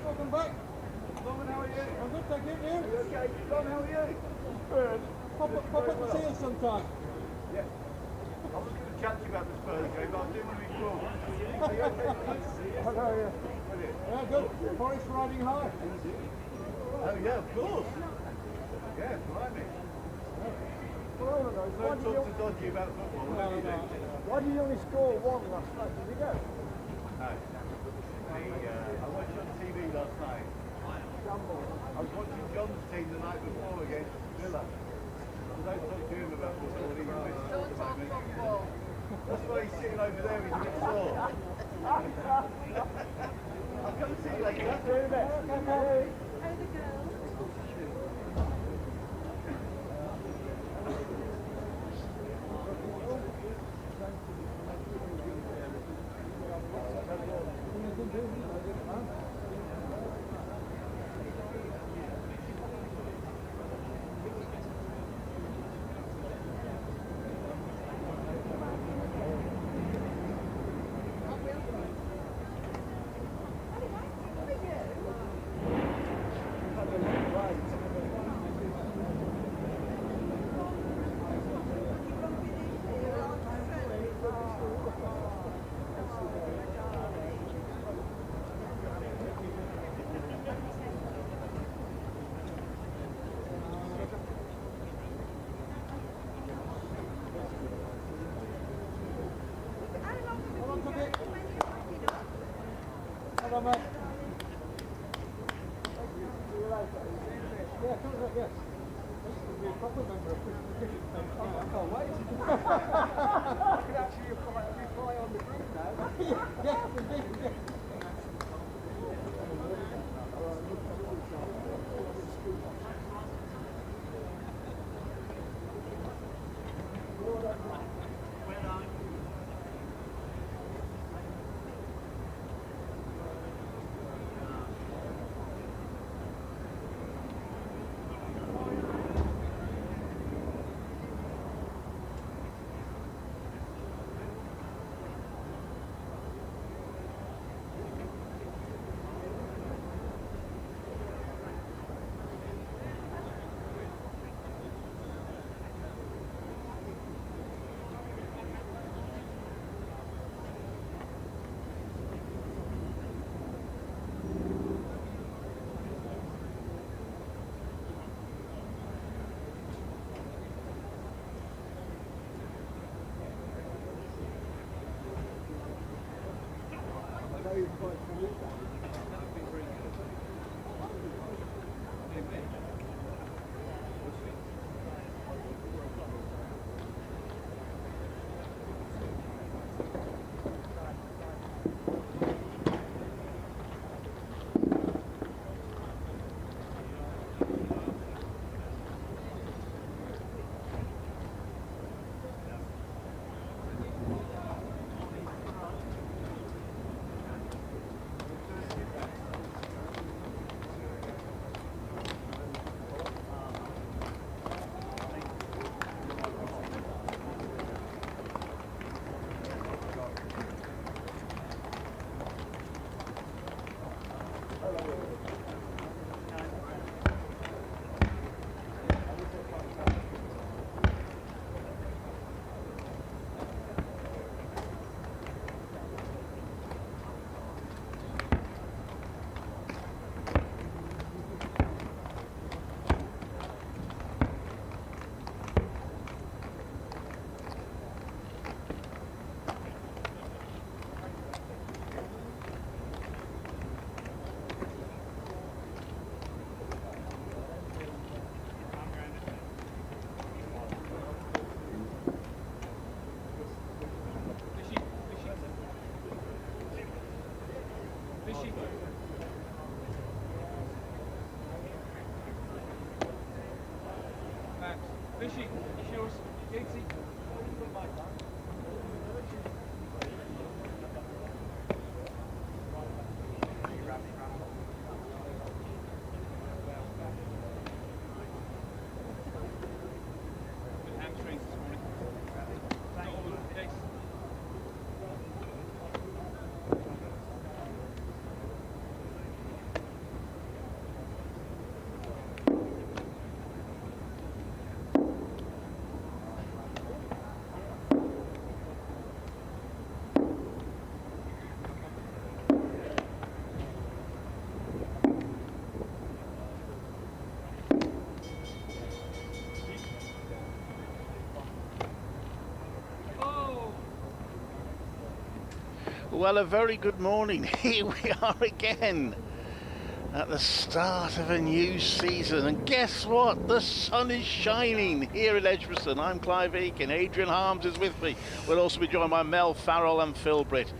Welcome back. Norman, how are you? I'm good, thank you. You? Okay. John, how are you? Good. Pop up and see us sometime. Yeah. I was going to chat to you about the Spurs game, but I didn't want to be cruel. Are you okay? How are you? Brilliant. Yeah, good. Forest riding high. Oh yeah, of course. Yeah, blimey. Don't talk to Dodgy about football, whatever you do. Why did you only score one last night? Did you go? No. I watched on TV last night. I was watching John's team the night before against Villa. I don't talk to him about football. Don't talk football. That's why he's sitting over there, he's a bit sore. I'll come and see you later. How are the girls? Hello, mate. Yeah, come on, yes. This will be a proper member of the cricket team. I can't wait. I could actually apply on the group now. Yes, indeed. Fishy, it's yours. Gatesy. Good hamstrings this morning. Not all the case. Well, a very good morning. Here we are again at the start of a new season. And guess what? The sun is shining here in Edgbaston. I'm Clive Eakin. Adrian Harms is with me. We'll also be joined by Mel Farrell and Phil Britt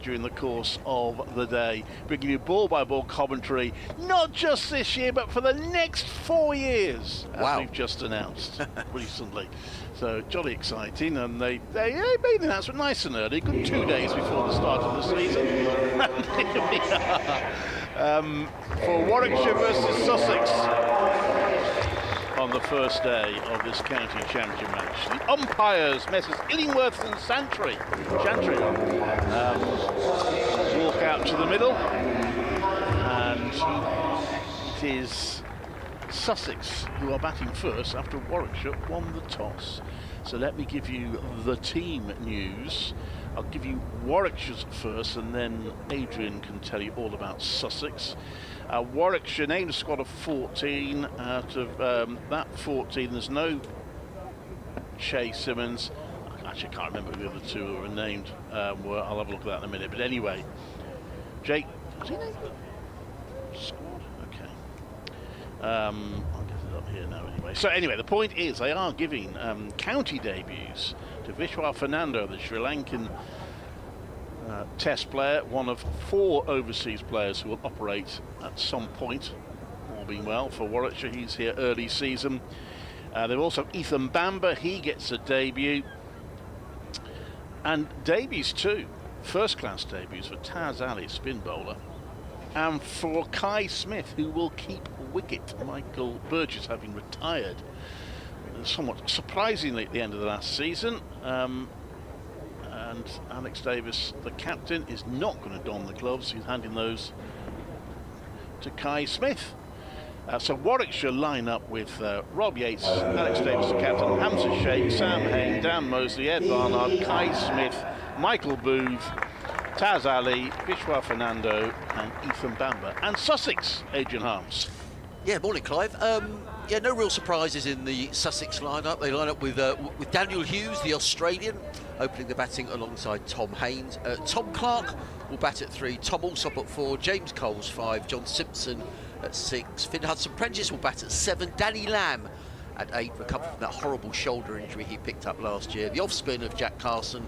during the course of the day, bringing you ball-by-ball commentary, not just this year, but for the next 4 years, as we've just announced recently. So jolly exciting, and they made the announcement nice and early, good 2 days before the start of the season. And here we are for Warwickshire versus Sussex on the first day of this county championship match. The umpires, Messrs Illingworth and Chantry, walk out to the middle, and it is Sussex who are batting first after Warwickshire won the toss. So let me give you the team news. I'll give you Warwickshire's first, and then Adrian can tell you all about Sussex. Warwickshire named a squad of 14. Out of that 14, there's no Che Simmons. Actually, I can't remember who the other two who were named were. I'll have a look at that in a minute. But anyway, Jake, was he named the squad? Okay. I'll get it up here now anyway. So anyway, the point is they are giving county debuts to Vishwa Fernando, the Sri Lankan test player, one of 4 overseas players who will operate at some point, all being well, for Warwickshire. He's here early season. They've also Ethan Bamber, he gets a debut. And debuts too, first-class debuts for Taz Ali, spin bowler, and for Kai Smith, who will keep wicket. Michael Burgess having retired somewhat surprisingly at the end of the last season. And Alex Davis, the captain, is not going to don the gloves. He's handing those to Kai Smith. So Warwickshire line up with Rob Yates, Alex Davis, the captain, Hamza Sheikh, Sam Hain, Dan Mosley, Ed Barnard, Kai Smith, Michael Booth, Taz Ali, Vishwa Fernando and Ethan Bamber. And Sussex, Adrian Harms. Yeah, morning, Clive. Yeah, no real surprises in the Sussex lineup. They line up with Daniel Hughes, the Australian, opening the batting alongside Tom Haynes. Tom Clark will bat at 3, Tom Alsop at 4, James Coles 5, John Simpson at 6, Finn Hudson-Prentice will bat at 7, Danny Lamb at 8, recovered from that horrible shoulder injury he picked up last year. The off-spin of Jack Carson,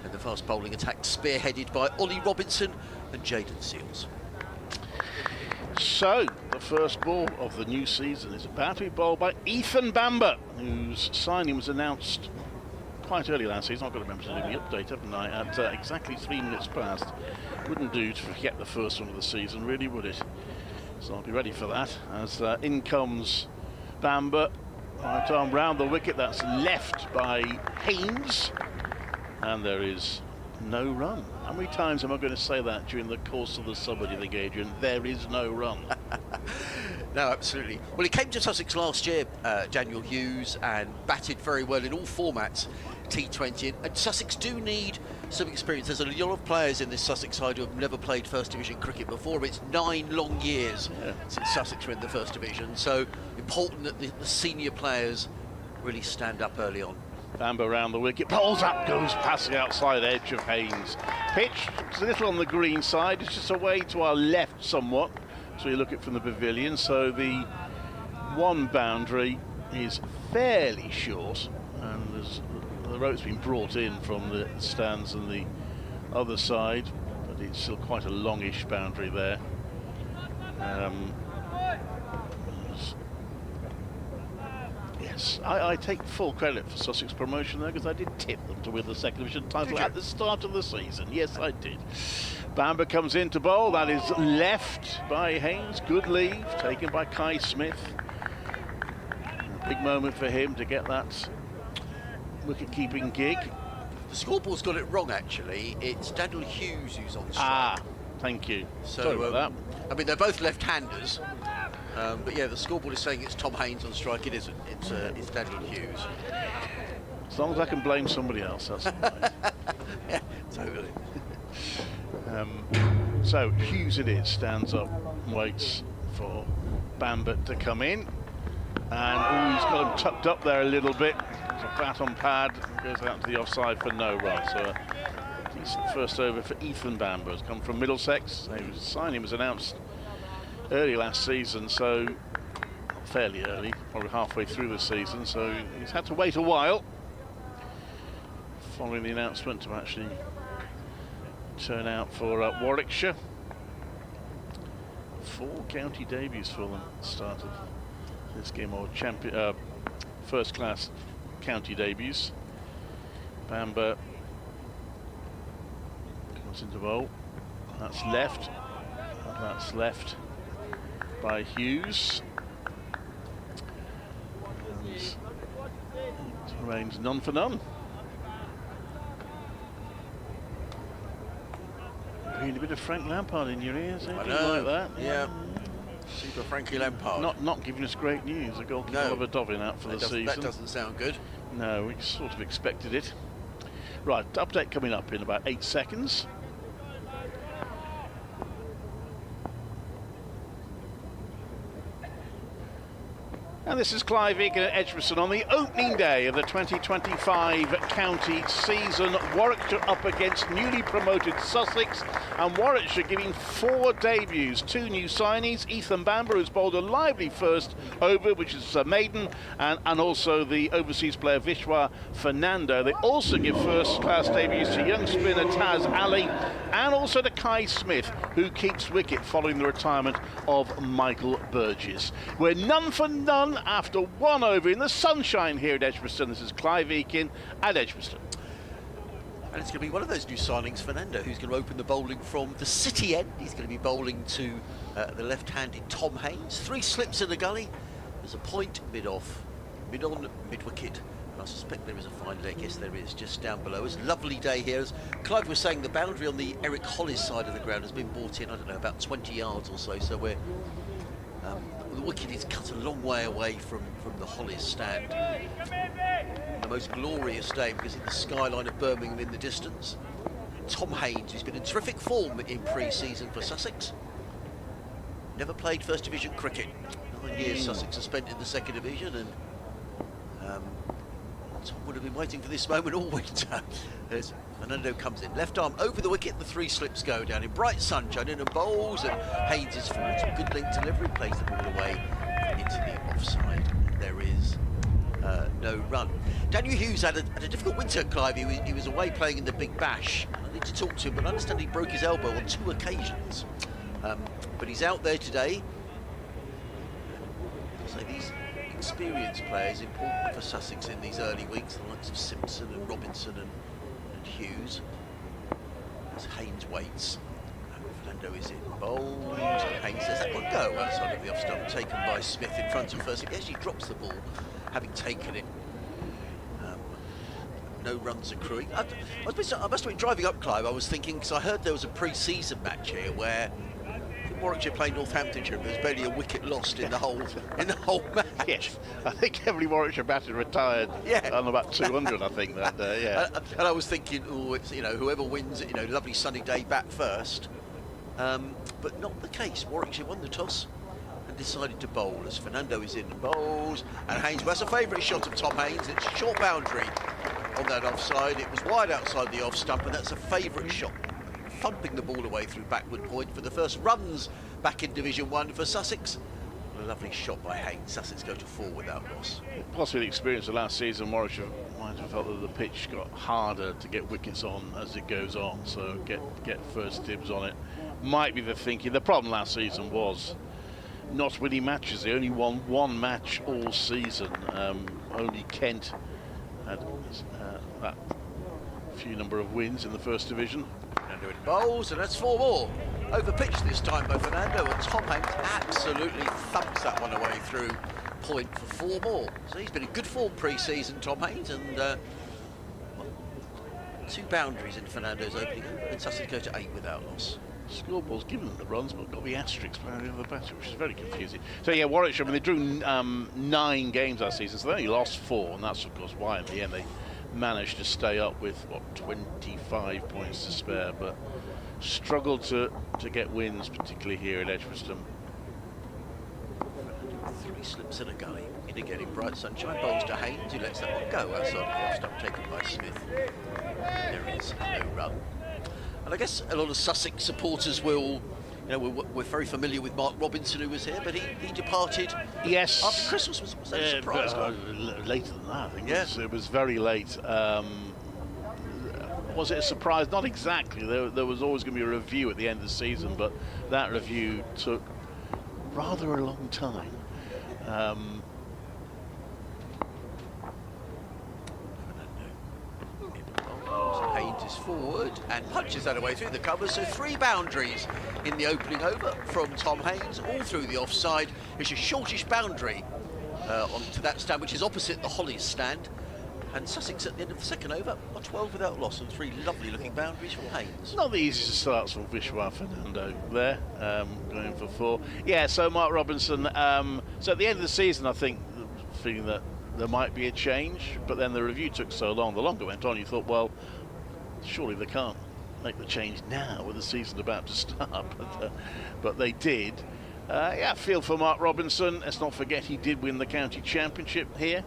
and the fast bowling attack spearheaded by Ollie Robinson and Jaden Seals. So, the first ball of the new season is about to be bowled by Ethan Bamber, whose signing was announced quite early last season. I've got to remember to do the update, haven't I? At exactly 3 minutes past. Wouldn't do to forget the first one of the season, really, would it? So I'll be ready for that. As in comes Bamber. Right arm round the wicket, that's left by Haynes. And there is no run. How many times am I going to say that during the course of the summer, do you think, Adrian? There is no run. No, absolutely. Well, he came to Sussex last year, Daniel Hughes, and batted very well in all formats, T20. And Sussex do need some experience. There's a lot of players in this Sussex side who have never played First Division cricket before. It's 9 long years since Sussex were in the First Division. So important that the senior players really stand up early on. Bamber round the wicket, bowls up, goes past the outside edge of Haynes. Pitch, it's a little on the green side, it's just away to our left somewhat, so you look at it from the pavilion, so the one boundary is fairly short, and the rope's been brought in from the stands on the other side, but it's still quite a longish boundary there. Yes, I take full credit for Sussex promotion there, because I did tip them to win the second division title at the start of the season. Yes, I did. Bamber comes in to bowl. That is left by Haynes. Good leave taken by Kai Smith. A big moment for him to get that wicket-keeping gig. The scoreboard's got it wrong, actually. It's Daniel Hughes who's on strike. Ah, thank you. So, sorry about that. I mean, they're both left-handers. But yeah, the scoreboard is saying it's Tom Haynes on strike. It isn't. It's Daniel Hughes. As long as I can blame somebody else, that's fine. Yeah, totally. So Hughes it is, stands up, waits for Bamber to come in. And he's got him tucked up there a little bit. There's a bat on pad, goes out to the offside for no run. So a decent first over for Ethan Bamber. Has come from Middlesex. His signing was announced early last season, so fairly early, probably halfway through the season, so he's had to wait a while following the announcement to actually turn out for Warwickshire. 4 county debuts for them at the start of this game, or first class county debuts. Bamber comes into bowl. That's left. That's left by Hughes. And it remains none for none. Really a bit of Frank Lampard in your ears, eh? I know. Like that. Yeah. Super Frankie Lampard. Not giving us great news. A goalkeeper Oliver Dobbin out for the season. That doesn't sound good. No, we sort of expected it. Right, update coming up in about 8 seconds. And this is Clive Egan at Edgbaston on the opening day of the 2025 county season. Warwickshire up against newly promoted Sussex, and Warwickshire giving 4 debuts, 2 new signings. Ethan Bamber, who's bowled a lively first over, which is maiden, and also the overseas player Vishwa Fernando. They also give first-class debuts to young spinner Taz Ali, and also to Kai Smith, who keeps wicket following the retirement of Michael Burgess. We're none for none after 1 over in the sunshine here at Edgbaston. This is Clive Eakin at Edgbaston. And it's going to be one of those new signings, Fernando, who's going to open the bowling from the city end. He's going to be bowling to the left-handed Tom Haynes. 3 slips in the gully. There's a point mid-off, mid-on, mid-wicket. I suspect there is a fine leg. Yes, there is, just down below. It's a lovely day here. As Clive was saying, the boundary on the Eric Hollis side of the ground has been brought in, I don't know, about 20 yards or so. So we're the wicket is cut a long way away from the Hollis stand. The most glorious day because of the skyline of Birmingham in the distance. Tom Haynes, who's been in terrific form in pre-season for Sussex. Never played First Division cricket. 9 years Sussex has spent in the second division, and Tom would have been waiting for this moment all winter. As Fernando comes in, left arm over the wicket, the 3 slips go down in bright sunshine, in and bowls, and Haynes is forward. Some good link delivery, plays the ball away into the offside. There is no run. Daniel Hughes had a difficult winter, Clive. He was away playing in the Big Bash. I need to talk to him, but I understand he broke his elbow on 2 occasions. But he's out there today. So these experienced players important for Sussex in these early weeks, the likes of Simpson and Robinson and Hughes. As Haynes waits. Fernando is in bowled. Haynes says that will go outside of the off stump, taken by Smith in front of first. He actually drops the ball, having taken it. No runs accruing. I must have been driving up, Clive. I was thinking, because I heard there was a pre-season match here where Warwickshire played Northamptonshire, and there's barely a wicket lost in the whole match. Yes, I think every Warwickshire batter retired on about 200. I think that yeah. And I was thinking, oh, it's whoever wins it, lovely sunny day, bat first. But not the case. Warwickshire won the toss and decided to bowl as Fernando is in and bowls, and Haynes. Well, that's a favourite shot of Tom Haynes. It's a short boundary on that offside. It was wide outside the off stump, and that's a favourite shot, thumping the ball away through backward point for the first runs back in Division 1 for Sussex. A lovely shot by Haynes. Sussex go to 4 without loss. Possibly the experience of last season, Warwickshire might have felt that the pitch got harder to get wickets on as it goes on, so get first dibs on it might be the thinking. The problem last season was not winning matches. They only won 1 match all season. Only Kent had that few number of wins in the first division. Fernando in bowls, and that's 4 more. Over pitch this time by Fernando, and Tom Haynes absolutely thumps that one away through point for 4 more. So he's been in good form pre-season, Tom Haynes, and 2 boundaries in Fernando's opening, and Sussex go to 8 without loss. Scoreboard's given them the runs, but got the asterisks behind the other batter, which is very confusing. So yeah, Warwickshire, they drew 9 games last season, so they only lost 4, and that's of course why in the end they managed to stay up with 25 points to spare, but struggled to get wins, particularly here at Edgbaston. 3 slips in a gully. In again in bright sunshine, bowls to Haynes, who lets that one go outside the off stump, taken by Smith. There is no run. And I guess a lot of Sussex supporters will, we're very familiar with Mark Robinson, who was here, but he departed after Christmas. Was that a surprise? Later than that, I think. Yeah. It was very late. Was it a surprise? Not exactly. There was always going to be a review at the end of the season, but that review took rather a long time. Haynes is forward and punches that away through the cover, so 3 boundaries in the opening over from Tom Haynes, all through the offside. It's a shortish boundary onto that stand, which is opposite the Hollies stand. And Sussex at the end of the second over are 12 without loss, and 3 lovely looking boundaries from Haynes. Not the easiest starts from Vishwa Fernando there, going for 4. Yeah, so Mark Robinson, so at the end of the season, I think, feeling that there might be a change, but then the review took so long. The longer it went on, you thought, well, surely they can't make the change now with the season about to start, but they did. Yeah, feel for Mark Robinson. Let's not forget he did win the county championship here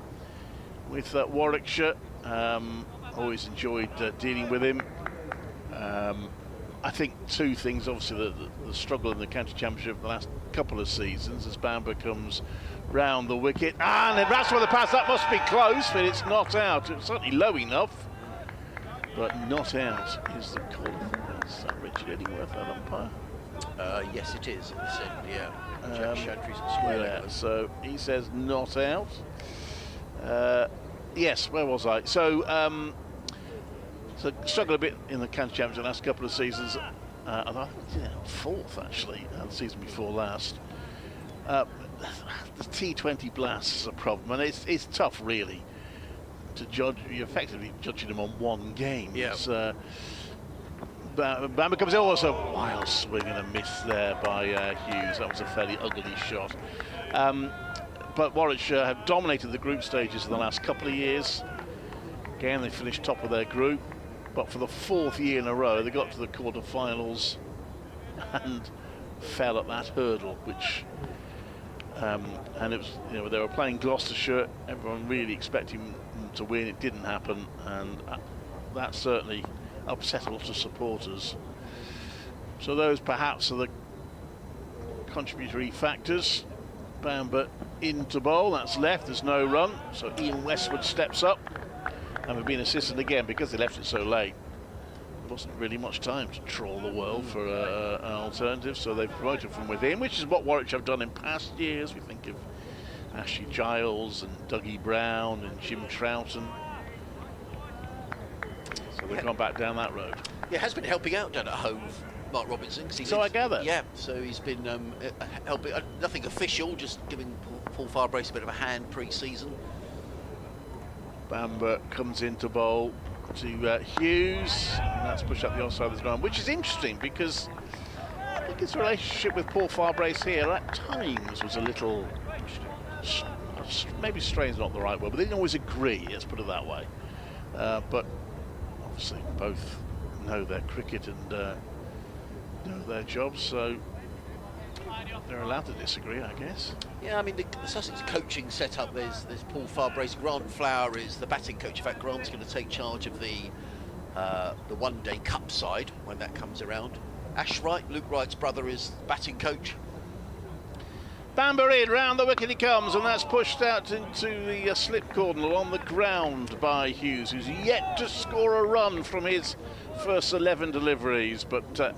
with Warwickshire. Always enjoyed dealing with him. I think 2 things, obviously the struggle in the county championship the last couple of seasons as Bamber comes round the wicket, and that's where the pass, that must be close, but it's not out. It's certainly low enough, but not out is the call. Is that Richard Edingworth, that umpire? Yes, it is. It said, yeah, Jack Shantry's square. Yeah, so he says not out. Yes, where was I? So, so struggled a bit in the county championship the last couple of seasons. I think he did 4th actually, the season before last. The T20 blasts is a problem, and it's tough really to judge. You're effectively judging him on 1 game. Yeah. Bamber comes in, also a wild swing and a miss there by Hughes. That was a fairly ugly shot. But Warwickshire have dominated the group stages in the last couple of years. Again, they finished top of their group, but for the 4th year in a row, they got to the quarter-finals and fell at that hurdle, which And it was, you know, they were playing Gloucestershire, everyone really expecting them to win. It didn't happen, and that certainly upset a lot of supporters. So those perhaps are the contributory factors. Bamber into bowl, that's left, there's no run, so Ian Westwood steps up, and we've been assisted again because they left it so late. There wasn't really much time to trawl the world for an alternative, so they've promoted from within, which is what Warwickshire have done in past years. We think of Ashley Giles and Dougie Brown and Jim Troughton. So they've gone back down that road. Yeah, has been helping out down at home, Mark Robinson. So I gather. Yeah, so he's been helping, nothing official, just giving Paul Farbrace a bit of a hand pre-season. Bamber comes into bowl to Hughes, and that's pushed up the offside of the ground, which is interesting because I think his relationship with Paul Farbrace here at times was a little, maybe strain's not the right word, but they didn't always agree, let's put it that way. But obviously both know their cricket and know their jobs, so they're allowed to disagree, I guess. Yeah, I mean, the Sussex coaching setup, there's Paul Farbrace, Grant Flower is the batting coach. In fact, Grant's going to take charge of the one-day cup side when that comes around. Ash Wright, Luke Wright's brother, is batting coach. Bamber in, round the wicket he comes, and that's pushed out into the slip corner on the ground by Hughes, who's yet to score a run from his first 11 deliveries, but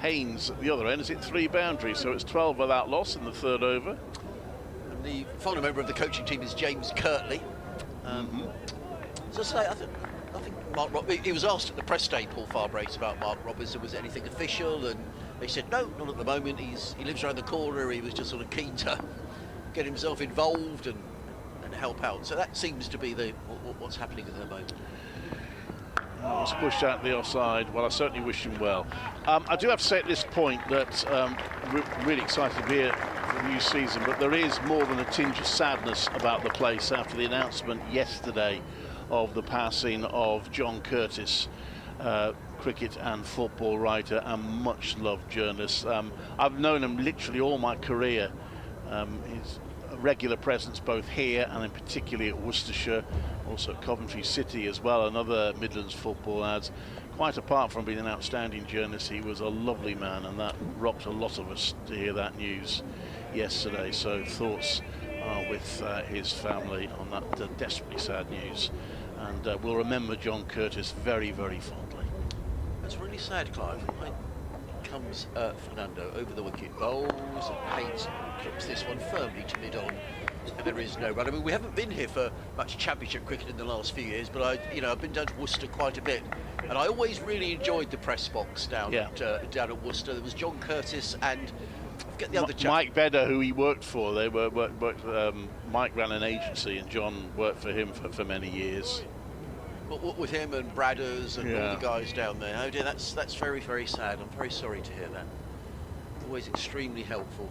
Haynes at the other end has hit 3 boundaries, so it's 12 without loss in the 3rd over. And the final member of the coaching team is James Kirtley. So say, I think Mark he was asked at the press day, Paul Farbrace, about Mark Robinson, was anything official, and they said no, not at the moment. He lives around the corner. He was just sort of keen to get himself involved and help out. So that seems to be what's happening at the moment. It's pushed out the offside. Well, I certainly wish him well. I do have to say at this point that we're really excited to be here for the new season, but there is more than a tinge of sadness about the place after the announcement yesterday of the passing of John Curtis, cricket and football writer and much loved journalist. I've known him literally all my career. He's a regular presence both here and in particularly at Worcestershire, also at Coventry City as well, and other Midlands football ads. Quite apart from being an outstanding journalist, he was a lovely man, and that rocked a lot of us to hear that news yesterday. So thoughts are with his family on that desperately sad news, and we'll remember John Curtis very, very fondly. That's really sad, Clive. Right. Comes Fernando over the wicket, bowls, and Haynes clips this one firmly to mid-on, and there is no run. I mean, we haven't been here for much championship cricket in the last few years, but I've been down to Worcester quite a bit, and I always really enjoyed the press box down at Worcester. There was John Curtis and I forget the other chap. Mike Bedder, who he worked for. They worked Mike ran an agency, and John worked for him for many years. With him and Bradders and all the guys down there. Oh dear, that's very, very sad. I'm very sorry to hear that. Always extremely helpful.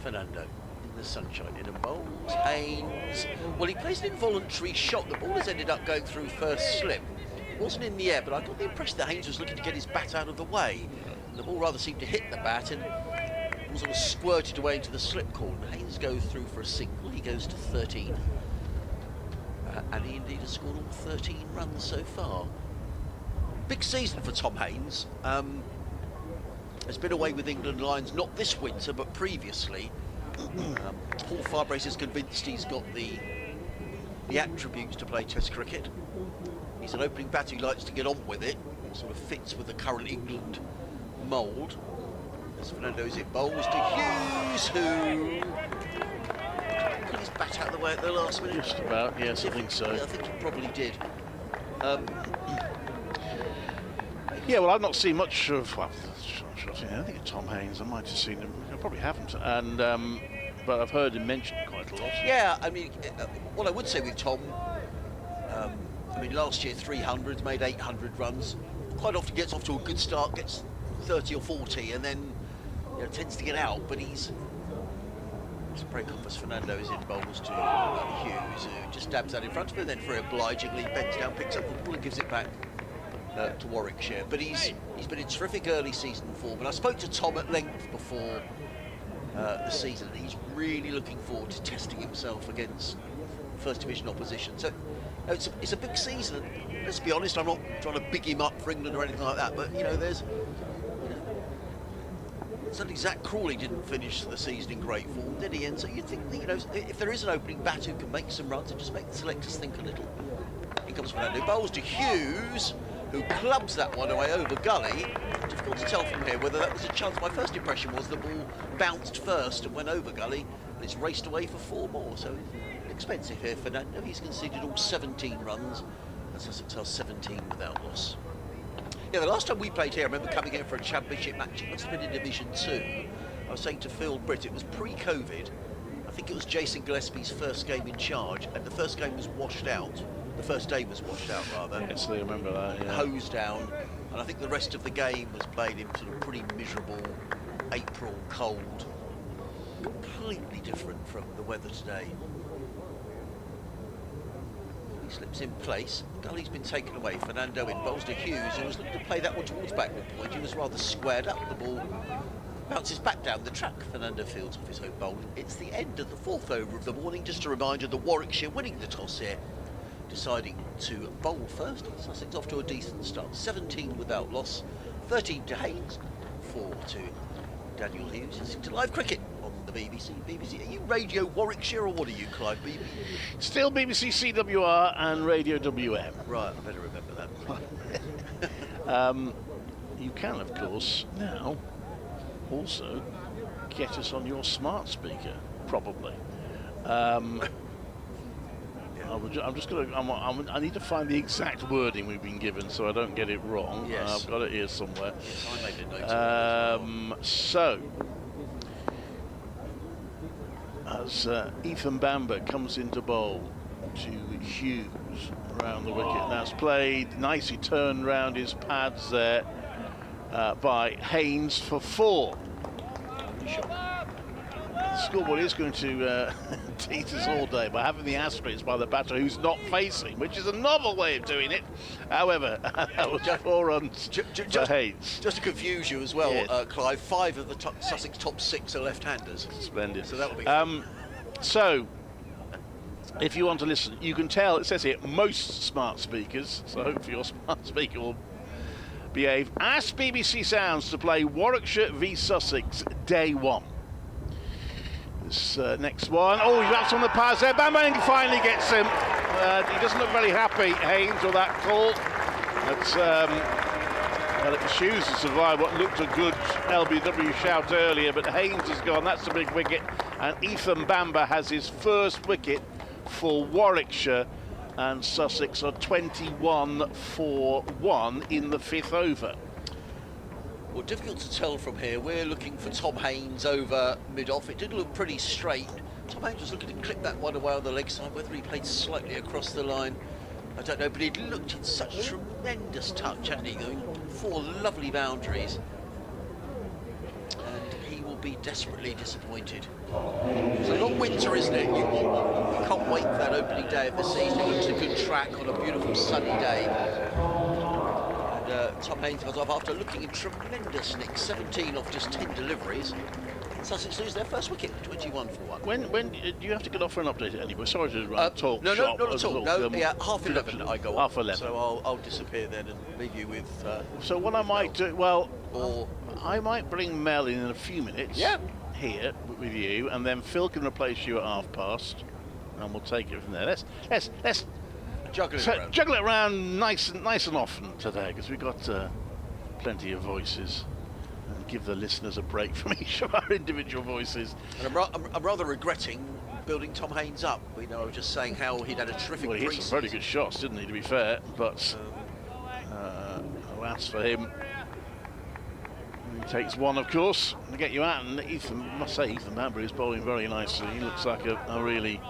Fernando in the sunshine, in a bowls. Haynes. Well, he plays an involuntary shot. The ball has ended up going through first slip. It wasn't in the air, but I got the impression that Haynes was looking to get his bat out of the way. And the ball rather seemed to hit the bat and it was sort of squirted away into the slip corner. Haynes goes through for a single. He goes to 13. And he indeed has scored all 13 runs so far. Big season for Tom Haynes. Has been away with England Lions, not this winter, but previously. Paul Farbrace is convinced he's got the attributes to play Test cricket. He's an opening batter who likes to get on with it. It sort of fits with the current England mould. As Fernando's it bowls to Hughes, who put his bat out of the way at the last minute. Just about, yes, I think so. Yeah, I think he probably did. Yeah, well, I've not seen much of. Well, I think of Tom Haynes. I might have seen him. I probably haven't. And but I've heard him mentioned quite a lot. Yeah, I mean, what I would say with Tom, I mean, last year 300s, made 800 runs. Quite often gets off to a good start, gets 30 or 40, and then tends to get out. But he's break off as Fernando is in bowls to Hughes, who just dabs that in front of him, then very obligingly bends down, picks up the ball and gives it back to Warwickshire. But he's been in terrific early season form, and I spoke to Tom at length before the season, and he's really looking forward to testing himself against First Division opposition. So it's a big season. And let's be honest, I'm not trying to big him up for England or anything like that, but there's certainly Zach Crawley didn't finish the season in great form, did he? And so you think that, if there is an opening bat who can make some runs and just make the selectors think a little. Here comes Fernando, bowls to Hughes, who clubs that one away over gully. Difficult to tell from here whether that was a chance. My first impression was the ball bounced first and went over gully, and it's raced away for 4 more. So expensive here, Fernando. He's conceded all 17 runs, and Sussex are 17 without loss. Yeah, the last time we played here, I remember coming here for a championship match. It must have been in Division 2. I was saying to Phil Britt, it was pre-COVID. I think it was Jason Gillespie's first game in charge, and the first game was washed out. The first day was washed out, rather. Yes, I remember that, yeah. Hosed down, and I think the rest of the game was played in sort of pretty miserable April cold. Completely different from the weather today. He slips in place. Gully's been taken away. Fernando in, bowls to Hughes, who was looking to play that one towards backward point. He was rather squared up. The ball bounces back down the track. Fernando fields off his own bowl. It's the end of the 4th over of the morning. Just a reminder that Warwickshire winning the toss here, deciding to bowl first. Sussex off to a decent start. 17 without loss. 13 to Haynes. 4 to Daniel Hughes. Listening to live cricket on the BBC. BBC, are you Radio Warwickshire or what are you, Clive? Still BBC CWR and Radio WM. Right, I better remember that. You can, of course, now also get us on your smart speaker, probably. I'm just going to. I need to find the exact wording we've been given so I don't get it wrong. Yes. I've got it here somewhere. Yes, I made a note of it as So, as Ethan Bamber comes into bowl to Hughes around the wicket. That's played nicely, turned round his pads there by Haynes for 4. The scoreboard is going to tease us all day by having the asterisks by the batter who's not facing, which is a novel way of doing it. However, that was 4 runs for Haynes. Just to confuse you as well, Yes. Clive, 5 of the Sussex top 6 are left-handers. Splendid. So that will be so, if you want to listen, you can tell, it says here, most smart speakers, so hopefully your smart speaker will behave. Ask BBC Sounds to play Warwickshire v Sussex, day 1. This next one, oh, he wraps on the pads there. Bamber finally gets him. He doesn't look very happy, Haynes, with that call. But, well, it was Hughes to survive what looked a good LBW shout earlier, but Haynes has gone. That's a big wicket. And Ethan Bamber has his first wicket for Warwickshire, and Sussex are 21 for 1 in the 5th over. Well, difficult to tell from here. We're looking for Tom Haynes over mid-off. It did look pretty straight. Tom Haynes was looking to clip that one away on the leg side. Whether he played slightly across the line, I don't know, but he looked in such tremendous touch, hadn't he? 4 lovely boundaries. And he will be desperately disappointed. It's a long winter, isn't it? You can't wait for that opening day of the season. It looks a good track on a beautiful sunny day. And Tom Haynes goes off after looking in tremendous nick. 17 off just 10 deliveries. Sussex lose their first wicket, 21 for 1. When do you have to get off for an update anyway? Sorry to talk. No, shop not at all. No, yeah, half 11 production. I go half on. 11. So I'll disappear then and leave you with. So what I might do, well, I might bring Mel in a few minutes. Yeah. Here with you, and then Phil can replace you at 1:30, and we'll take it from there. Let's juggle it around nice and often today, because we've got plenty of voices, and give the listeners a break from each of our individual voices. And I'm rather regretting building Tom Haynes up. I was just saying how he'd had a terrific Well, he hit some very good shots, didn't he, to be fair, but alas for him. He takes one, of course, to get you out, and Ethan Bamber is bowling very nicely. He looks like a really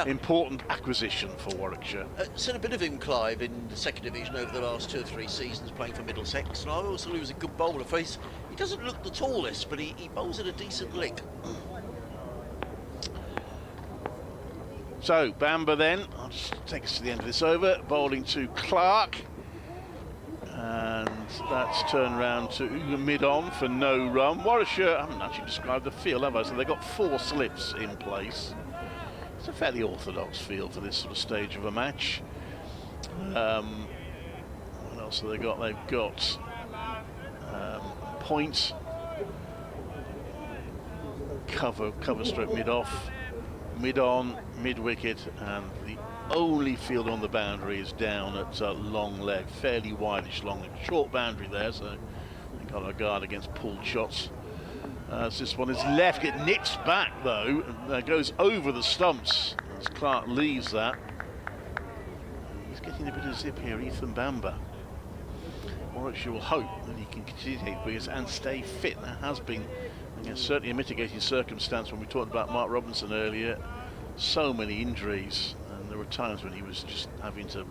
important acquisition for Warwickshire. Seen a bit of him, Clive, in the 2nd Division over the last 2 or 3 seasons playing for Middlesex, and I also thought he was a good bowler. He doesn't look the tallest, but he bowls at a decent lick. So, Bamber then, I'll just take us to the end of this over, bowling to Clark, and that's turned round to mid-on for no run. Warwickshire, I haven't actually described the field, have I? So they've got 4 slips in place. It's a fairly orthodox field for this sort of stage of a match. What else have they got? They've got point, cover stroke mid-off, mid-on, mid-wicket, and the only field on the boundary is down at long leg, fairly wideish long leg. Short boundary there, so they've got a guard against pulled shots. As this one is left, it nips back though, and goes over the stumps as Clark leaves that. He's getting a bit of zip here, Ethan Bamber. Warwickshire will hope that he can continue and stay fit. That has been, certainly a mitigating circumstance when we talked about Mark Robinson earlier. So many injuries, and there were times when he was just having to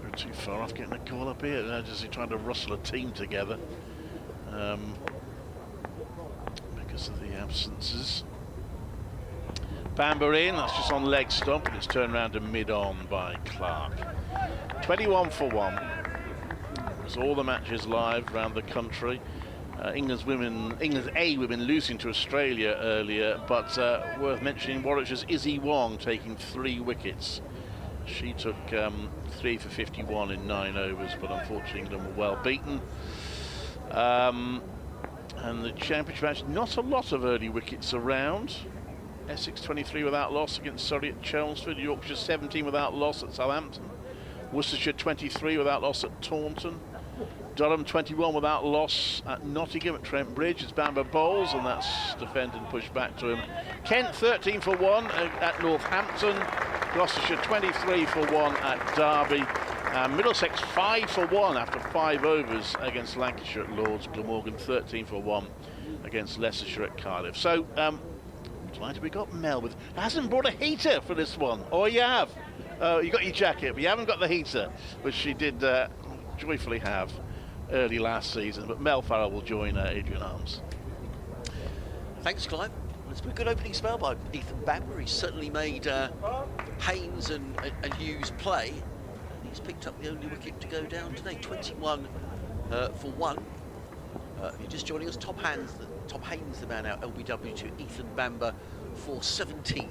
go too far off getting a call up here, just trying to rustle a team together because of the absences. Bamber in, that's just on leg stump, and it's turned around to mid-on by Clark. 21 for 1. There's all the matches live around the country. England's A women losing to Australia earlier, but worth mentioning Warwickshire's Izzy Wong taking 3 wickets. She took 3 for 51 in 9 overs, but unfortunately England were well beaten. And the championship match, not a lot of early wickets around. Essex 23 without loss against Surrey at Chelmsford. Yorkshire 17 without loss at Southampton. Worcestershire 23 without loss at Taunton. Durham 21 without loss at Nottingham at Trent Bridge. It's Bamber bowls, and that's defended and pushed back to him. Kent 13 for 1 at Northampton. Gloucestershire 23 for 1 at Derby. Middlesex 5 for 1 after 5 overs against Lancashire at Lords. Glamorgan 13 for 1 against Leicestershire at Cardiff. So, delighted we got Mel with, hasn't brought a heater for this one. Or you have. You got your jacket, but you haven't got the heater, which she did joyfully have early last season. But Mel Farrell will join Adrian Arms. Thanks, Clive. It's been a good opening spell by Ethan Bamber. He's certainly made Haynes and Hughes play. And he's picked up the only wicket to go down today. 21 for 1. If you're just joining us, Top Haynes, the man out, LBW to Ethan Bamber for 17.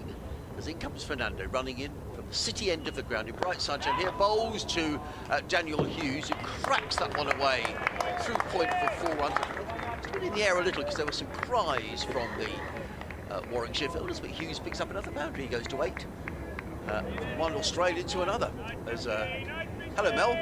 As in comes Fernando, running in from the city end of the ground in bright sunshine here. Bowls to Daniel Hughes, who cracks that one away through point for 4 runs. It's been in the air a little because there were some cries from the Warwickshire fielders, but Hughes picks up another boundary. He goes to 8. From one Australian to another. There's hello, Mel.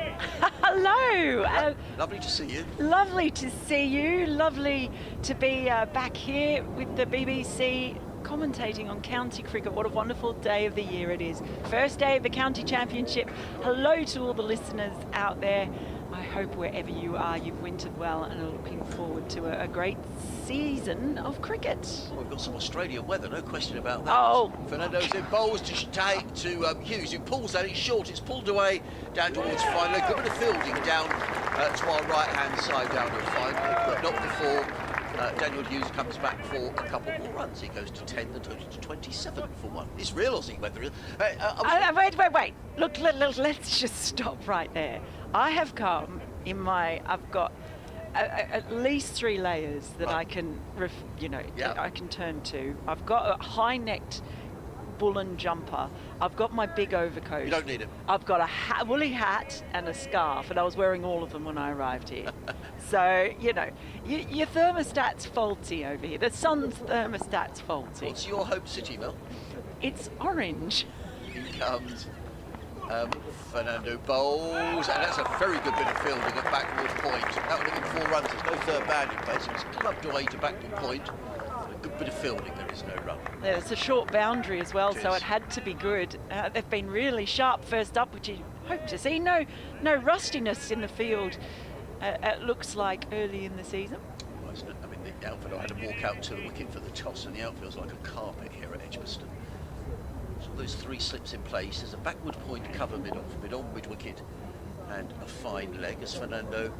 Hello. Lovely to see you. Lovely to see you. Lovely to be back here with the BBC commentating on county cricket. What a wonderful day of the year it is. First day of the County Championship. Hello to all the listeners out there. I hope wherever you are, you've wintered well and are looking forward to a great season of cricket. Well, we've got some Australian weather, no question about that. Oh. Fernando's in bowls to Hughes, who pulls that. It's short, it's pulled away down towards fine leg. Good bit of fielding down to our right-hand side down to fine leg, but not before Daniel Hughes comes back for a couple more runs. He goes to 10, the total to 27 for 1. It's real Aussie weather. Wait. Look, let's just stop right there. I have come in my, I've got at least 3 layers that I can, I can turn to. I've got a high-necked woolen jumper. I've got my big overcoat. You don't need it. I've got a woolly hat and a scarf, and I was wearing all of them when I arrived here. So, your thermostat's faulty over here. The sun's thermostat's faulty. What's your home city, Mel? It's orange. Here comes Fernando bowls, and that's a very good bit of fielding at backward point. That would have been 4 runs. There's no third band in place. It's clubbed away to backward point. A good bit of fielding. There is no run. There's a short boundary as well, so it had to be good. They've been really sharp first up, which you hope to see. No rustiness in the field. It looks like early in the season. Well, isn't it? I mean, the outfield had to walk out to the wicket for the toss, and the outfield's like a carpet here at Edgbaston. So those 3 slips in place. There's a backward point cover mid-on, mid-wicket, and a fine leg as Fernando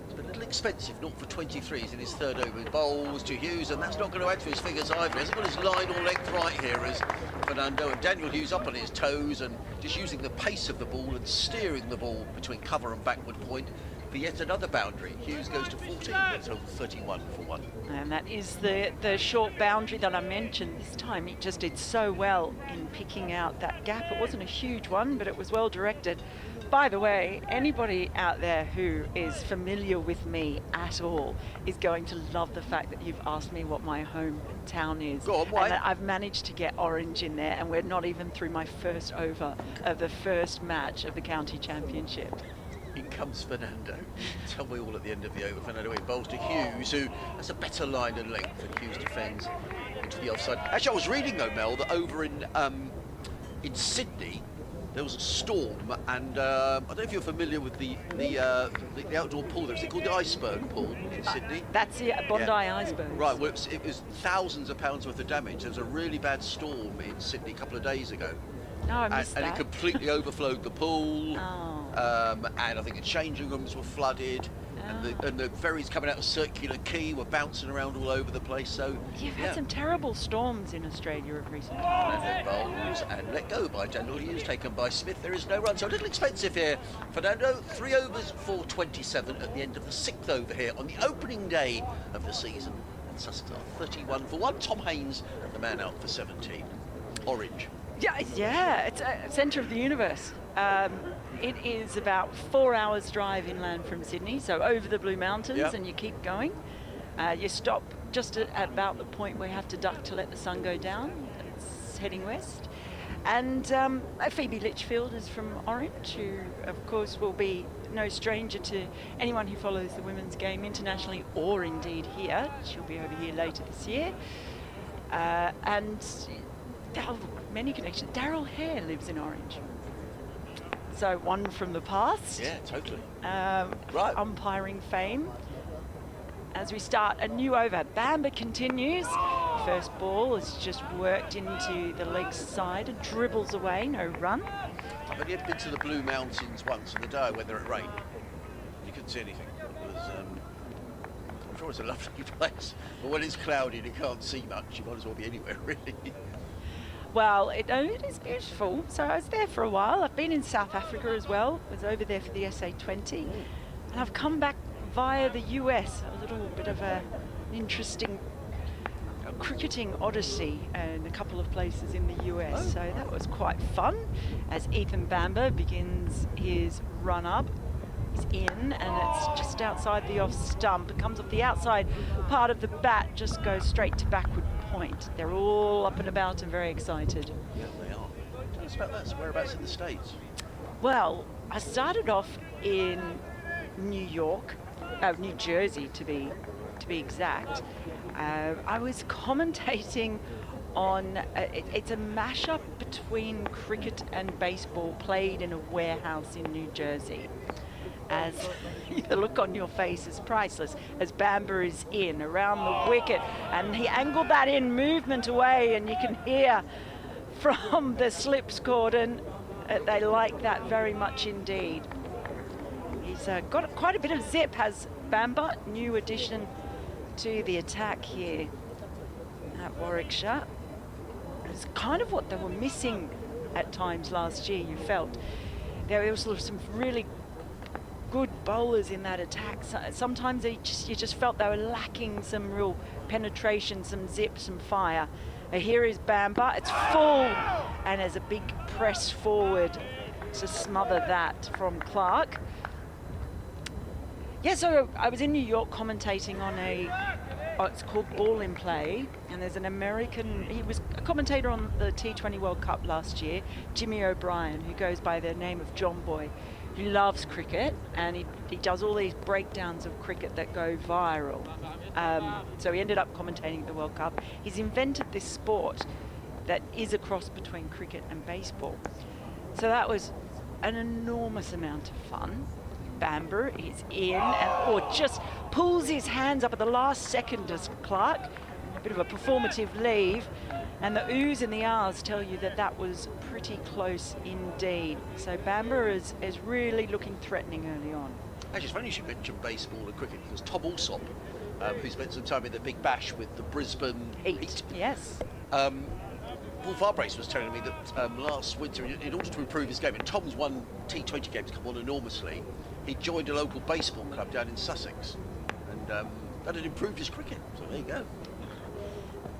has been a little expensive, 0 for 23. He's in his third over. His bowls to Hughes, and that's not going to add to his figures either. He hasn't got his line or length right here as Fernando, and Daniel Hughes up on his toes and just using the pace of the ball and steering the ball between cover and backward point for yet another boundary. Hughes goes to 14, that's over 31 for 1. And that is the short boundary that I mentioned. This time he just did so well in picking out that gap. It wasn't a huge one, but it was well directed. By the way, anybody out there who is familiar with me at all is going to love the fact that you've asked me what my hometown is. Go on, why? And that I've managed to get Orange in there, and we're not even through my first over of the first match of the county championship. In comes Fernando. Tell me all at the end of the over. Fernando in bowls to Hughes, who has a better line and length, and Hughes defends into the offside. Actually, I was reading though, Mel, that over in Sydney there was a storm, and I don't know if you're familiar with the outdoor pool there. Is it called the Iceberg Pool in Sydney? That's the Bondi Yeah. Iceberg. Right, well, it was thousands of pounds worth of damage. There was a really bad storm in Sydney a couple of days ago. No, I missed and that. it completely overflowed the pool. Oh. And I think the changing rooms were flooded, and the ferries coming out of Circular Quay were bouncing around all over the place. So You've had some terrible storms in Australia of recent And times. then bowls and let go by Daniel Hughes, taken by Smith. There is no run, so a little expensive here. Fernando, 3 overs for 27 at the end of the 6th over here on the opening day of the season. And Sussex are 31 for 1. Tom Haynes, the man out for 17. Orange. Yeah, it's a centre of the universe. It is about 4 hours drive inland from Sydney, so over the Blue Mountains, Yep. and you keep going. You stop just at about the point where you have to duck to let the sun go down. It's heading west. And Phoebe Litchfield is from Orange, who of course will be no stranger to anyone who follows the women's game internationally or indeed here. She'll be over here later this year. And many connections. Daryl Hare lives in Orange. So one from the past. Yeah, totally. Right. Umpiring fame. As we start a new over, Bamber continues. First ball is just worked into the leg side and dribbles away, no run. I've only been to the Blue Mountains once on the day of weather it rained. You couldn't see anything. It was, I'm sure it's a lovely place, but when it's cloudy and you can't see much, you might as well be anywhere, really. Well, it is beautiful. So I was there for a while. I've been in South Africa as well. I was over there for the SA20. And I've come back via the US, a little bit of an interesting cricketing odyssey in a couple of places in the US. So that was quite fun as Ethan Bamber begins his run up. He's in, and it's just outside the off stump. It comes off the outside part of the bat, just goes straight to backward point. They're all up and about and very excited. Yeah, they are. Tell us about that. So whereabouts in the States? Well, I started off in New Jersey to be exact. I was commentating on, it's a mashup between cricket and baseball played in a warehouse in New Jersey. As the look on your face is priceless, as Bamber is in around the wicket, and he angled that in movement away, and you can hear from the slips cordon, they like that very much indeed. He's got quite a bit of zip, has Bamber, new addition to the attack here at Warwickshire. It's kind of what they were missing at times last year, you felt. There was some really good bowlers in that attack. Sometimes you just felt they were lacking some real penetration, some zip, some fire. Here is Bamber, it's full, and there's a big press forward to smother that from Clark. Yeah, so I was in New York commentating on it's called Ball in Play, and there's an American, he was a commentator on the T20 World Cup last year, Jimmy O'Brien, who goes by the name of John Boy. He loves cricket, and he does all these breakdowns of cricket that go viral. So he ended up commentating the World Cup. He's invented this sport that is a cross between cricket and baseball. So that was an enormous amount of fun. Bamber is in, and just pulls his hands up at the last second as Clark. A bit of a performative leave. And the oohs and the ahs tell you that that was pretty close indeed. So Bamber is really looking threatening early on. Actually, it's funny you should mention baseball and cricket because Tom Alsop, who spent some time in the Big Bash with the Brisbane Heat. Yes. Paul Farbrace was telling me that last winter, in order to improve his game, and Tom's won T20 games come on enormously, he joined a local baseball club down in Sussex, and that had improved his cricket. So there you go.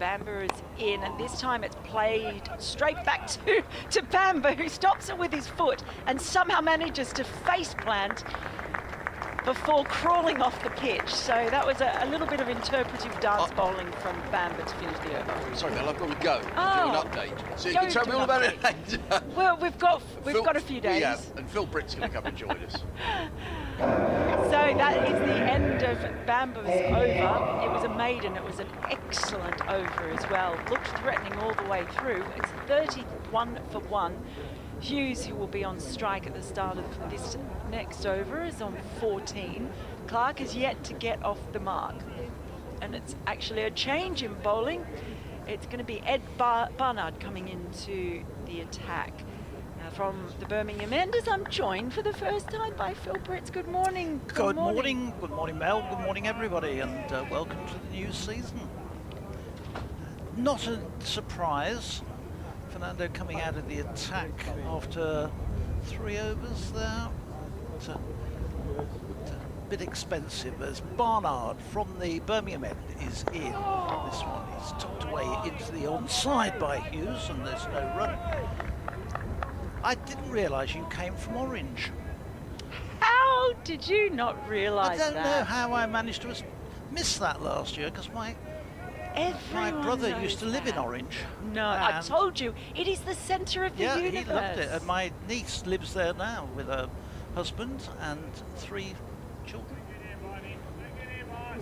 Bamber is in, and this time it's played straight back to Bamber, who stops it with his foot and somehow manages to face plant before crawling off the pitch. So that was a little bit of interpretive dance bowling from Bamber to finish the over. Sorry, Mel, I've got to go and do an update. So you Go can tell me do all an about it later. Well, we've got a few days. Yeah, and Phil Britt's going to come and join us. So that is the end of Bamber's over. It was a maiden. It was an excellent over as well. Looked threatening all the way through. It's 31 for 1. Hughes, who will be on strike at the start of this next over, is on 14. Clark is yet to get off the mark. And it's actually a change in bowling. It's going to be Ed Barnard coming into the attack. From the Birmingham Enders, I'm joined for the first time by Phil Britz. Good morning. Good morning. Good morning, Mel. Good morning, everybody, and welcome to the new season. Not a surprise. Fernando coming out of the attack after 3 overs there. It's a bit expensive as Barnard from the Birmingham end is in. This one is tucked away into the onside by Hughes, and there's no run. I didn't realise you came from Orange. How did you not realise that? I don't know how I managed to miss that last year, because my brother used to live in Orange. No, I told you, it is the centre of the universe. Yeah, he loved it. And my niece lives there now with her husband and 3 children,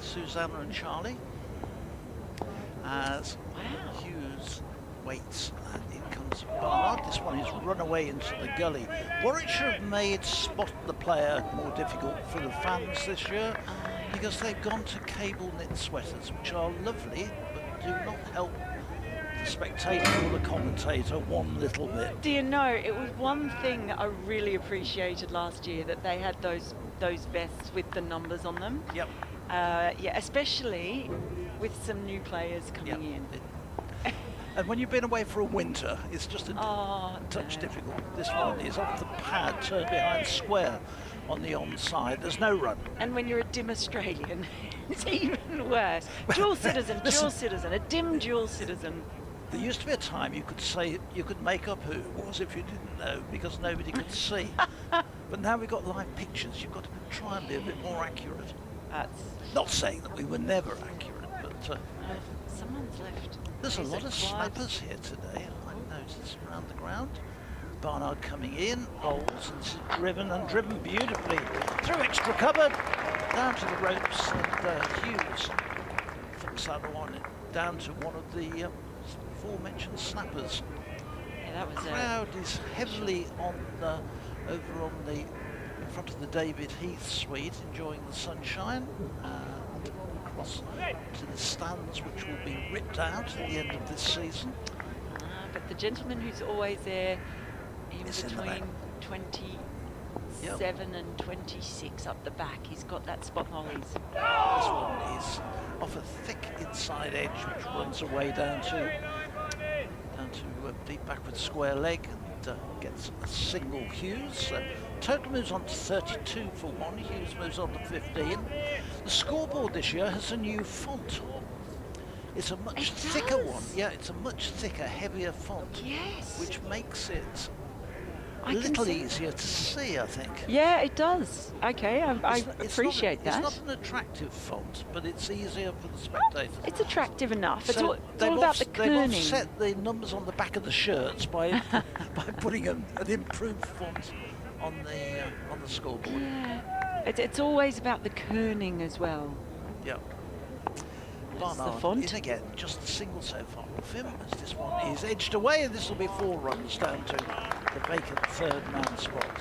Susanna and Charlie. As Hughes waits, and in comes Barnard. This one is run away into the gully. Warwickshire have made spot the player more difficult for the fans this year because they've gone to cable knit sweaters, which are lovely but do not help the spectator or the commentator one little bit. Do you know, it was one thing I really appreciated last year, that they had those vests with the numbers on them. Yep. Yeah, especially with some new players coming in. And when you've been away for a winter, it's just a touch difficult. This one is off the pad, turned behind square on the onside. There's no run. And when you're a dim Australian, it's even worse. Dual citizen, a dim dual citizen. There used to be a time you could say, you could make up who it was if you didn't know, because nobody could see. But now we've got live pictures, you've got to try and be a bit more accurate. Not saying that we were never accurate, but... someone's left. There's a lot of snappers here today, I noticed, around the ground. Barnard coming in, bowls, and driven beautifully through extra cover, down to the ropes, and Hughes flicks that one down to one of the aforementioned snappers. Yeah, that was the crowd is heavily on over on the in front of the David Heath suite, enjoying the sunshine. Across to the stands, which will be ripped out at the end of this season. But the gentleman who's always there, in between 27 and 26 up the back, he's got that spot mollies. This one is off a thick inside edge, which runs away down to deep backward square leg, and gets a single Hughes. Total moves on to 32 for 1. Hughes moves on to 15. The scoreboard this year has a new font. It's a much thicker one. Yeah, it's a much thicker, heavier font. Yes. Which makes it a little easier to see, I think. Yeah, it does. Okay, I appreciate that. It's not an attractive font, but it's easier for the spectators. It's attractive enough. It's So all about the kerning. They've offset the numbers on the back of the shirts by putting an improved font on the scoreboard. Yeah, it's always about the kerning as well. Yeah. The font. In again, just a single so far of him, as this one is edged away, and this will be 4 runs down to the vacant third-man spot.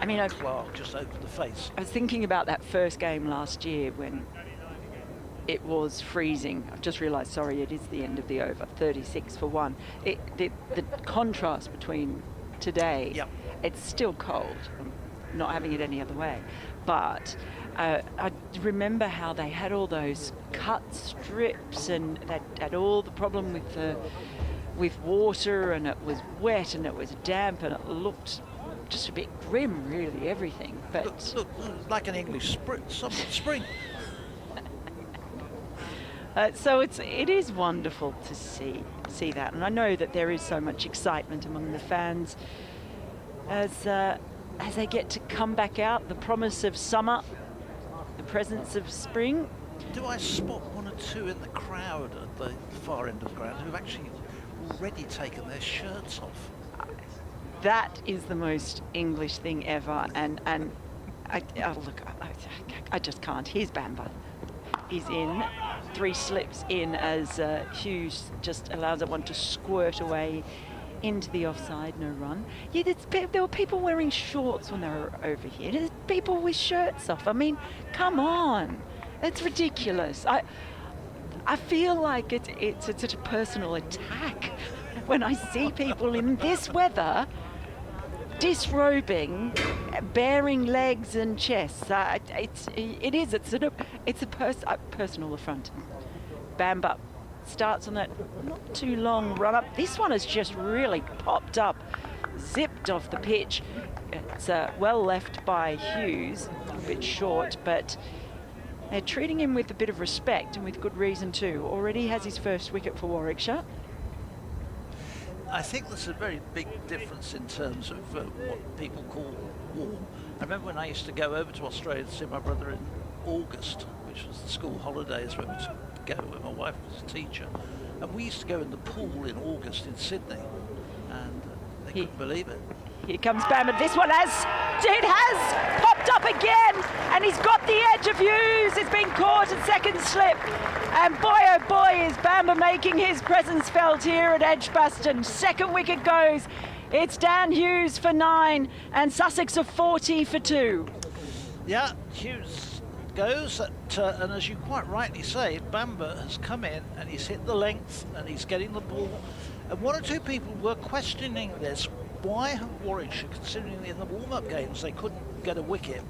I mean, Clark just opened the face. I was thinking about that first game last year when it was freezing. I've just realised, sorry, it is the end of the over, 36 for 1. The contrast between today, it's still cold, I'm not having it any other way, but I remember how they had all those cut strips, and they had all the problem with water, and it was wet and it was damp, and it looked just a bit grim, really, everything. But look like an English spring. So it is wonderful to see that, and I know that there is so much excitement among the fans as they get to come back out. The promise of summer, the presence of spring. Do I spot one or two in the crowd at the far end of the ground who've actually already taken their shirts off? That is the most English thing ever, and I just can't. Here's Bamber. He's in, 3 slips in as Hughes just allows that one to squirt away into the offside, no run. Yeah, there were people wearing shorts when they were over here. There's people with shirts off. I mean, come on. It's ridiculous. I feel like it's such a personal attack when I see people in this weather disrobing, baring legs and chests. It's a personal affront. Bamber starts on that not too long run up. This one has just really popped up, zipped off the pitch. It's well left by Hughes, a bit short, but they're treating him with a bit of respect, and with good reason too. Already has his first wicket for Warwickshire. I think there's a very big difference in terms of what people call warm. I remember when I used to go over to Australia to see my brother in August, which was the school holidays when we used to go when my wife was a teacher, and we used to go in the pool in August in Sydney, and they couldn't believe it. Here comes Bamber. This one has popped up again, and he's got the edge of Hughes. It's been caught at second slip, and boy oh boy is Bamber making his presence felt here at Edgbaston. Second wicket goes. It's Dan Hughes for 9, and Sussex are 40 for 2. Yeah, Hughes goes, and as you quite rightly say, Bamber has come in and he's hit the length and he's getting the ball. And one or two people were questioning this. Why have Warwickshire, considering in the warm-up games they couldn't get a wicket,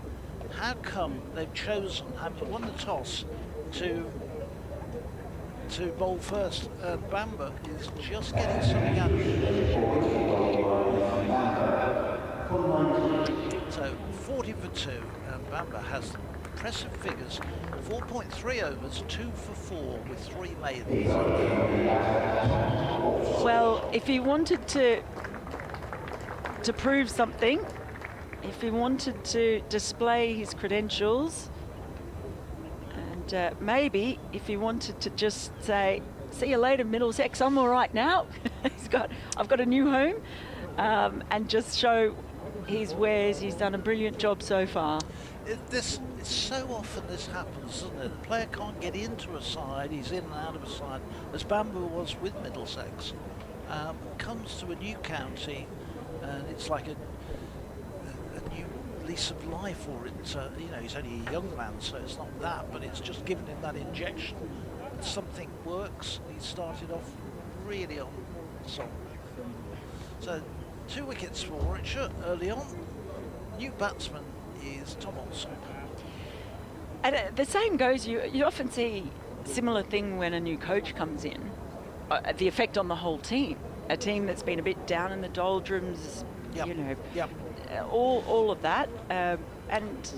how come they've chosen, having won the toss, to bowl first? Bamber is just getting something out of it. So 40 for 2, and Bamber has impressive figures: 4.3 overs, 2 for 4 with 3 maidens. Well, if he wanted to prove something, if he wanted to display his credentials, and maybe if he wanted to just say, see you later Middlesex, I'm all right now. I've got a new home, and just show his wares. He's done a brilliant job so far. It's so often this happens, doesn't it? The player can't get into a side, he's in and out of a side, as Bamber was with Middlesex. Comes to a new county, and it's like a new lease of life, or it's he's only a young man, so it's not that, but it's just given him that injection. And something works. He started off really on song. So 2 wickets for Warwickshire early on. New batsman is Tom Olson. And the same goes, you often see a similar thing when a new coach comes in, the effect on the whole team. A team that's been a bit down in the doldrums, all of that. And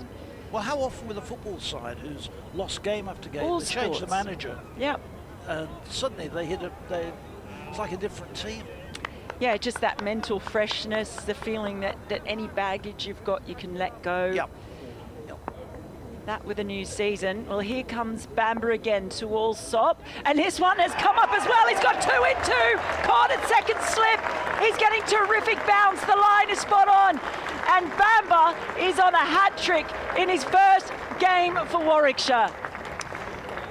well, how often with a football side who's lost game after game, all they change the sports. manager, Yep. and suddenly it's like a different team. Yeah, just that mental freshness, the feeling that any baggage you've got, you can let go. Yep. That with a new season. Well, here comes Bamber again to Allsop, and this one has come up as well. He's got 2 in 2, caught at second slip. He's getting terrific bounce. The line is spot on, and Bamber is on a hat trick in his first game for Warwickshire.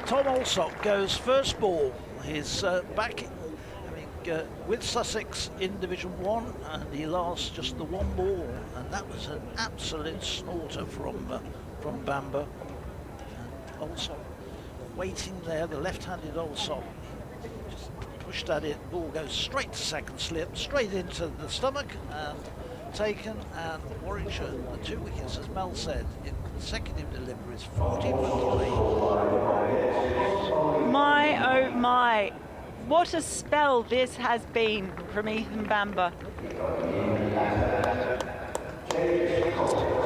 Tom Allsop goes first ball. He's back with Sussex in Division 1, and he lasts just the 1 ball, and that was an absolute snorter from Bamber. And Allsop waiting there, the left-handed Allsop just pushed at it, ball goes straight to second slip, straight into the stomach, and taken. And Warwickshire, the 2 wickets, as Mel said, in consecutive deliveries, 40 for 3. My, oh my. What a spell this has been from Ethan Bamber.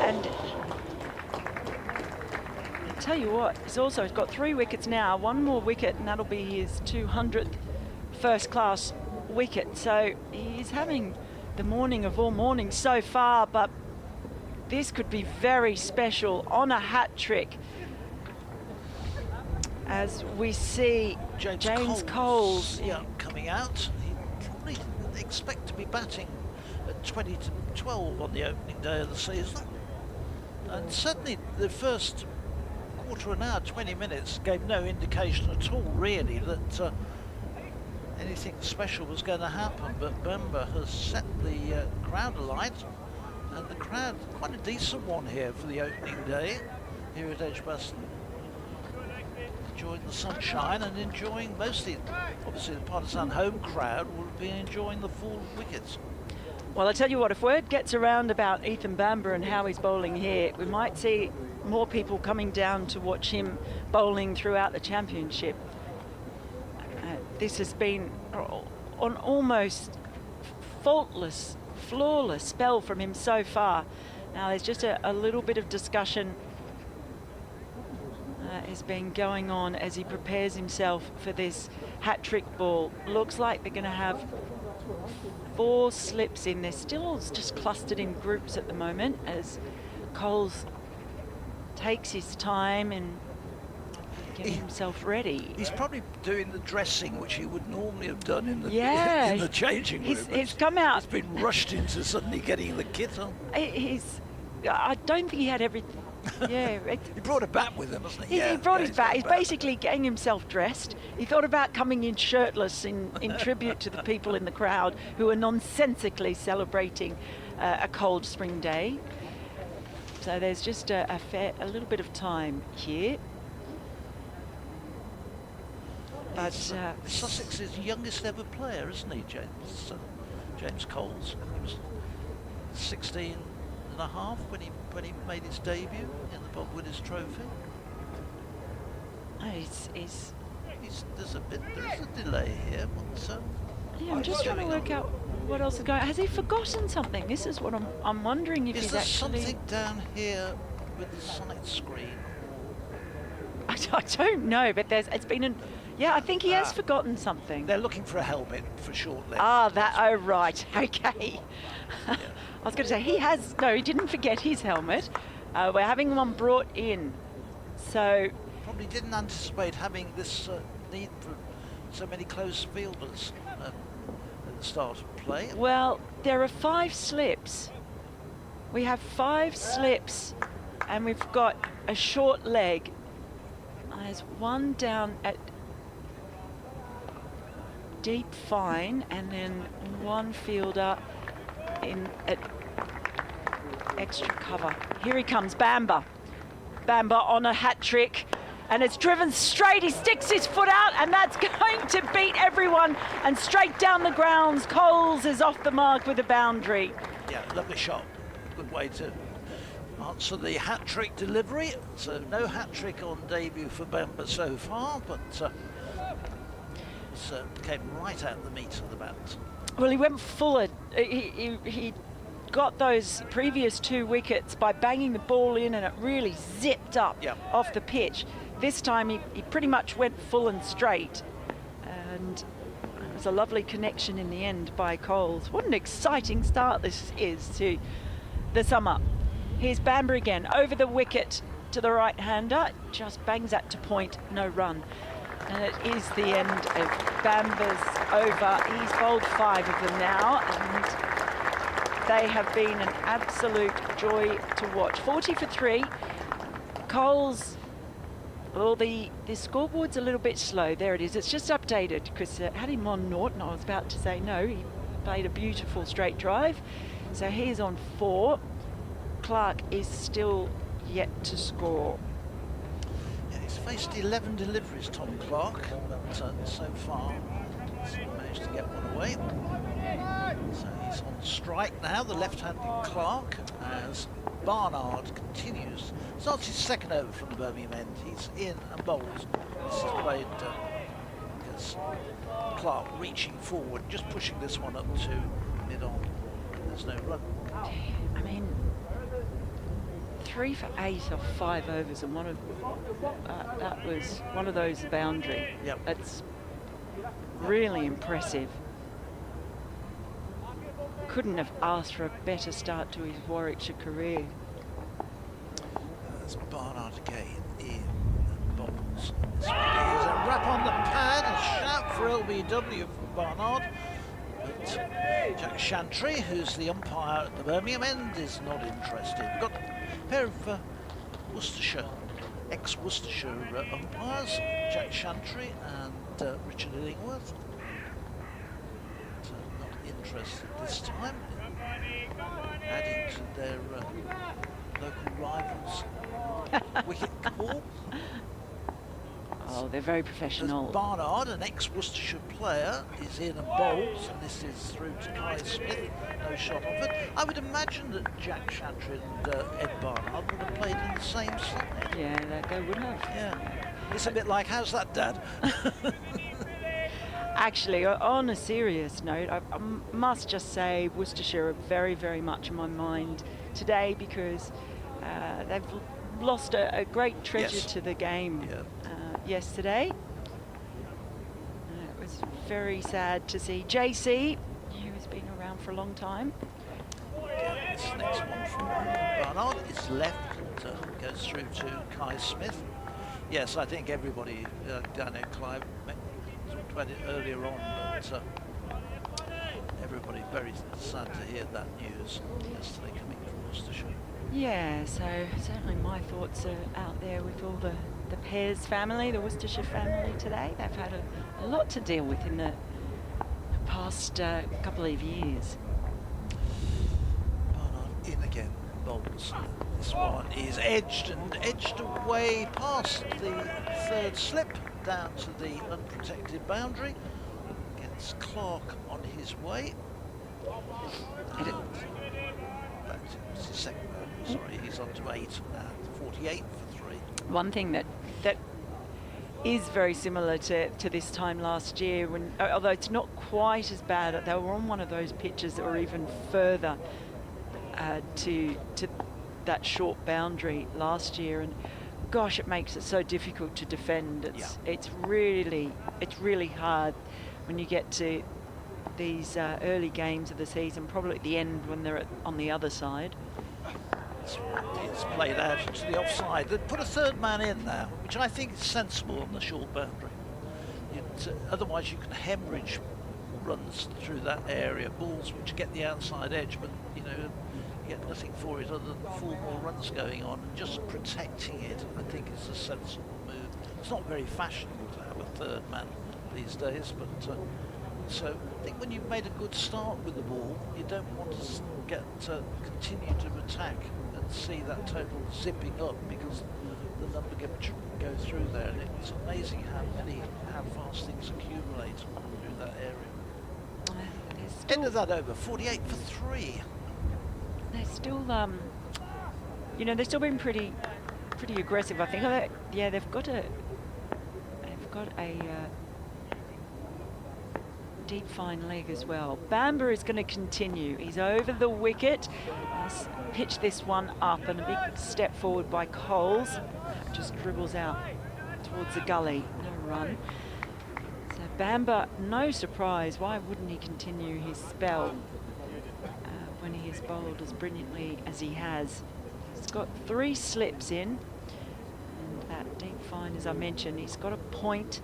And I tell you what, he's got 3 wickets now, 1 more wicket, and that'll be his 200th first-class wicket. So he's having the morning of all mornings so far, but this could be very special on a hat-trick. As we see James Coles. Yeah, coming out. He probably didn't expect to be batting at 20 to 12 on the opening day of the season. And certainly the first quarter of an hour, 20 minutes, gave no indication at all, really, that anything special was going to happen. But Bamber has set the crowd alight, and the crowd, quite a decent one here for the opening day here at Edgbaston. Enjoying the sunshine and enjoying mostly, obviously the partisan home crowd will be enjoying the full wickets. Well, I tell you what, if word gets around about Ethan Bamber and how he's bowling here, we might see more people coming down to watch him bowling throughout the championship. This has been an almost faultless, flawless spell from him so far. Now there's just a little bit of discussion has been going on as he prepares himself for this hat-trick ball. Looks like they're going to have 4 slips in. They're still just clustered in groups at the moment as Coles takes his time and getting himself ready. He's probably doing the dressing which he would normally have done in the, yeah, in the changing room. He's come out. He's been rushed into suddenly getting the kit on. I don't think he had everything. Yeah, he brought a bat with him, hasn't he? He brought his bat. He's basically getting himself dressed. He thought about coming in shirtless in tribute to the people in the crowd who are nonsensically celebrating a cold spring day. So there's just a little bit of time here. But Sussex's youngest ever player, isn't he, James Coles? He was 16 and a half when he made his debut in the Bob Willis Trophy. There's a delay here. Yeah, I'm just trying to work out what else is going on. Has he forgotten something? This is what I'm wondering if he's actually... Is there something down here with the side screen? I don't know, but it's been yeah, I think he has forgotten something. They're looking for a helmet for short legs. Oh, right, okay. Yeah. I was going to say, he didn't forget his helmet. We're having one brought in, so... Probably didn't anticipate having this need for so many close fielders at the start of play. Well, there are 5 slips. We have 5 slips, and we've got a short leg. There's one down at deep fine, and then one fielder in at extra cover. Here he comes, Bamber. Bamber on a hat trick, and it's driven straight. He sticks his foot out, and that's going to beat everyone, and straight down the grounds. Coles is off the mark with a boundary. Yeah, lovely shot. Good way to answer the hat-trick delivery. So no hat-trick on debut for Bamber so far, but came right out the meat of the bat. Well, he went fuller. He got those previous 2 wickets by banging the ball in, and it really zipped up off the pitch. This time he pretty much went full and straight, and it was a lovely connection in the end by Coles. What an exciting start this is to the summer. Here's Bamber again, over the wicket to the right-hander, just bangs that to point, no run. And it is the end of Bamber's over. He's bowled 5 of them now, and they have been an absolute joy to watch. 40 for 3. Coles, well, the scoreboard's a little bit slow. There it is. It's just updated because had him on naught, and I was about to say no. He played a beautiful straight drive. So he's on 4. Clark is still yet to score. Yeah, he's faced 11 deliveries, Tom Clark, but so far So he managed to get one away. So he's on strike now, the left-handed Clark, as Barnard continues. Starts his second over from the Birmingham end. He's in and bowls. This is played as Clark reaching forward, just pushing this one up to mid-on. There's no run. I mean, 3 for 8 off 5 overs, and one of that was one of those boundary. Yep. That's really impressive. Couldn't have asked for a better start to his Warwickshire career. That's Barnard again in bowls. This one is a rap on the pad, a shout for LBW from Barnard. But Jack Chantry, who's the umpire at the Birmingham end, is not interested. We've got a pair of Worcestershire, ex-Worcestershire umpires, Jack Chantry and Richard Illingworth. Not interested this time, adding to their local rivals' wicket call. Oh, they're very professional. As Barnard, an ex-Worcestershire player, is in and bowls, and this is through to Kai Smith. No shot offered. I would imagine that Jack Chantry and Ed Barnard would have played in the same side. Yeah, they would have. Yeah. It's a bit like, how's that, Dad? Actually, on a serious note, I must just say Worcestershire are very, very much in my mind today, because they've lost a great treasure to the game yesterday. It was very sad to see JC, who's been around for a long time. This next one from Barnard is left and goes through to Kai Smith. Yes, I think everybody down there, Clive, talked about it earlier on, but everybody very sad to hear that news yesterday coming from Worcestershire. Yeah, so certainly my thoughts are out there with all the Pears family, the Worcestershire family today. They've had a lot to deal with in the past couple of years. Barnard in again, bowls. This one is edged away past the third slip, down to the unprotected boundary. Gets Clark on his way. It's his second boundary, sorry, he's on to 8 and 48 for 3. One thing that is very similar to this time last year, when although it's not quite as bad, they were on one of those pitches that were even further to that short boundary last year, and gosh, it makes it so difficult to defend. It's really hard when you get to these early games of the season, probably at the end when they're on the other side. It's played out to the offside. They put a third man in now, which I think is sensible on the short boundary. Otherwise you can hemorrhage runs through that area, balls which get the outside edge, but you get nothing for it other than 4 more runs going on. And just protecting it, I think, is a sensible move. It's not very fashionable to have a third man these days, but so I think when you've made a good start with the ball, you don't want to continue to attack and see that total zipping up, because the number go through there, and it's amazing how fast things accumulate through that area. End of that over, 48 for 3. They're still, they've still been pretty aggressive. I think. They've got a deep fine leg as well. Bamber is going to continue. He's over the wicket. He's pitched this one up, and a big step forward by Coles. Just dribbles out towards the gully. No run. So Bamber, no surprise. Why wouldn't he continue his spell when he has bowled as brilliantly as he has? He's got 3 slips in, and that deep fine, as I mentioned, he's got a point.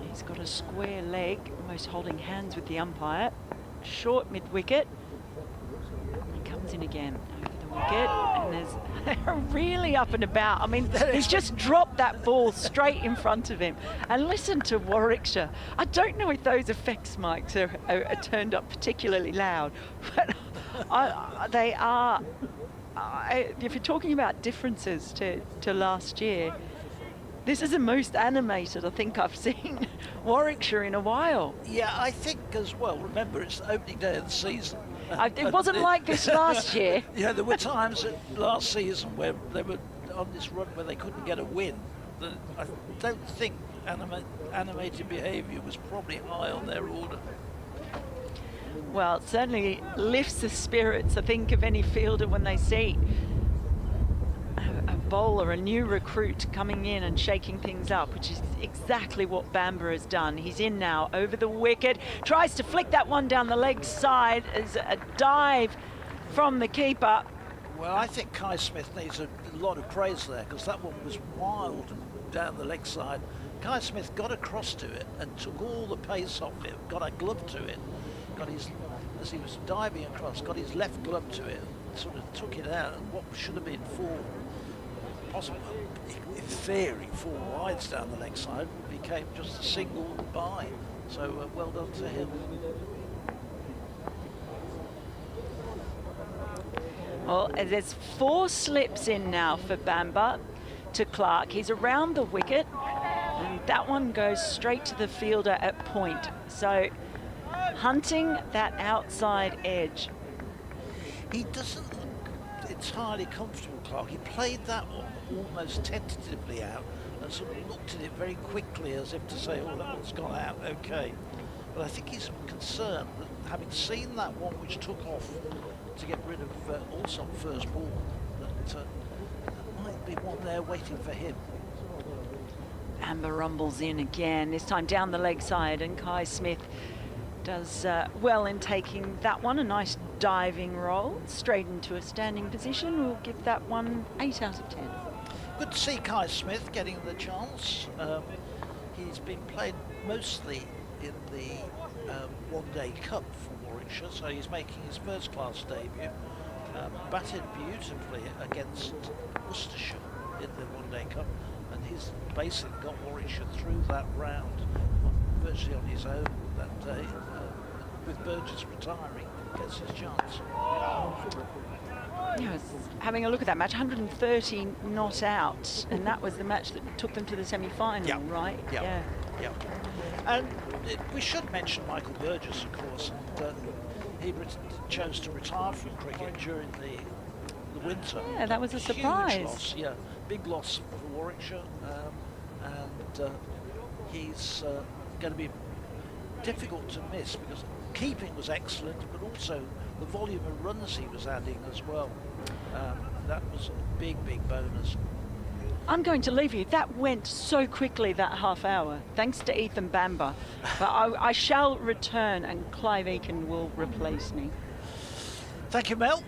He's got a square leg, almost holding hands with the umpire. Short mid-wicket. He comes in again over the wicket, and they're really up and about. I mean, he's just dropped that ball straight in front of him. And listen to Warwickshire. I don't know if those effects mics are turned up particularly loud, but they are. If you're talking about differences to last year, this is the most animated I think I've seen Warwickshire in a while. Yeah, I think as well. Remember, it's the opening day of the season. It wasn't like this last year. Yeah, there were times last season where they were on this run where they couldn't get a win. I don't think animated behaviour was probably high on their order. Well, it certainly lifts the spirits, I think, of any fielder when they see a bowler, a new recruit coming in and shaking things up, which is exactly what Bamber has done. He's in now over the wicket, tries to flick that one down the leg side as a dive from the keeper. Well, I think Kai Smith needs a lot of praise there, because that one was wild down the leg side. Kai Smith got across to it and took all the pace off it, got a glove to it, got his, as he was diving across, got his left glove to it, and sort of took it out, and what should have been four, possibly, in theory, 4 wides down the leg side, became just a single by. So well done to him. Well, there's 4 slips in now for Bamber to Clark. He's around the wicket, and that one goes straight to the fielder at point. So hunting that outside edge. He doesn't look entirely comfortable, Clark. He played that one almost tentatively out and sort of looked at it very quickly as if to say, oh, that one's gone out, okay. But I think he's concerned that having seen that one which took off to get rid of also first ball, that there might be one there waiting for him. Amber rumbles in again, this time down the leg side, and Kai Smith does well in taking that one. A nice diving roll straight into a standing position. We'll give that one 8 out of 10. Good to see Kai Smith getting the chance. He's been played mostly in the one-day cup for Warwickshire, so he's making his first-class debut. Batted beautifully against Worcestershire in the one-day cup, and he's basically got Warwickshire through that round virtually on his own that day. With Burgess retiring, gets his chance. Yeah, having a look at that match, 130 not out, and that was the match that took them to the semi-final, right? Yeah. And we should mention Michael Burgess, of course. He chose to retire from cricket during the winter. Yeah, that was a Huge surprise. loss, yeah, big loss for Warwickshire, and he's going to be difficult to miss because keeping was excellent, but also the volume of runs he was adding as well. That was a big bonus. I'm going to leave you. That went so quickly, that half hour, thanks to Ethan Bamber. But I shall return, and Clive Eakin will replace me. Thank you, Mel.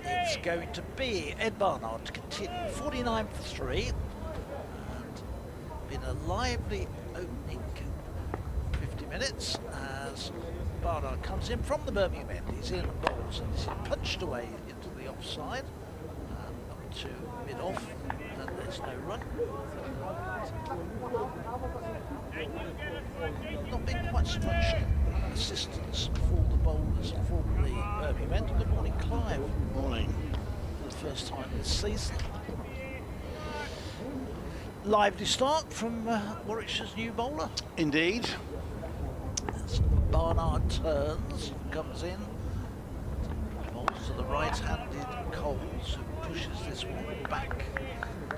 It's going to be Ed Barnard to continue. 49 for 3. And been a lively opening 50 minutes as Barnard comes in from the Birmingham end. He's in and bowls, and he's punched away into the offside. Up to mid-off, and there's no run. Not been quite so much assistance for the bowlers from the Birmingham end. Good morning, Clive. Morning. For the first time this season. Lively start from Warwickshire's new bowler. Indeed. As Barnard turns, comes in, bowls to the right-handed Coles, who pushes this one back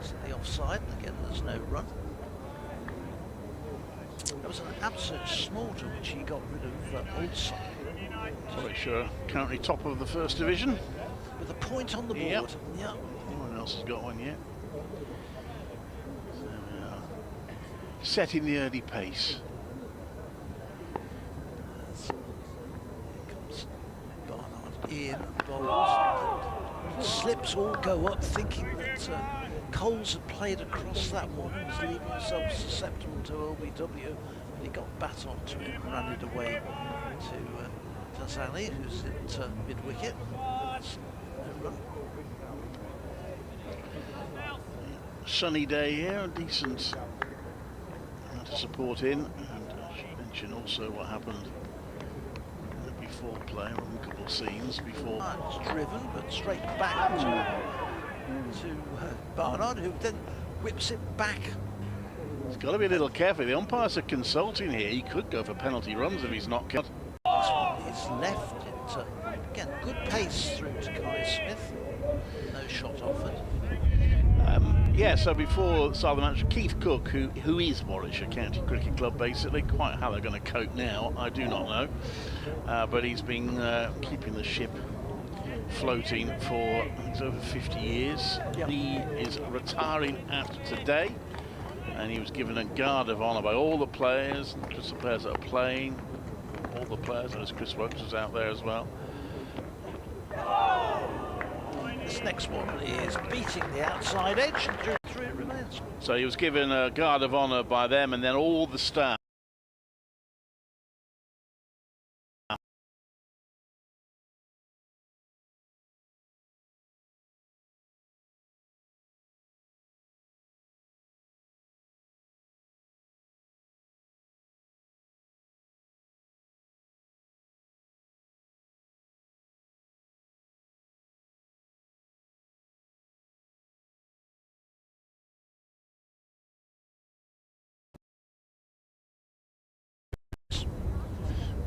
to the offside. Again, there's no run. There was an absolute slaughter which he got rid of Olsen. Warwickshire currently top of the first division. With a point on the board. Yep. Yeah. No one else has got one yet. So we are setting the early pace. Comes Barnard in, bowls. Slips all go up, thinking that Coles had played across that one and was leaving himself susceptible to LBW. And he got bat onto it and ran it away to Tazali, who's at mid-wicket. No run. Sunny day here, a decent amount of support in, and I should mention also what happened before play on a couple of scenes before. It's driven, but straight back to Barnard, who then whips it back He's got to be a little careful. The umpires are consulting here. He could go for penalty runs if he's not killed. He's left it. Again, good pace through to Kai Smith. No shot offered. Yeah, so before the start of the match, Keith Cook, who is Warwickshire County Cricket Club, basically, quite how they're going to cope now, I do not know. But he's been keeping the ship floating for over 50 years. Yep. He is retiring after today, and he was given a guard of honour by all the players, not just the players that are playing, all the players, and as Chris Wokes was out there as well. This next one is beating the outside edge, and through it remains. So he was given a guard of honour by them, and then all the staff.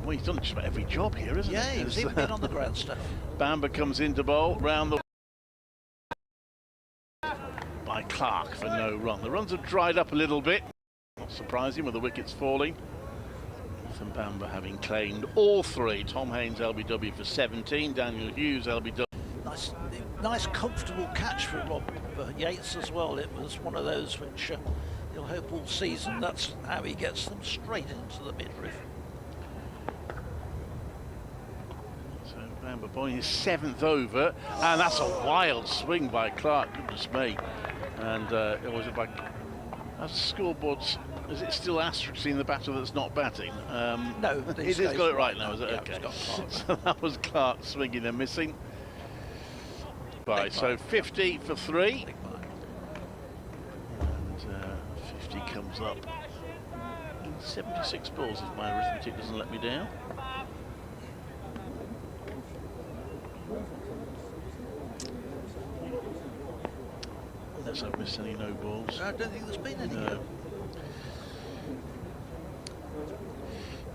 Well, he's done just about every job here, isn't he? Yeah, he's even been on the ground stuff. Bamber comes into bowl, round the by Clark for no run. The runs have dried up a little bit, not surprising with the wickets falling. Ethan Bamber having claimed all three. Tom Haynes LBW for 17, Daniel Hughes LBW. Nice comfortable catch for Rob Yates as well. It was one of those which you'll hope all season that's how he gets them straight into the midriff. Bamber bowling his 7th over, and that's a wild swing by Clark, goodness me. And it was by, as scoreboards, is it still asterisk in the batter that's not batting? No, it has got it right now, is it? Yeah, okay. So that was Clark swinging and missing. Right, so 50 for 3. And 50 comes up in 76 balls if my arithmetic doesn't let me down. Unless I've missed any no balls. I don't think there's been any. No.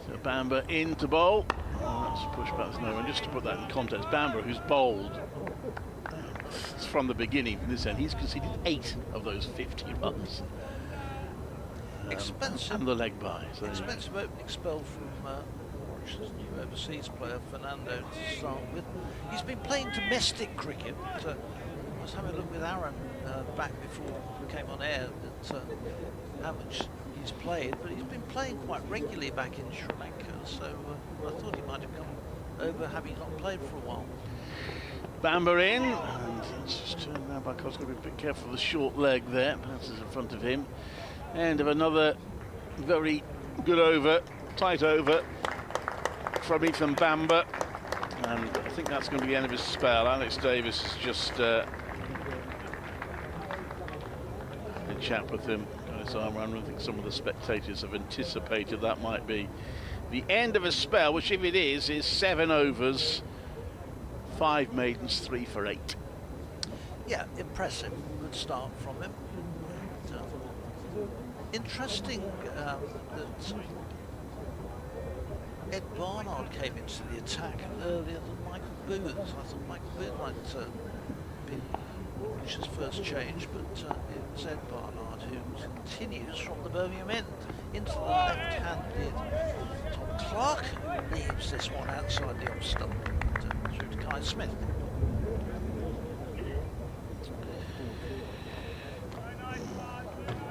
So Bamber into bowl. Let's push back to no one. Just to put that in context, Bamber, who's bowled from the beginning from this end, he's conceded 8 of those 50 runs. Expensive. And the leg by. So expensive opening spell from Warwickshire's new overseas player, Fernando, to start with. He's been playing domestic cricket. I was having a look with Aaron back before we came on air at how much he's played, but he's been playing quite regularly back in Sri Lanka, so I thought he might have come over having not played for a while. Bamber in, and it's just turned now by Cosgrove. Be a bit careful of the short leg there, bounces in front of him. End of another very good over, tight over from Ethan Bamber, and I think that's going to be the end of his spell. Alex Davis has just had a chat with him, got his arm around him. I think some of the spectators have anticipated that might be the end of a spell, which if it is 7 overs, 5 maidens, 3 for 8. Yeah, impressive. Good start from him. Interesting that Ed Barnard came into the attack earlier than Michael Booth. I thought Michael Booth might be Warwickshire's first change, but it was Ed Barnard who continues from the Birmingham end into the left-handed Tom Clark, who leaves this one outside the off stump through to Kai Smith.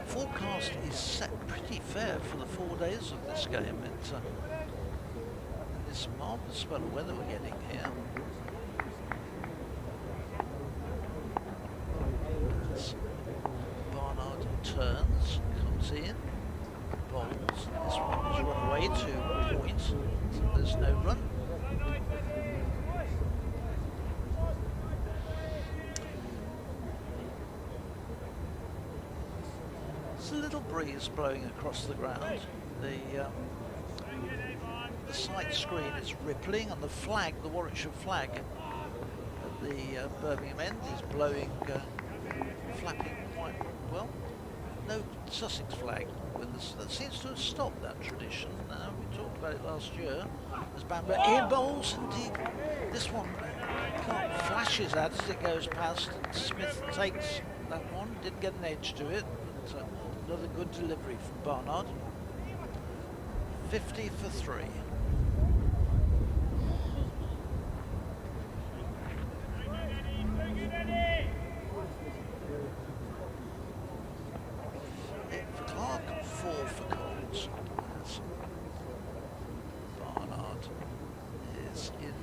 Forecast is set pretty fair for the 4 days of this game. It's this marvellous spell of weather we're getting here. As Barnard turns, comes in, bowls. This one has run away 2 points, so there's no run. There's a little breeze blowing across the ground. The sight screen is rippling, and the flag, the Warwickshire flag at the Birmingham end is blowing, flapping quite well. no Sussex flag. That seems to have stopped that tradition now. We talked about it last year. As Bamber in bowls, indeed. This one flashes out as it goes past. Smith takes that one, didn't get an edge to it, but another good delivery from Barnard. 50 for 3. For Clark, 4 for Coles. Barnard is in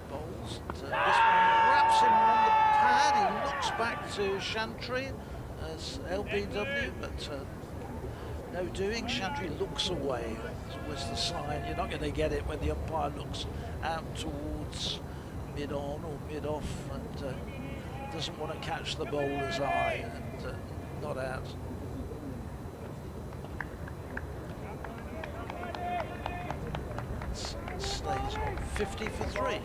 bowls. This one wraps him on the pad. He looks back to Chantry as LBW, but no doing. Chantry looks away. That's always the sign. You're not going to get it when the umpire looks out towards mid-on or mid-off and doesn't want to catch the bowler's eye and not out. Stays on 50 for 3.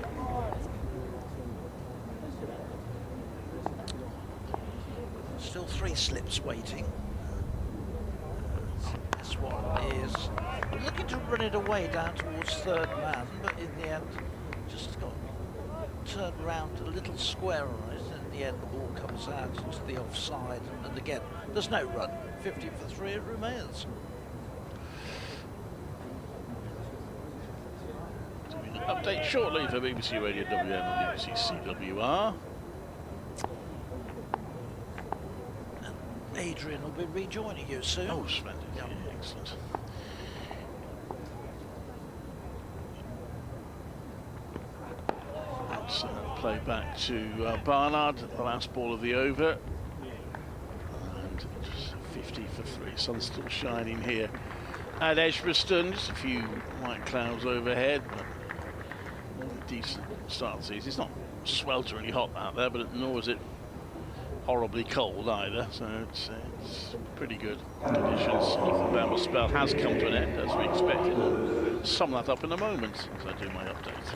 Still 3 slips waiting. This one is looking to run it away down towards third man, but in the end just got turned round a little square on it. In the end the ball comes out into the offside, and again there's no run. 50 for 3 it remains. Update shortly for BBC Radio WM and BBC CWR. Adrian will be rejoining you soon. Oh, splendid. Yeah, excellent. Let's play back to Barnard, the last ball of the over. And just 50 for 3. Sun's still shining here at Edgbaston. Just a few white clouds overhead, but a decent start of the season. It's not swelteringly hot out there, but nor is it horribly cold either, so it's pretty good conditions. The Bamber spell has come to an end as we expected. I'll sum that up in a moment as I do my update.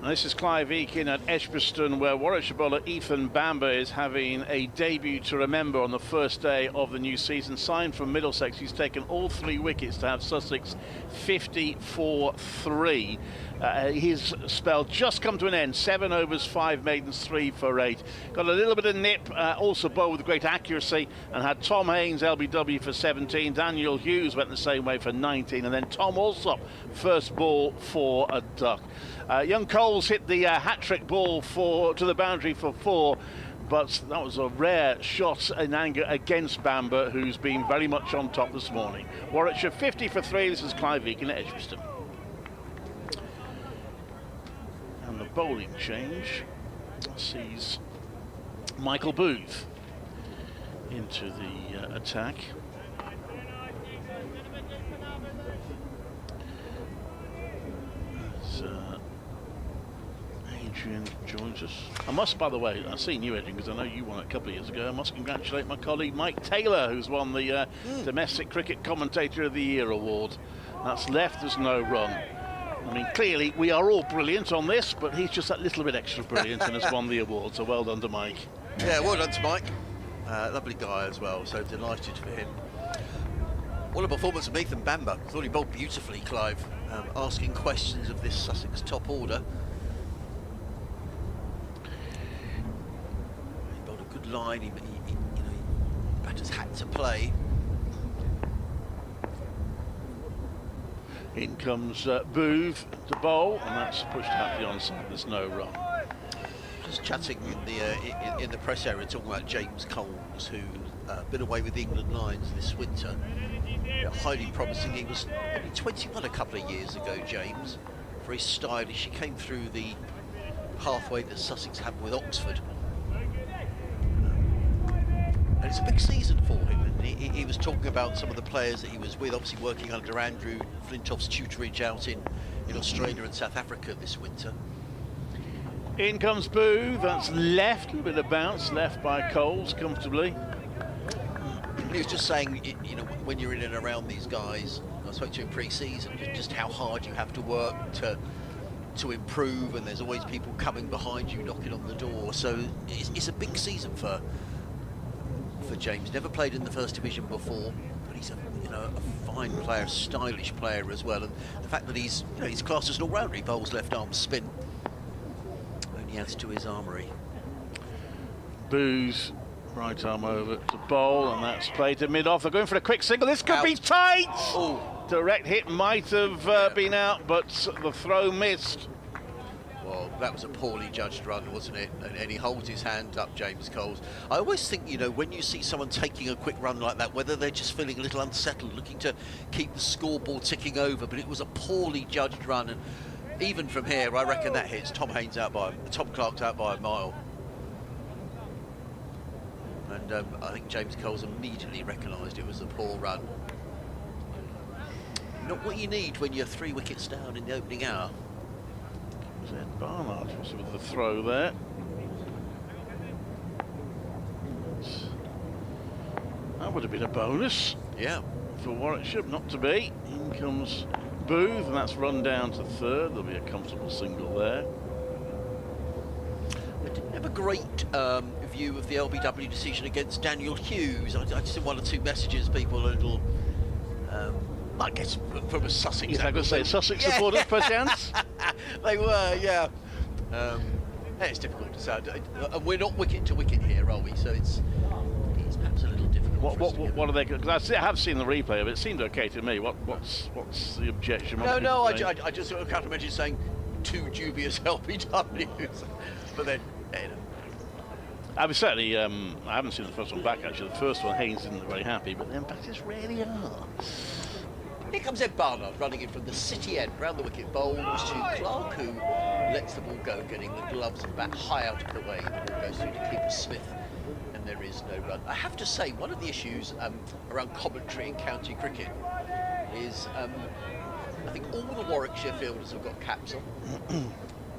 And this is Clive Eakin at Edgbaston, where Warwickshire bowler Ethan Bamber is having a debut to remember on the first day of the new season. Signed from Middlesex, he's taken all 3 wickets to have Sussex 50 for 3. His spell just come to an end. 7 overs, 5 maidens, 3 for 8. Got a little bit of nip, also bowled with great accuracy, and had Tom Haynes, LBW, for 17. Daniel Hughes went the same way for 19, and then Tom Alsop, first ball for a duck. Young Coles hit the hat-trick ball to the boundary for 4, but that was a rare shot in anger against Bamber, who's been very much on top this morning. Warwickshire 50 for 3. This is Clive Eakin at Edgbaston. And the bowling change sees Michael Booth into the attack. Adrian joins us. I must, by the way, I've seen you, Adrian, because I know you won it a couple of years ago. I must congratulate my colleague Mike Taylor, who's won the Domestic Cricket Commentator of the Year award. That's left, there's no run. I mean, clearly we are all brilliant on this, but he's just that little bit extra brilliant and has won the award, so well done to Mike. Yeah, well done to Mike. Lovely guy as well, so delighted for him. What a performance of Ethan Bamber. Thought he bowled beautifully, Clive, asking questions of this Sussex top order. Line, batters had to play. In comes Booth to bowl, and that's pushed out the onside. There's no run. Just chatting in the press area, talking about James Coles, who's been away with the England lines this winter. Highly promising. He was only 21 a couple of years ago, James. Very stylish. He came through the pathway that Sussex had with Oxford. And it's a big season for him, and he was talking about some of the players that he was with, obviously working under Andrew Flintoff's tutorage out in Australia and South Africa this winter. In comes Boo, that's left, a little bit of bounce, left by Coles comfortably. He was just saying, when you're in and around these guys, I spoke to him pre-season, just how hard you have to work to to improve, and there's always people coming behind you, knocking on the door. So it's a big season for James. Never played in the first division before, but he's a fine player, stylish player as well. And the fact that he's classed as an all-rounder, he bowls left arm spin, only adds to his armoury. Booze, right arm over to bowl, and that's played to mid-off. They're going for a quick single. This could be tight. Oh. Direct hit might have been out, but the throw missed. Well, that was a poorly judged run, wasn't it? And he holds his hand up, James Coles. I always think, when you see someone taking a quick run like that, whether they're just feeling a little unsettled, looking to keep the scoreboard ticking over, but it was a poorly judged run. And even from here, I reckon that hits Tom Clark's out by a mile. And I think James Coles immediately recognised it was a poor run. Not what you need when you're 3 wickets down in the opening hour. Ed Barnard was with the throw there. That would have been a bonus. Yeah. For Warwickshire, not to be. In comes Booth, and that's run down to third. There'll be a comfortable single there. I didn't have a great view of the LBW decision against Daniel Hughes. I just had 1 or 2 messages, people a little, I guess, from a Sussex. Yes, I was going to say Sussex supporters, perchance. They were, yeah. It's difficult to say, and we're not wicket to wicket here, are we? So it's perhaps a little difficult. What are they? Because I have seen the replay of it. It seemed okay to me. What's the objection? No. I just saw a couple of messages saying 2 dubious LBWs, but then. I mean, certainly, I haven't seen the first one back, actually. The first one, Haynes isn't very happy, but the umpires rarely are. Here comes Ed Barnard running in from the city end, round the wicket, bowls to Clark, who lets the ball go, getting the gloves and bat high out of the way. The ball goes through to Keeper Smith, and there is no run. I have to say, one of the issues around commentary in county cricket is I think all the Warwickshire fielders have got caps on.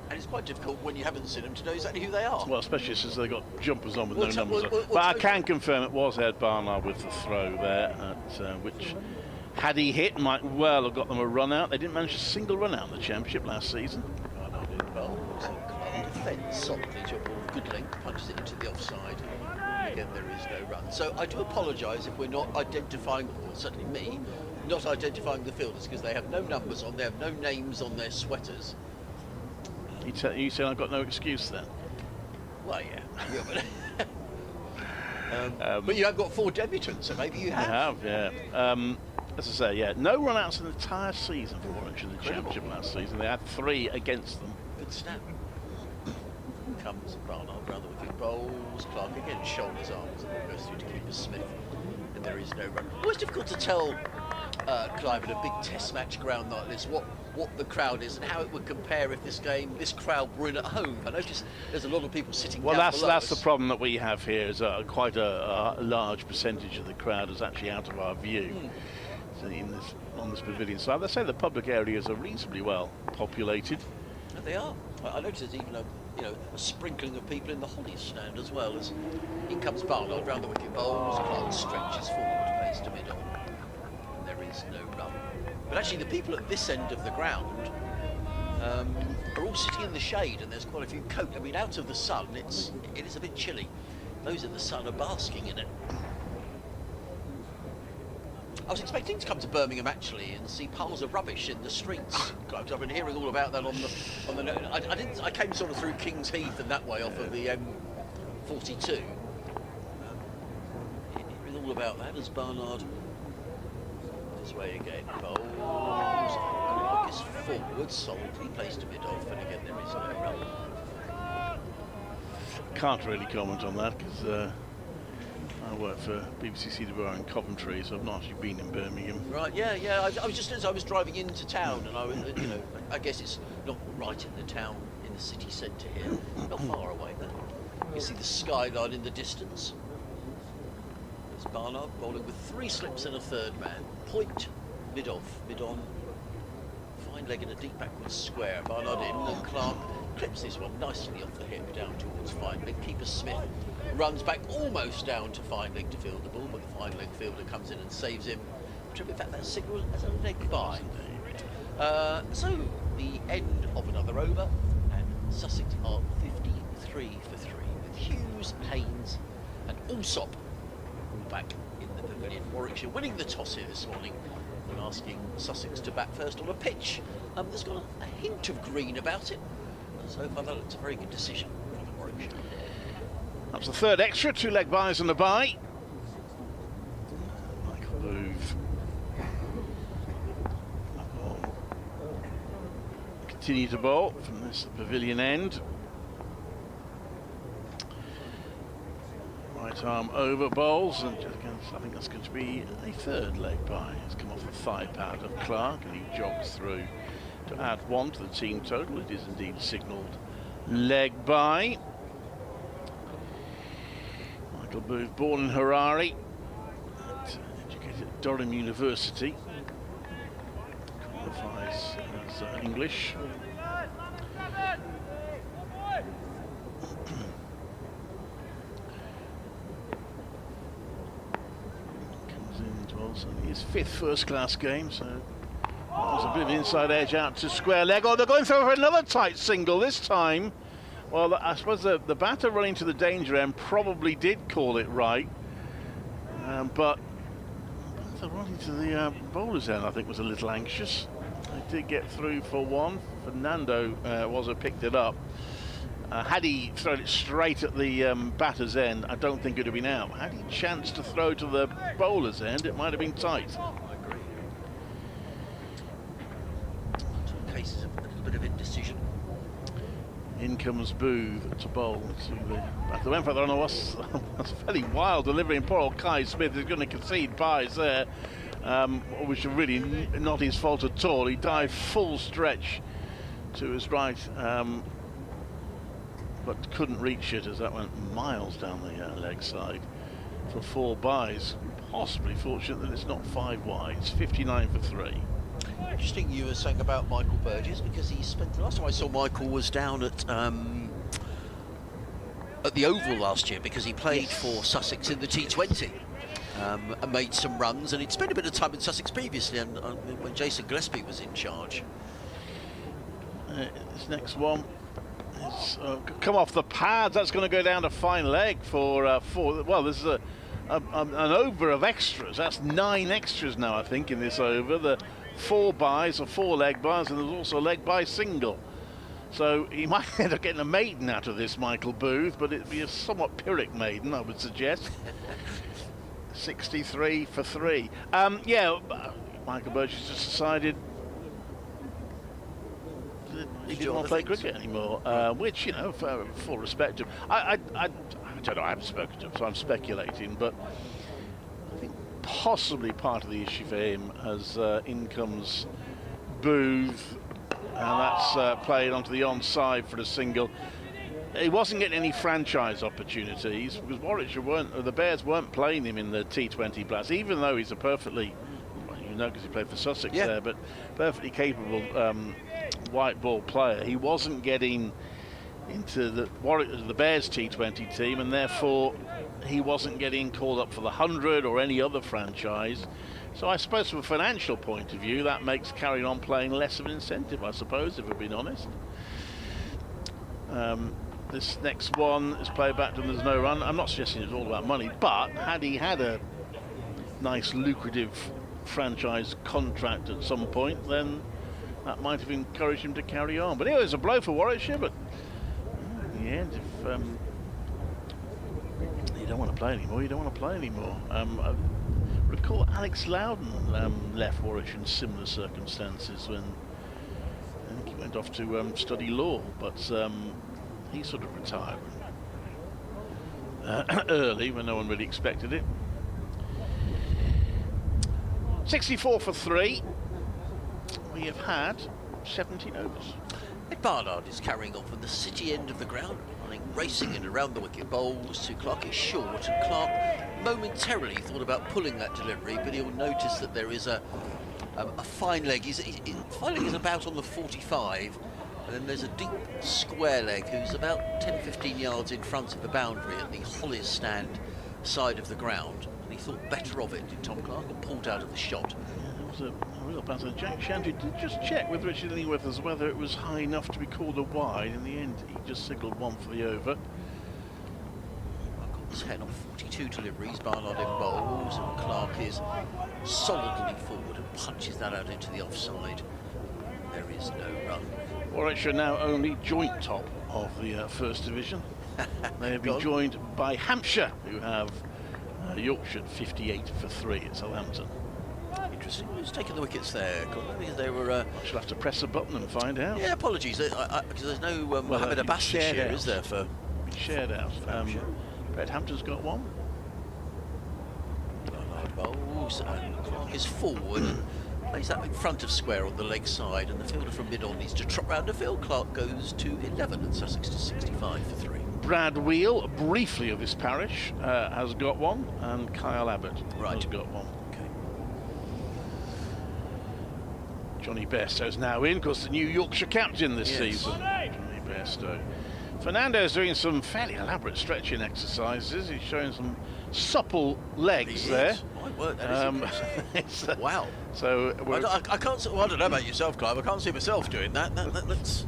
And it's quite difficult when you haven't seen them to know exactly who they are. Well, especially since they've got jumpers on with no numbers on. But I can confirm it was Ed Barnard with the throw there, which, had he hit, might well have got them a run out. They didn't manage a single run out in the championship last season. Barnard did well. Defence solidly to a ball, good length, punches it into the offside. Again, there is no run. So I do apologise if we're not identifying, or certainly me, not identifying the fielders, because they have no numbers on, they have no names on their sweaters. You said I've got no excuse then? Well, yeah. But you have got 4 debutants, so maybe you have. I have, yeah. As I say, yeah, no run-outs in the entire season for Warwickshire in the championship last season. They had 3 against them. Good snap. Comes Barnard, round the wicket, bowls. Clark again, shoulders, arms, and then goes through to Keeper Smith. And there is no run. Always difficult to tell, Clive, in a big test match ground like this, what the crowd is and how it would compare if this crowd were in at home. I notice there's a lot of people sitting down below us. Well, that's the problem that we have here, is quite a large percentage of the crowd is actually out of our view on this pavilion side. Let's say the public areas are reasonably well populated. And they are. I notice there's even a sprinkling of people in the Hollies stand as well. As in comes Barnard, round the wicket, bowls. Clark stretches forward, plays to mid-on. And there is no run. But actually, the people at this end of the ground are all sitting in the shade, and there's quite a few coats. I mean, out of the sun, it is a bit chilly. Those in the sun are basking in it. I was expecting to come to Birmingham actually and see piles of rubbish in the streets. I've been hearing all about that on the. I came sort of through King's Heath and that way off of the M42. Hearing all about that as Barnard his way again. Bowls. Is forward, solidly placed to mid-off, and again there is no run. Can't really comment on that because I work for BBC CWR in Coventry, so I've not actually been in Birmingham. Right, yeah. I was just as I was driving into town, and I was, I guess it's not right in the town, in the city centre here, not far away. But you see the skyline in the distance. There's Barnard bowling with 3 slips and a third man. Point, mid-off, mid-on. Fine leg in a deep backwards square. Barnard in, and Clark clips this one nicely off the hip down towards fine leg. Keeper Smith runs back almost down to fine leg to field the ball, but the fine leg fielder comes in and saves him. In fact, that signal as a leg by. So the end of another over, and Sussex are 53 for 3 with Hughes, Haynes and Allsop all back in the pavilion. Warwickshire winning the toss here this morning and asking Sussex to bat first on a pitch that's got a hint of green about it. So far that looks a very good decision from Warwickshire. That's the third extra, 2 leg byes and a bye. Michael Booth. Continue to bowl from this pavilion end. Right arm over bowls, and I think that's going to be a third leg bye. It's come off the thigh pad of Clark, and he jogs through to add 1 to the team total. It is indeed signalled leg bye. Michael Booth, born in Harare, educated at Durham University, qualifies as English. Comes in to also his 5th first-class game, so there's a bit of inside edge out to square leg. Oh, they're going through for another tight single this time. Well, I suppose the batter running to the danger end probably did call it right, but the running to the bowler's end, I think, was a little anxious. They did get through for 1. Fernando picked it up. Had he thrown it straight at the batter's end, I don't think it would have been out. Had he chanced to throw to the bowler's end, it might have been tight. I agree. 2 cases of a little bit of indecision. In comes Booth to bowl to the batter. Went for the runner was fairly wild delivery, and poor old Kai Smith is going to concede byes there, which are really not his fault at all. He dived full stretch to his right, but couldn't reach it as that went miles down the leg side for 4 byes. Possibly fortunate that it's not 5 wide. It's 59 for 3. Interesting you were saying about Michael Burgess, because he spent, the last time I saw Michael was down at the Oval last year, because he played for Sussex in the T20 and made some runs, and he'd spent a bit of time in Sussex previously and when Jason Gillespie was in charge. This next one is come off the pads. That's going to go down to fine leg for 4. Well, this is an over of extras. That's 9 extras now, I think, in this over. The 4 byes or 4 leg byes, and there's also a leg bye single. So he might end up getting a maiden out of this, Michael Booth, but it'd be a somewhat Pyrrhic maiden, I would suggest. 63 for 3. Yeah, Michael Burgess just decided that he didn't want to play cricket anymore, which, you know, for full respect to him. I don't know, I haven't spoken to him, so I'm speculating, but I think possibly part of the issue for him as in comes Booth, and that's played onto the onside for a single. He wasn't getting any franchise opportunities because Warwickshire the Bears weren't playing him in the T20 Blast, even though he's a perfectly, well, you know, because he played for Sussex there, but perfectly capable white ball player. He wasn't getting into the Bears T20 team, and therefore he wasn't getting called up for the 100 or any other franchise. So I suppose from a financial point of view, that makes carrying on playing less of an incentive, I suppose, if we're being honest. This next one is played back to him, there's no run. I'm not suggesting it's all about money, but had he had a nice lucrative franchise contract at some point, then that might have encouraged him to carry on. But anyway, it's a blow for Warwickshire, but in the end, if you don't want to play anymore, you don't want to play anymore. I recall Alex Loudon left Warwickshire in similar circumstances when I think he went off to study law, but he sort of retired early when no one really expected it. 64 for 3. We have had 17 overs. Ed Barnard is carrying on from the city end of the ground, racing in around the wicket bowls to Clark is short, and Clark momentarily thought about pulling that delivery, but he'll notice that there is a fine leg. Fine leg is about on the 45, and then there's a deep square leg who's about 10-15 yards in front of the boundary at the Hollies stand side of the ground, and he thought better of it, did Tom Clark, and pulled out of the shot. Yeah, that was A real battle. Jack Shanty did just check with Richard Illingworth as whether it was high enough to be called a wide. In the end, he just signalled one for the over. 10 on 42 deliveries, Barnard in bowls, and Clark is solidly forward and punches that out into the offside. There is no run. Warwickshire now only joint top of the First Division. They have been joined by Hampshire, who have Yorkshire 58 for 3 at Southampton. Interesting. Who's taking the wickets there? Because they were. I shall have to press a button and find out. Yeah, apologies. Because there's no Mohammed Abbas this year, is there? For shared out. Brett Hampton's got one. Bowls and Clark is forward. Plays that in front of square on the leg side, and the fielder from mid-on needs to trot round the field. Clark goes to 11 and Sussex to 65 for 3. Brad Wheel, briefly of this parish, has got one, and Kyle Abbott has got one. Okay. Johnny Bairstow's now in, because the new Yorkshire captain this season. Johnny Bairstow. Fernando's doing some fairly elaborate stretching exercises. He's showing some supple legs there. My word, that is impressive. Wow. So I can't. Well, I don't know about yourself, Clive. I can't see myself doing that. That looks.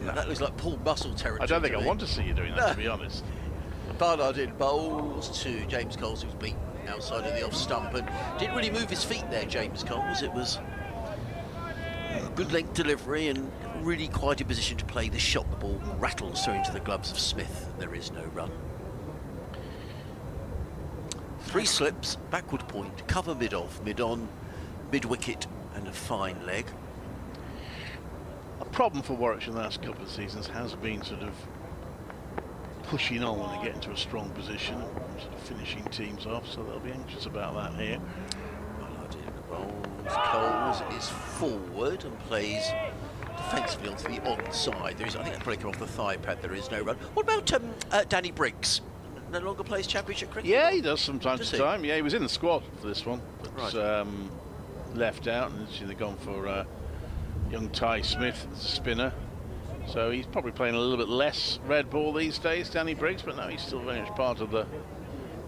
That looks like Paul Muscle territory. I don't think I want to see you doing that, to be honest. Barnard in bowls to James Coles, who's beaten outside of the off stump and didn't really move his feet there. James Coles. It was a good length delivery and really quite a position to play the shot. The ball rattles through into the gloves of Smith. There is no run. 3 slips, backward point, cover mid-off, mid-on, mid-wicket and a fine leg. A problem for Warwickshire in the last couple of seasons has been sort of pushing on when they get into a strong position, sort of finishing teams off, so they'll be anxious about that here. Coles is forward and plays defensively onto the onside. There is, I think, a breaker off the thigh pad. There is no run. What about Danny Briggs? No longer plays Championship cricket? Yeah, he does from time to time. Yeah, he was in the squad for this one, but left out, and they've gone for young Ty Smith as a spinner. So he's probably playing a little bit less red ball these days, Danny Briggs, but no, he's still very much part of the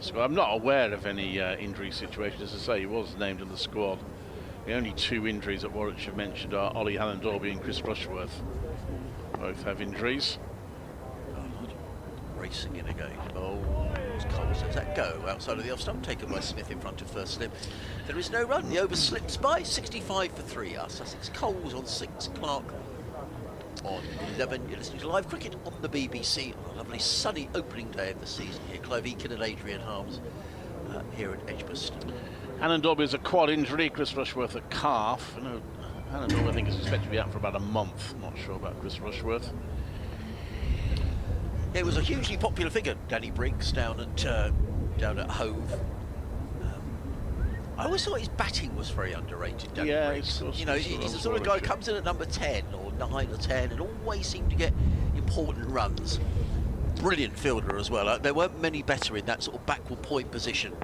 squad. I'm not aware of any injury situations. As I say, he was named in the squad. The only 2 injuries that Warwickshire mentioned are Ollie Hallandorby and Chris Rushworth. Both have injuries. Racing in again. Coles lets that go outside of the off stump, taken by Smith in front of first slip. There is no run. The over slips by 65 for 3. Sussex. Coles on 6, Clark on 11. You're listening to live cricket on the BBC on a lovely sunny opening day of the season here. Clive Eakin and Adrian Harms here at Edgbaston. Hallandorby is a quad injury, Chris Rushworth a calf. Hallandorby I think is expected to be out for about a month. Not sure about Chris Rushworth. Yeah, it was a hugely popular figure, Danny Briggs, down at Hove. I always thought his batting was very underrated, Danny Briggs. You know, he's the sort of guy who comes in at number 10 or 9 or 10 and always seemed to get important runs. Brilliant fielder as well. There weren't many better in that sort of backward point position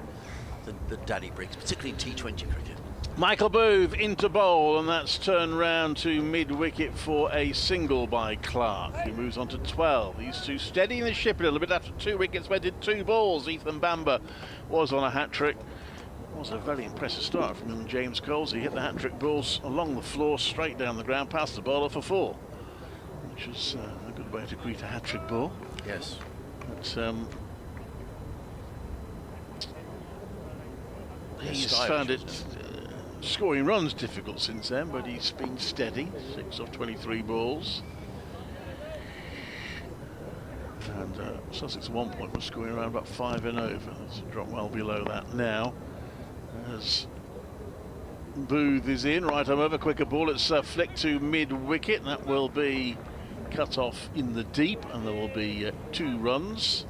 than Danny Briggs, particularly in T20 cricket. Michael Booth into bowl, and that's turned round to mid-wicket for a single by Clark. He moves on to 12. These two steadying the ship a little bit after 2 wickets where did 2 balls. Ethan Bamber was on a hat-trick. It was a very impressive start from him and James Coles. He hit the hat-trick balls along the floor, straight down the ground, past the bowler for 4, which was a good way to greet a hat-trick ball. Yes. But, he's found it scoring runs difficult since then, but he's been steady. 6 off 23 balls. And Sussex at one point was scoring around about 5 and over. It's dropped well below that now. As Booth is in, right arm over, quicker ball. It's flicked to mid-wicket. That will be cut off in the deep, and there will be 2 runs.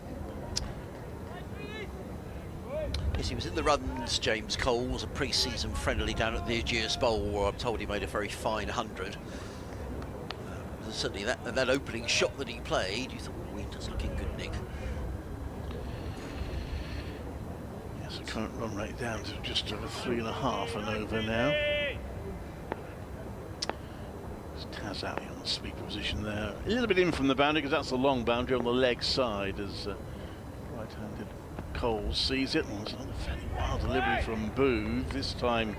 Yes, he was in the runs, James Coles, a pre-season friendly down at the Aegeus Bowl, where I'm told he made a very fine 100. Certainly that opening shot that he played, you thought, oh, he does look in good nick. Yes, the current run rate down to just over 3.5 and over now. It's Taz Ali on the sweeper position there. A little bit in from the boundary, because that's a long boundary on the leg side, as right-handed Coles sees it. And there's another fairly wild delivery from Booth. This time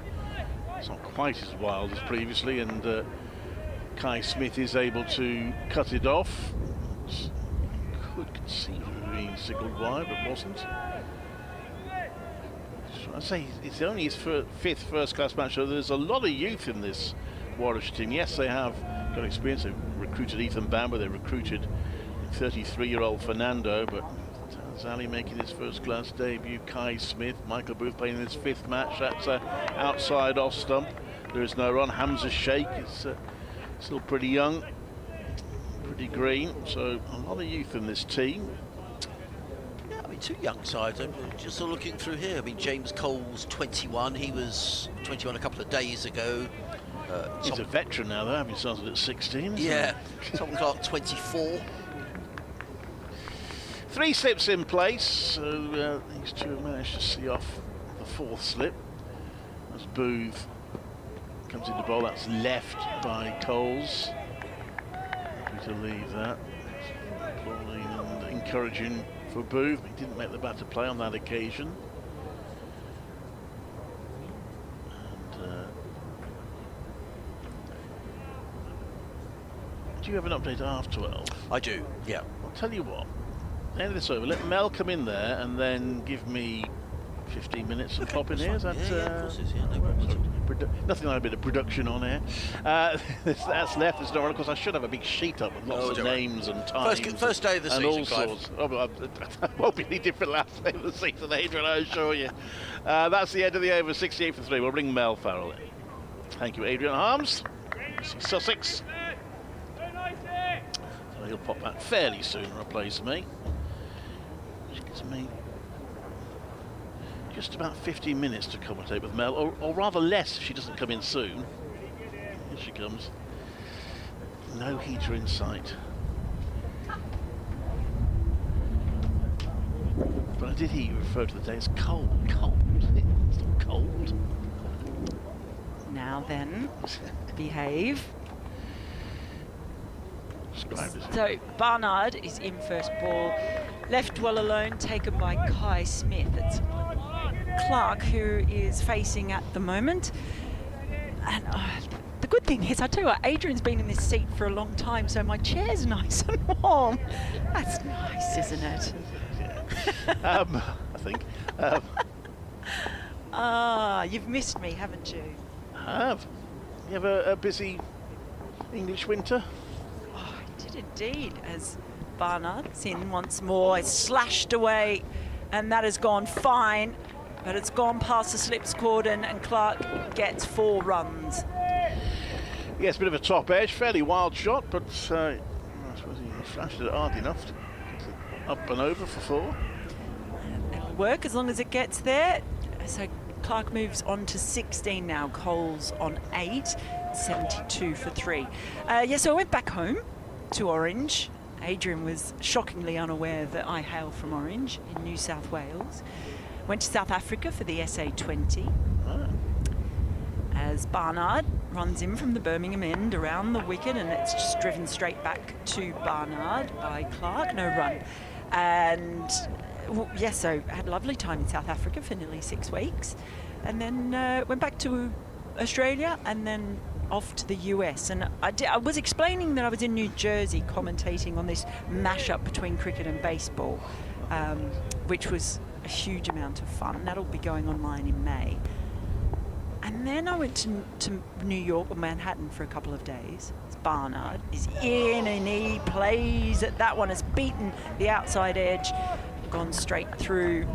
It's not quite as wild as previously, and Kai Smith is able to cut it off. Could conceive of being signalled wide, but wasn't. I'd say it's only his fifth first-class match, so there's a lot of youth in this Warwickshire team. Yes, they have got experience. They've recruited Ethan Bamber, they recruited 33-year-old Fernando, but Zali making his first-class debut. Kai Smith, Michael Booth playing his fifth match. That's outside off stump. There is no run. Hamza Sheikh is still pretty young, pretty green, so a lot of youth in this team. Yeah, I mean, two young sides. I'm just sort of looking through here. I mean, James Cole's 21. He was 21 a couple of days ago. He's a veteran now, though, having started at 16. Yeah, Tom Clark, 24. 3 slips in place, so these two have managed to see off the 4th slip. As Booth comes into bowl, that's left by Coles. Happy to leave that. Applauding and encouraging for Booth. He didn't make the batter play on that occasion. Do you have an update after 12? I do, yeah. I'll tell you what. End of this over. Let Mel come in there and then give me 15 minutes and pop in here. Is that, yeah, of course it's, yeah, no problem. Nothing like a bit of production on here. That's left. There's no one. Of course, I should have a big sheet up with lots of names and times. First day of the season, all sorts. Oh, but won't be any different last day of the season, Adrian, I assure you. That's the end of the over. 68 for 3. We'll bring Mel Farrell in. Thank you, Adrian Harms. Sussex. So he'll pop back fairly soon and replace me. Which gives me just about 15 minutes to commentate with Mel, or rather less if she doesn't come in soon. Here she comes. No heater in sight. But I did hear you refer to the day as cold. Cold. It's not cold. Now then, behave. So Barnard is in first ball, left well alone, taken by Kai Smith. It's Clark who is facing at the moment. And the good thing is, I tell you what, Adrian's been in this seat for a long time, so my chair's nice and warm. That's nice, isn't it? I think. You've missed me, haven't you? I have. You have a busy English winter? Oh, I did indeed, as Barnard's in once more. It's slashed away, and that has gone fine, but it's gone past the slips cordon, and Clark gets 4 runs. Yes, a bit of a top edge, fairly wild shot, but I suppose he flashed it hard enough to get it up and over for 4. It'll work as long as it gets there. So Clark moves on to 16 now. Coles on 8, 72 for 3. So I went back home to Orange. Adrian was shockingly unaware that I hail from Orange in New South Wales. Went to South Africa for the SA20. As Barnard runs in from the Birmingham end around the wicket, and it's just driven straight back to Barnard by Clark, no run. And so I had a lovely time in South Africa for nearly 6 weeks, and then went back to Australia and then off to the US. And I was explaining that I was in New Jersey commentating on this mashup between cricket and baseball, which was a huge amount of fun. That'll be going online in May. And then I went to New York or Manhattan for a couple of days. Barnard is in and he plays at that one, has beaten the outside edge, gone straight through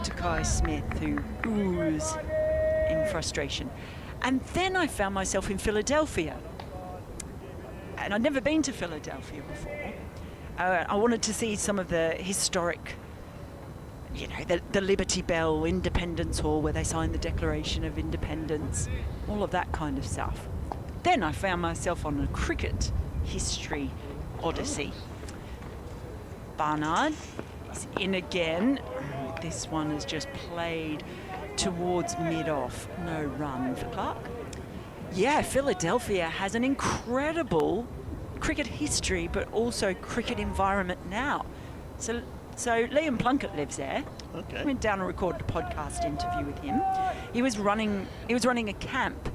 to Kai Smith, who oohs in frustration. And then I found myself in Philadelphia. And I'd never been to Philadelphia before. I wanted to see some of the historic, the Liberty Bell, Independence Hall, where they signed the Declaration of Independence, all of that kind of stuff. Then I found myself on a cricket history odyssey. Barnard is in again. This one is just played towards mid-off. No run for Clark. Yeah, Philadelphia has an incredible cricket history, but also cricket environment now. So Liam Plunkett lives there. Okay. I went down and recorded a podcast interview with him. He was running a camp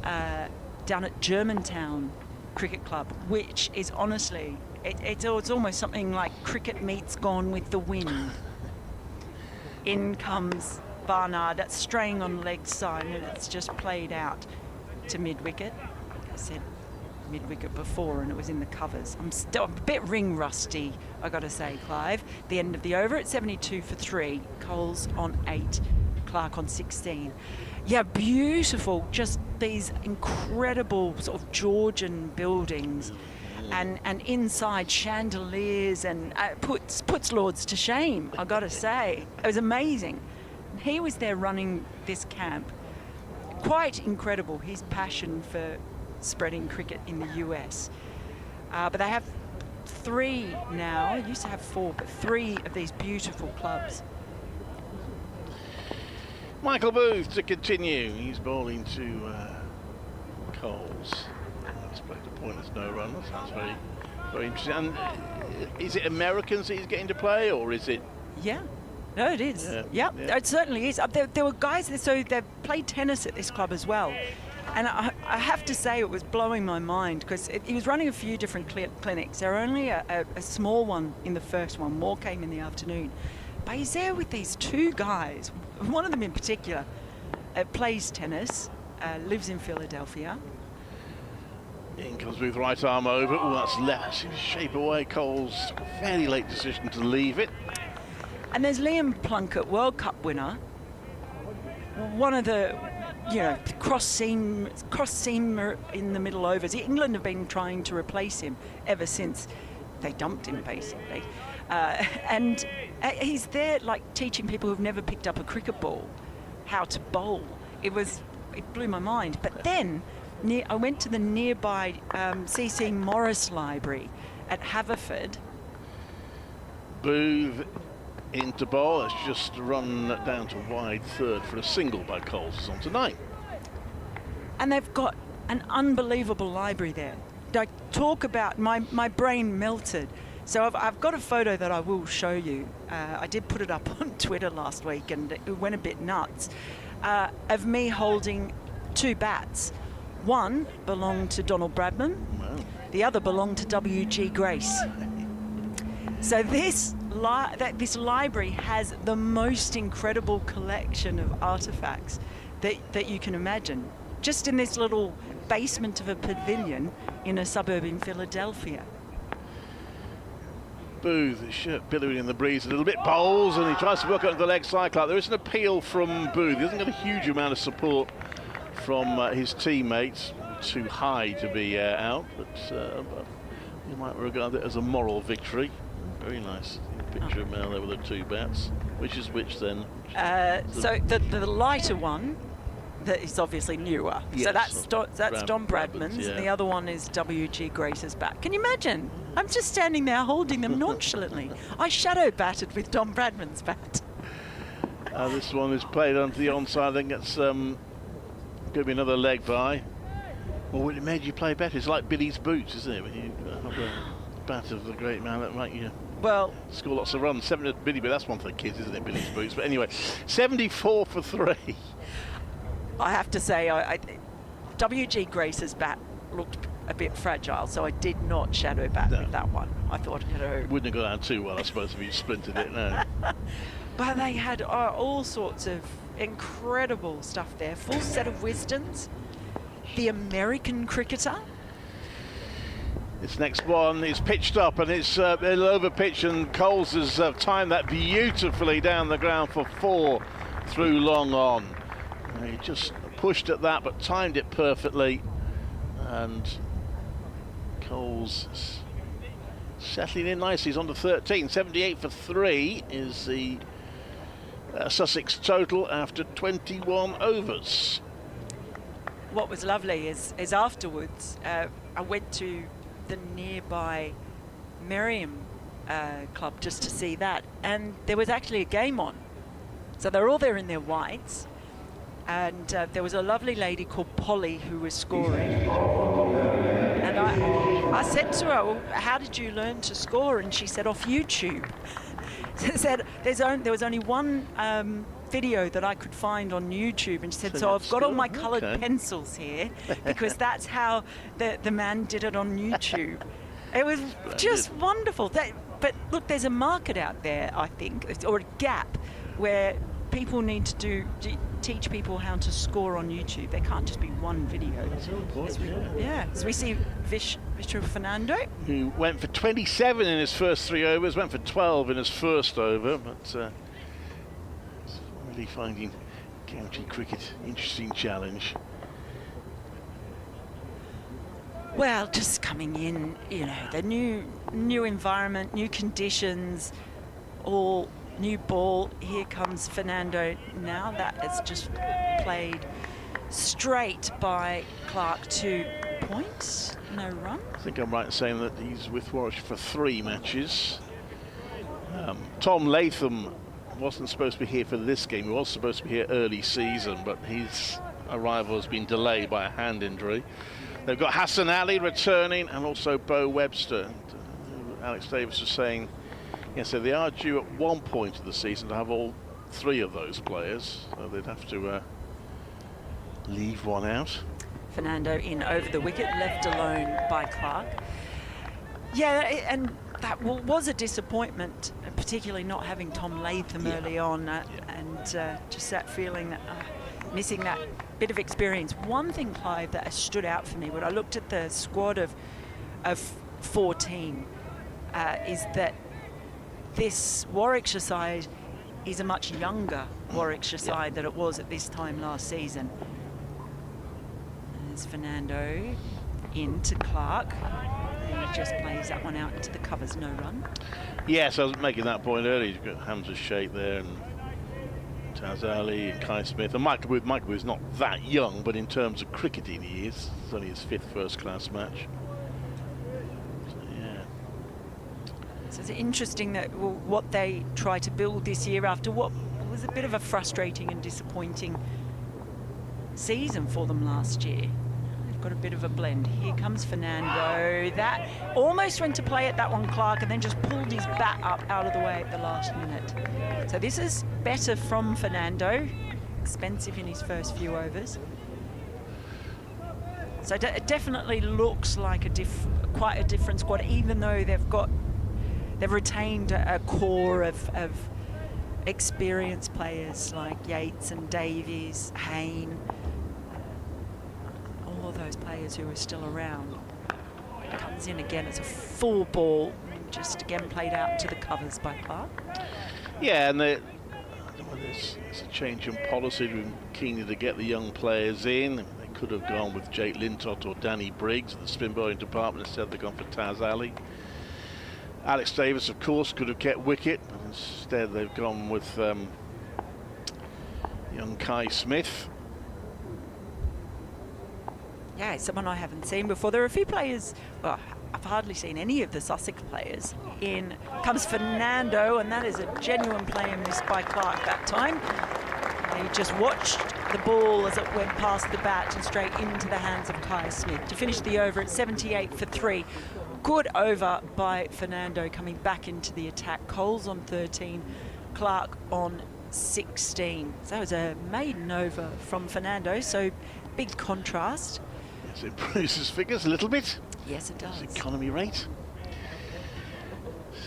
down at Germantown Cricket Club, which is honestly, it's almost something like cricket meets Gone with the Wind. In comes Barnard, that's straying on leg side, and it's just played out to mid-wicket. Like I said, mid-wicket before, and it was in the covers. I'm still a bit ring rusty, I got to say, Clive. The end of the over at 72 for 3. Coles on 8, Clark on 16. Yeah, beautiful. Just these incredible sort of Georgian buildings, and inside chandeliers, and puts Lords to shame, I got to say. It was amazing. He was there running this camp. Quite incredible, his passion for spreading cricket in the US. But they have 3 now. It used to have 4, but 3 of these beautiful clubs. Michael Booth to continue. He's bowling to Coles. Let's play the point. There's no run. That sounds very, very interesting. And is it Americans that he's getting to play, or is it? Yeah. No, it is. Yeah, it certainly is. There were guys there, so they played tennis at this club as well. And I have to say, it was blowing my mind, because he was running a few different clinics. There were only a small one in the first one. More came in the afternoon. But he's there with these 2 guys. One of them in particular plays tennis, lives in Philadelphia. In comes Booth, right arm over. Oh, that's left. Shape away. Coles, fairly late decision to leave it. And there's Liam Plunkett, World Cup winner. One of the, cross seamer in the middle overs. England have been trying to replace him ever since they dumped him, basically. And he's there, like, teaching people who've never picked up a cricket ball how to bowl. It blew my mind. But then I went to the nearby C.C. Morris Library at Haverford. Booth into bowl. It's just run down to wide third for a single by Coles. It's on to 9. And they've got an unbelievable library there. Like, talk about my brain melted. So I've got a photo that I will show you. I did put it up on Twitter last week, and it went a bit nuts, of me holding 2 bats. One belonged to Donald Bradman. Wow. The other belonged to W.G. Grace. So this library has the most incredible collection of artifacts that you can imagine, just in this little basement of a pavilion in a suburb in Philadelphia. Booth, shirt billowing in the breeze a little bit, bowls, and he tries to work out the leg side. There is an appeal from Booth. He hasn't got a huge amount of support from his teammates. Too high to be out, but you might regard it as a moral victory. Very nice picture of Mel there with the 2 bats. Which is which then? So the lighter one, that is obviously newer. Yes, so that's Don Bradman's, yeah. and the other one is W.G. Grace's bat. Can you imagine? I'm just standing there holding them nonchalantly. I shadow batted with Don Bradman's bat. This one is played onto the onside. I think it's going to be another leg by. Well, it made you play better. It's like Billy's boots, isn't it? When you have a bat of the great man that might you score lots of runs. 7 at Billy, but that's one for the kids, isn't it? Billy's boots. But anyway, 74 for 3. I have to say, W.G. Grace's bat looked a bit fragile, so I did not shadow bat with that one. I thought, wouldn't have gone down too well, I suppose, if you splintered it. No. But they had all sorts of incredible stuff there. Full set of Wisdons. The American cricketer. This next one is pitched up, and it's a little over pitch, and Coles has timed that beautifully down the ground for 4 through long on. He just pushed at that, but timed it perfectly, and Coles settling in nicely. He's on to 13. 78 for 3 is the Sussex total after 21 overs. What was lovely is afterwards, I went to the nearby Merriam club just to see that, and there was actually a game on. So they're all there in their whites, and there was a lovely lady called Polly who was scoring. And I said to her, well, how did you learn to score? And she said, off YouTube. She said there was only one video that I could find on YouTube, and she said, so I've got all my coloured pencils here because that's how the man did it on YouTube. It was just wonderful. But look, there's a market out there, I think, or a gap where people need to teach people how to score on YouTube. There can't just be one video. As we see Victor Fernando, who went for 27 in his first 3 overs, went for 12 in his first over, but really finding county cricket interesting challenge. Well, just coming in, you know, the new environment, new conditions, all new ball. Here comes Fernando now. That is just played straight by Clark, 2 points, no run. I think I'm right in saying that he's with Warwickshire for 3 matches. Tom Latham wasn't supposed to be here for this game. He was supposed to be here early season, but his arrival has been delayed by a hand injury. They've got Hassan Ali returning and also Bo Webster. And, Alex Davis was saying, so they are due at one point of the season to have all 3 of those players. So they'd have to leave one out. Fernando in over the wicket, left alone by Clark. Yeah, and that was a disappointment, particularly not having Tom Latham early on, and just that feeling that missing that bit of experience. One thing, Clive, that has stood out for me when I looked at the squad of 14 is that this Warwickshire side is a much younger Warwickshire side than it was at this time last season. There's Fernando into Clark. And he just plays that one out into the covers, no run. Yes, I was making that point earlier. You've got Hamza Sheikh there and Taz Ali and Kai Smith. And Michael Booth is not that young, but in terms of cricketing he is. It's only his 5th first-class match. So, yeah. So it's interesting that what they try to build this year after what was a bit of a frustrating and disappointing season for them last year. They've got a bit of a blend. Here comes Fernando. That almost went to play at that one, Clark, and then just pulled his bat up out of the way at the last minute. So this is better from Fernando. Expensive in his first few overs. So it definitely looks like quite a different squad, even though they've retained a core of experienced players like Yates and Davies, Hayne, all those players who are still around. Comes in again, it's a full ball, just again played out to the covers by Clark. Yeah, and there's a change in policy. We're keen to get the young players in. They could have gone with Jake Lintott or Danny Briggs in the spin bowling department. Instead, they've gone for Taz Ali. Alex Davis, of course, could have kept wicket, but instead they've gone with young Kai Smith. Yeah, it's someone I haven't seen before. There are a few players, well, I've hardly seen any of the Sussex players. In comes Fernando, and that is a genuine play and miss by Clark that time. He just watched the ball as it went past the bat and straight into the hands of Kai Smith to finish the over at 78 for 3. Good over by Fernando, coming back into the attack. Coles on 13, Clark on 16. So that was a maiden over from Fernando, so big contrast. Yes, it improves his figures a little bit. Yes, it does. His economy rate.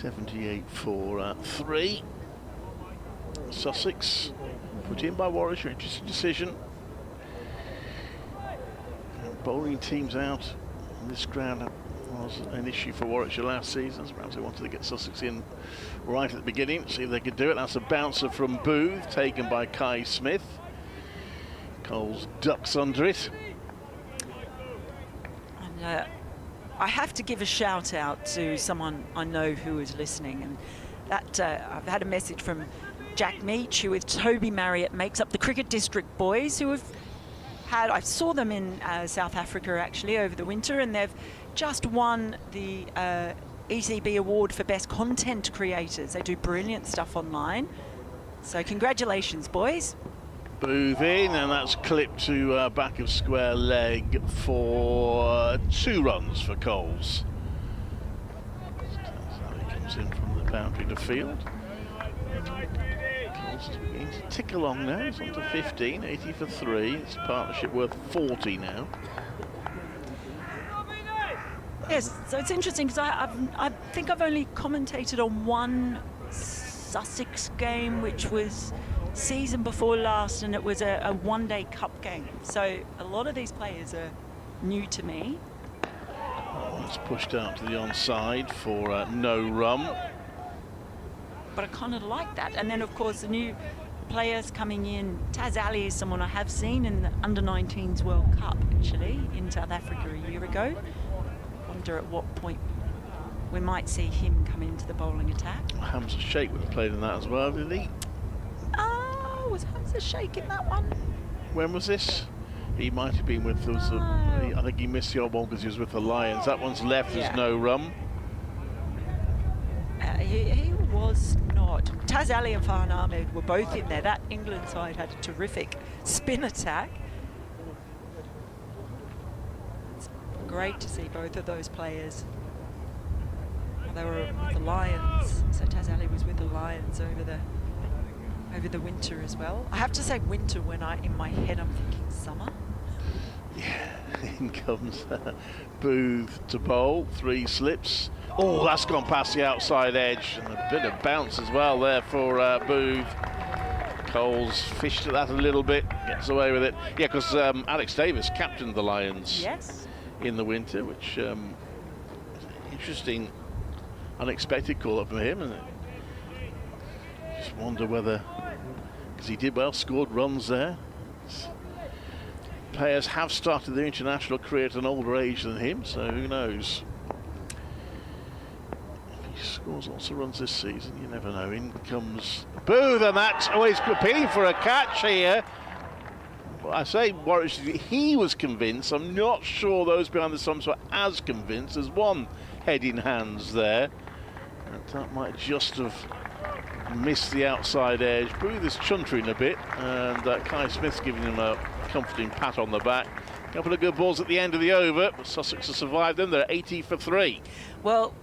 78 for 3. Sussex put in by Warwickshire, interesting decision. And bowling teams out on this ground was an issue for Warwickshire last season. Perhaps they wanted to get Sussex in right at the beginning, see if they could do it. That's a bouncer from Booth, taken by Kai Smith. Coles ducks under it. And I have to give a shout out to someone I know who is listening, and that I've had a message from Jack Meach, who with Toby Marriott makes up the Cricket District boys, who have had, I saw them in South Africa actually over the winter, and they've just won the ECB award for best content creators. They do brilliant stuff online. So congratulations, boys. Booth in, and that's clipped to back of square leg for 2 runs for Coles. He comes in from the boundary to field. Coles to tick along now. It's on to 15, 80 for 3. It's a partnership worth 40 now. Yes, so it's interesting because I think I've only commentated on one Sussex game, which was season before last, and it was a one-day cup game. So a lot of these players are new to me. It's pushed out to the onside for no run. But I kind of like that. And then, of course, the new players coming in. Taz Ali is someone I have seen in the Under-19s World Cup, actually, in South Africa a year ago. Wonder at what point we might see him come into the bowling attack. Hamza Sheikh would have played in that as well, did he? Oh, was Hamza Sheikh in that one? When was this? He might have been with I think he missed the old one because he was with the Lions. That one's left, there's no run. He was not. Taz Ali and Farhan Ahmed were both in there. That England side had a terrific spin attack. It's great to see both of those players. They were with the Lions, so Taz Ali was with the Lions over the winter as well. I have to say winter when in my head I'm thinking summer. Yeah, in comes Booth to bowl, 3 slips. Oh, that's gone past the outside edge, and a bit of bounce as well there for Booth. Coles fished at that a little bit, gets away with it. Yeah, because Alex Davis captained the Lions in the winter, which is an interesting, unexpected call-up from him. And just wonder whether, because he did well, scored runs there. Players have started their international career at an older age than him, so who knows? If he scores lots of runs this season, you never know. In comes Booth, and that's always appealing for a catch here. Well, I say Warwickshire, he was convinced. I'm not sure those behind the stumps were as convinced. There's one head in hands there. And that might just have missed the outside edge. Booth is chuntering a bit, and Kai Smith's giving him a comforting pat on the back. A couple of good balls at the end of the over, but Sussex have survived them. They're 80 for 3. Well,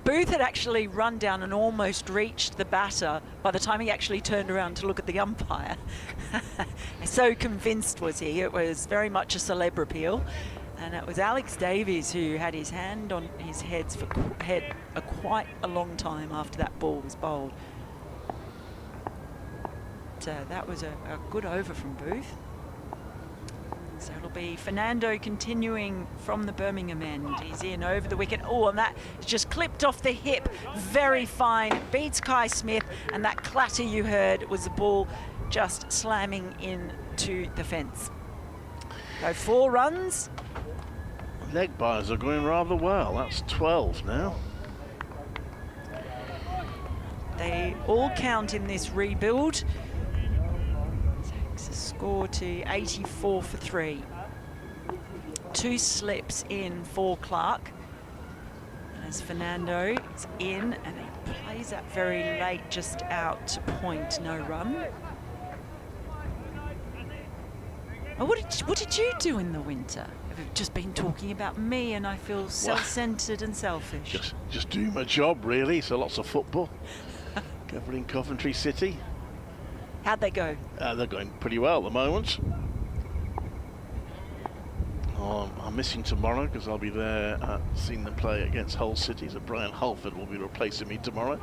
Booth had actually run down and almost reached the batter by the time he actually turned around to look at the umpire. So convinced was he. It was very much a celeb appeal. And it was Alex Davies who had his hand on his head for quite a long time after that ball was bowled. So that was a good over from Booth. So it'll be Fernando continuing from the Birmingham end. He's in over the wicket. Oh, and that just clipped off the hip. Very fine. Beats Kai Smith. And that clatter you heard was the ball just slamming into the fence. So 4 runs. Leg byes are going rather well. That's 12 now. They all count in this rebuild. Takes a score to 84 for 3. 2 slips in for Clark. As Fernando is in, and he plays that very late, just out to point, no run. Oh, what did you do in the winter? I've just been talking about me, and I feel self-centered and selfish. Just doing my job, really. So lots of football. Covering Coventry City. How'd they go? They're going pretty well at the moment. I'm missing tomorrow because I'll be there seeing them play against Hull City. So Brian Hulford will be replacing me tomorrow.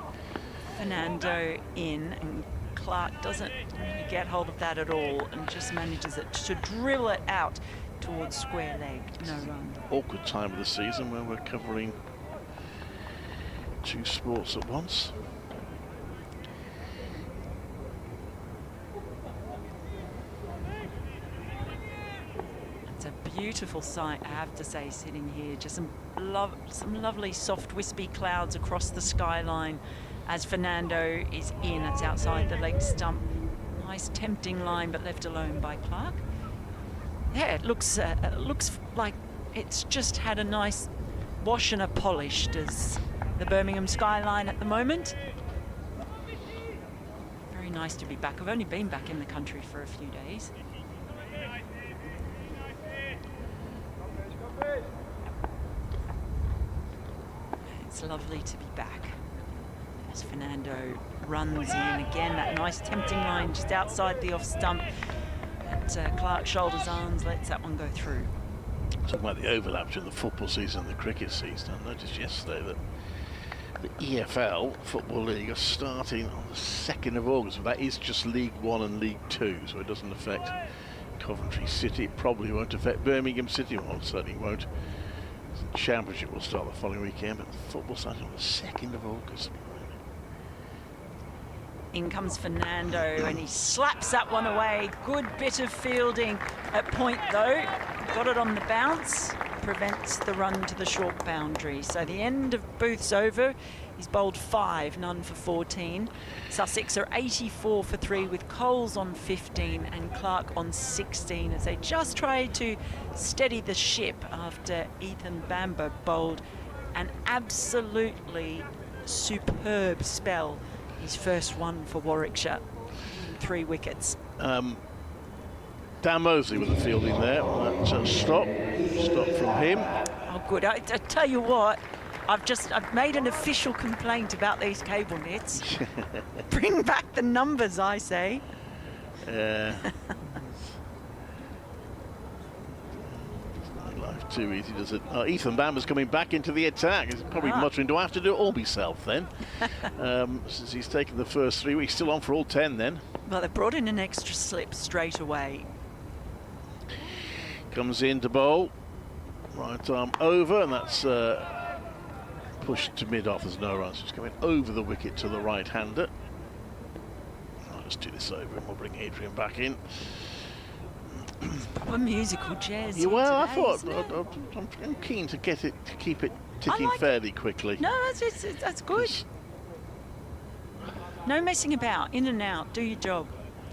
Fernando in, and Clark doesn't really get hold of that at all and just manages it to drill it out towards square leg. No run. Awkward time of the season where we're covering 2 sports at once. It's a beautiful sight, I have to say, sitting here. Just some lovely soft wispy clouds across the skyline as Fernando is in. It's outside the leg stump. Nice tempting line, but left alone by Clark. Yeah, it looks like it's just had a nice wash and a polish, does the Birmingham skyline at the moment. Very nice to be back. I've only been back in the country for a few days. It's lovely to be back. As Fernando runs in. Again, that nice tempting line just outside the off stump. And Clark shoulders arms, lets that one go through. Talking about the overlap between the football season and the cricket season, I noticed yesterday that the EFL Football League are starting on the 2nd of August. That is just League 1 and League 2, so it doesn't affect Coventry City. It probably won't affect Birmingham City, well, it certainly won't. The Championship will start the following weekend, but the football starting on the 2nd of August. In comes Fernando, and he slaps that one away. Good bit of fielding at point, though. Got it on the bounce, prevents the run to the short boundary. So the end of Booth's over. He's bowled 5, none for 14. Sussex are 84 for 3 with Coles on 15 and Clark on 16 as they just tried to steady the ship after Ethan Bamber bowled an absolutely superb spell. His first one for Warwickshire, 3 wickets. Dan Mosley with the fielding there. That's stop from him. Oh, good. I tell you what, I've made an official complaint about these cable nets. Bring back the numbers, I say. Life too easy, does it? Oh, Ethan Bamber's coming back into the attack. He's probably muttering, do I have to do it all myself then? Since he's taken the first 3 weeks, still on for all 10 then. Well, they brought in an extra slip straight away. Comes in to bowl. Right arm over, and that's pushed to mid-off. There's no runs. It's coming over the wicket to the right-hander. I'll just do this over and we'll bring Adrian back in. Proper musical jazz. Yeah, well, today, I thought I'm keen to get it, to keep it ticking fairly quickly. No, that's good. No messing about, in and out, do your job.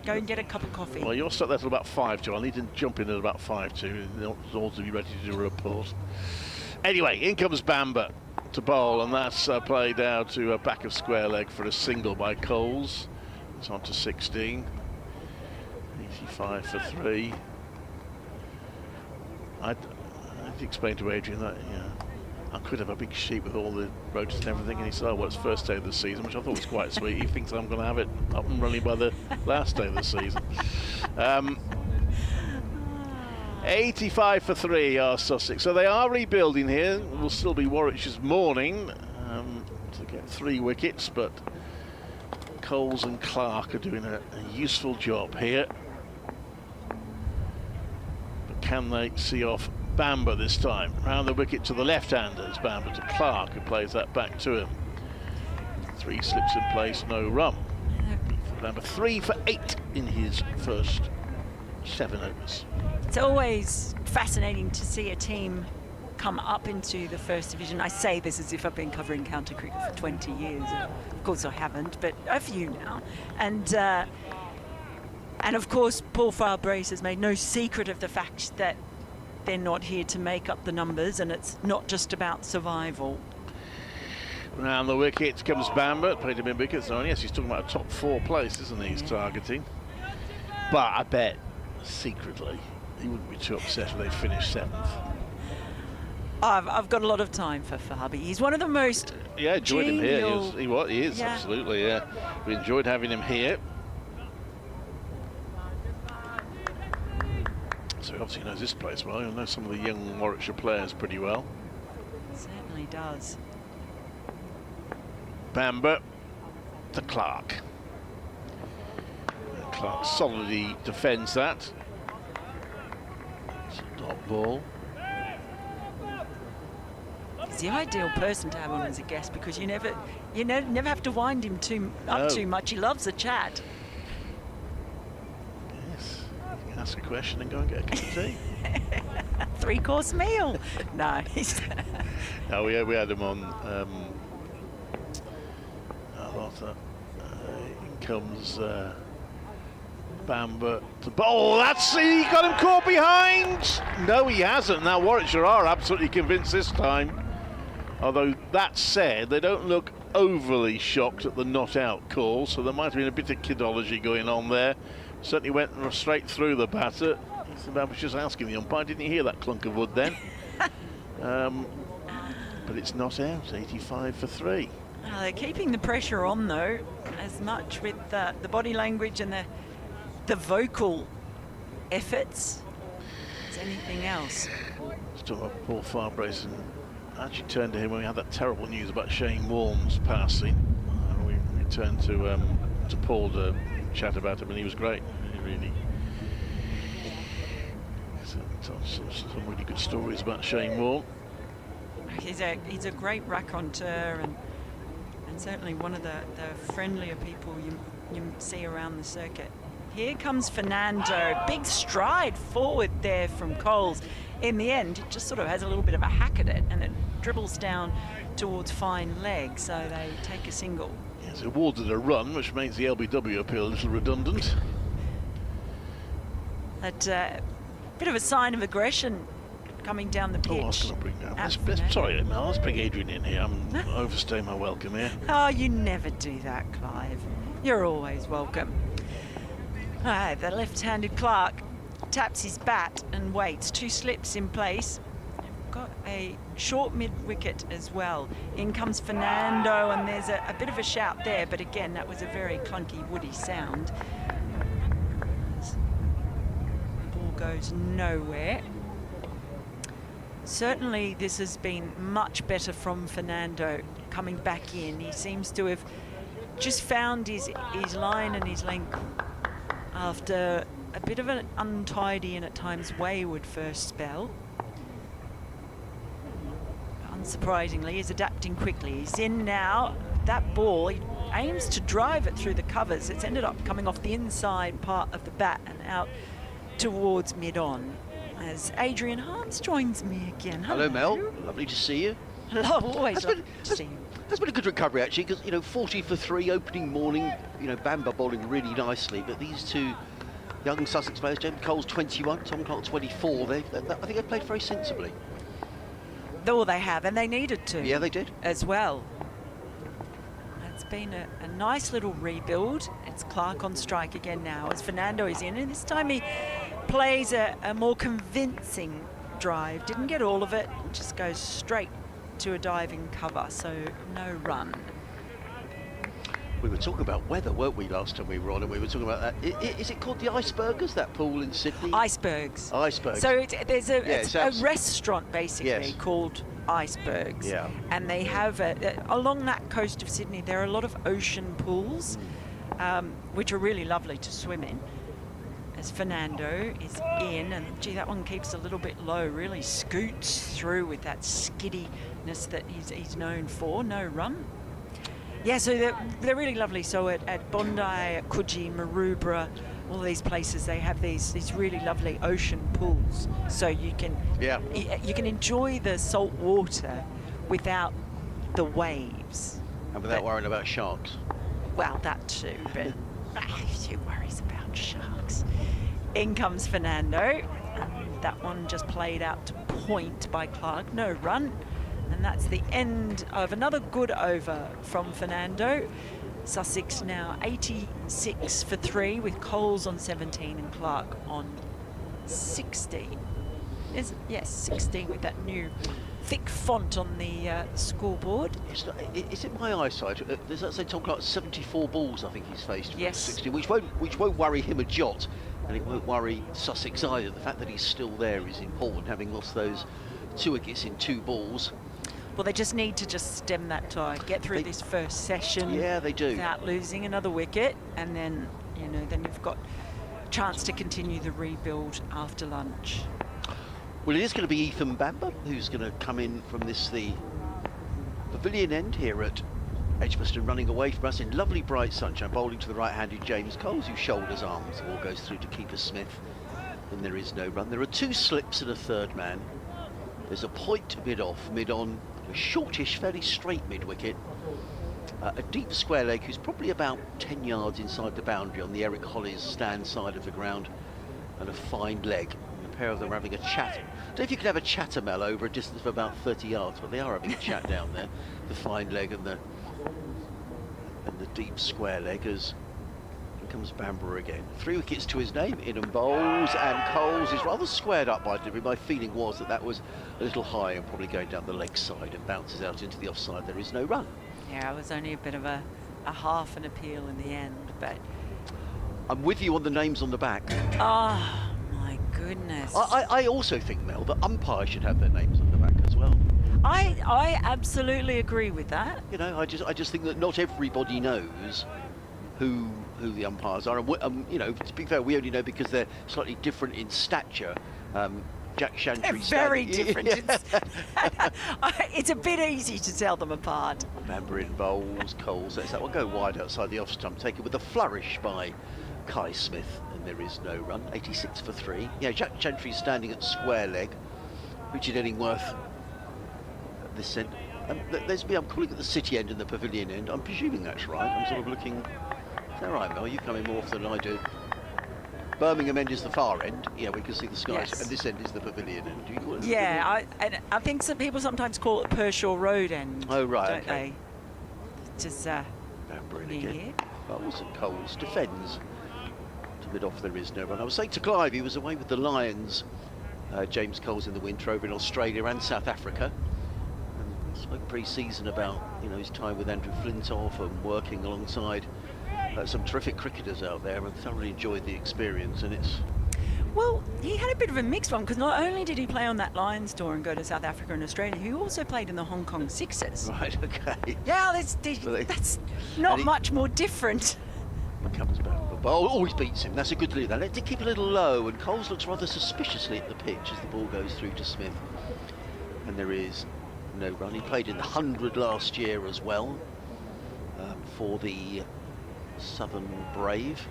Go and get a cup of coffee. Well, you're stuck there till about 5-2. I need to jump in at about 5-2 in order to be ready to do a report. Anyway, in comes Bamber to bowl, and that's played out to a back of square leg for a single by Coles. It's on to 16. 85 for 3. I'd explain to Adrian that I could have a big sheet with all the rotors and everything, and he said, oh, well, it's first day of the season, which I thought was quite sweet. He thinks I'm going to have it up and running by the last day of the season. 85 for 3 are Sussex. So they are rebuilding here. It will still be Warwickshire's morning to get 3 wickets, but Coles and Clark are doing a useful job here. But can they see off Bamber this time? Round the wicket to the left-handers. Bamber to Clark, who plays that back to him. 3 slips in place, no run. Bamber 3 for 8 in his first 7 overs. It's always fascinating to see a team come up into the first division. I say this as if I've been covering county cricket for 20 years. Of course I haven't, but a few now. And of course, Paul Farbrace has made no secret of the fact that they're not here to make up the numbers, and it's not just about survival. Round the wicket comes Bamber, played him in wickets. Oh, yes, he's talking about a top 4 place, isn't he? He's targeting. But I bet, secretly, he wouldn't be too upset if they finished 7th. I've got a lot of time for Farby. He's one of the most enjoyed him here. He is, yeah. Absolutely, yeah. We enjoyed having him here. So he obviously knows this place well. He'll know some of the young Warwickshire players pretty well. Certainly does. Bamber to Clark. And Clark solidly defends that. It's a dot ball. He's the ideal person to have on as a guest because you never have to wind him too much. He loves a chat. Yes, you can ask a question and go and get a cup of tea. 3-course meal. No, no, we had him on. In comes Bamber to bowl. He got him caught behind. No, he hasn't. Now Warwickshire are absolutely convinced this time. Although that said, they don't look overly shocked at the not out call, so there might have been a bit of kidology going on there. Certainly went straight through the batter. I was just asking the umpire, didn't you hear that clunk of wood then? But it's not out, 85 for 3. They're keeping the pressure on, though, as much with the body language and the vocal efforts as anything else. Still Paul Farbrace, and actually turned to him when we had that terrible news about Shane Warne's passing. We turned to Paul to chat about him, and he was great. He really some really good stories about Shane Warne. He's a great raconteur, and certainly one of the friendlier people you see around the circuit. Here comes Fernando, big stride forward there from Coles. In the end, it just sort of has a little bit of a hack at it, and it dribbles down towards fine leg, so they take a single. It's awarded a run, which makes the LBW appeal a little redundant. That bit of a sign of aggression coming down the pitch. Oh, I was going to bring that. Sorry, Mel, let's bring Adrian in here. I'm overstaying my welcome here. Oh, you never do that, Clive. You're always welcome. The left-handed Clark taps his bat and waits. 2 slips in place. Got a short mid-wicket as well. In comes Fernando, and there's a bit of a shout there, but again, that was a very clunky, woody sound. The ball goes nowhere. Certainly this has been much better from Fernando coming back in. He seems to have just found his line and his length after a bit of an untidy and at times wayward first spell. Unsurprisingly, he's adapting quickly. He's in now. That ball, he aims to drive it through the covers. It's ended up coming off the inside part of the bat and out towards mid-on. As Adrian Harms joins me again. Hello, Mel. Lovely to see you. Always love to see you. That's been a good recovery, actually, because, 40 for 3 opening morning, Bamba bowling really nicely, but these two young Sussex players, James Cole's 21, Tom Clark 24, I think they played very sensibly. Well, they have, and they needed to. Yeah, they did. As well. It's been a nice little rebuild. It's Clark on strike again now as Fernando is in, and this time he plays a more convincing drive. Didn't get all of it, just goes straight to a diving cover, so no run. We were talking about weather, weren't we, last time we were on, and we were talking about that. Is it called the Icebergers, that pool in Sydney? Icebergs. Icebergs. So there's a restaurant, basically, yes, called Icebergs. Yeah. And they have, along that coast of Sydney, there are a lot of ocean pools, which are really lovely to swim in. As Fernando is in, and gee, that one keeps a little bit low, really scoots through with that skiddiness that he's known for. No run. Yeah, so they're really lovely. So at Bondi, at Coogee, Maroubra, all these places, they have these really lovely ocean pools. So you can enjoy the salt water without the waves. And without worrying about sharks. Well, that too, but who worries about sharks? In comes Fernando. And that one just played out to point by Clark. No run. And that's the end of another good over from Fernando. Sussex now 86 for 3 with Coles on 17 and Clark on 16. Yes, 16 with that new thick font on the scoreboard. Is it my eyesight? Does that say Tom Clark 74 balls I think he's faced? Yes. 16, which won't worry him a jot, and it won't worry Sussex either. The fact that he's still there is important, having lost those 2 wickets in 2 balls. Well, they just need to just stem that tide, get through this first session. Yeah, they do. Without losing another wicket, and then, then you've got a chance to continue the rebuild after lunch. Well, it is going to be Ethan Bamba who's going to come in from the pavilion end here at Edgbaston, running away from us in lovely bright sunshine, bowling to the right-handed James Coles, who shoulders arms. The ball goes through to Keeper Smith, and there is no run. There are 2 slips and a third man. There's a point mid-off, mid-on, a shortish, fairly straight mid-wicket. A deep square leg who's probably about 10 yards inside the boundary on the Eric Hollies stand side of the ground, and a fine leg. A pair of them are having a chat. I don't know if you can have a chattermel over a distance of about 30 yards, but they are having a chat down there. The fine leg and the deep square leg. As here comes Bamber again. 3 wickets to his name. In and bowls, and Coles is rather squared up by delivery. My feeling was that was a little high and probably going down the leg side and bounces out into the offside. There is no run. Yeah, it was only a bit of a half an appeal in the end, but... I'm with you on the names on the back. Oh, my goodness. I also think, Mel, that umpires should have their names on the back as well. I absolutely agree with that. You know, I just think that not everybody knows who the umpires are. And you know, to be fair, we only know because they're slightly different in stature. Jack Chantry. They're very different. It's a bit easy to tell them apart. Bamber in bowls, Coles. That will go wide outside the off stump. Taken with a flourish by Kai Smith, and there is no run. 86 for 3. Yeah, Jack Chantry standing at square leg. Richard Illingworth at this end. I'm calling it the city end and the pavilion end. I'm presuming that's right. I'm sort of looking. Is that right, Mel? You come in more often than I do. Birmingham end is the far end. Yeah, we can see the skies, Yes. and this end is the pavilion end. Do you call it the Yeah, pavilion? I think some people sometimes call it Pershaw Road end. Oh, right, don't okay. they? Just Bamber in near again. here. Bowles and Coles defends. To mid off, there is no run. I was saying to Clive, he was away with the Lions. James Coles in the winter over in Australia and South Africa. And spoke pre-season about, you know, his time with Andrew Flintoff and working alongside some terrific cricketers out there, and thoroughly enjoyed the experience. And it's Well, he had a bit of a mixed one, because not only did he play on that Lions tour and go to South Africa and Australia, he also played in the Hong Kong Sixers. right, okay. Yeah, Well, that's not much more different. Comes back. Bowl always beats him. That's a good lead. Now let it keep a little low, and Coles looks rather suspiciously at the pitch as the ball goes through to Smith. And there is no run. He played in the 100 last year as well for the Southern Brave.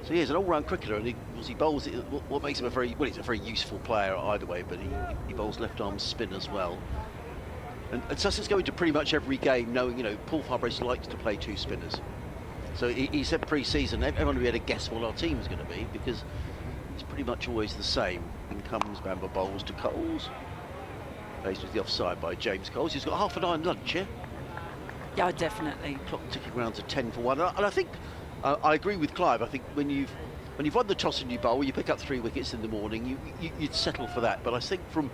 So he is an all-round cricketer, and he bowls it. What makes him a very he's a very useful player either way, but he bowls left-arm spin as well. And Sussex go into pretty much every game knowing, you know, Paul Farbrace likes to play 2 spinners. So he said pre-season, everyone will be able to guess what our team's going to be, because it's pretty much always the same. In comes Bamber bowls to Coles. Plays with the offside by James Coles. He's got half an hour lunch, yeah? Yeah, definitely. Clock ticking round to 10 for 1. And I think, I agree with Clive, I think when you've won the toss and you bowl, you pick up 3 wickets in the morning, you'd settle for that. But I think from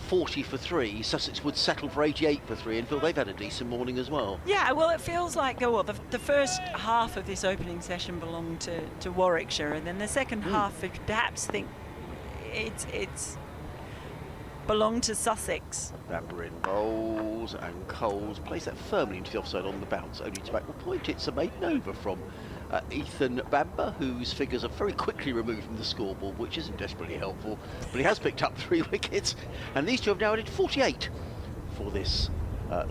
40 for 3, Sussex would settle for 88 for 3 and feel they've had a decent morning as well. Yeah, well, it feels like, the first half of this opening session belonged to Warwickshire, and then the second half, I perhaps think it's belonged to Sussex. Bamber in bowls, and Coles plays that firmly into the offside on the bounce, only to back the point. It's a maiden over from Ethan Bamber, whose figures are very quickly removed from the scoreboard, which isn't desperately helpful, but he has picked up 3 wickets, and these two have now added 48 for this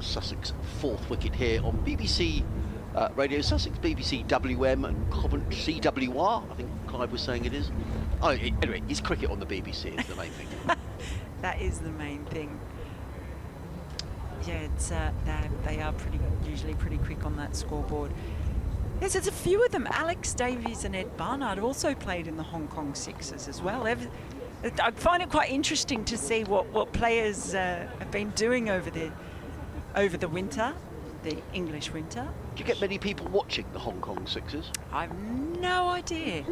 Sussex 4th wicket here on BBC Radio Sussex, BBC WM and Coventry CWR, I think Clive was saying it is. Oh, anyway, it's cricket on the BBC is the main thing. That is the main thing. Yeah, it's they are usually pretty quick on that scoreboard. Yes, there's a few of them. Alex Davies and Ed Barnard have also played in the Hong Kong Sixers as well. I find it quite interesting to see what players have been doing over the winter, the English winter. Do you get many people watching the Hong Kong Sixers? I've no idea.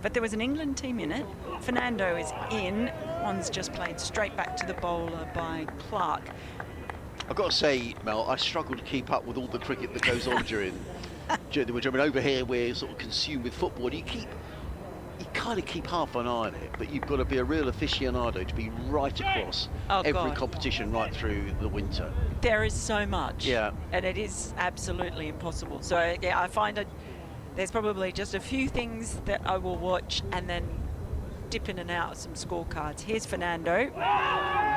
But there was an England team in it. Fernando is in. One's just played straight back to the bowler by Clark. I've got to say, Mel, I struggle to keep up with all the cricket that goes on during the winter. I mean, over here we're sort of consumed with football. You kind of keep half an eye on it, but you've got to be a real aficionado to be right across every competition right through the winter. There is so much. Yeah. And it is absolutely impossible. So, yeah, I find there's probably just a few things that I will watch and then dip in and out of some scorecards. Here's Fernando.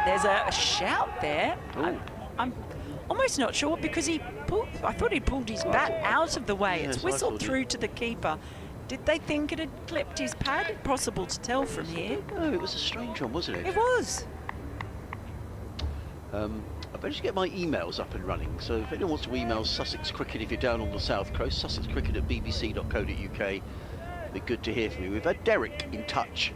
There's a shout there. I'm almost not sure, because I thought he pulled his bat out of the way. Yes, it's whistled through to the keeper. Did they think it had clipped his pad? Impossible to tell from here. No, it was a strange one, wasn't it? It was. I better just get my emails up and running. So if anyone wants to email Sussex Cricket, if you're down on the south coast, sussexcricket@bbc.co.uk. It'd be good to hear from you. We've had Derek in touch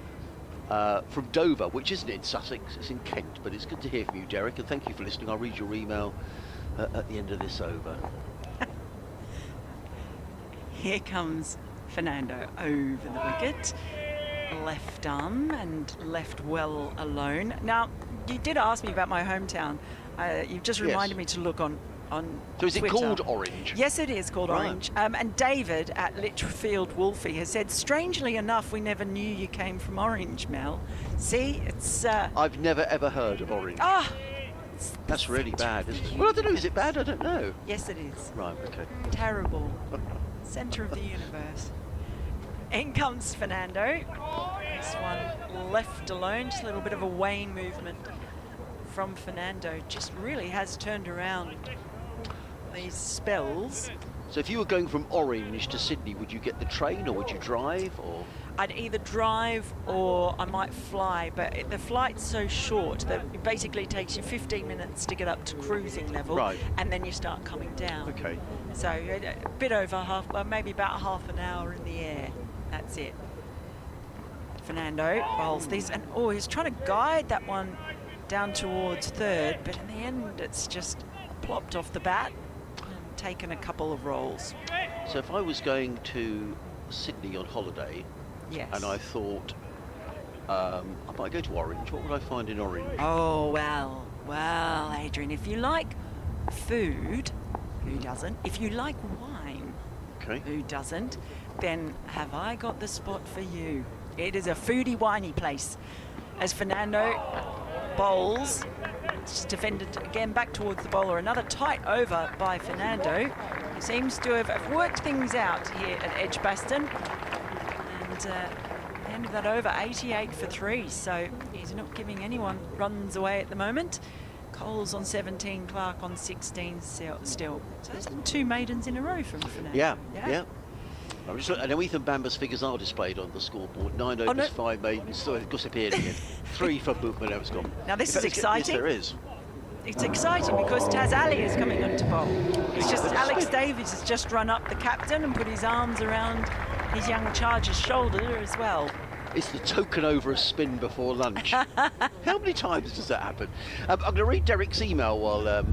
from Dover, which isn't in Sussex, it's in Kent, but it's good to hear from you, Derek, and thank you for listening. I'll read your email at the end of this over. Here comes Fernando over the wicket, left arm and left well alone. Now, you did ask me about my hometown. You've just reminded me to look on on So is it Twitter. called Orange? Yes, it is called Right. Orange. And David at Litchfield Wolfie has said, strangely enough, we never knew you came from Orange, Mel. See, it's... I've never ever heard of Orange. Ah! That's really bad, isn't it? Well, I don't know. Is it bad? I don't know. Yes, it is. Right, okay. Terrible. Centre of the universe. In comes Fernando. This one left alone. Just a little bit of a Wayne movement from Fernando. Just really has turned around these spells. So if you were going from Orange to Sydney, would you get the train or would you drive? Or I'd either drive or I might fly, but the flight's so short that it basically takes you 15 minutes to get up to cruising level, Right. and then you start coming down. Okay. So a bit over half, well, maybe about half an hour in the air. That's it. Fernando bowls these, and oh, he's trying to guide that one down towards third, but in the end it's just plopped off the bat and taken a couple of rolls. So if I was going to Sydney on holiday, Yes. and I thought I might go to Orange, what would I find in Orange? Oh, well, Adrian, if you like food, who doesn't? If you like wine, Okay. who doesn't? Then have I got the spot for you? It is a foodie, winey place. As Fernando bowls, it's defended again back towards the bowler. Another tight over by Fernando. He seems to have worked things out here at Edgbaston. And end of that over, 88 for 3. So he's not giving anyone runs away at the moment. Coles on 17, Clark on 16 still. So there's 2 maidens in a row from Fernando. Yeah. I know Ethan Bamber's figures are displayed on the scoreboard. 9 overs, no. 5 maidens, so it's disappeared again. 3 for Bootman, now it's gone. Now this In is fact, exciting. Yes, there is. It's exciting because Taz Ali is coming up to bowl. It's just Alex Davies has just run up the captain and put his arms around his young charger's shoulder as well. It's the token over a spin before lunch. How many times does that happen? I'm going to read Derek's email while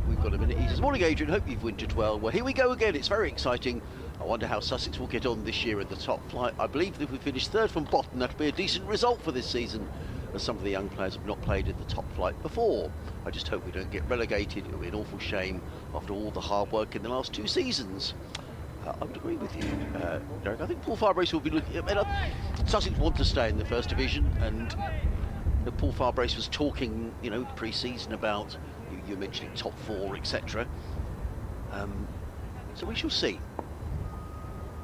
we've got a minute. He says, "Morning, Adrian. Hope you've wintered well. Well, here we go again. It's very exciting. I wonder how Sussex will get on this year in the top flight. I believe that if we finish third from bottom, that'll be a decent result for this season, as some of the young players have not played in the top flight before. I just hope we don't get relegated. It'll be an awful shame after all the hard work in the last 2 seasons." I would agree with you, Derek. I think Paul Farbrace will be looking. Sussex want to stay in the first division, and Paul Farbrace was talking, pre-season about you're mentioning top 4, etc. So we shall see.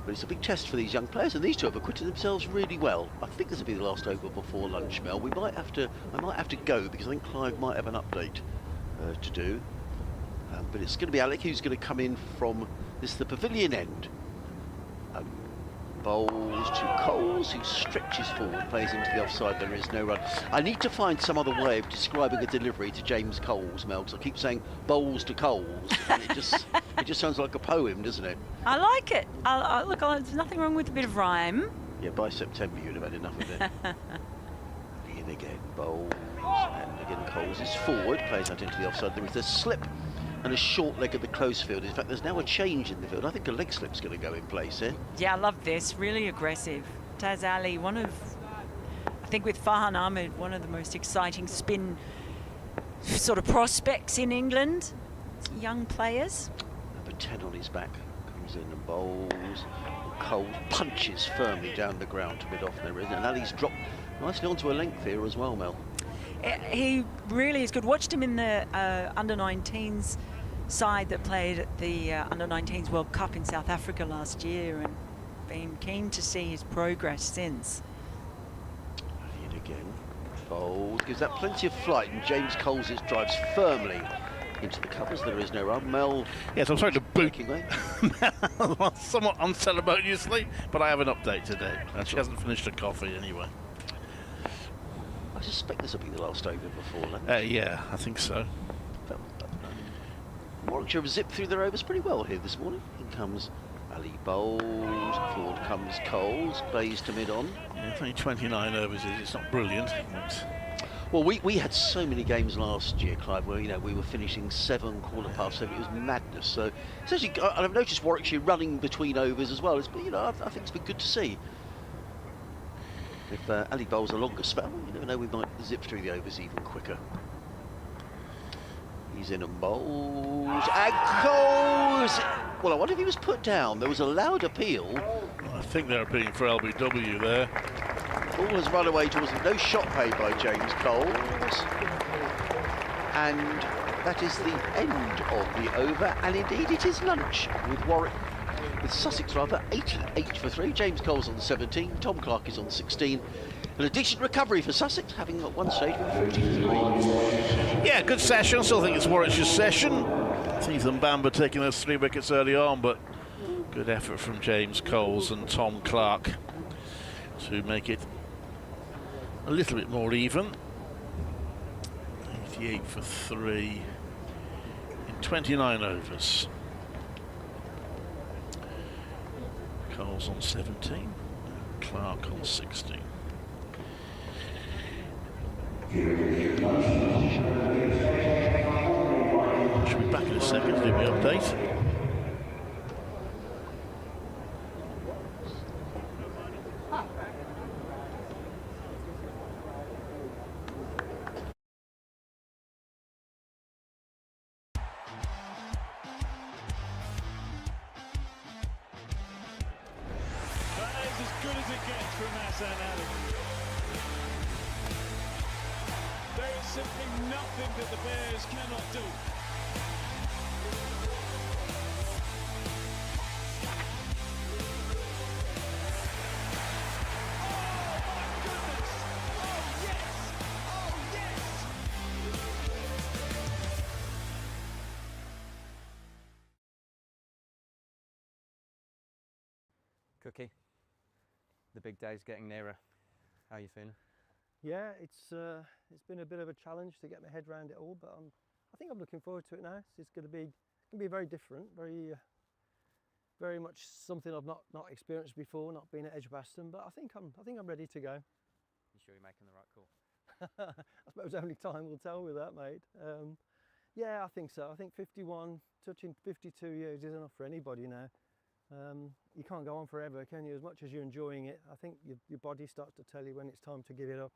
But it's a big test for these young players, and these 2 have acquitted themselves really well. I think this will be the last over before lunch, Mel. I might have to go because I think Clive might have an update to do. But it's going to be Alec who's going to come in from the pavilion end. Bowls to Coles, who stretches forward, plays into the offside. There is no run. I need to find some other way of describing a delivery to James Coles, Mel, because I keep saying bowls to Coles. And it just sounds like a poem, doesn't it? I like it. Look, there's nothing wrong with a bit of rhyme. Yeah, by September you'd have had enough of it. In again, Bowles, and again Coles is forward, plays out into the offside. There is a slip and a short leg at the close field. In fact, there's now a change in the field. I think a leg slip's going to go in place here. Yeah, I love this. Really aggressive. Taz Ali, I think with Farhan Ahmed, one of the most exciting spin sort of prospects in England. Young players. Number 10 on his back comes in and bowls. Coles punches firmly down the ground to mid-off. There is, and Ali's dropped nicely onto a length here as well, Mel. He really is good. Watched him in the under-19s side that played at the under-19s World Cup in South Africa last year, and been keen to see his progress since. In again, bowls, gives that plenty of flight, and James Coles drives firmly into the covers. There is no run. Mel. Yes, I'm sorry to boot away. somewhat unceremoniously, but I have an update today, and she hasn't finished her coffee anyway. I suspect this will be the last over before lunch. Yeah, I think so. Warwickshire have zipped through their overs pretty well here this morning. In comes Ali bowls, forward comes Coles, plays to mid-on. Yeah, it's only 29 overs, it's not brilliant. Well, we had so many games last year, Clive, where we were finishing 7, 7:15. It was madness. So it's actually, and I've noticed Warwickshire running between overs as well. It's, I think it's been good to see. If Ali bowls a longer spell, you never know, we might zip through the overs even quicker. He's in and bowls and goes. Well, I wonder if he was put down. There was a loud appeal. I think they're appealing for LBW there. Ball has run away towards him. No shot paid by James Coles. And that is the end of the over. And indeed, it is lunch with Sussex rather, 88 for 3. James Coles on the 17. Tom Clark is on the 16. An decent recovery for Sussex, having at one stage been 43. Yeah, good session. Still think it's Warwickshire's session. Ethan Bamber taking those 3 wickets early on, but good effort from James Coles and Tom Clark to make it a little bit more even. 88 for 3 in 29 overs. Coles on 17, Clark on 16. Should be back in a second to do the update. Simply nothing that the Bears cannot do. Oh my goodness! Oh yes! Oh yes! Cookie, the big day's getting nearer. How are you feeling? Yeah, it's been a bit of a challenge to get my head around it all, but I think I'm looking forward to it now. It's going to be very different, very much something I've not experienced before, not been at Edgbaston. But I think I'm ready to go. You sure you're making the right call? I suppose only time will tell with that, mate. Yeah, I think so. I think 51, touching 52 years is enough for anybody now. You can't go on forever, can you? As much as you're enjoying it, I think your body starts to tell you when it's time to give it up.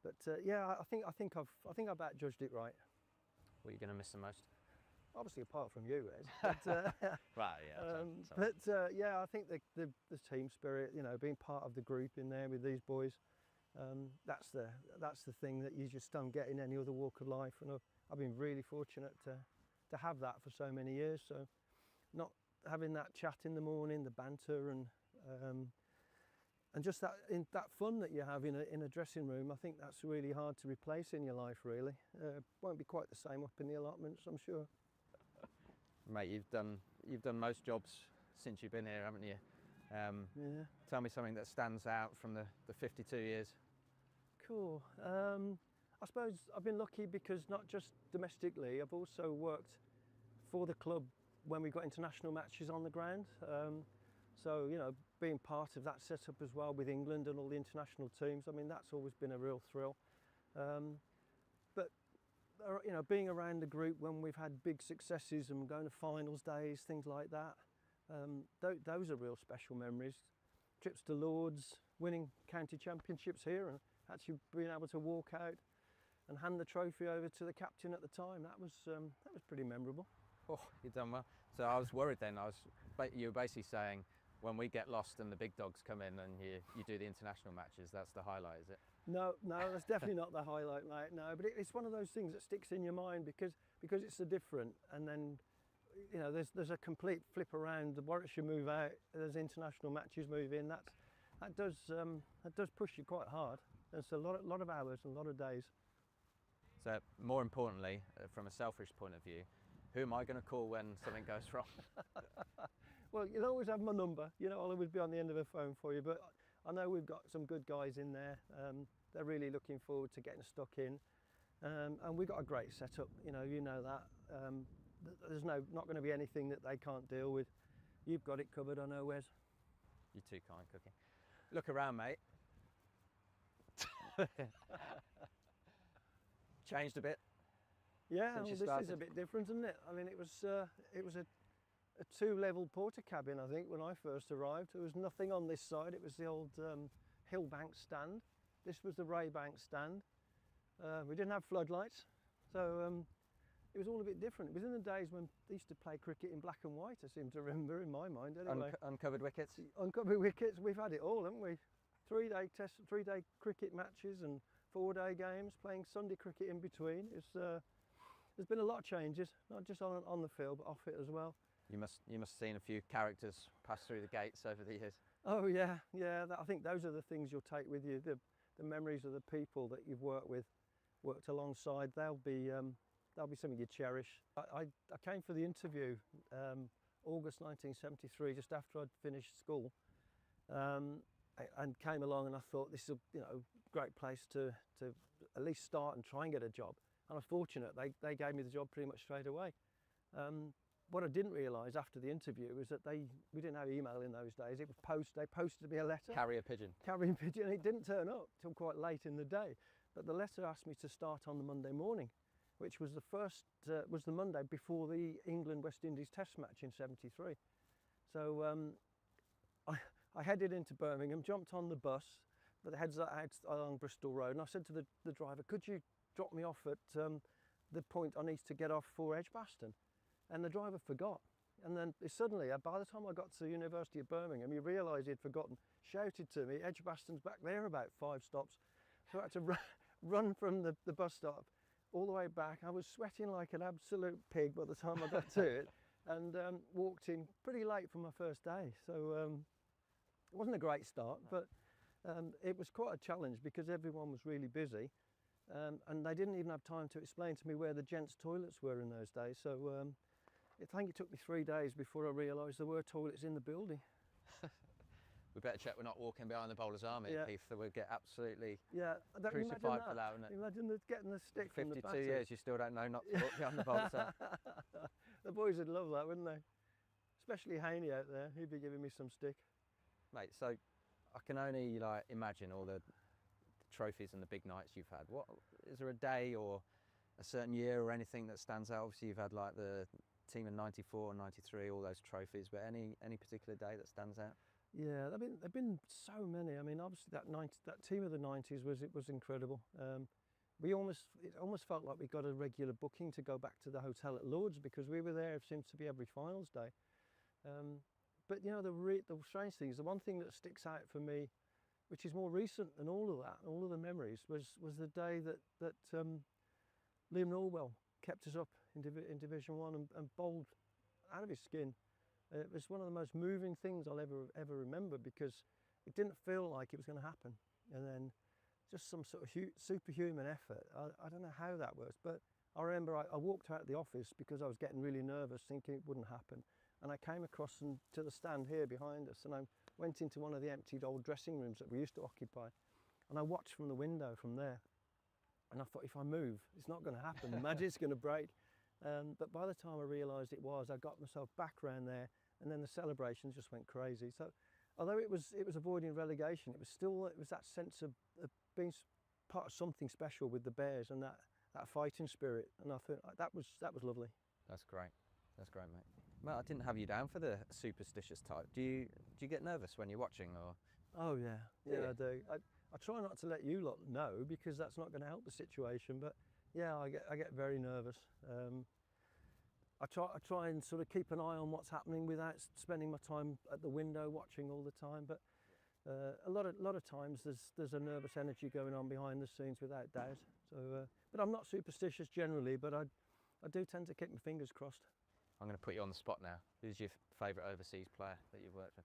But yeah, I think I've judged it right. What are you going to miss the most? Obviously, apart from you, Ed. But, right, yeah. Yeah, I think the team spirit, you know, being part of the group in there with these boys, that's the thing that you just don't get in any other walk of life. And I've been really fortunate to have that for so many years. So, not having that chat in the morning, the banter, and just that fun that you have in a dressing room, I think that's really hard to replace in your life, really. Won't be quite the same up in the allotments, I'm sure. Mate, you've done most jobs since you've been here, haven't you? Yeah. Tell me something that stands out from the 52 years. Cool. I suppose I've been lucky because not just domestically, I've also worked for the club when we got international matches on the ground. So, you know, being part of that setup as well with England and all the international teams, I mean, that's always been a real thrill. But, you know, being around the group when we've had big successes and going to finals days, things like that, those are real special memories. Trips to Lords, winning county championships here and actually being able to walk out and hand the trophy over to the captain at the time, that was pretty memorable. Oh, you've done well. So I was worried then. You were basically saying when we get lost and the big dogs come in and you do the international matches, that's the highlight, is it? No, that's definitely not the highlight, mate. No, but it's one of those things that sticks in your mind because it's so different. And then, you know, there's a complete flip around. The Warwickshire move out. There's international matches move in. That does push you quite hard. It's a lot of hours and a lot of days. So more importantly, from a selfish point of view, who am I going to call when something goes wrong? Well, you'll always have my number. You know, I'll always be on the end of a phone for you. But I know we've got some good guys in there. They're really looking forward to getting stuck in. And we've got a great setup. You know that. There's not going to be anything that they can't deal with. You've got it covered, I know, Wes. You're too kind, Cookie. Look around, mate. Changed a bit. Yeah, well, you this started. is a bit different, isn't it? I mean, it was a two-level porter cabin, I think, when I first arrived. There was nothing on this side. It was the old Hillbank stand. This was the Raybank stand. We didn't have floodlights, so it was all a bit different. It was in the days when they used to play cricket in black and white, I seem to remember, in my mind anyway. Uncovered wickets? Uncovered wickets, we've had it all, haven't we? 3-day cricket matches and 4-day games, playing Sunday cricket in between. There's been a lot of changes, not just on the field, but off it as well. You must have seen a few characters pass through the gates over the years. Oh yeah, I think those are the things you'll take with you, the memories of the people that you've worked alongside. They'll be something you cherish. I came for the interview August 1973, just after I'd finished school, and came along, and I thought this is a great place to at least start and try and get a job. And I'm fortunate they gave me the job pretty much straight away. What I didn't realise after the interview was that we didn't have email in those days. It was they posted me a letter. Carrier pigeon. Carrying pigeon. It didn't turn up till quite late in the day, but the letter asked me to start on the Monday morning, which was was the Monday before the England-West Indies Test match in '73. So I headed into Birmingham, jumped on the bus that heads out along Bristol Road, and I said to the driver, "Could you drop me off at the point I need to get off for Edgbaston?" And the driver forgot. And then suddenly, by the time I got to the University of Birmingham, he realised he'd forgotten, shouted to me, "Edgbaston's back there about 5 stops." So I had to run from the bus stop all the way back. I was sweating like an absolute pig by the time I got to it, and walked in pretty late for my first day. So it wasn't a great start, but it was quite a challenge because everyone was really busy, and they didn't even have time to explain to me where the gents' toilets were in those days. So I think it took me 3 days before I realised there were toilets in the building. We better check we're not walking behind the bowler's army, Yeah. Keith, that we'll get absolutely Crucified crucified for that, wouldn't it? Imagine getting the stick from the 52 batter. years, you still don't know not to walk behind the bowler's army. The boys would love that, wouldn't they? Especially Haney out there, he'd be giving me some stick. Mate, so I can only imagine all the trophies and the big nights you've had. What is there a day or a certain year or anything that stands out? Obviously you've had like the team in '94 and '93, all those trophies, but any particular day that stands out? Yeah, there've been so many. I mean, obviously that team of the '90s was incredible. It almost felt like we got a regular booking to go back to the hotel at Lord's because we were there. It seems to be every finals day. But the strange thing is, the one thing that sticks out for me, which is more recent than all of that, all of the memories, was the day that Liam Norwell kept us up in Division 1 and bowled out of his skin. It was one of the most moving things I'll ever remember because it didn't feel like it was going to happen, and then just some sort of superhuman effort. I don't know how that works, but I remember I walked out of the office because I was getting really nervous, thinking it wouldn't happen, and I came across to the stand here behind us, and I went into one of the emptied old dressing rooms that we used to occupy, and I watched from the window from there. And I thought, if I move, it's not going to happen. The magic's going to break. But by the time I realised it was, I got myself back round there, and then the celebrations just went crazy. So, although it was avoiding relegation, it was that sense of being part of something special with the Bears and that fighting spirit. And I thought that was lovely. That's great. That's great, mate. Well, I didn't have you down for the superstitious type. Do you get nervous when you're watching, or? Oh yeah, I do. I try not to let you lot know because that's not going to help the situation. But yeah, I get very nervous. I try and sort of keep an eye on what's happening without spending my time at the window watching all the time. But a lot of times there's a nervous energy going on behind the scenes, without doubt. So, but I'm not superstitious generally, but I do tend to keep my fingers crossed. I'm going to put you on the spot now. Who's your favourite overseas player that you've worked with?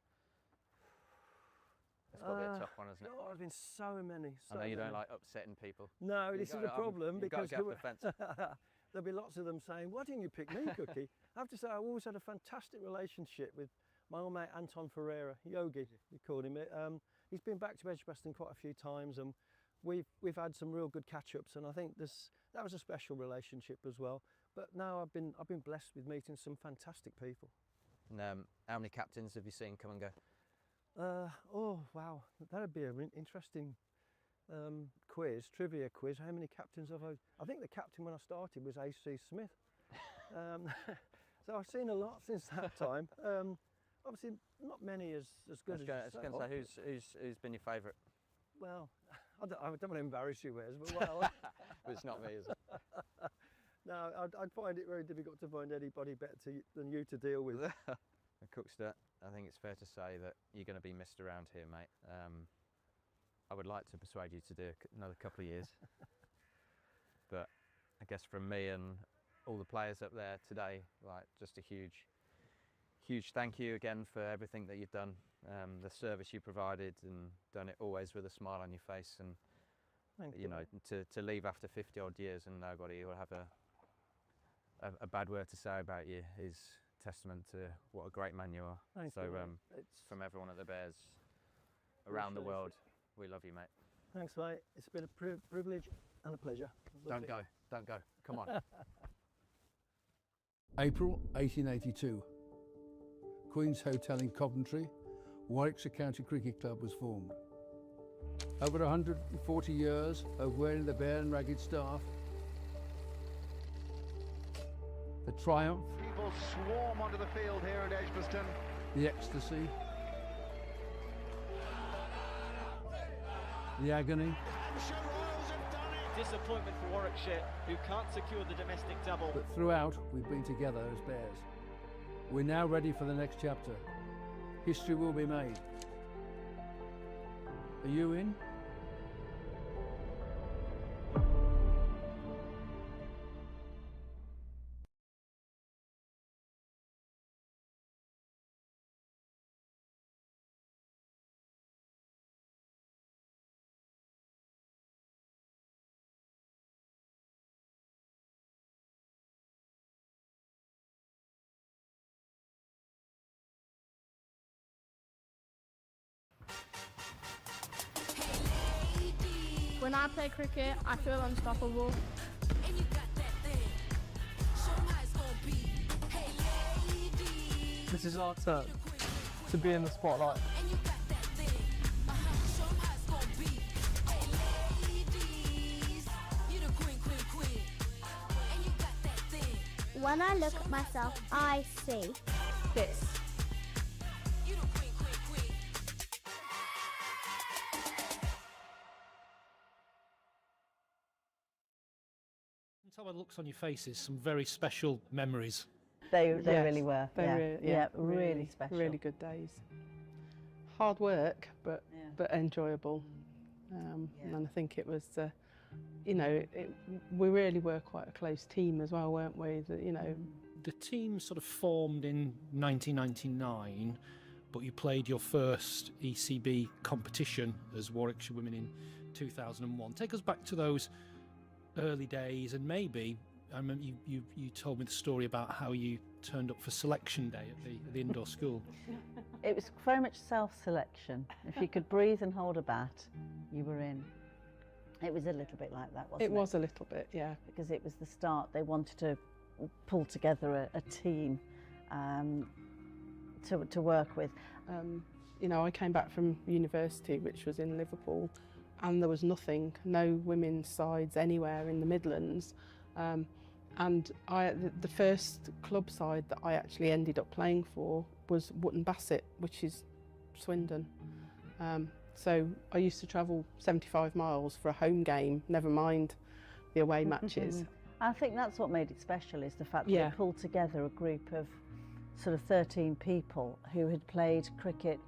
It's got to be a tough one, hasn't it? Oh, there's been so many. I know you don't like upsetting people. No, this is the problem because you've got to get off the fence. There'll be lots of them saying, "Why didn't you pick me, Cookie?" I have to say, I've always had a fantastic relationship with my old mate Anton Ferreira, Yogi, we called him. He's been back to Edgbaston quite a few times, and we've had some real good catch-ups, and I think that was a special relationship as well. But now I've been blessed with meeting some fantastic people. And how many captains have you seen come and go? Oh wow, that'd be an interesting trivia quiz. How many captains have I think the captain when I started was A.C. Smith. So I've seen a lot since that time. Obviously not many as good as yourself. I was going to say, who's been your favourite? Well, I don't want to embarrass you, Wes, but well, It's not me, is it? No, I'd find it very difficult to find anybody better than you to deal with. Cookster, I think it's fair to say that you're going to be missed around here, mate. I would like to persuade you to do another couple of years. But I guess from me and all the players up there today, like, just a huge thank you again for everything that you've done, the service you provided, and done it always with a smile on your face. And Thank you know, to leave after 50 odd years and nobody will have a bad word to say about you is testament to what a great man you are. Thank so you, mate. from everyone at the Bears around the world, we love you, mate. Thanks, mate. It's been a privilege and a pleasure. Don't go, come on. April 1882. Queen's Hotel in Coventry, Warwickshire County Cricket Club was formed. Over 140 years of wearing the bare and ragged staff, the triumph, People swarm onto the field here at Edgbaston. the ecstasy, the agony, Disappointment for Warwickshire, who can't secure the domestic double. but throughout we've been together as Bears. We're now ready for the next chapter. History will be made. Are you in? When I play cricket, I feel unstoppable. This is our turn to be in the spotlight. When I look at myself, I see this. Tell by the looks on your faces, some very special memories. They really were. Really special. Really good days. Hard work, but enjoyable. And I think it was, we really were quite a close team as well, weren't we? The team sort of formed in 1999, but you played your first ECB competition as Warwickshire Women in 2001. Take us back to those early days, and maybe I remember you told me the story about how you turned up for selection day at the indoor school. It was very much self-selection. If you could breathe and hold a bat, you were in. It was a little bit like that, wasn't it? It was a little bit, yeah. Because it was the start. They wanted to pull together a team to work with. I came back from university, which was in Liverpool, and there was nothing, no women's sides anywhere in the Midlands. And the first club side that I actually ended up playing for was Wootton Bassett, which is Swindon. So I used to travel 75 miles for a home game, never mind the away matches. I think that's what made it special, is the fact that they pulled together a group of sort of 13 people who had played cricket,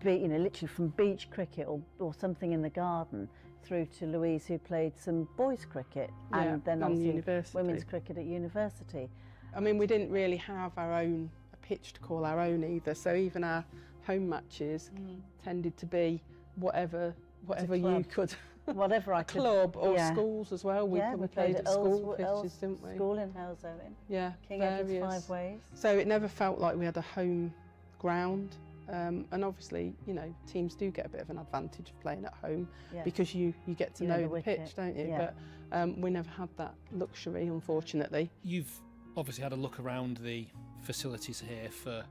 literally from beach cricket or something in the garden, through to Louise, who played some boys cricket and then obviously women's cricket at university. I mean, we didn't really have our own pitch to call our own either, so even our home matches tended to be whatever you could. Whatever I could. Club or schools as well. We played at school pitches, didn't we? School in Halesowen. Yeah, King Edward's Five Ways. So it never felt like we had a home ground. And obviously, teams do get a bit of an advantage of playing at home because you get to know the pitch, don't you? Yeah. But we never had that luxury, unfortunately. You've obviously had a look around the facilities here for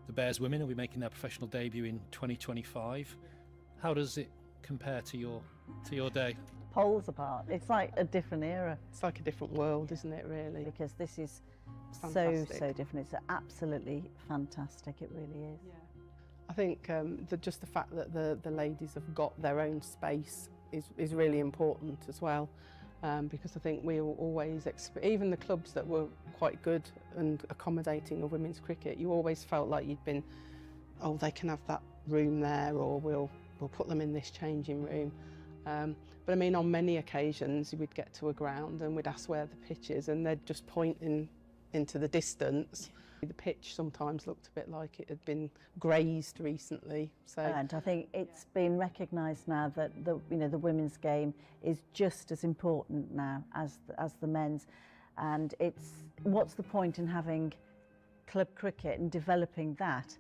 the Bears women, who'll be making their professional debut in 2025. How does it compare to your day? Poles apart. It's like a different era. It's like a different world, isn't it, really? Because this is fantastic. so different. It's absolutely fantastic. It really is. Yeah. I think just the fact that the ladies have got their own space is really important as well. because I think we always, even the clubs that were quite good and accommodating of women's cricket, you always felt like you'd been, oh, they can have that room there, or we'll put them in this changing room. But I mean, on many occasions we'd get to a ground and we'd ask where the pitch is, and they'd just point into the distance. The pitch sometimes looked a bit like it had been grazed recently. So, and I think it's been recognised now that the women's game is just as important now as the men's, and what's the point in having club cricket and developing that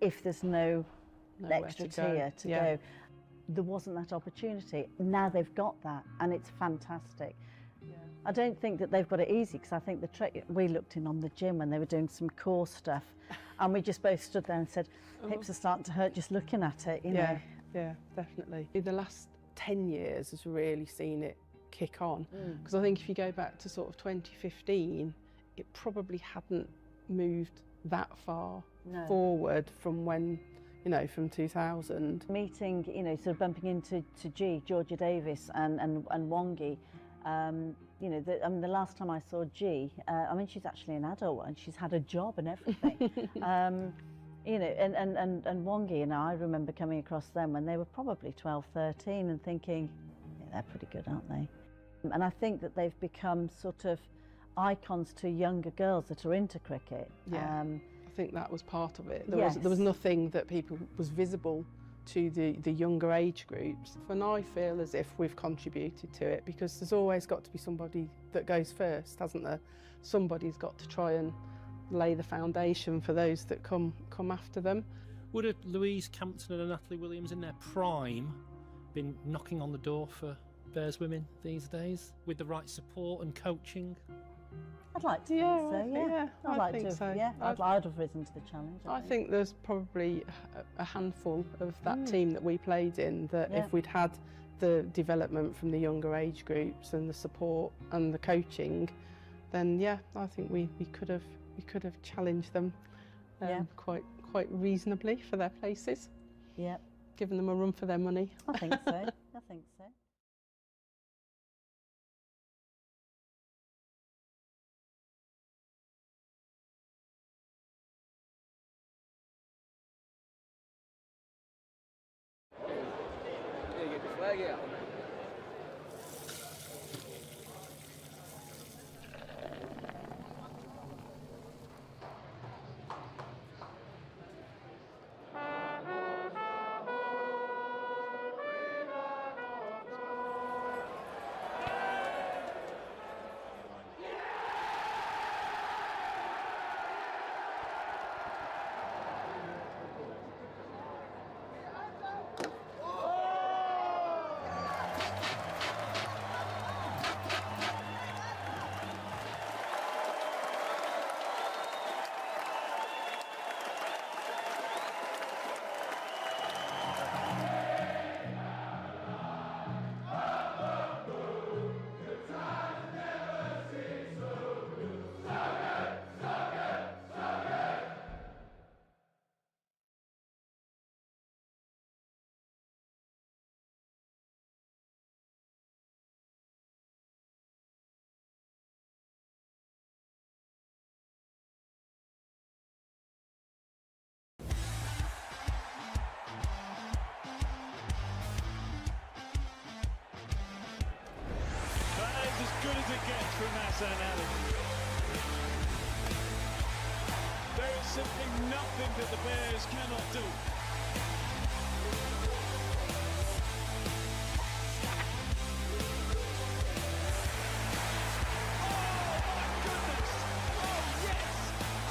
if there's no extra tier to go? There wasn't that opportunity. Now they've got that, and it's fantastic. I don't think that they've got it easy, because I think we looked in on the gym when they were doing some core stuff, and we just both stood there and said, hips are starting to hurt just looking at it, you know. Yeah, definitely. The last 10 years has really seen it kick on, because I think if you go back to sort of 2015, it probably hadn't moved that far forward from when, from 2000. Meeting, sort of bumping into Georgia Davis and Wongi, the last time I saw G, she's actually an adult and she's had a job and everything. And Wongi, I remember coming across them when they were probably 12, 13 and thinking, yeah, they're pretty good, aren't they? And I think that they've become sort of icons to younger girls that are into cricket. Yeah, I think that was part of it. There was nothing that was visible to the younger age groups. And I feel as if we've contributed to it, because there's always got to be somebody that goes first, hasn't there? Somebody's got to try and lay the foundation for those that come after them. Would a Louise Campton and a Natalie Williams in their prime been knocking on the door for Bears women these days with the right support and coaching? I'd like to think so, yeah. I'd have risen to the challenge. I think there's probably a handful of that team that we played in that if we'd had the development from the younger age groups and the support and the coaching, then I think we could have challenged them quite reasonably for their places. Yeah. Given them a run for their money. I think so. I think so. Flag out. Good as it gets from Hassan Ali. There is simply nothing that the Bears cannot do. Oh my goodness! Oh yes!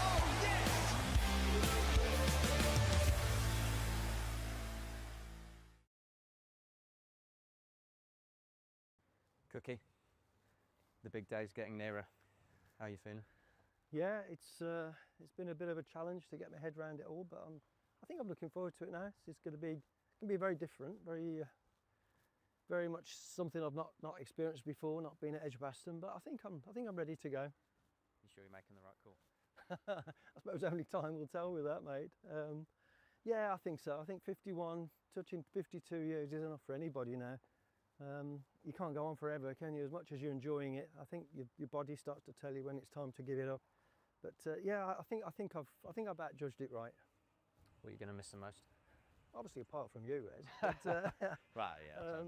Oh yes! Cookie, the big day's getting nearer. How are you feeling? Yeah, it's been a bit of a challenge to get my head around it all, but I think I'm looking forward to it now. It's going to be very different, very much something I've not experienced before, not been at Edgbaston. But I think I'm ready to go. You sure you're making the right call? I suppose only time will tell with that, mate. Yeah, I think so. I think 51, touching 52 years is enough for anybody now. You can't go on forever, can you? As much as you're enjoying it, I think your body starts to tell you when it's time to give it up. But yeah, I think I about judged it right. What are you going to miss the most? Obviously, apart from you, Ed. But, right, yeah.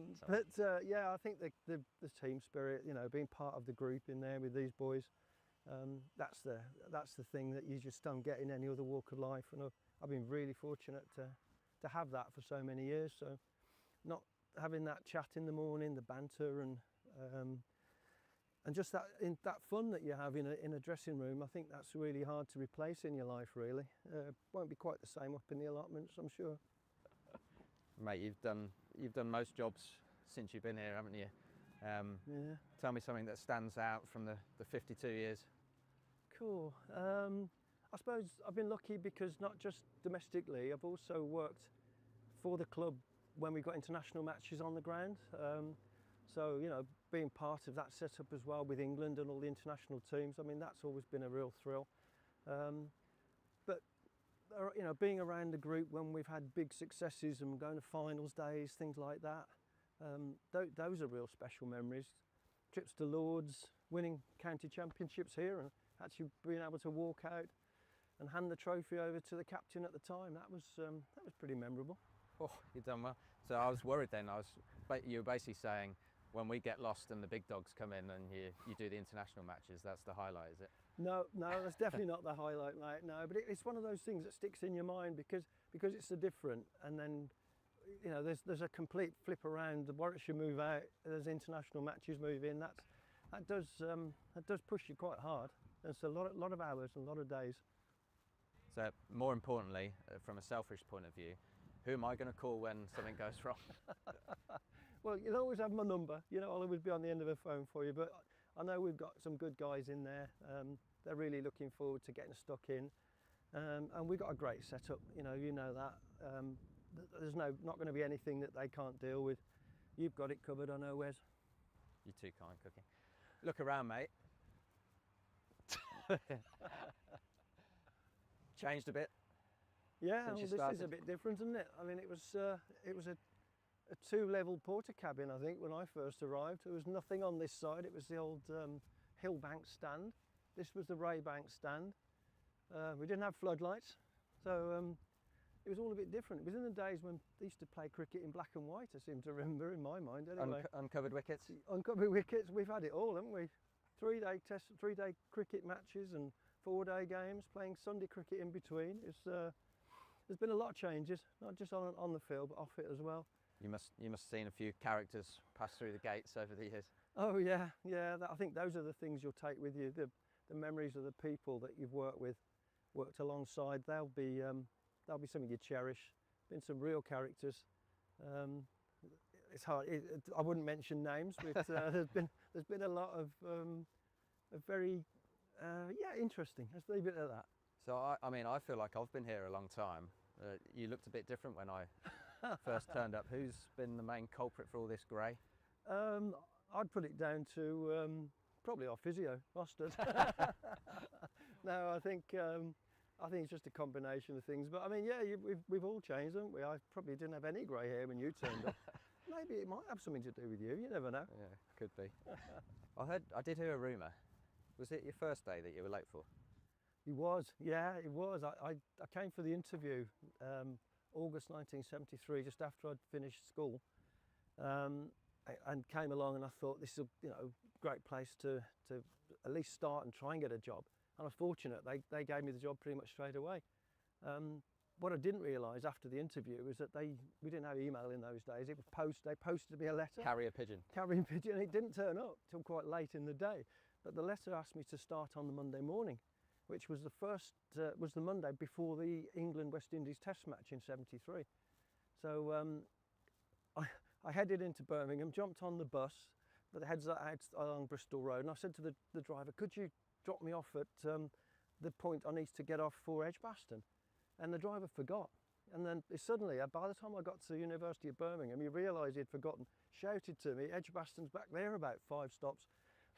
Yeah, I think the team spirit, you know, being part of the group in there with these boys, that's the thing that you just don't get in any other walk of life. And I've been really fortunate to have that for so many years. So, not having that chat in the morning, the banter, and just that fun that you have in a dressing room, I think that's really hard to replace in your life. Really, won't be quite the same up in the allotments, I'm sure. Mate, you've done most jobs since you've been here, haven't you? Yeah. Tell me something that stands out from the 52 years. Cool. I suppose I've been lucky because not just domestically, I've also worked for the club when we got international matches on the ground. So, you know, being part of that setup as well with England and all the international teams, I mean, that's always been a real thrill. But, you know, being around the group when we've had big successes and going to finals days, things like that, those are real special memories. Trips to Lords, winning county championships here, and actually being able to walk out and hand the trophy over to the captain at the time, that was pretty memorable. Oh, you've done well. So I was worried then. You were basically saying when we get lost and the big dogs come in and you do the international matches, that's the highlight, is it? No, that's definitely not the highlight, mate. No, but it's one of those things that sticks in your mind because it's so different. And then, you know, there's a complete flip around. The Warwickshire move out. There's international matches move in. That does push you quite hard. It's a lot of hours and a lot of days. So more importantly, from a selfish point of view, who am I going to call when something goes wrong? Well, you'll always have my number. You know, I'll always be on the end of a phone for you. But I know we've got some good guys in there. They're really looking forward to getting stuck in. And we've got a great setup. You know that. There's not going to be anything that they can't deal with. You've got it covered, I know, Wes. You're too kind, Cookie. Look around, mate. Changed a bit. Yeah, well, this is a bit different, isn't it? I mean, it was a two-level porter cabin, I think, when I first arrived. There was nothing on this side. It was the old Hillbank stand. This was the Raybank stand. We didn't have floodlights, so it was all a bit different. It was in the days when they used to play cricket in black and white, I seem to remember, in my mind anyway. Uncovered wickets? Uncovered wickets. We've had it all, haven't we? Three-day cricket matches and 4-day games, playing Sunday cricket in between. There's been a lot of changes, not just on the field, but off it as well. You must have seen a few characters pass through the gates over the years. Oh yeah. I think those are the things you'll take with you. The memories of the people that you've worked alongside. They'll be something you cherish. Been some real characters. It's hard. I wouldn't mention names, but there's been a lot of very interesting. Let's leave it at that. So I mean, I feel like I've been here a long time. You looked a bit different when I first turned up. Who's been the main culprit for all this grey? I'd put it down to probably our physio, Mustard. No, I think it's just a combination of things. But I mean, yeah, we've all changed, haven't we? I probably didn't have any grey hair when you turned up. Maybe it might have something to do with you. You never know. Yeah, could be. I did hear a rumour. Was it your first day that you were late for? It was, yeah, it was. I came for the interview August 1973, just after I'd finished school, and came along, and I thought this is a great place to at least start and try and get a job. And I was fortunate; they gave me the job pretty much straight away. What I didn't realise after the interview was that we didn't have email in those days. It was they posted me a letter. Carrier pigeon. Carrier pigeon. And it didn't turn up till quite late in the day. But the letter asked me to start on the Monday morning, which was was the Monday before the England-West Indies Test match in '73. So I headed into Birmingham, jumped on the bus that heads out along Bristol Road, and I said to the driver, "Could you drop me off at the point I need to get off for Edgbaston?" And the driver forgot. And then suddenly, by the time I got to the University of Birmingham, he realised he'd forgotten, shouted to me, "Edgbaston's back there about 5 stops."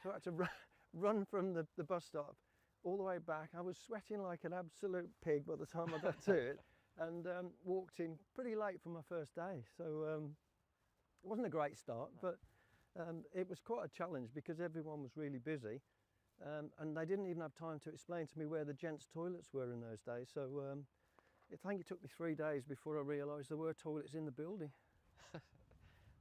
So I had to run from the bus stop all the way back. I was sweating like an absolute pig by the time I got to it, and walked in pretty late for my first day. So It wasn't a great start, but it was quite a challenge because everyone was really busy, and they didn't even have time to explain to me where the gents' toilets were in those days. So I think it took me 3 days before I realised there were toilets in the building.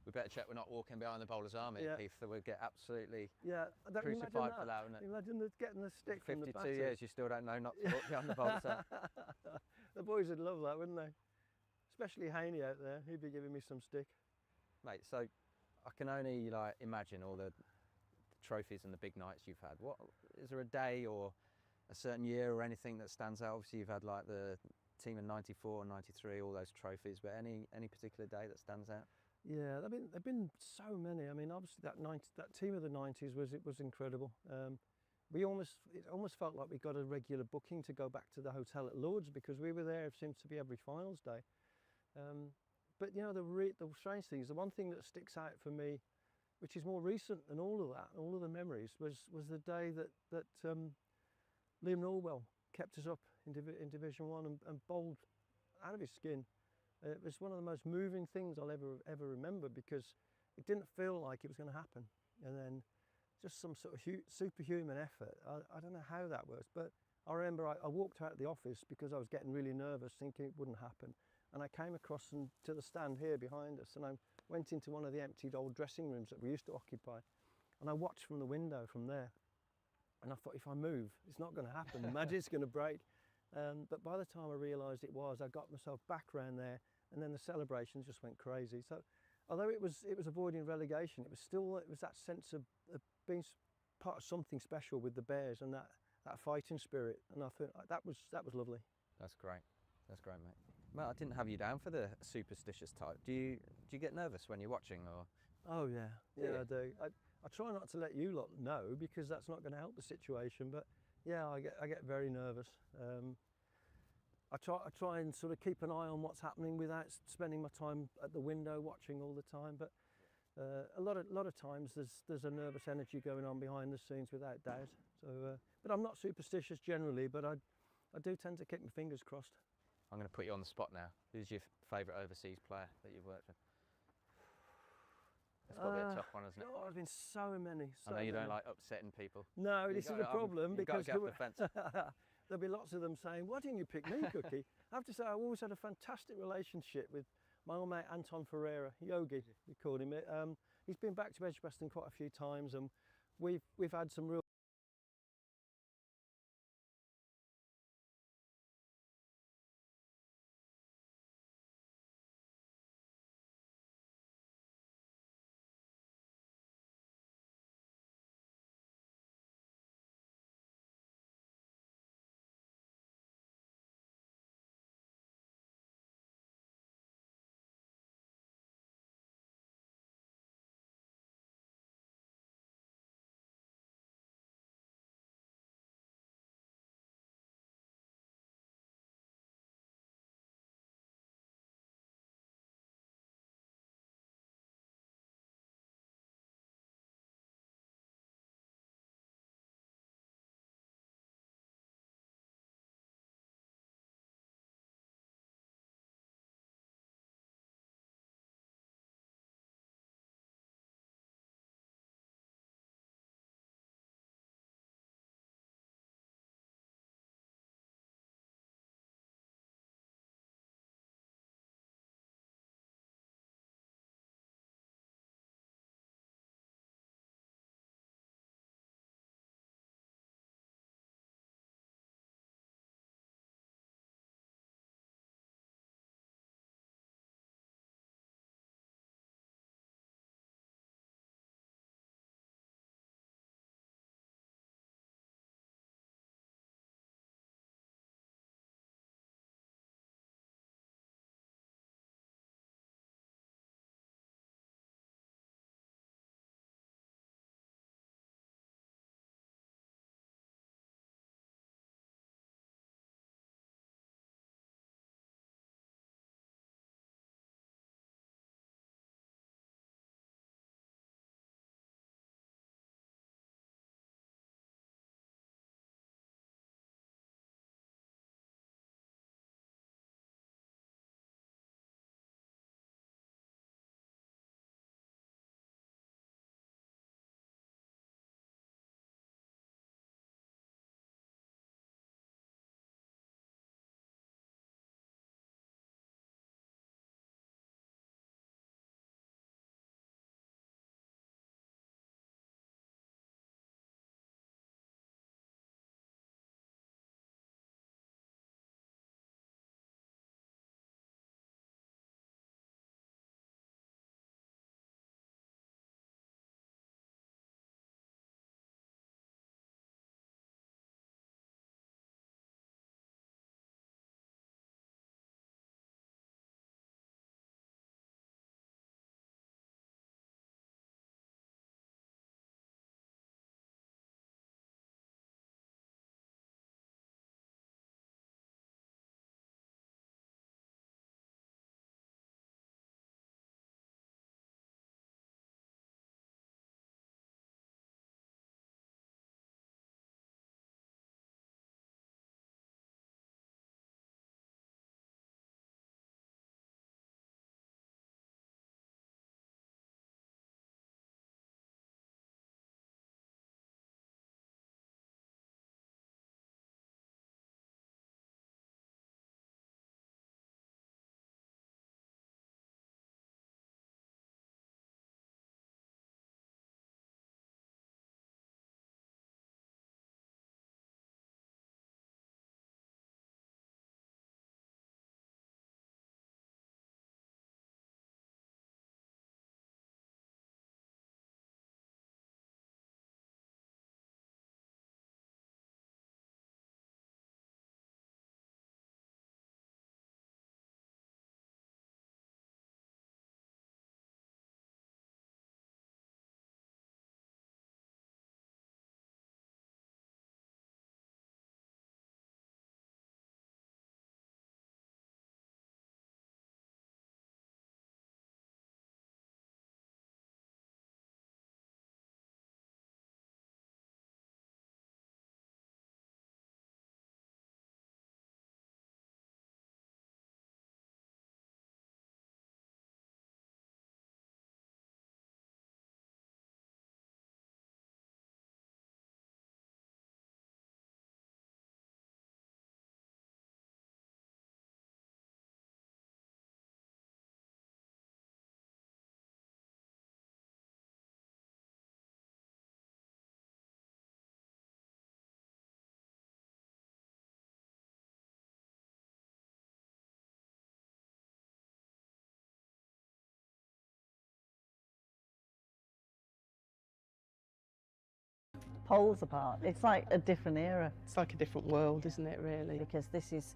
We better check we're not walking behind the bowler's army, Yeah. Keith, that we'd get absolutely Yeah, crucified for that, wouldn't it? Imagine getting the stick from the 52 batter. years, you still don't know not to walk behind the bowler's army. The boys would love that, wouldn't they? Especially Haney out there, he'd be giving me some stick. Mate, so I can only like imagine all the trophies and the big nights you've had. What is there a day or a certain year or anything that stands out? Obviously you've had like the team in '94 and '93, all those trophies, but any particular day that stands out? Yeah, there've been so many. I mean, obviously that team of the '90s was incredible. It almost felt like we got a regular booking to go back to the hotel at Lord's because we were there. It seemed to be every finals day. But you know, the strange thing is the one thing that sticks out for me, which is more recent than all of that, all of the memories, was the day that Liam Norwell kept us up in Division 1 and bowled out of his skin. It was one of the most moving things I'll ever remember because it didn't feel like it was going to happen, and then just some sort of superhuman effort. I don't know how that works, but I remember I walked out of the office because I was getting really nervous, thinking it wouldn't happen. And I came across to the stand here behind us, and I went into one of the emptied old dressing rooms that we used to occupy, and I watched from the window from there. And I thought, if I move, it's not going to happen. The magic's going to break. But by the time I realised it was, I got myself back round there, and then the celebrations just went crazy. So, although it was avoiding relegation, it was that sense of being part of something special with the Bears and that fighting spirit. And I thought that was lovely. That's great. That's great, mate. Well, I didn't have you down for the superstitious type. Do you get nervous when you're watching, or? Oh yeah, I do. I try not to let you lot know because that's not going to help the situation. But yeah, I get very nervous. I try and sort of keep an eye on what's happening without spending my time at the window watching all the time. But a lot of times there's a nervous energy going on behind the scenes without doubt. So, but I'm not superstitious generally, but I do tend to keep my fingers crossed. I'm going to put you on the spot now. Who's your favourite overseas player that you've worked with? It's got to be a tough one, isn't it? Oh, there's been so many. I know you don't like upsetting people. No, this is the problem because you've got to get off the fence. There'll be lots of them saying, "Why didn't you pick me, Cookie?" I have to say, I've always had a fantastic relationship with my old mate Anton Ferreira, Yogi, we called him. He's been back to Edgbaston quite a few times, and we've had some real poles apart. It's like a different era. It's like a different world, isn't it, really? Because this is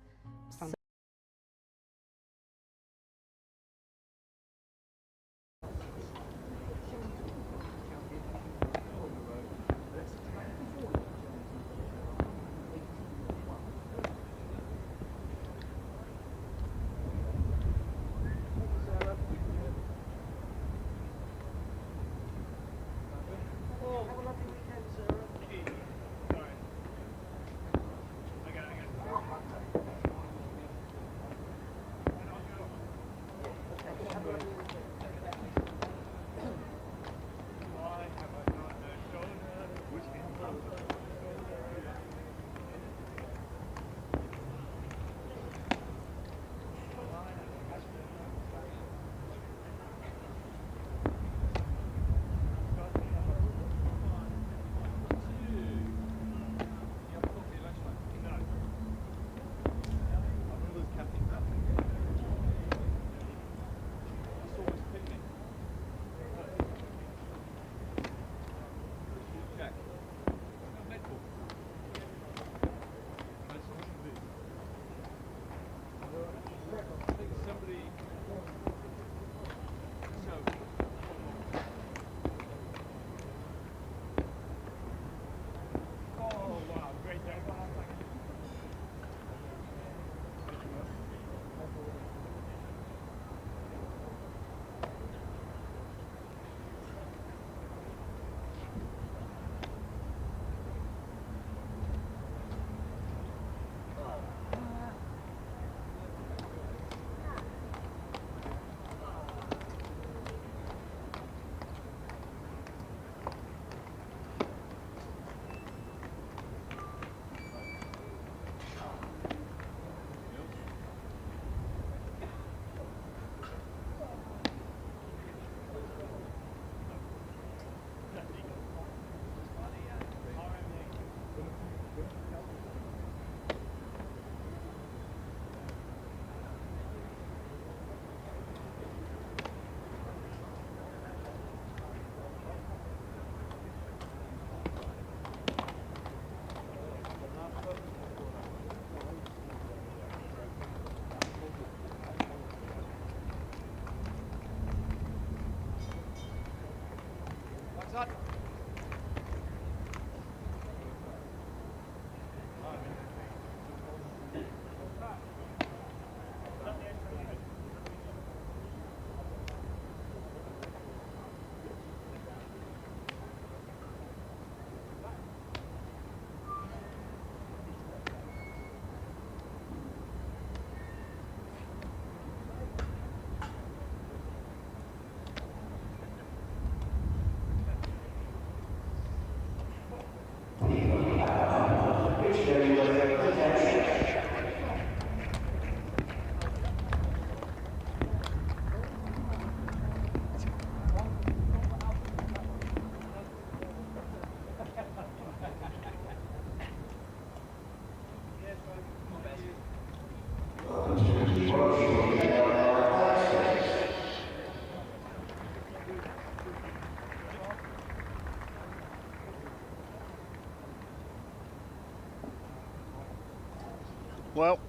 Well,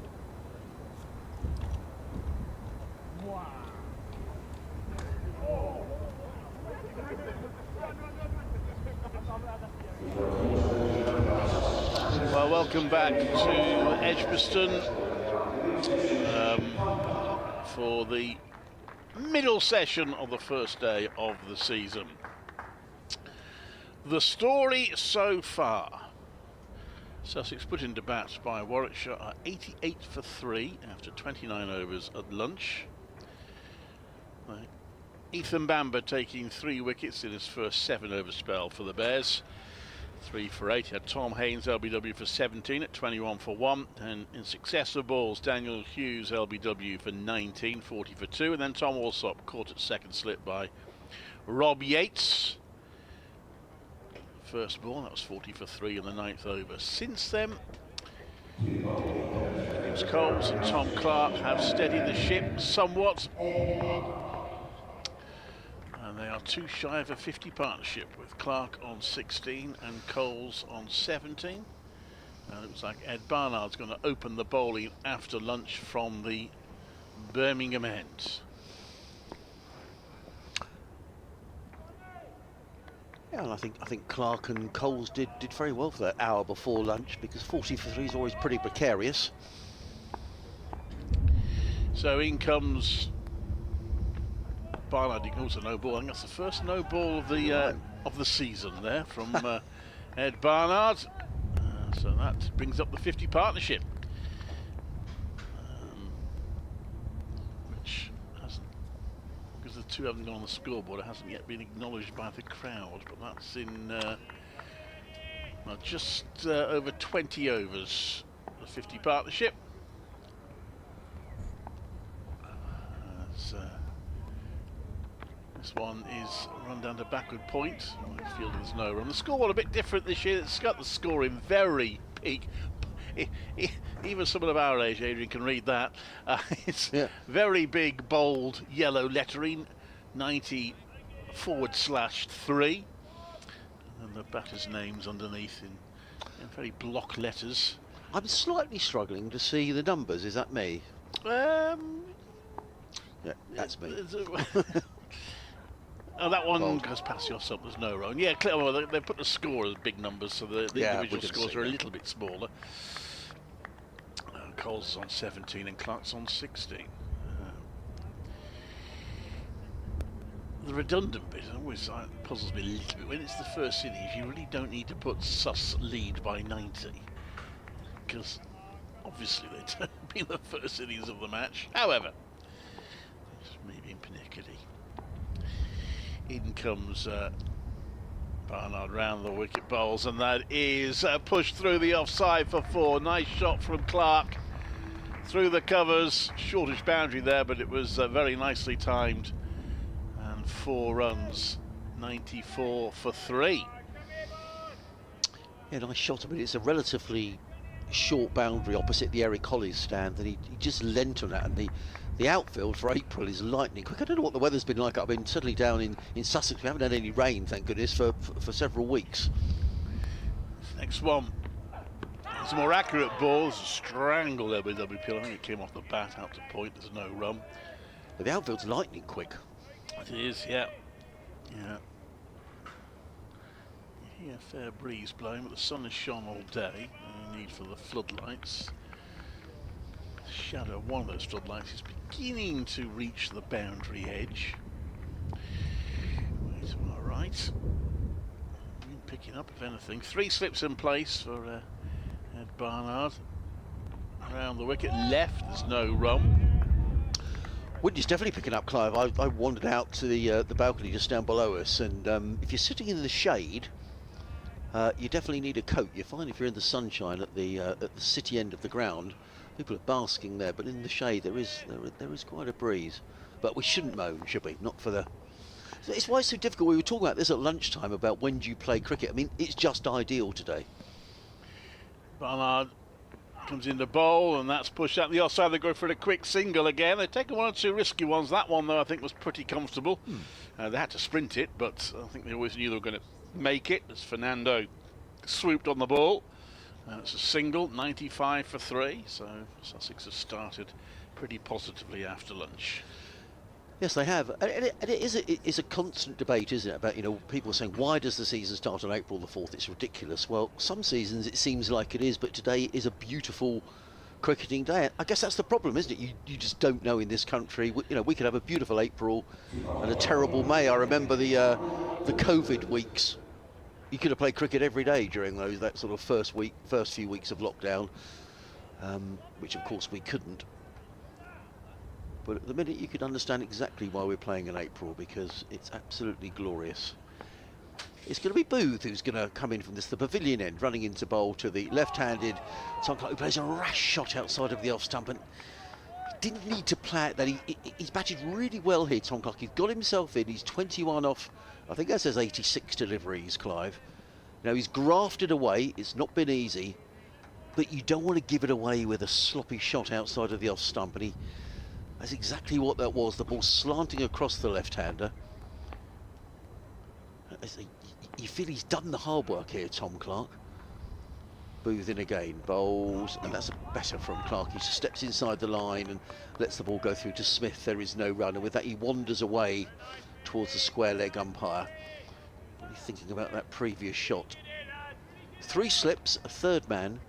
well, welcome back to Edgbaston for the middle session of the first day of the season. The story so far: Sussex put into bat by Warwickshire are 88 for 3 after 29 overs at lunch. Ethan Bamber taking 3 wickets in his first 7-over spell for the Bears. 3 for 8. He had Tom Haynes LBW for 17 at 21 for 1. And in successive balls, Daniel Hughes LBW for 19, 40 for 2. And then Tom Alsop caught at second slip by Rob Yates. First ball, that was 40 for 3 in the 9th over. Since then, James Coles and Tom Clark have steadied the ship somewhat. And And they are 2 shy of a 50 partnership, with Clark on 16 and Coles on 17. And it looks like Ed Barnard's going to open the bowling after lunch from the Birmingham end. Yeah, and I think Clark and Coles did very well for that hour before lunch, because 40 for 3 is always pretty precarious. So in comes Barnard. Also no ball. I think that's the first no ball of the season there from Ed Barnard. So that brings up the 50 partnership, which hasn't, because the 2 haven't gone on the scoreboard, it hasn't yet been acknowledged by the crowd. But that's in well, just over 20 overs, the 50 partnership. This one is run down to backward point. I feel there's no run. The score a bit different this year. It's got the scoring very peak. Even someone of our age, Adrian, can read that. It's very big, bold, yellow lettering, 90/3. And the batter's names underneath in very block letters. I'm slightly struggling to see the numbers. Is that me? Yeah, that's me. Oh, that one goes past your sub. There's no run. Yeah, well, they put the score as big numbers, so the individual scores are a little bit smaller. Coles is on 17 and Clark's on 16. The redundant bit always puzzles me a little bit. When it's the first innings, you really don't need to put Suss lead by 90, because obviously they don't be the first innings of the match. However, it's me being pernickety. In comes Barnard round the wicket bowls, and that is pushed through the offside for 4. Nice shot from Clark through the covers. Shortish boundary there, but it was very nicely timed. And 4 runs, 94 for 3. Yeah, nice shot. I mean, it's a relatively short boundary opposite the Eric Hollies stand, and he just leant on that, and the outfield for April is lightning quick. I don't know what the weather's been like. I've been certainly down in Sussex. We haven't had any rain, thank goodness, for several weeks. Next one. Some more accurate balls. Strangle there with WPL. I think it came off the bat out to point. There's no run. But the outfield's lightning quick. It is, yeah. Yeah. You hear a fair breeze blowing, but the sun has shone all day. No need for the floodlights. The shadow of one of those floodlights is beginning to reach the boundary edge. Way to our right. Picking up, if anything. 3 slips in place for Ed Barnard. Around the wicket left, there's no run. Wind is definitely picking up, Clive. I wandered out to the balcony just down below us, and if you're sitting in the shade, you definitely need a coat. You find if you're in the sunshine at the city end of the ground, people are basking there, but in the shade there is quite a breeze. But we shouldn't moan, should we? Not for the... It's why it's so difficult. We were talking about this at lunchtime about when do you play cricket. I mean, it's just ideal today. Barnard comes in to bowl, and that's pushed out the offside. They go for a quick single again. They've taken 1 or 2 risky ones. That one, though, I think was pretty comfortable. They had to sprint it, but I think they always knew they were going to make it as Fernando swooped on the ball. And it's a single, 95 for 3. So Sussex has started pretty positively after lunch. Yes, they have. And it is a constant debate, isn't it, about, you know, people saying, why does the season start on April the 4th? It's ridiculous. Well, some seasons it seems like it is, but today is a beautiful cricketing day. I guess that's the problem, isn't it? You just don't know in this country. You know, we could have a beautiful April and a terrible May. I remember the COVID weeks. You could have played cricket every day during that sort of first few weeks of lockdown, which of course we couldn't. But at the minute you could understand exactly why we're playing in April, because it's absolutely glorious. It's going to be Booth who's going to come in from the pavilion end, running into bowl to the left-handed Tom Clark, who plays a rash shot outside of the off stump, and didn't need to play it. That he's batted really well here, Tom Clark. He's got himself in. He's 21 off, I think that says 86 deliveries, Clive. Now he's grafted away. It's not been easy, but you don't want to give it away with a sloppy shot outside of the off stump, and that's exactly what that was. The ball slanting across the left-hander. you feel he's done the hard work here, Tom Clark. Booth in again, bowls, and that's better from Clark. He just steps inside the line and lets the ball go through to Smith. There is no run, and with that he wanders away towards the square leg umpire. Really thinking about that previous shot. 3 slips, a third man.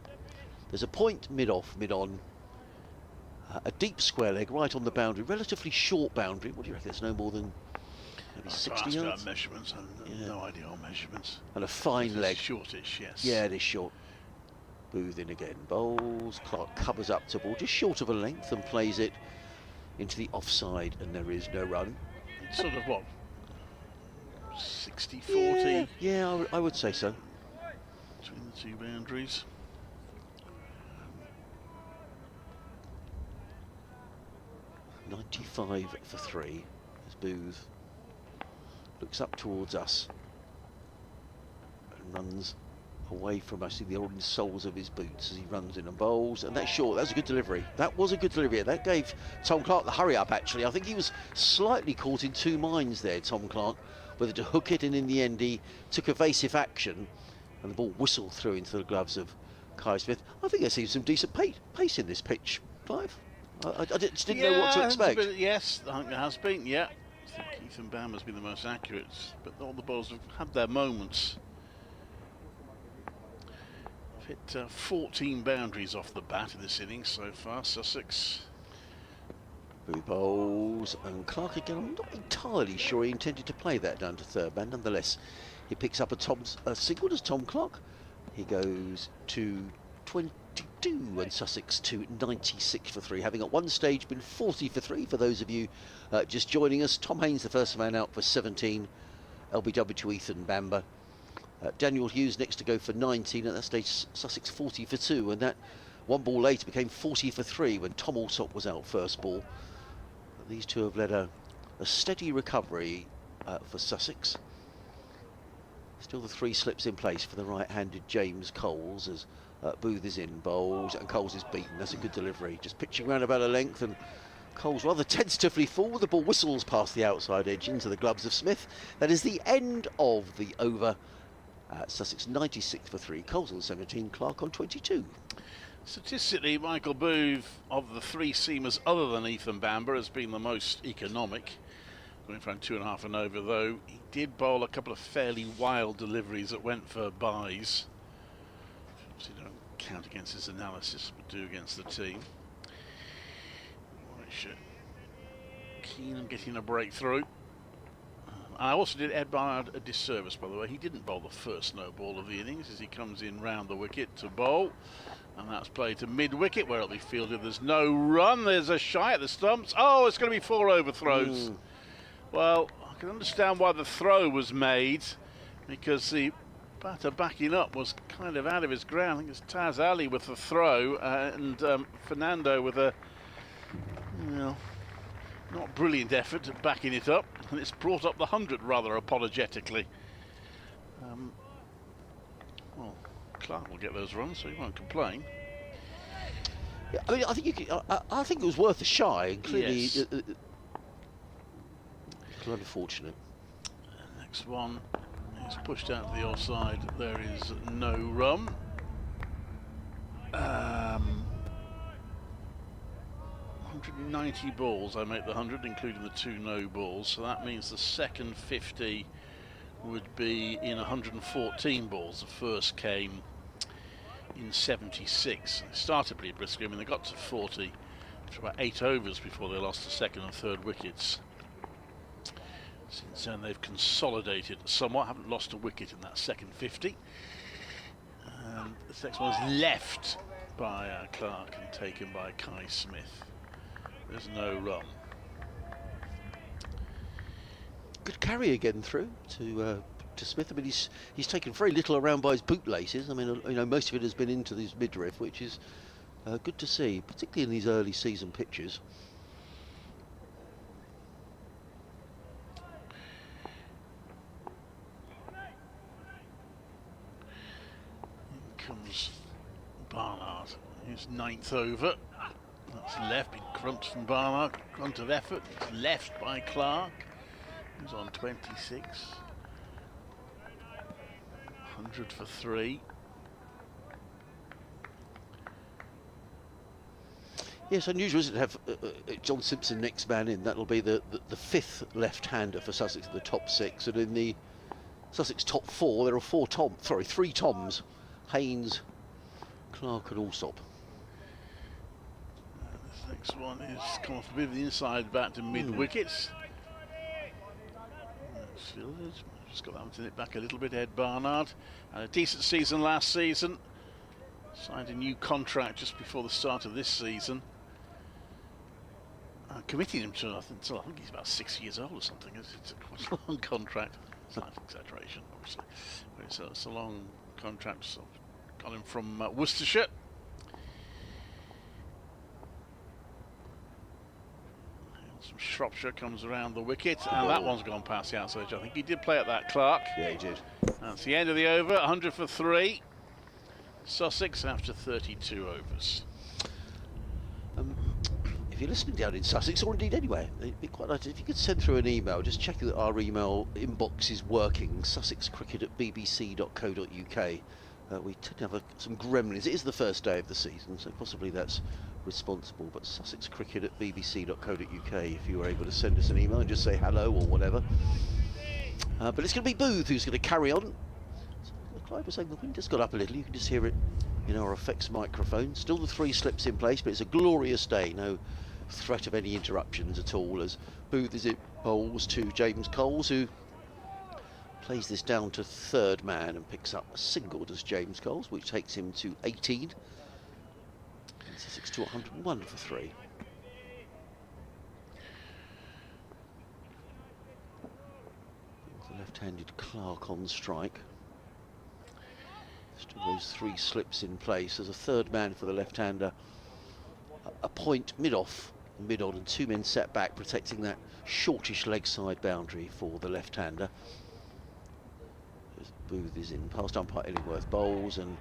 There's a point mid-off, mid-on. A deep square leg right on the boundary, relatively short boundary. What do you reckon? It's no more than maybe 60 yards? Measurements. I have no idea on measurements. And a fine leg. It's shortish, yes. Yeah, it is short. Booth in again, bowls, Clark covers up to ball just short of a length and plays it into the offside, and there is no run. It's sort of what, 60-40? Yeah, I would say so. Between the two boundaries. .95 for 3 as Booth looks up towards us and runs away from actually the orange soles of his boots as he runs in and bowls, and that's short. That's a good delivery. That was a good delivery. That gave Tom Clark the hurry up, actually. I think he was slightly caught in 2 minds there, Tom Clark, whether to hook it, and in the end he took evasive action and the ball whistled through into the gloves of Kai Smith. I think there seems some decent pace in this pitch, Clive. I just didn't know what to expect. Yes, I think there has been, yeah. I think Ethan Bam has been the most accurate, but all the bowlers have had their moments. Hit 14 boundaries off the bat in this innings so far, Sussex. Booth bowls, and Clark again, I'm not entirely sure he intended to play that down to third man. Nonetheless, he picks up a single as Tom Clark. He goes to 22 and Sussex to 96 for 3, having at one stage been 40 for 3 for those of you just joining us. Tom Haynes, the first man out for 17, LBW to Ethan Bamber. Daniel Hughes next to go for 19. At that stage, Sussex 40 for 2, and that one ball later became 40 for 3 when Tom Alsop was out first ball. But these two have led a steady recovery for Sussex. Still the 3 slips in place for the right-handed James Coles as Booth is in, bowls, and Coles is beaten. That's a good delivery. Just pitching around about a length, and Coles rather tentatively forward. The ball whistles past the outside edge into the gloves of Smith. That is the end of the over. Sussex 96 for 3, Coles on 17, Clark on 22. Statistically, Michael Booth, of the 3 seamers other than Ethan Bamber, has been the most economic. Going for 2.5 and over, though. He did bowl a couple of fairly wild deliveries that went for byes. Obviously don't count against his analysis, but do against the team. Warwickshire keen on getting a breakthrough. I also did Ed Barnard a disservice, by the way. He didn't bowl the first no ball of the innings as he comes in round the wicket to bowl. And that's played to mid-wicket where it'll be fielded. There's no run. There's a shy at the stumps. Oh, it's going to be 4 overthrows. Well, I can understand why the throw was made, because the batter backing up was kind of out of his ground. I think it's Taz Ali with the throw and Fernando with a, not brilliant effort at backing it up, and it's brought up the 100 rather apologetically. Well, Clark will get those runs, so he won't complain. Yeah, I mean, I think you could, I think it was worth a shy. And clearly, yes. Unfortunate. Next one is pushed out to the offside. There is no run. 190 balls, I make the 100, including the 2 no balls. So that means the second 50 would be in 114 balls. The first came in 76. They started pretty briskly. I mean, they got to 40 after about 8 overs before they lost the second and third wickets. Since then, they've consolidated somewhat. Haven't lost a wicket in that second 50. This next one is left by Clark and taken by Kai Smith. There's no run. Good carry again through to Smith. I mean, he's taken very little around by his bootlaces. I mean, most of it has been into his midriff, which is good to see, particularly in these early season pitches. Comes Barnard, his 9th over. That's left, been crumped from Barnard, grunt of effort. It's left by Clark, who's on 26. 100 for 3. Yes, unusual, isn't it, to have John Simpson next man in. That'll be the fifth left-hander for Sussex in the top 6, and in the Sussex top 4 there are 3 Toms: Haynes, Clark and Alsop. This next one is come off a bit of the inside back to mid-wickets. That's fielded. Just got that one it back a little bit. Ed Barnard had a decent season last season. Signed a new contract just before the start of this season. Committing him to, I think he's about 6 years old or something. It's quite a long contract. Slight exaggeration, obviously. But it's a long contract. So got him from Worcestershire. And some Shropshire comes around the wicket, and that one's gone past the outside edge. I think he did play at that, Clark. Yeah, he did. That's the end of the over. 100 for 3. Sussex after 32 overs. If you're listening down in Sussex, or indeed anywhere, it'd be quite nice if you could send through an email, just checking that our email inbox is working, sussexcricket@bbc.co.uk. We tend to have some gremlins. It is the first day of the season, so possibly that's responsible, but sussexcricket@bbc.co.uk, if you were able to send us an email and just say hello or whatever. But it's going to be Booth who's going to carry on. Clive was saying the wind just got up a little, you can just hear it in our effects microphone. Still the 3 slips in place, but it's a glorious day, no threat of any interruptions at all, as Booth is it bowls to James Coles, who plays this down to 3rd man and picks up a single, does James Coles, which takes him to 18. And Sussex to 101 for 3. The left-handed Clark on strike. Still those 3 slips in place. There's a 3rd man for the left-hander. A point mid-off, mid-on, and 2 men set back, protecting that shortish leg side boundary for the left-hander. As Booth is in past umpire Illingworth bowls, and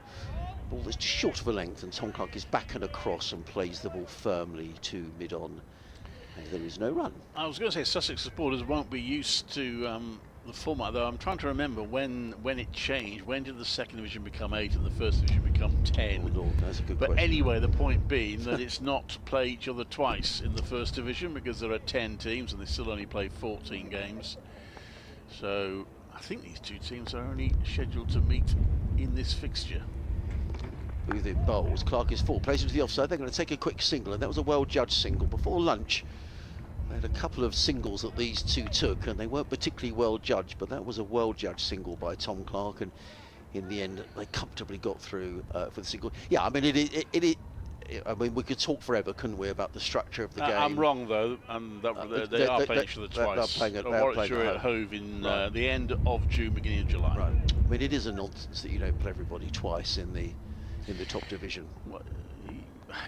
ball that's just short of a length, and Tom Clark is back and across and plays the ball firmly to mid-on. And there is no run. I was going to say Sussex supporters won't be used to the format, though. I'm trying to remember when it changed. When did the 2nd division become 8 and the 1st division become 10? Oh, Lord, that's a good question. Anyway, the point being that it's not to play each other twice in the 1st division, because there are 10 teams and they still only play 14 games. So I think these 2 teams are only scheduled to meet in this fixture. Booth in bowls. Clark is 4, plays into the offside. They're going to take a quick single, and that was a well-judged single. Before lunch, they had a couple of singles that these 2 took, and they weren't particularly well judged, but that was a well judged single by Tom Clark, and in the end they comfortably got through for the single. Yeah, I mean I mean, we could talk forever, couldn't we, about the structure of the game. I'm wrong though, and they are playing each other twice. Warwickshire at Hove in the end of June, beginning of July. Right. I mean, it is a nonsense that you don't play everybody twice in the top division. Well,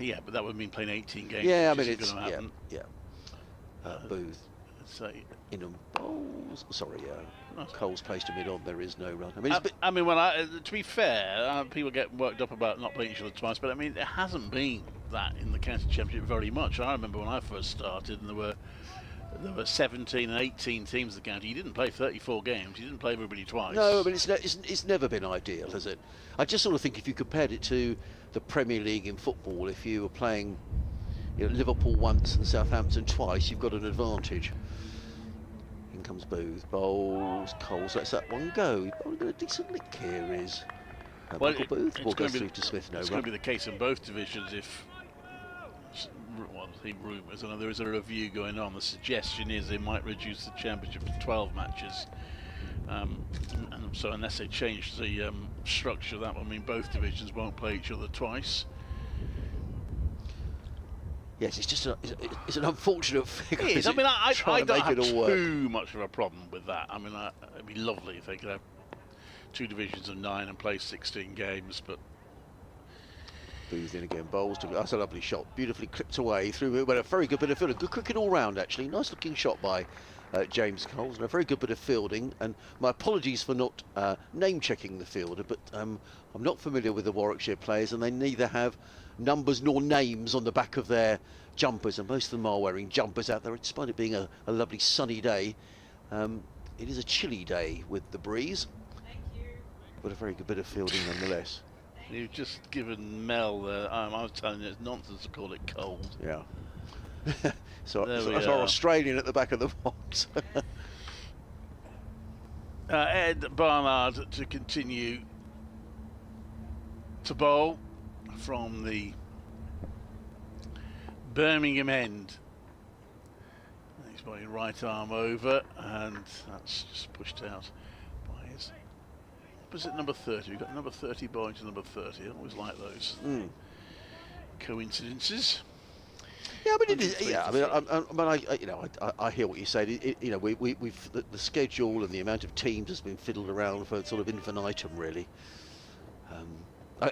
yeah, but that would mean playing 18 games. Yeah, I mean it's Booth. In on bowls. Sorry, Coles placed a mid-on. There is no run. I mean, to be fair, people get worked up about not playing each other twice, but I mean, it hasn't been that in the county championship very much. I remember when I first started, and there were 17 and 18 teams in the county. You didn't play 34 games. You didn't play everybody twice. No, but it's never been ideal, has it? I just sort of think if you compared it to the Premier League in football, if you were playing Liverpool once and Southampton twice, you've got an advantage. In comes Booth, bowls, Coles lets that one go. He's probably got a decent lick here, is Michael Booth. Ball goes through to Smith, no run. It's going to be the case in both divisions if, well, the rumours, I know there is a review going on. The suggestion is they might reduce the championship to 12 matches. And so unless they change the structure, that will mean both divisions won't play each other twice. Yes, it's just it's an unfortunate figure. It is. I mean, I don't have too much of a problem with that. I mean, it'd be lovely if they could have 2 divisions of 9 and play 16 games, but... Booth in again, bowls. That's a lovely shot. Beautifully clipped away through it. But a very good bit of fielding. Good cricket all round, actually. Nice looking shot by James Coles, and a very good bit of fielding. And my apologies for not name checking the fielder, but I'm not familiar with the Warwickshire players, and they neither have numbers nor names on the back of their jumpers, and most of them are wearing jumpers out there, despite it being a lovely sunny day. It is a chilly day with the breeze. Thank you. but a very good bit of fielding nonetheless. You've just given Mel the. I was telling you it's nonsense to call it cold. Yeah. So There we that's our are. Australian at the back of the box. Ed Barnard to continue to bowl from the Birmingham end. He's bowling right arm over, and that's just pushed out by his opposite number 30. We've got number 30 bowling to number 30. I always like those coincidences. Yeah, I mean, it is. Yeah, I hear what you say. We've the schedule and the amount of teams has been fiddled around for sort of infinitum, really.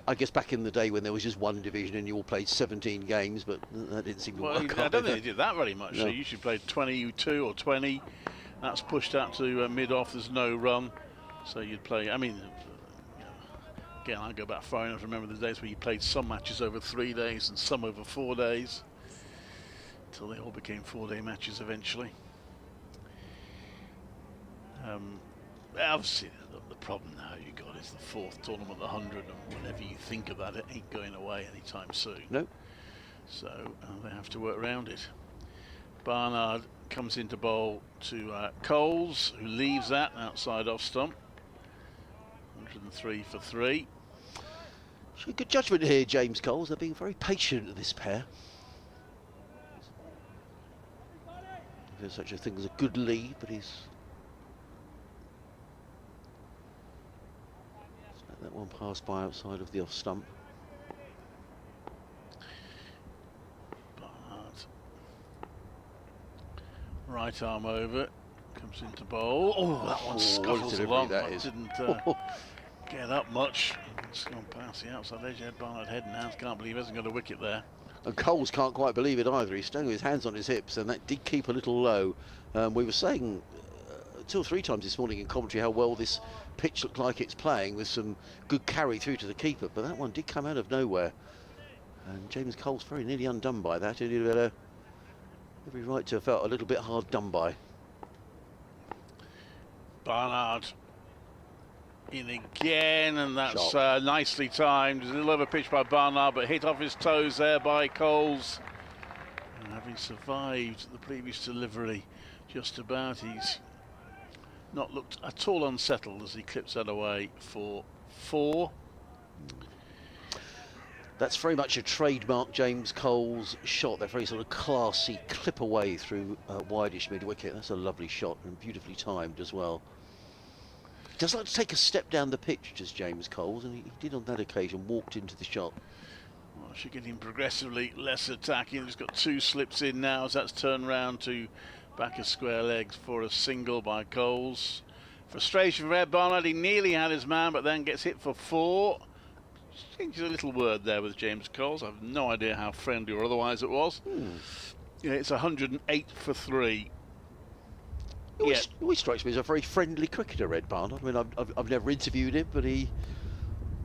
I guess back in the day when there was just one division and you all played 17 games, but that didn't seem to work. I don't think they did that very much. No. They usually played 22 or 20. That's pushed out to mid-off. There's no run, so you'd play. I mean, again, I go back far enough to remember the days where you played some matches over 3 days and some over 4 days, until they all became 4-day matches eventually. Obviously, the problem now you got is the fourth tournament, the 100, and whenever you think of that, it ain't going away anytime soon. No. So they have to work around it. Barnard comes into bowl to Coles, who leaves that outside off stump. 103 for 3. Good judgment here, James Coles. They're being very patient at this pair. There's such a thing as a good lead, but he's let that one pass by outside of the off stump. Barnard, right arm over, comes into bowl. Oh, that one scuffles along. That is. Didn't get up much. It's gone past the outside edge. Ed Barnard head and hands. Can't believe he hasn't got a wicket there. And Coles can't quite believe it either. He's standing with his hands on his hips, and that did keep a little low. We were saying 2 or 3 times this morning in commentary how well this pitch looked like it's playing, with some good carry through to the keeper, but that one did come out of nowhere. And James Coles very nearly undone by that, and he'd had every right to have felt a little bit hard done by. Barnard in again, and that's nicely timed. There's a little over pitch by Barnard, but hit off his toes there by Coles. And having survived the previous delivery, just about, he's not looked at all unsettled as he clips that away for 4. That's very much a trademark James Coles shot. That very sort of classy clip away through wideish mid-wicket. That's a lovely shot and beautifully timed as well. He does like to take a step down the pitch, does James Coles, and he did on that occasion, walked into the shot. Well, she's getting progressively less attacking. He's got 2 slips in now as that's turned round to back of square legs for a single by Coles. Frustration for Ed Barnard. He nearly had his man, but then gets hit for 4. Changes a little word there with James Coles. I have no idea how friendly or otherwise it was. Yeah, it's 108 for 3. He always strikes me as a very friendly cricketer, Ed Barnard. I mean, I've never interviewed him, but he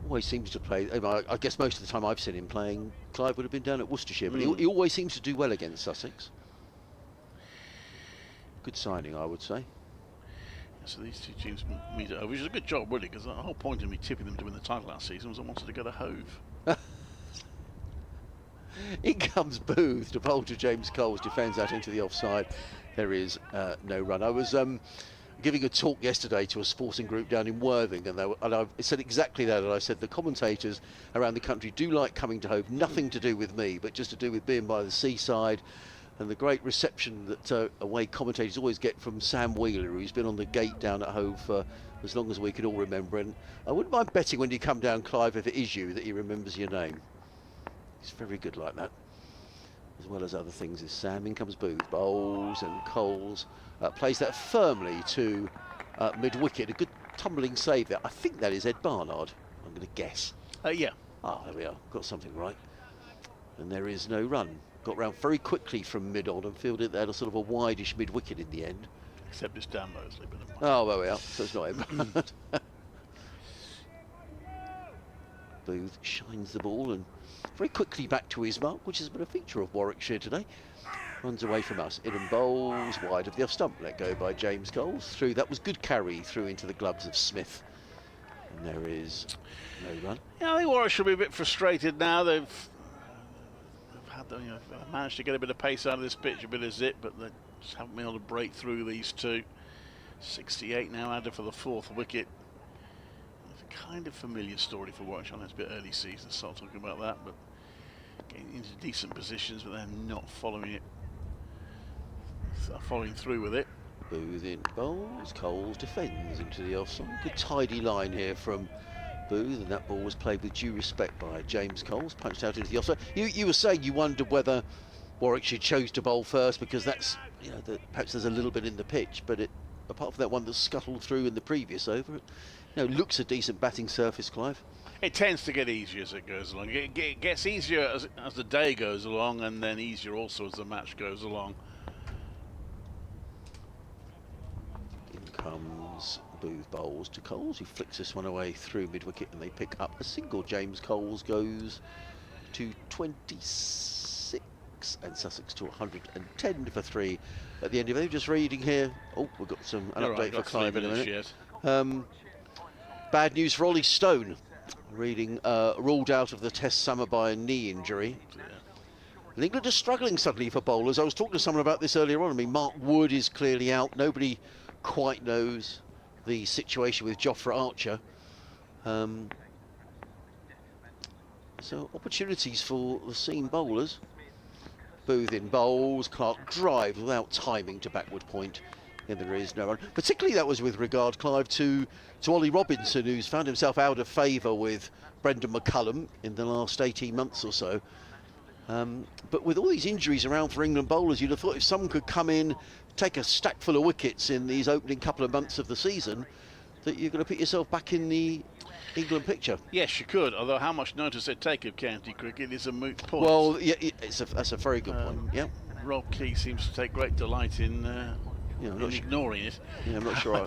always seems to play. I guess most of the time I've seen him playing, Clive would have been down at Worcestershire, but he always seems to do well against Sussex. Good signing, I would say. So these 2 teams meet over, which is a good job, really, because the whole point of me tipping them to win the title last season was I wanted to go to Hove. In comes Booth to bowl to James Coles, defends out into the offside. There is no run. I was giving a talk yesterday to a sporting group down in Worthing, and I said exactly that. And I said the commentators around the country do like coming to Hove, nothing to do with me, but just to do with being by the seaside, and the great reception that away commentators always get from Sam Wheeler, who's been on the gate down at Hove for as long as we can all remember. And I wouldn't mind betting when you come down, Clive, if it is you, that he remembers your name. He's very good like that, as well as other things. Is Sam. In comes Booth, bowls, and Coles plays that firmly to mid-wicket. A good tumbling save there. I think that is Ed Barnard, I'm going to guess. Yeah. Ah, there we are. Got something right. And there is no run. Got round very quickly from mid-on and fielded there, a sort of a wideish mid-wicket in the end. Except it's Dan Mosley, but never mind. Oh, there we are. So it's not him. Booth shines the ball and very quickly back to his mark, which has been a feature of Warwickshire today. Runs away from us. In and bowls wide of the off stump. Let go by James Coles. Through. That was good carry through into the gloves of Smith. And there is no run. Yeah, I think Warwickshire will be a bit frustrated now. They've managed to get a bit of pace out of this pitch, a bit of zip, but they just haven't been able to break through these two. 68 now added for the 4th wicket. It's a kind of familiar story for Warwickshire. I know it's a bit early season to start talking about that, but getting into decent positions, but they're not following through with it. Booth in bowls, Coles defends into the offside. Good tidy line here from Booth, and that ball was played with due respect by James Coles, punched out into the offside. You were saying you wondered whether Warwickshire chose to bowl first because that's, you know, perhaps there's a little bit in the pitch, but apart from that one that scuttled through in the previous over, it, you know, looks a decent batting surface, Clive. It tends to get easier as it goes along. It gets easier as the day goes along, and then easier also as the match goes along. In comes Booth bowls to Coles, who flicks this one away through mid-wicket, and they pick up a single. James Coles goes to 26, and Sussex to 110 for 3 at the end of it. Just reading here. Oh, we've got an update for Clive in a minute. Bad news for Ollie Stone. Reading, ruled out of the Test summer by a knee injury. And England are struggling suddenly for bowlers. I was talking to someone about this earlier on. I mean, Mark Wood is clearly out. Nobody quite knows the situation with Jofra Archer. So opportunities for the seam bowlers. Booth in bowls, Clark drives without timing to backward point. And there is no run. Particularly that was with regard, Clive, to Ollie Robinson, who's found himself out of favour with Brendan McCullum in the last 18 months or so. But with all these injuries around for England bowlers, you'd have thought if someone could come in, take a stack full of wickets in these opening couple of months of the season, that you're going to put yourself back in the England picture. Yes, you could, although how much notice they take of county cricket is a moot point. Well, yeah, that's a very good point, yeah. Rob Key seems to take great delight in ignoring it. Yeah, I'm not sure.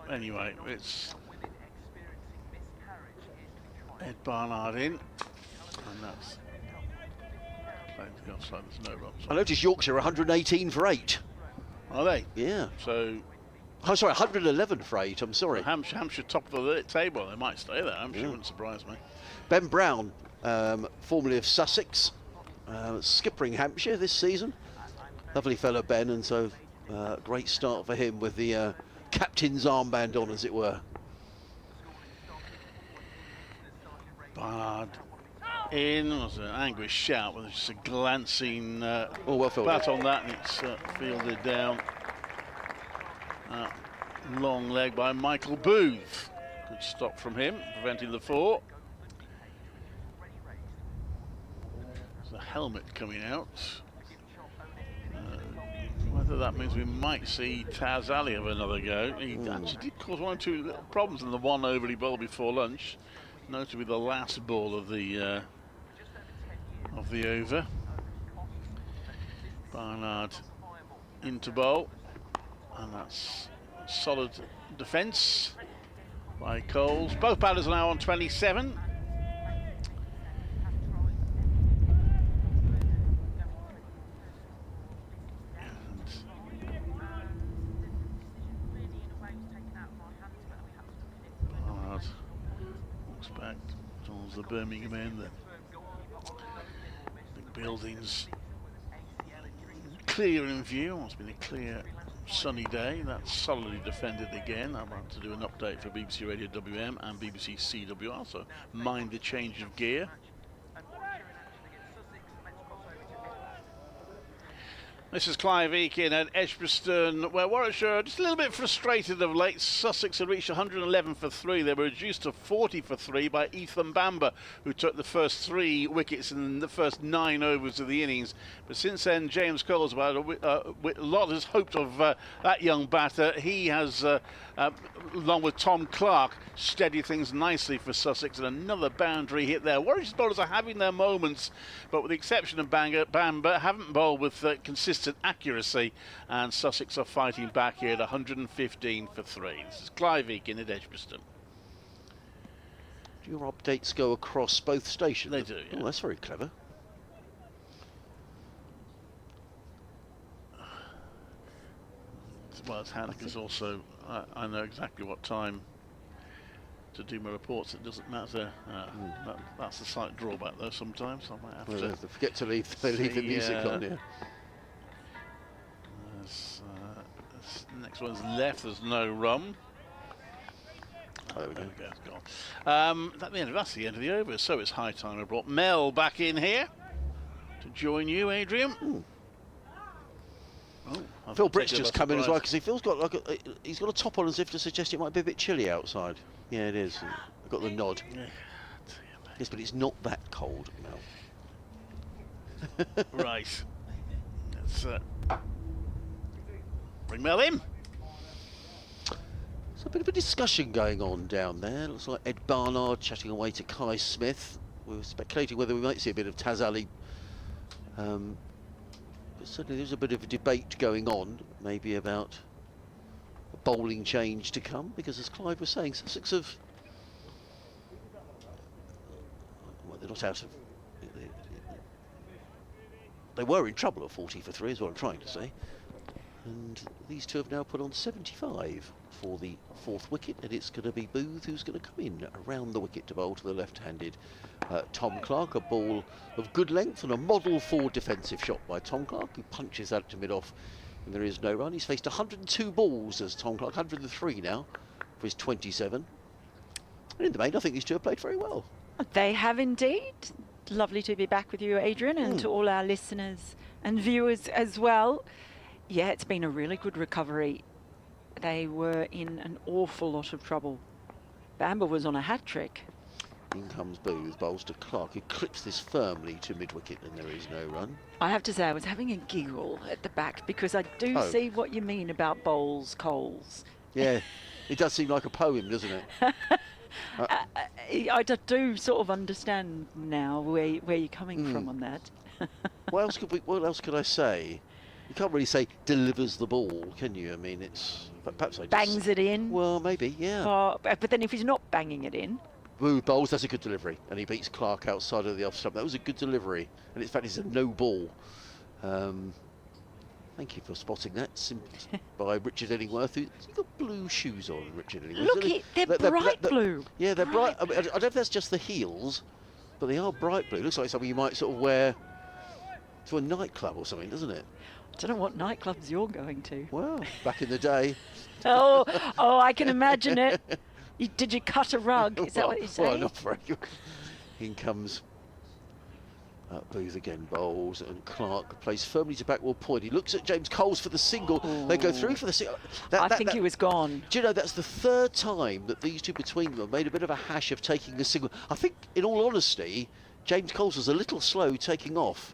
Anyway, it's Ed Barnard in, and that's playing to the offside. There's no run. I noticed Yorkshire 118 for 8. Are they? Yeah. So. Oh, sorry, 111 for 8. I'm sorry. Hampshire top of the table. They might stay there. Hampshire wouldn't surprise me. Ben Brown, formerly of Sussex, skippering Hampshire this season. Lovely fellow Ben, and so great start for him with the captain's armband on, as it were. Barnard in, was an angry shout, with just a glancing well bat on that, and it's fielded down. Long leg by Michael Booth. Good stop from him, preventing the 4. There's a helmet coming out. Whether that means we might see Taz Ali have another go. He actually did cause 1 or 2 little problems in the one over he bowled before lunch, notably the last ball of the over. Barnard into bowl, and that's solid defence by Coles. Both batters are now on 27. Barnard walks back towards the Birmingham end. The big buildings clear in view. It's been a clear sunny day. That's solidly defended again. I'm about to do an update for BBC Radio WM and BBC CWR, so mind the change of gear. This is Clive Eakin at Edgbaston, where Warwickshire are just a little bit frustrated of late. Sussex had reached 111 for 3. They were reduced to 40 for 3 by Ethan Bamber, who took the first 3 wickets in the first 9 overs of the innings. But since then, James Coles, a lot has hoped of that young batter. He has, along with Tom Clark, steadied things nicely for Sussex, and another boundary hit there. Warwickshire's bowlers are having their moments, but with the exception of Bamber, haven't bowled with consistent accuracy, and Sussex are fighting back here at 115 for 3. This is Clive Eakin at Edgbaston. Do your updates go across both stations? They do, yeah. Oh, that's very clever. well, as Hannah is also, I know exactly what time to do my reports. It doesn't matter. That's a slight drawback though sometimes. I might have to forget to leave the music on, yeah. Next one's left, there's no rum. Oh, there we go. It's gone. That's the end of the over, so it's high time I brought Mel back in here to join you, Adrian. Phil Britt's just come in as well, because he's got a top on as if to suggest it might be a bit chilly outside. Yeah, it is. I've got the nod. Yes, but it's not that cold, Mel. Right. Let's bring Mel in. There's a bit of a discussion going on down there. Looks like Ed Barnard chatting away to Kai Smith. We were speculating whether we might see a bit of Taz Ali. But certainly there's a bit of a debate going on, maybe about a bowling change to come, because as Clive was saying, Sussex have... Well, they're not out of... They were in trouble at 40 for 3, is what I'm trying to say. And these two have now put on 75 for the 4th wicket, and it's going to be Booth who's going to come in around the wicket to bowl to the left-handed Tom Clark. A ball of good length and a model for defensive shot by Tom Clark, who punches that to mid-off, and there is no run. He's faced 102 balls as Tom Clark, 103 now for his 27. And in the main, I think these two have played very well. They have indeed. Lovely to be back with you, Adrian, and to all our listeners and viewers as well. Yeah, it's been a really good recovery. They were in an awful lot of trouble. Bamber was on a hat-trick. In comes Booth, bowls to Clark, who clips this firmly to mid-wicket, and there is no run. I have to say, I was having a giggle at the back, because I do see what you mean about bowls, Coles. Yeah, it does seem like a poem, doesn't it? I do sort of understand now where you're coming from on that. What else could I say? You can't really say delivers the ball, can you? I mean, it's... Perhaps I just... Bangs it in. Well, maybe, yeah. But then if he's not banging it in... Booth bowls, that's a good delivery. And he beats Clark outside of the off stump. That was a good delivery. And in fact, it's a no ball. Thank you for spotting that. By Richard Illingworth. He's got blue shoes on, Richard Illingworth. Look, they're bright blue. Yeah, they're bright. I don't know if that's just the heels, but they are bright blue. Looks like something you might sort of wear to a nightclub or something, doesn't it? I don't know what nightclubs you're going to. Well, back in the day. oh, I can imagine it. Did you cut a rug? Is that what you're saying? Well, not very good. In comes Booth again, bowls, and Clark plays firmly to backward point. He looks at James Coles for the single. Ooh. They go through for the single. I think he was gone. Do you know, that's the 3rd time that these two between them have made a bit of a hash of taking the single. I think, in all honesty, James Coles was a little slow taking off.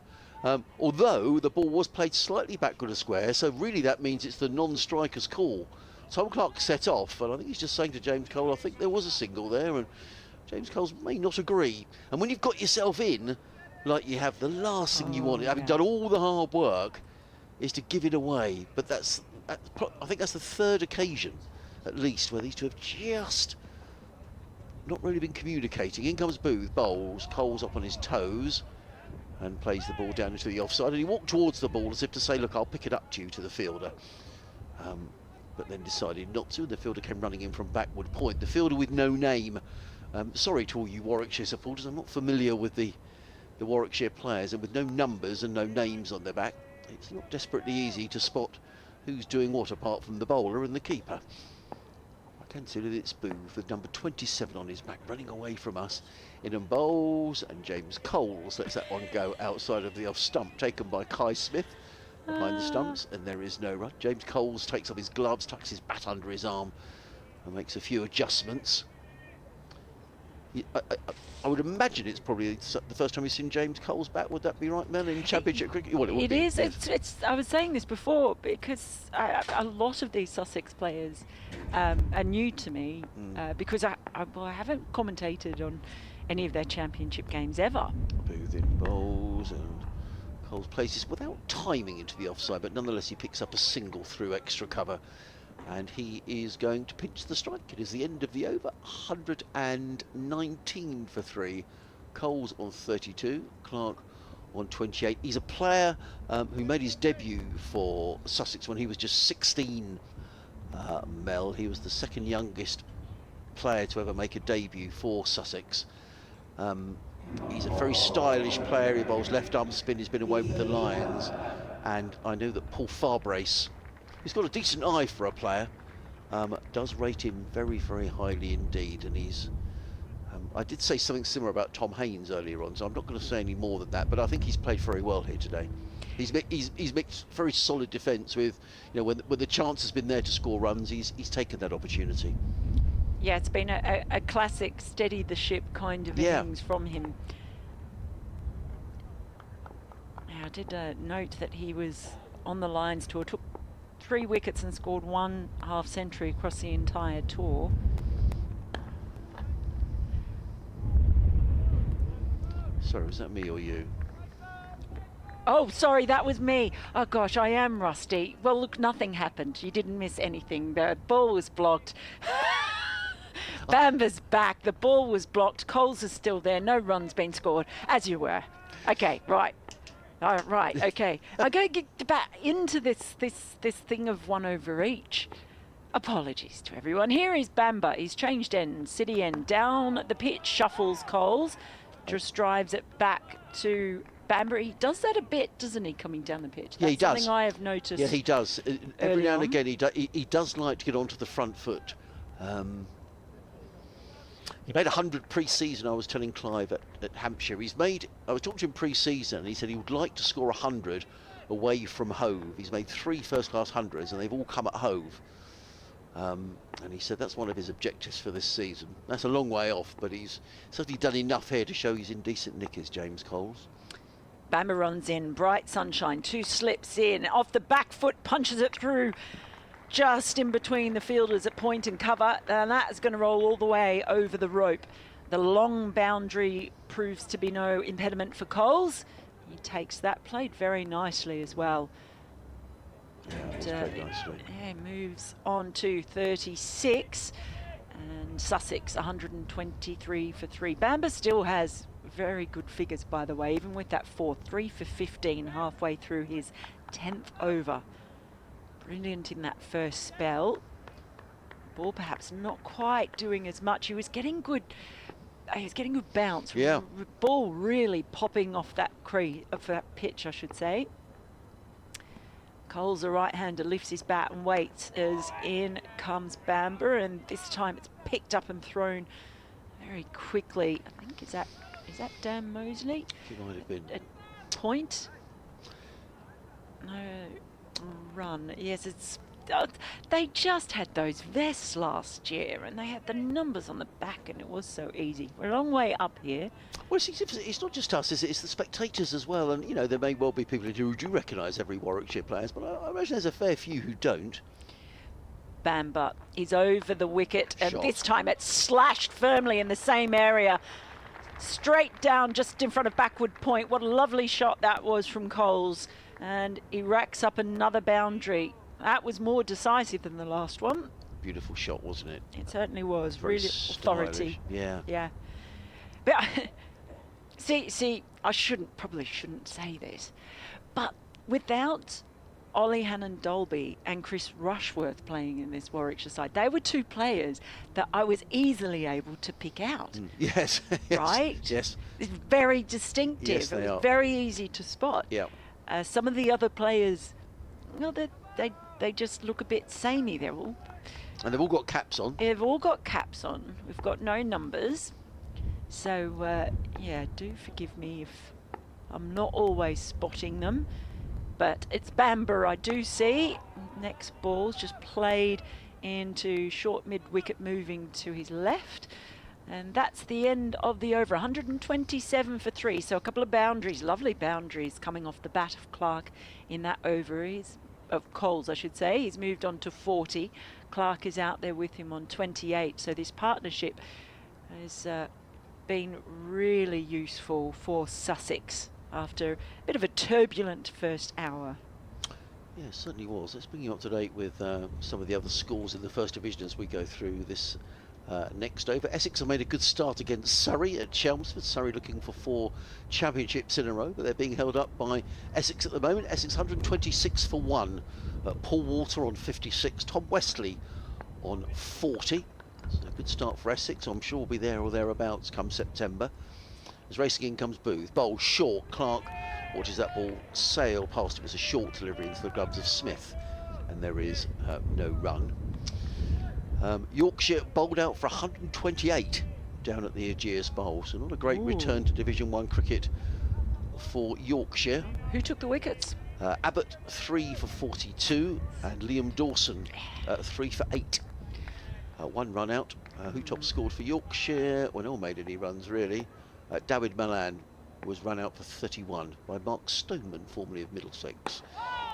Although the ball was played slightly backward a square, so really that means it's the non-striker's call. Tom Clark set off, and I think he's just saying to James Cole, I think there was a single there, and James Coles may not agree. And when you've got yourself in, like you have, the last thing you want, having done all the hard work, is to give it away. But I think that's the 3rd occasion, at least, where these two have just not really been communicating. In comes Booth, bowls, Coles up on his toes, and plays the ball down into the offside, and he walked towards the ball as if to say, look, I'll pick it up to you, to the fielder, but then decided not to, and the fielder came running in from backward point. The fielder with no name. Sorry to all you Warwickshire supporters, I'm not familiar with the Warwickshire players, and with no numbers and no names on their back, it's not desperately easy to spot who's doing what apart from the bowler and the keeper. I can see that it's Booth with number 27 on his back, running away from us. In and bowls, and James Coles lets that one go outside of the off stump, taken by Kai Smith behind the stumps, and there is no run. James Coles takes off his gloves, tucks his bat under his arm, and makes a few adjustments. I would imagine it's probably the first time you've seen James Coles bat. Would that be right, Mel, in Championship cricket? Well, it is. It's. I was saying this before because a lot of these Sussex players are new to me because I haven't commentated on any of their Championship games ever. Booth in bowls, and Coles places without timing into the offside, but nonetheless he picks up a single through extra cover, and he is going to pinch the strike. It is the end of the over. 119 for 3. Coles on 32, Clark 128. He's a player who made his debut for Sussex when he was just 16, Mel. He was the second youngest player to ever make a debut for Sussex. He's a very stylish player. He bowls left arm spin. He's been away with the Lions. And I know that Paul Farbrace, who's got a decent eye for a player, does rate him very, very highly indeed. And he's I did say something similar about Tom Haynes earlier on, so I'm not going to say any more than that, but I think he's played very well here today. He's mixed very solid defence with, when the chance has been there to score runs, he's taken that opportunity. Yeah, it's been a classic steady the ship kind of innings from him. Now, I did note that he was on the Lions tour, took 3 wickets and scored 1 half century across the entire tour. Sorry, was that me or you? Oh, sorry, that was me. Oh, gosh, I am rusty. Well, look, nothing happened. You didn't miss anything. The ball was blocked. Bamba's back. The ball was blocked. Coles is still there. No runs been scored, as you were. Okay, right. Right, okay. I'm going to get back into this thing of 1 over each. Apologies to everyone. Here is Bamba. He's changed end, city end. Down the pitch, shuffles Coles. Just drives it back to Bamber. He does that a bit, doesn't he, coming down the pitch? Yeah, he does. Something I have noticed. Yeah, he does. Every now and again, he does like to get onto the front foot. He made 100 pre-season, I was telling Clive, at Hampshire. I was talking to him pre-season, and he said he would like to score 100 away from Hove. He's made 3 first-class hundreds, and they've all come at Hove. And he said that's one of his objectives for this season. That's a long way off, but he's certainly done enough here to show he's in decent knickers, James Coles. Bamber runs in, bright sunshine, 2 slips in, off the back foot, punches it through just in between the fielders at point and cover, and that is going to roll all the way over the rope. The long boundary proves to be no impediment for Coles. He takes that, played very nicely as well. Yeah, nicely. Yeah, moves on to 36, and Sussex 123 for 3. Bamba still has very good figures, by the way, even with that 4, 3 for 15 halfway through his 10th over. Brilliant in that first spell. Ball perhaps not quite doing as much. He was getting good. He was getting good bounce. Yeah. Ball really popping off that pitch, I should say. Coles, the right-hander, lifts his bat and waits as in comes Bamber, and this time it's picked up and thrown very quickly. I think is that Dan Mosley? It might have been. A point? No, run. Yes, it's. They just had those vests last year, and they had the numbers on the back, and it was so easy. We're a long way up here. Well, it's not just us, is it? It's the spectators as well. And, there may well be people who do recognise every Warwickshire player, but I imagine there's a fair few who don't. Bamba is over the wicket, and Shot. this time it's slashed firmly in the same area. Straight down just in front of backward point. What a lovely shot that was from Coles. And he racks up another boundary. That was more decisive than the last one. Beautiful shot, wasn't it? It certainly was. Very really authority. stylish. Yeah. Yeah. But see, I probably shouldn't say this, but without Ollie Hannon-Dolby and Chris Rushworth playing in this Warwickshire side, they were 2 players that I was easily able to pick out. Yes. Right? Yes. It's very distinctive. Yes, they it was are. very easy to spot. Yeah. Some of the other players, they just look a bit samey. And they've all got caps on. They've all got caps on. We've got no numbers. So, yeah, do forgive me if I'm not always spotting them. But it's Bamber I do see. Next ball's just played into short mid-wicket, moving to his left. And that's the end of the over. 127 for 3. So a couple of boundaries, lovely boundaries coming off the bat of Clark in that over. Of Coles, I should say. He's moved on to 40. Clark is out there with him on 28. So this partnership has been really useful for Sussex after a bit of a turbulent first hour. Yeah, it certainly was. Let's bring you up to date with some of the other scores in the First Division as we go through this next over. Essex have made a good start against Surrey at Chelmsford. Surrey looking for 4 championships in a row, but they're being held up by Essex at the moment. Essex 126 for 1. Paul Walter on 56. Tom Westley on 40. So a good start for Essex. I'm sure we'll be there or thereabouts come September. As racing in comes Booth. Bowl short. Clark watches that ball sail past. It was a short delivery into the gloves of Smith. And there is no run. Yorkshire bowled out for 128 down at the Ageas Bowl. So not a great return to Division 1 cricket for Yorkshire. Who took the wickets? Abbott 3 for 42 and Liam Dawson 3 for 8. 1 run out. Who top scored for Yorkshire? Well, no one made any runs really. Dawid Malan was run out for 31 by Mark Stoneman, formerly of Middlesex.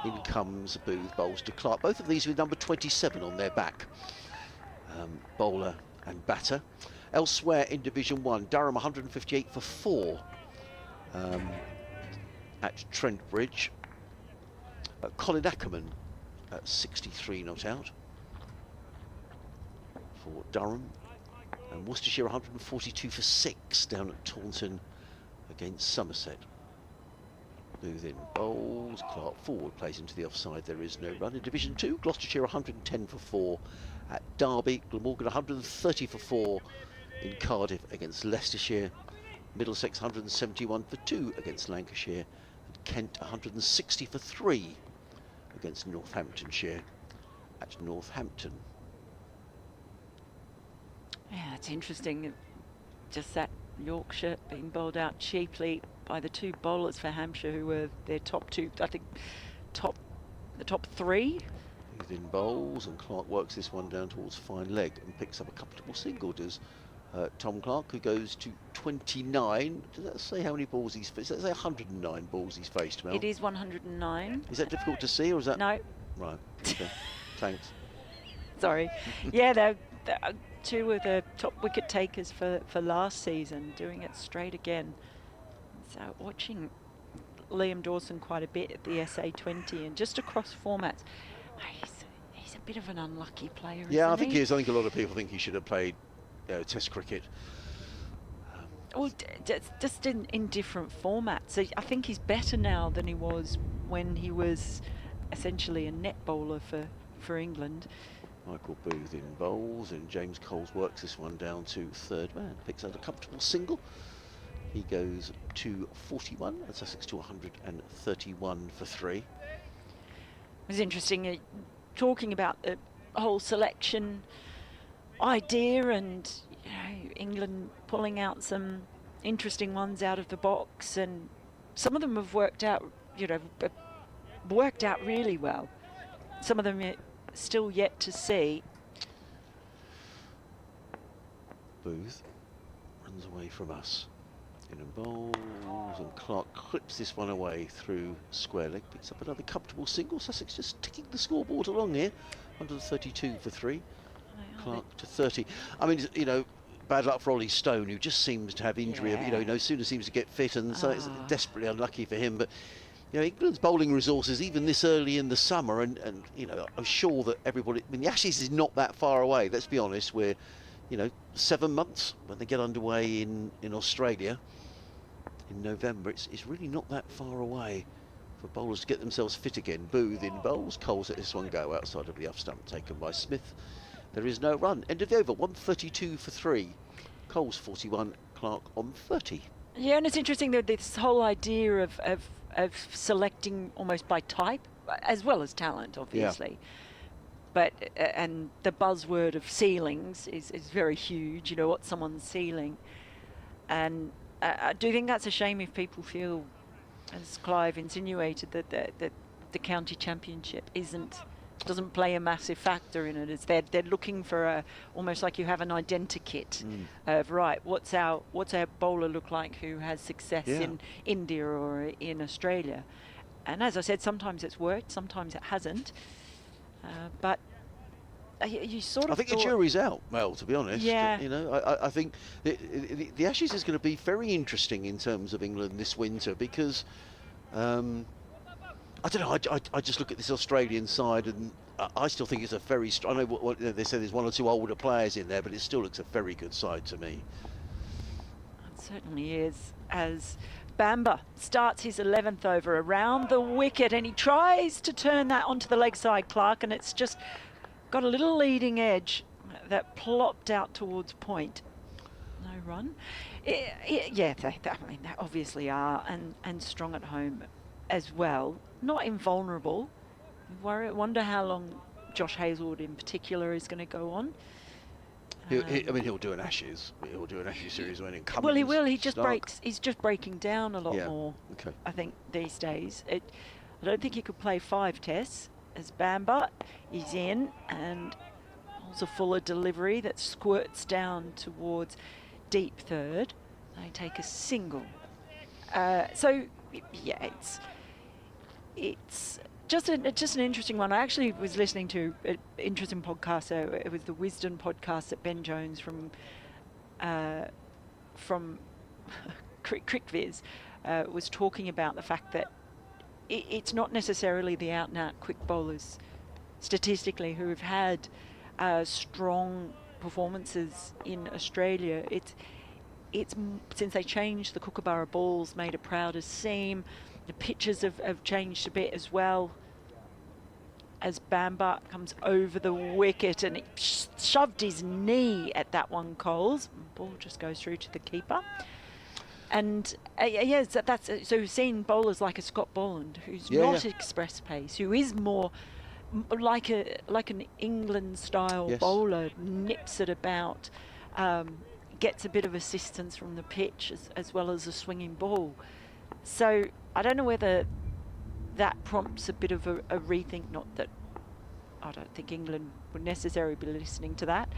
In comes Booth, bowls to Clark. Both of these with number 27 on their back. Bowler and batter. Elsewhere in Division 1, Durham 158 for 4 at Trent Bridge. Colin Ackerman at 63 not out for Durham. And Worcestershire 142 for 6 down at Taunton against Somerset. Booth in bowls, Clark forward, plays into the offside, there is no run. In Division 2, Gloucestershire 110 for 4 at Derby. Glamorgan 130 for 4 in Cardiff against Leicestershire. Middlesex 171 for 2 against Lancashire. And Kent 160 for 3 against Northamptonshire at Northampton. Yeah, it's interesting. Just that Yorkshire being bowled out cheaply by the 2 bowlers for Hampshire, who were their top 2, I think, the top 3. Within bowls, and Clark works this one down towards fine leg and picks up a comfortable single, does Tom Clark, who goes to 29. Does that say how many balls he's faced? Does that say 109 balls he's faced, Mel? It is 109. Is that difficult to see, or is that... No. Right, okay. Thanks. Sorry. Yeah, they're 2 of the top wicket takers for last season, doing it straight again. So watching Liam Dawson quite a bit at the SA20 and just across formats, he's a bit of an unlucky player. Yeah, I think he is. I think a lot of people think he should have played Test cricket. Well, just in different formats. I think he's better now than he was when he was essentially a net bowler for England. Michael Booth in bowls, and James Coles works this one down to 3rd man. Picks out a comfortable single. He goes to 41, and Sussex to 131 for 3. It was interesting talking about the whole selection idea, and England pulling out some interesting ones out of the box, and some of them have worked out really well. Some of them are still yet to see. Booth runs away from us. In and bowls, and Clark clips this one away through square leg, picks up another comfortable single. Sussex just ticking the scoreboard along here. 132 for 3. Clark to 30. I mean, bad luck for Ollie Stone, who just seems to have injury. Yeah. No sooner seems to get fit, and so it's desperately unlucky for him. But England's bowling resources, even this early in the summer, and I'm sure that everybody. I mean, the Ashes is not that far away. Let's be honest. We're 7 months when they get underway in Australia in November. It's really not that far away for bowlers to get themselves fit again. Booth in bowls. Coles let this one go outside of the off stump, taken by Smith. There is no run. End of the over, 132 for 3. Coles 41, Clark on 30. Yeah, and it's interesting that this whole idea of selecting almost by type, as well as talent, obviously. Yeah. But and the buzzword of ceilings is very huge. What someone's ceiling, and I do think that's a shame if people feel, as Clive insinuated, that the county championship doesn't play a massive factor in it. It's they're looking for almost like you have an identikit of what's our bowler look like who has success in India or in Australia, and as I said, sometimes it's worked, sometimes it hasn't. But you sort of. I think the jury's out, Mel. To be honest, yeah. I think the Ashes is going to be very interesting in terms of England this winter, because I don't know. I just look at this Australian side, and I still think it's a very strong. I know what they say there's one or two older players in there, but it still looks a very good side to me. It certainly is, as Bamber starts his 11th over around the wicket, and he tries to turn that onto the leg side, Clark, and it's just got a little leading edge that plopped out towards point. No run. Yeah, I mean, they obviously are, and strong at home as well. Not invulnerable. Wonder how long Josh Hazelwood in particular is going to go on. I mean, he'll do an Ashes. He'll do an Ashes series when it comes. Well, he will. He just breaks. He's just breaking down a lot more. Okay. I think these days. I don't think he could play 5 tests as Bamber. He's in and holds a fuller delivery that squirts down towards deep third. They take a single. So yeah, it's just an interesting one. I actually was listening to an interesting podcast. It was the Wisdom podcast that Ben Jones from CricViz was talking about the fact that it's not necessarily the out-and-out quick bowlers statistically who have had strong performances in Australia. It's since they changed the Kookaburra balls, made a prouder seam. The pitches have changed a bit as well. As Bamber comes over the wicket and he shoved his knee at that one, Coles. Ball just goes through to the keeper. And yes, so we've seen bowlers like a Scott Boland, who's not express pace, who is more like an England style bowler, nips it about, gets a bit of assistance from the pitch as well as a swinging ball. So I don't know whether that prompts a bit of a rethink. Not that I don't think England would necessarily be listening to that.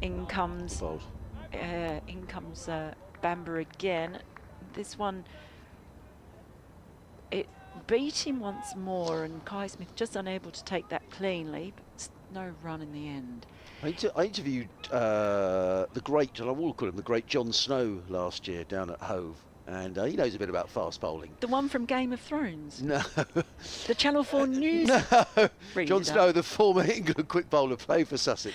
In comes Bamber again. This one, it beat him once more, and Kai Smith just unable to take that cleanly, but no run in the end. I interviewed the great, and I will call him the great John Snow last year down at Hove, and he knows a bit about fast bowling. The one from Game of Thrones? No. The Channel 4 News? No. John Snow, the former England quick bowler, played for Sussex.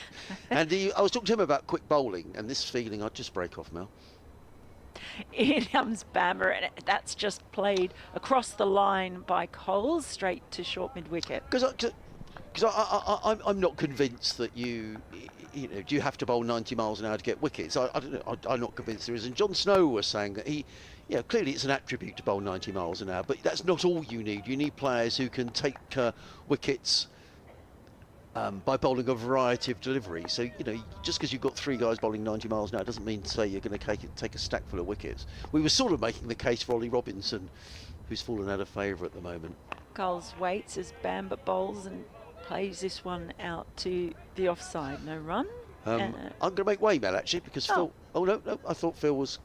And I was talking to him about quick bowling, and this feeling, I'd just break off, Mel. In comes Bamber, and that's just played across the line by Coles, straight to short mid-wicket. Because I'm not convinced that you know, do you have to bowl 90 miles an hour to get wickets? I don't know. I'm not convinced there is. And John Snow was saying that clearly it's an attribute to bowl 90 miles an hour, but that's not all you need. You need players who can take wickets by bowling a variety of delivery. So, you know, just because you've got 3 guys bowling 90 miles an hour doesn't mean to say you're going to take a stack full of wickets. We were sort of making the case for Ollie Robinson, who's fallen out of favour at the moment. Coles waits as Bamber bowls and plays this one out to the offside. No run. I'm going to make way, Mel, actually, because Phil... Oh, no, I thought Phil was...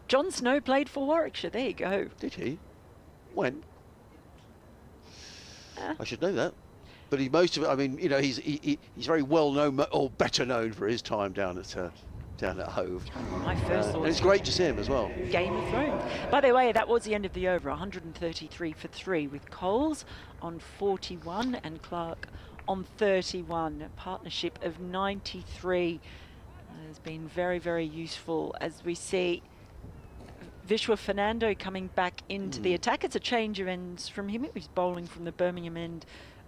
John Snow played for Warwickshire. There you go. Did he? When? I should know that. But most of it, I mean, you know, he's very well known, or better known for his time down at Hove. My first thought. And it's great to see him as well. Game of Thrones. By the way, that was the end of the over. 133 for 3 with Coles on 41 and Clark on 31. A partnership of 93 has been very, very useful as we see Vishwa Fernando coming back into the attack. It's a change of ends from him. He was bowling from the Birmingham end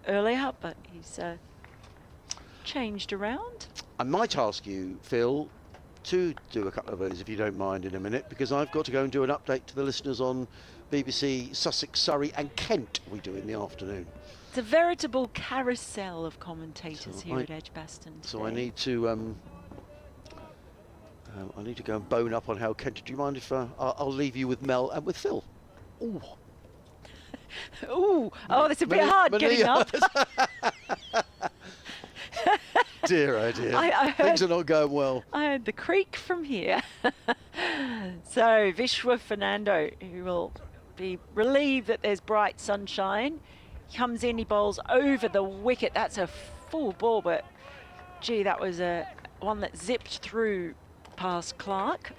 earlier, but he's changed around. I might ask you, Phil, to do a couple of those, if you don't mind, in a minute, because I've got to go and do an update to the listeners on BBC Sussex, Surrey and Kent we do in the afternoon. It's a veritable carousel of commentators here at Edgbaston today. So I need to go and bone up on how Kent. Do you mind if I'll leave you with Mel and with Phil? Ooh. Ooh. Oh, this would be hard getting up. Dear, oh dear. Things are not going well. I heard the creak from here. So Vishwa Fernando, who will be relieved that there's bright sunshine, comes in, he bowls over the wicket. That's a full ball, but gee, that was one that zipped through past Clark.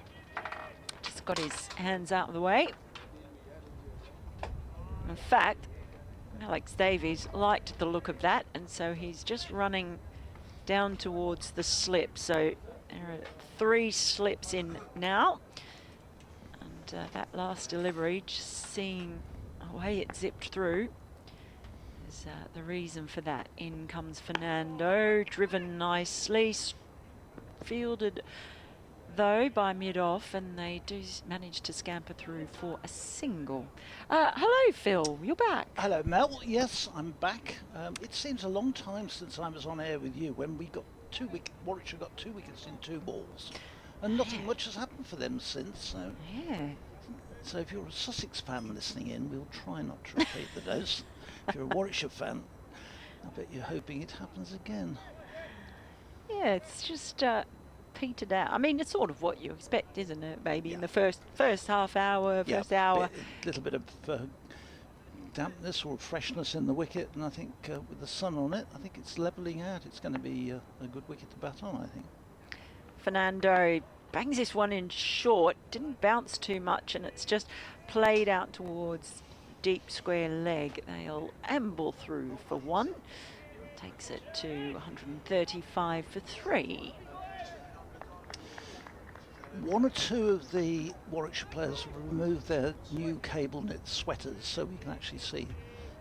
Just got his hands out of the way. In fact, Alex Davies liked the look of that, and so he's just running down towards the slip. So there are 3 slips in now, and that last delivery, just seeing the way it zipped through, is the reason for that. In comes Fernando, driven nicely, fielded though by mid-off, and they do manage to scamper through for a single. Hello Phil, you're back. Hello Mel, yes, I'm back. It seems a long time since I was on air with you when we got Warwickshire got 2 wickets in 2 balls, and nothing much has happened for them since. So, so if you're a Sussex fan listening in, we'll try not to repeat the dose. If you're a Warwickshire fan, I bet you're hoping it happens again. Yeah, it's just petered out. I mean, it's sort of what you expect, isn't it? Maybe in the first half hour, first hour. A little bit of dampness or freshness in the wicket, and I think with the sun on it, I think it's levelling out. It's going to be a good wicket to bat on, I think. Fernando bangs this one in short, didn't bounce too much, and it's just played out towards deep square leg. They'll amble through for 1. Takes it to 135 for 3. 1 or 2 of the Warwickshire players will remove their new cable knit sweaters so we can actually see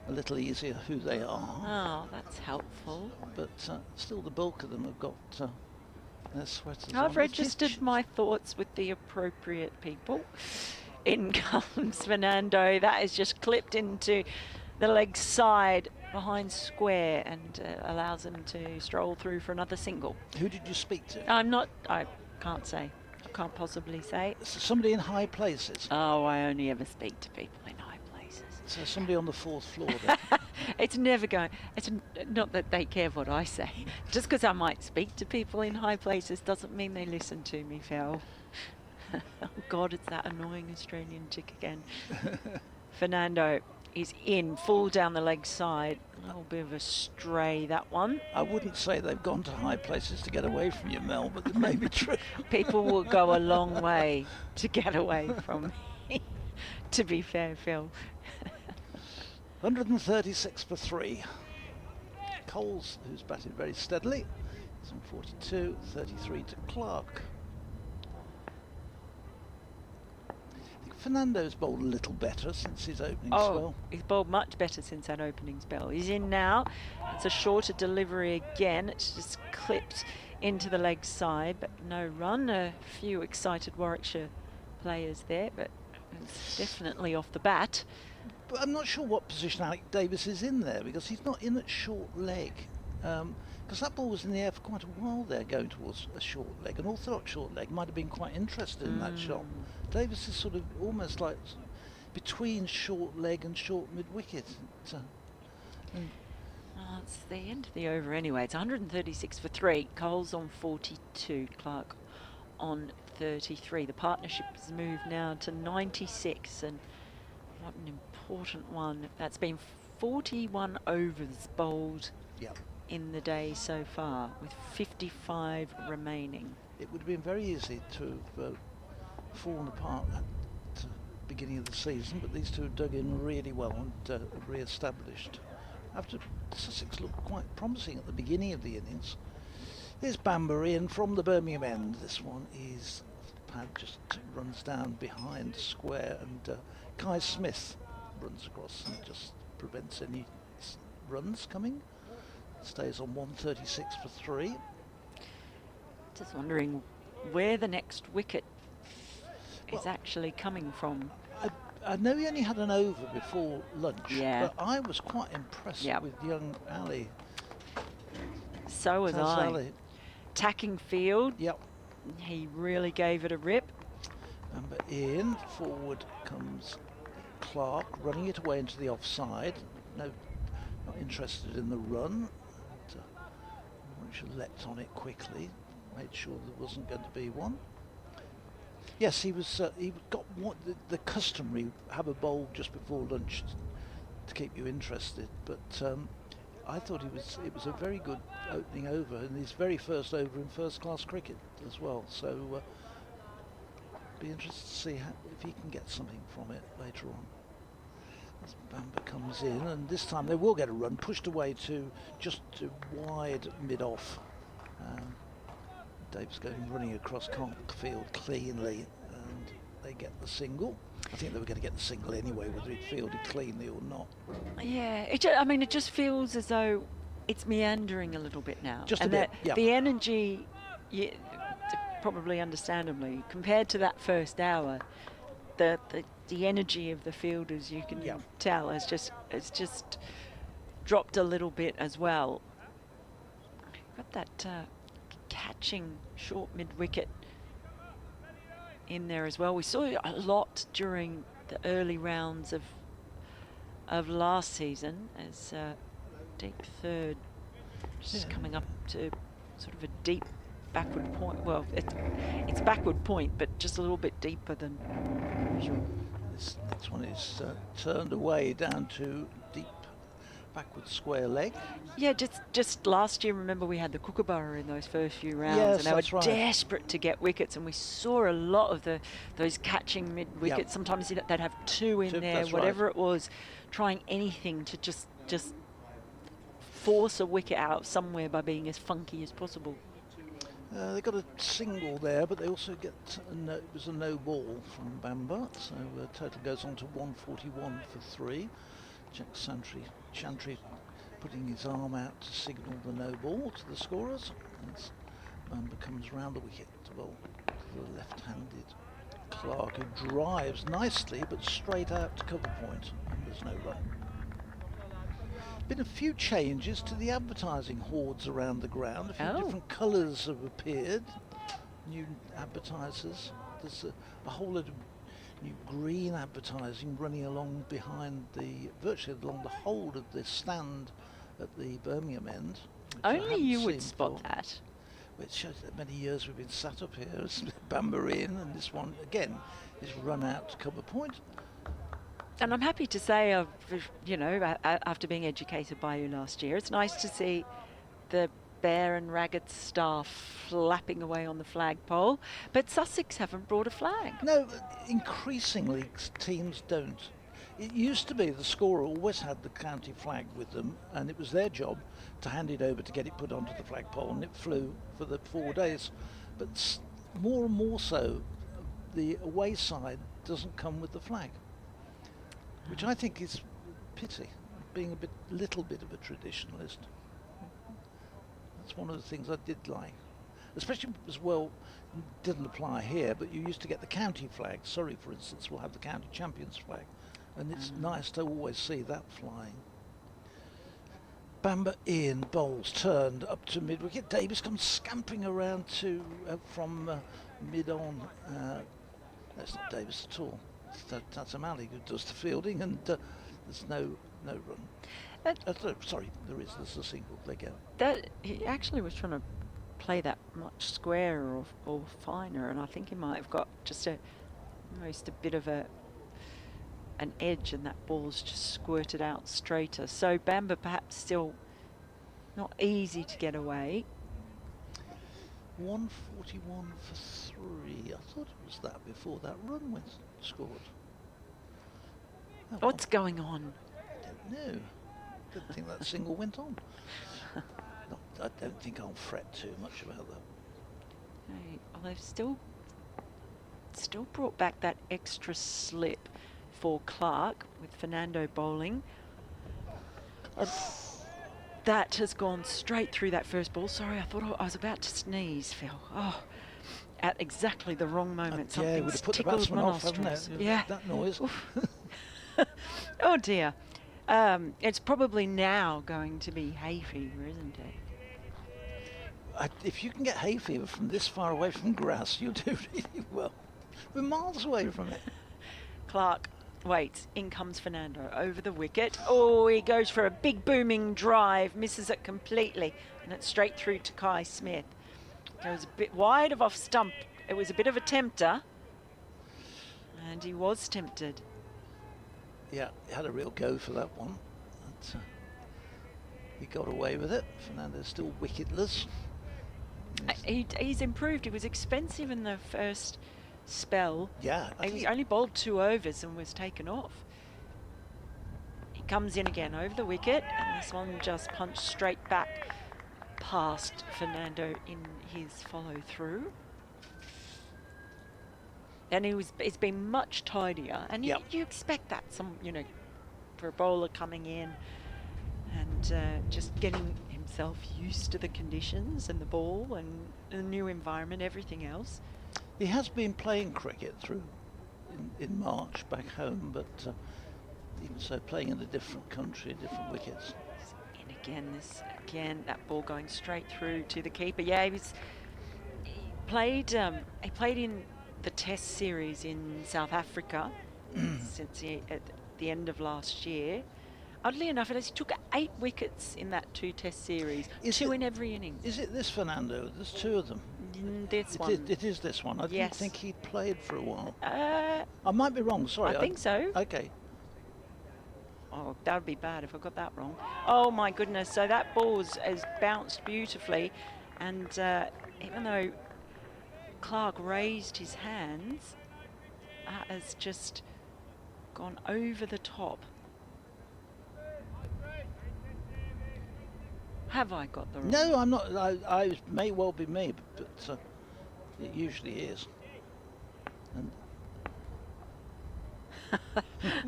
a little easier who they are. Oh, that's helpful. But still the bulk of them have got their sweaters I've on. registered my thoughts with the appropriate people. In comes Fernando. That is just clipped into the leg side behind square and allows him to stroll through for another single. Who did you speak to? I can't say. I can't possibly say. Somebody in high places? Oh, I only ever speak to people in high places. So somebody on the 4th floor then? It's never going. It's not that they care what I say. Just because I might speak to people in high places doesn't mean they listen to me, Phil. Oh God, it's that annoying Australian chick again. Fernando is in, full down the leg side. A little bit of a stray, that one. I wouldn't say they've gone to high places to get away from you, Mel, but it may be true. People will go a long way to get away from me, to be fair, Phil. 136 for 3. Coles, who's batted very steadily, is on 42, 33 to Clark. Fernando's bowled a little better since his opening spell. He's bowled much better since that opening spell. He's in now. It's a shorter delivery again. It's just clipped into the leg side, but no run. A few excited Warwickshire players there, but it's definitely off the bat. But I'm not sure what position Alex Davies is in there, because he's not in at short leg. Because that ball was in the air for quite a while there, going towards a short leg. An orthodox short leg might have been quite interested in that shot. Davies is sort of almost like between short leg and short mid-wicket. It's the end of the over anyway. It's 136 for 3. Coles on 42. Clark on 33. The partnership has moved now to 96, and what an important one. That's been 41 overs bowled in the day so far, with 55 remaining. It would have been very easy to have fallen apart at the beginning of the season, but these two have dug in really well and re-established. After Sussex looked quite promising at the beginning of the innings. Here's Banbury, and from the Birmingham end, this one is pad just runs down behind square, and Kai Smith runs across and just prevents any runs coming. Stays on 136 for 3. Just wondering where the next wicket is actually coming from. I know he only had an over before lunch, but I was quite impressed with young Ali. So was I. Ali. Tacking field. He really gave it a rip. Number in, forward comes Clark, running it away into the offside. No, not interested in the run. Warwickshire leapt on it quickly, made sure there wasn't going to be one. Yes, he was. He got the customary have a bowl just before lunch to keep you interested. But I thought it was a very good opening over, and his very first over in first-class cricket as well. So be interested to see if he can get something from it later on. As Bamber comes in, and this time they will get a run, pushed away to just to wide mid-off. Dave's running across Conkfield cleanly, and they get the single. I think they were going to get the single anyway, whether it fielded cleanly or not. Yeah, it just feels as though it's meandering a little bit now. Just and a bit, yeah. The energy, probably understandably, compared to that first hour, the energy of the fielders, you can tell, it's just dropped a little bit as well. Got that catching short mid-wicket in there as well. We saw a lot during the early rounds of last season as deep third, just coming up to sort of a deep backward point. Well, it's backward point, but just a little bit deeper than usual. This next one is turned away down to deep backward square leg. Yeah, just last year, remember we had the Kookaburra in those first few rounds, yes, and they were desperate to get wickets, and we saw a lot of those catching mid wickets. Sometimes they'd have two in there, whatever it was, trying anything to just force a wicket out somewhere by being as funky as possible. They got a single there, but they also get it was a no ball from Bamber, so total goes on to 141 for 3. Jack Chantry putting his arm out to signal the no ball to the scorers. As Bamber comes round the wicket to bowl to the left-handed Clark, who drives nicely but straight out to cover point, and there's no run. Been a few changes to the advertising hoards around the ground. A few different colours have appeared. New advertisers. There's a whole lot of new green advertising running along behind virtually along the whole of the stand at the Birmingham end. Only you would spot that. It shows that many years we've been sat up here, Bamber in, and this one again is run out to cover point. And I'm happy to say, after being educated by you last year, it's nice to see the bare and ragged staff flapping away on the flagpole. But Sussex haven't brought a flag. No, increasingly teams don't. It used to be the scorer always had the county flag with them, and it was their job to hand it over to get it put onto the flagpole, and it flew for the 4 days. But more and more so, the away side doesn't come with the flag, which I think is pity, being a little bit of a traditionalist. That's one of the things I did like, especially as well, didn't apply here, but you used to get the county flag. Surrey, for instance, will have the county champions flag, and it's nice to always see that flying. Bamber in, bowls turned up to mid-wicket. Davis comes scampering around to from mid-on. That's not Davis at all. That's O'Malley who does the fielding, and there's no run. Sorry, there's a single leg out. That he actually was trying to play that much squarer or finer, and I think he might have got just almost a bit of an edge, and that ball's just squirted out straighter. So Bamber perhaps still not easy to get away. 141 for 3. I thought it was that before that run went scored. What's going on? I don't know. I don't think that single went on. I don't think I'll fret too much about that. Right. Well, they've still brought back that extra slip for Clark with Fernando bowling. That has gone straight through that first ball. Sorry, I thought I was about to sneeze, Phil. Oh, at exactly the wrong moment. Yeah, would have put the batsman off, haven't it? Yeah. That noise. Oh dear. It's probably now going to be hay fever, isn't it? If you can get hay fever from this far away from grass, you'll do really well. We're miles away from it. Clark waits. In comes Fernando over the wicket. Oh, he goes for a big booming drive, misses it completely, and it's straight through to Kai Smith. Goes a bit wide of off stump. It was a bit of a tempter, and he was tempted. Yeah, he had a real go for that one. But, he got away with it. Fernando's still wicketless. He's improved. He was expensive in the first spell. Yeah. He only bowled 2 overs and was taken off. comes in again over the wicket, and this one just punched straight back past Fernando in his follow through. And it's been much tidier, and Yep. you expect that, for a bowler coming in and just getting himself used to the conditions and the ball and the new environment, everything else. He has been playing cricket through in March back home, but even so, playing in a different country, different wickets. And again, that ball going straight through to the keeper. Yeah, he played in the Test series in South Africa since at the end of last year. Oddly enough, he took 8 wickets in that 2 Test series, two in every innings. Is it this Fernando? There's 2 of them. This one. It is this one. I didn't Yes. think he'd played for a while. I might be wrong, sorry. I think so. Okay. Oh, that would be bad if I got that wrong. Oh my goodness, so that ball has bounced beautifully, and even though Clark raised his hands, that has just gone over the top. Have I got the wrong? No, I'm not. I may well be me, but it usually is. And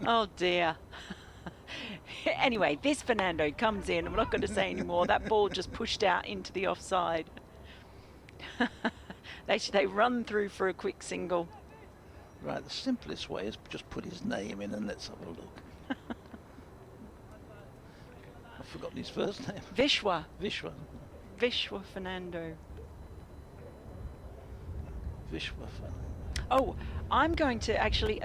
Oh dear. Anyway, this Fernando comes in. I'm not going to say anymore. That ball just pushed out into the offside. They run through for a quick single. right, the simplest way is just put his name in and let's have a look. I've forgotten his first name. Vishwa. Vishwa Fernando. Vishwa Fernando. Oh, I'm going to actually,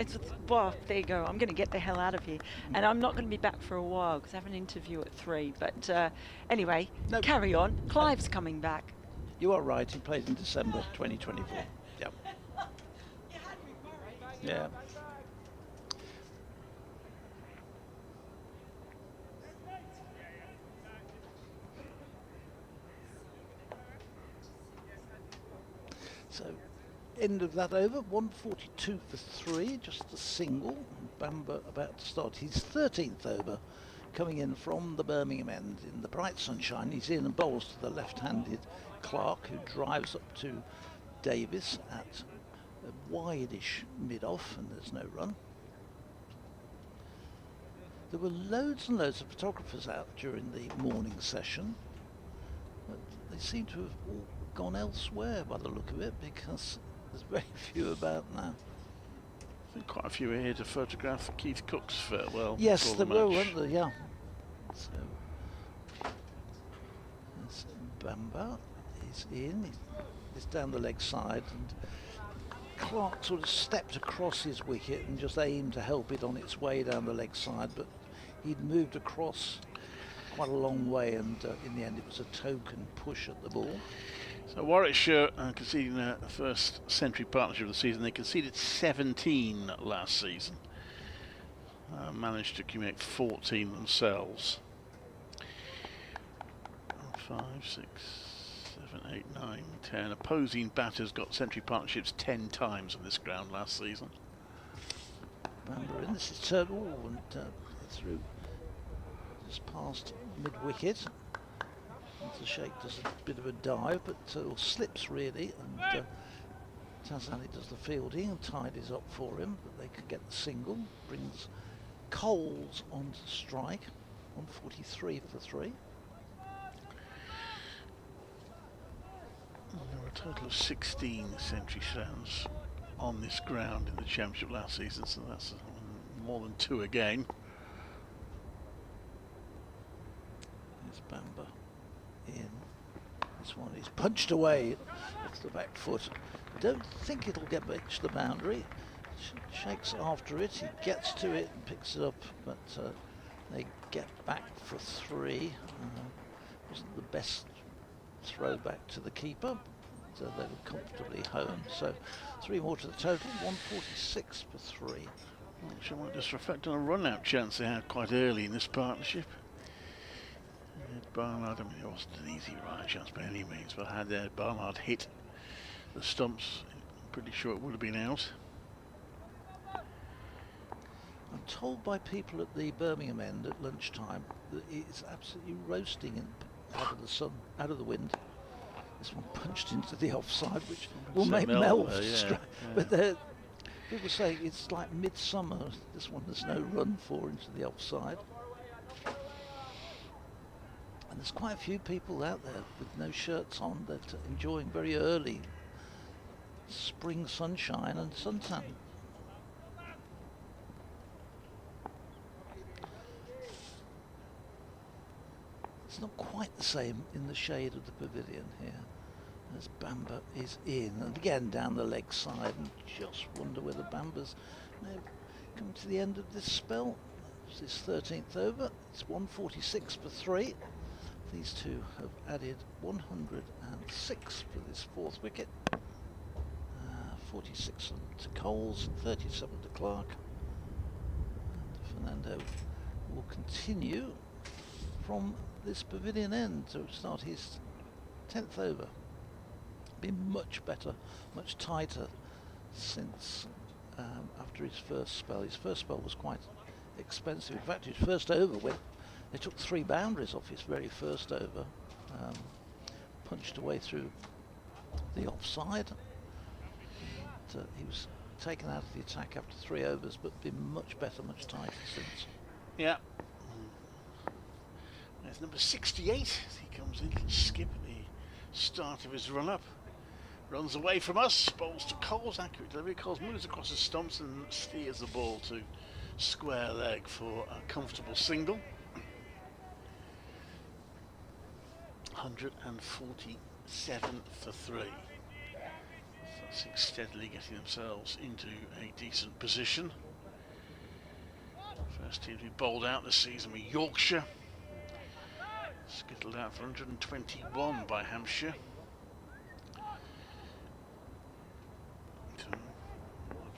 well, there you go. I'm going to get the hell out of here. And I'm not going to be back for a while because I have an interview at 3. But anyway, carry on. Clive's coming back. You are right, he played in December 2024. Yep. Yeah. So, end of that over, 142 for 3, just a single. Bamber about to start his 13th over, coming in from the Birmingham end in the bright sunshine. He's in and bowls to the left-handed Clark, who drives up to Davis at a wide-ish mid-off, and there's no run. There were loads and loads of photographers out during the morning session, but they seem to have all gone elsewhere by the look of it, because there's very few about now. I think quite a few are here to photograph Keith Cook's farewell. Yes, before there the were, match. weren't there? Yeah. So, Bamba is in, he's down the leg side, and Clark sort of stepped across his wicket and just aimed to help it on its way down the leg side, but he'd moved across quite a long way, and in the end it was a token push at the ball. So Warwickshire conceding their first century partnership of the season. They conceded 17 last season. Managed to accumulate 14 themselves. 5, 6, 7, 8, 9, 10. Opposing batters got century partnerships 10 times on this ground last season. Remember, and this is turned and through just past mid-wicket. The Sheikh does a bit of a dive, but slips really, and Tazali does the fielding and tidies up for him, but they could get the single. Brings Coles on to strike, 143 for 3. There were a total of 16 century stands on this ground in the championship last season, so that's more than 2 again. There's Bamba in. This one is punched away off the back foot. I don't think it'll get to the boundary. Shakes after it, he gets to it and picks it up, but they get back for 3. Wasn't the best throw back to the keeper, so they were comfortably home. So 3 more to the total, 146 for 3. Which I might just reflect on a run-out chance they had quite early in this partnership. Barnard, I mean, it wasn't an easy run-out chance by any means, but had Barnard hit the stumps, I'm pretty sure it would have been out. I'm told by people at the Birmingham end at lunchtime that it's absolutely roasting out of the sun, out of the wind. This one punched into the offside, which will make melt. But people say it's like midsummer. This one there's no run for into the offside. And there's quite a few people out there with no shirts on that are enjoying very early spring sunshine and suntan. It's not quite the same in the shade of the pavilion here as Bamba is in, and again down the leg side, and just wonder whether Bamba's now come to the end of this spell. It's his 13th over. It's 146 for 3. These two have added 106 for this 4th wicket. 46 to Coles, 37 to Clark. And Fernando will continue from this pavilion end to start his 10th over. Been much better, much tighter since after his first spell. His first spell was quite expensive. In fact, his first over went, they took 3 boundaries off his very first over. Punched away through the offside. He was taken out of the attack after 3 overs, but been much better, much tighter since. Yeah. There's number 68 as he comes in, skip at the start of his run-up. Runs away from us, bowls to Coles, accurate delivery. Coles moves across the stumps and steers the ball to square leg for a comfortable single. 147 for 3. Sussex steadily getting themselves into a decent position. First team to be bowled out this season were Yorkshire. Skittled out for 121 by Hampshire.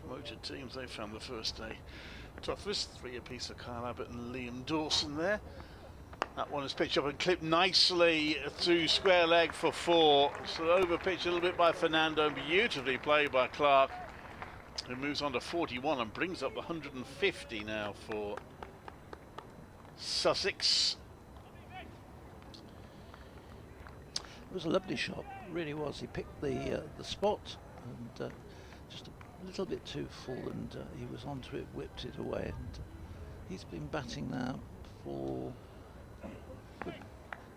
Promoted teams, they found the first day toughest. 3 apiece for Kyle Abbott and Liam Dawson there. That one is pitched up and clipped nicely to square leg for 4. So over pitched a little bit by Fernando, beautifully played by Clark, who moves on to 41 and brings up the 150 now for Sussex. It was a lovely shot, really was. He picked the spot and just a little bit too full, and he was onto it, whipped it away, and he's been batting now for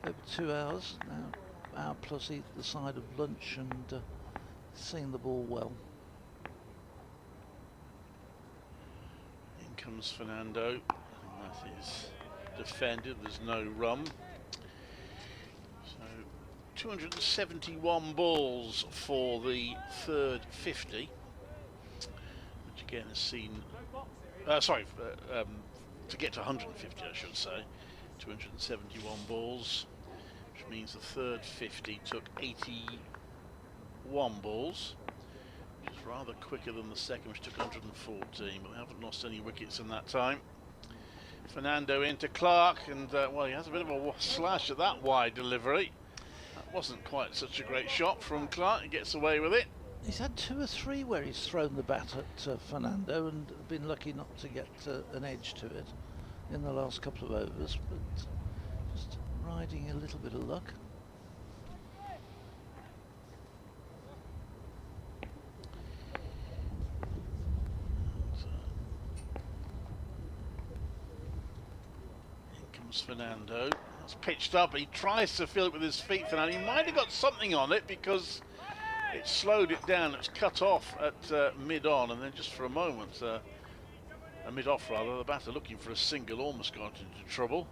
over 2 hours now, hour plus the side of lunch, and seeing the ball well. In comes Fernando, and that is defended. There's no run. So 271 balls for the 3rd 50, which again has seen. To get to 150, I should say. 271 balls, which means the 3rd 50 took 81 balls, which is rather quicker than the second, which took 114, but they haven't lost any wickets in that time. Fernando into Clark, and well, he has a bit of a slash at that wide delivery. That wasn't quite such a great shot from Clark. He gets away with it. He's had 2 or 3 where he's thrown the bat at Fernando and been lucky not to get an edge to it in the last couple of overs, but just riding a little bit of luck. In comes Fernando. It's pitched up. He tries to fill it with his feet, Fernando. He might have got something on it because it slowed it down. It's cut off at mid-on, and then just for a moment, mid-off rather, the batter looking for a single almost got into trouble.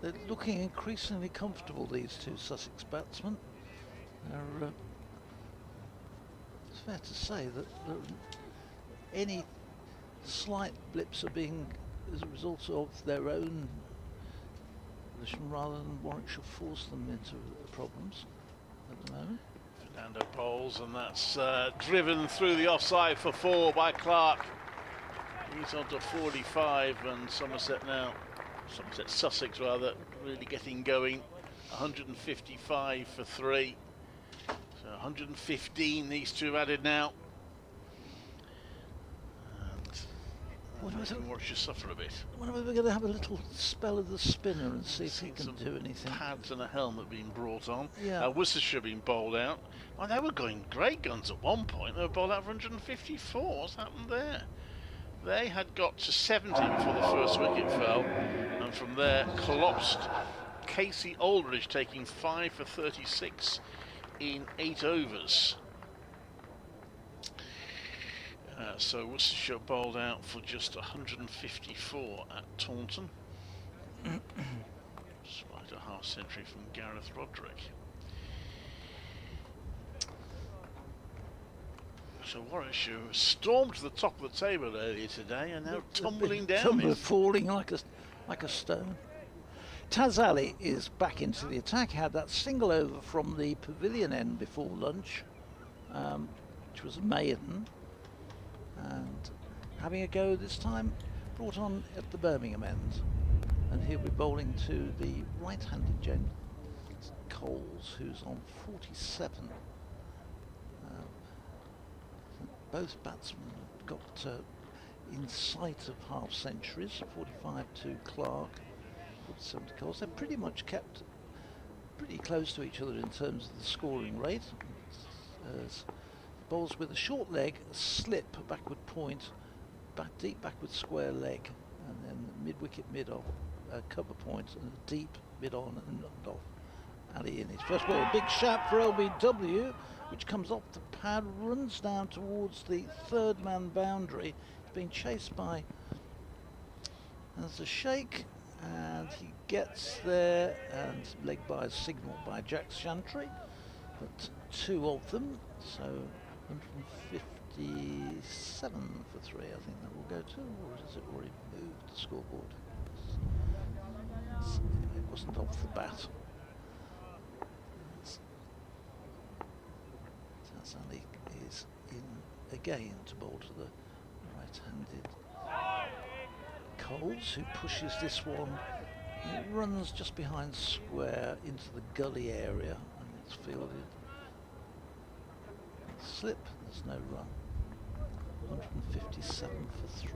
They're looking increasingly comfortable, these 2 Sussex batsmen. It's fair to say that any slight blips are being as a result of their own position rather than Warwickshire force them into problems at the moment. Fernando bowls, and that's driven through the offside for 4 by Clark. He's on to 45, and Sussex rather, really getting going. 155 for 3. So 115 these two have added now. making Warwickshire suffer a bit. When are we going to have a little spell of the spinner and see if he can do anything? Pads and a helmet being brought on. Yeah. Worcestershire being bowled out. Well, they were going great guns at one point. They were bowled out for 154. What's happened there? They had got to 70 before the first wicket fell, and from there collapsed. Casey Aldridge taking 5 for 36 in 8 overs. So Worcestershire bowled out for just 154 at Taunton. Just right a half century from Gareth Roderick. So Warwickshire stormed to the top of the table earlier today and now tumbling down. Falling like a stone. Taz Ali is back into the attack. Had that single over from the pavilion end before lunch, which was a maiden. And having a go this time, brought on at the Birmingham end. And he'll be bowling to the right-handed gent, Coles, who's on 47. Both batsmen have got in sight of half centuries, 45 to Clark, 47 to Coles. They're pretty much kept pretty close to each other in terms of the scoring rate. As bowls with a short leg, a slip, a backward point, deep backward square leg, and then mid-wicket mid-off, cover point, and a deep mid-on and knocked off. Ali in his first ball, a big shout for LBW, which comes off the pad, runs down towards the third man boundary. It's being chased by, there's a shake, and he gets there, and leg by a signal by Jack Shantry, but 2 of them, so 157 for 3, I think that will go to, or has it already moved the scoreboard? It wasn't off the bat. Tazali is in again to bowl to the right-handed Coles, who pushes this one. It runs just behind square into the gully area, and it's fielded. Slip, there's no run. 157 for 3.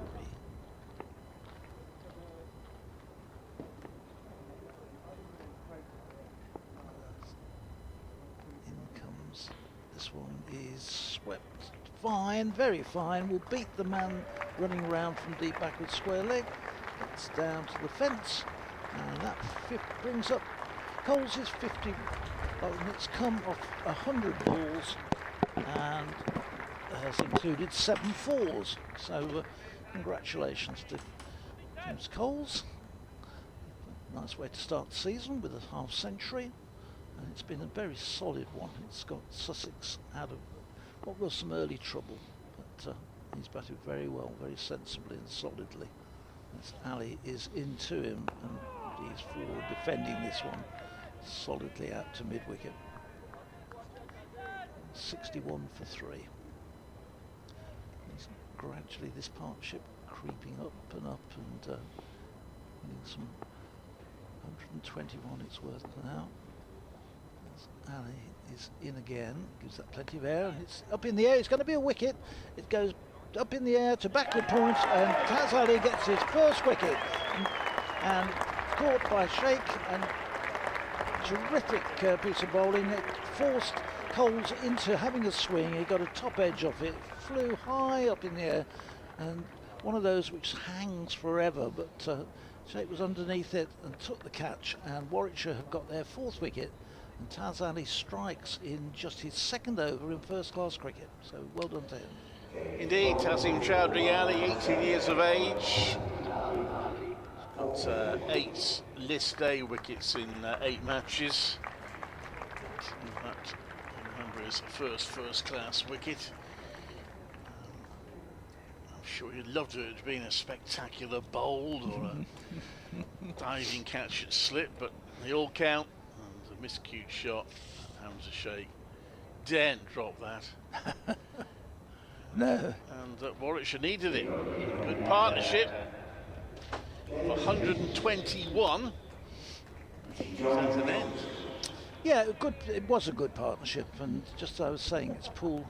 In comes, this one is swept fine, very fine, will beat the man running round from deep backward square leg. It's down to the fence, and that brings up Coles' 50. Oh, and it's come off 100 balls and has included 7 fours. So congratulations to James Coles. Nice way to start the season with a half century, and it's been a very solid one. It's got Sussex out of what was some early trouble, but he's batted very well, very sensibly and solidly. As Ali is into him, and he's forward defending this one solidly out to mid-wicket. 61 for 3. It's gradually this partnership creeping up and getting some 121 it's worth now. As Ali is in again, gives that plenty of air, and it's up in the air. It's going to be a wicket. It goes up in the air to backward point, and Taz Ali gets his first wicket, and caught by Sheikh, and terrific piece of bowling. It forced Coles into having a swing. He got a top edge off it, flew high up in the air, and one of those which hangs forever, but Sheikh was underneath it and took the catch, and Warwickshire have got their 4th wicket, and Taz Ali strikes in just his 2nd over in first-class cricket, so well done to him. Indeed, Tazim Chowdhury Ali, 18 years of age, got 8 list A wickets in 8 matches. In fact, I remember his first-class wicket. I'm sure he'd love to have been a spectacular bowled or a diving catch at slip, but they all count. And a miscued shot, Hamza Sheikh daren't drop that. No. And Warwickshire needed it. Good partnership for 121. That's an end. Yeah, good. It was a good partnership, and just as I was saying, it's pulled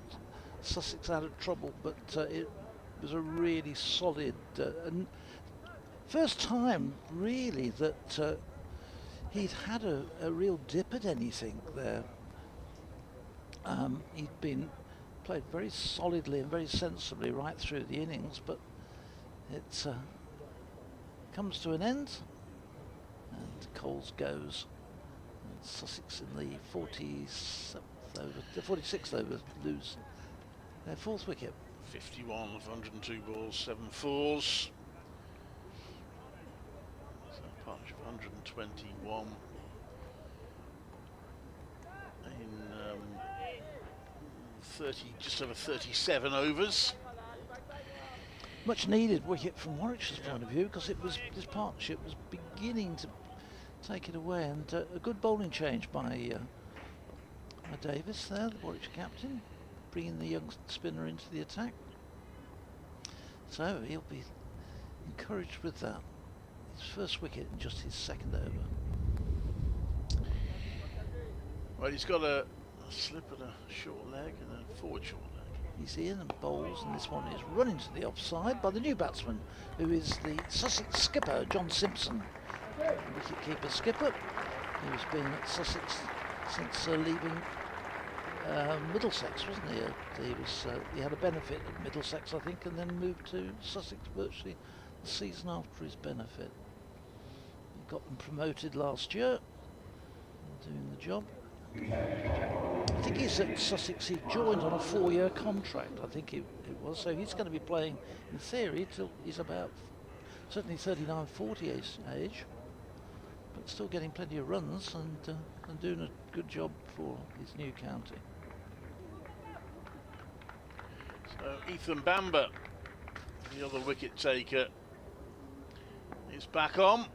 Sussex out of trouble, but it was a really solid, and first time really that he'd had a real dip at anything there. He'd been played very solidly and very sensibly right through the innings, but it comes to an end, and Coles goes. And Sussex in the 47th over, the 46th over, lose their 4th wicket. 51 of 102 balls, 7 fours. So a partnership of 121 in 30, just over 37 overs. Much needed wicket from Warwickshire's point of view, because this partnership was beginning to take it away, and a good bowling change by Davis there, the Warwickshire captain, bringing the young spinner into the attack. So he'll be encouraged with that. His first wicket in just his 2nd over. Well, he's got a slip and a short leg and a forward short leg. He's in and bowls, and this one is running to the offside by the new batsman, who is the Sussex skipper, John Simpson. Wicket-keeper skipper, who's been at Sussex since leaving Middlesex, wasn't he? He had a benefit at Middlesex, I think, and then moved to Sussex virtually the season after his benefit. He got them promoted last year, doing the job. I think he's at Sussex. He joined on a 4-year contract, I think it was, so he's going to be playing, in theory, till he's about certainly 39, 40 age, but still getting plenty of runs and doing a good job for his new county. So Ethan Bamber, the other wicket taker, is back on.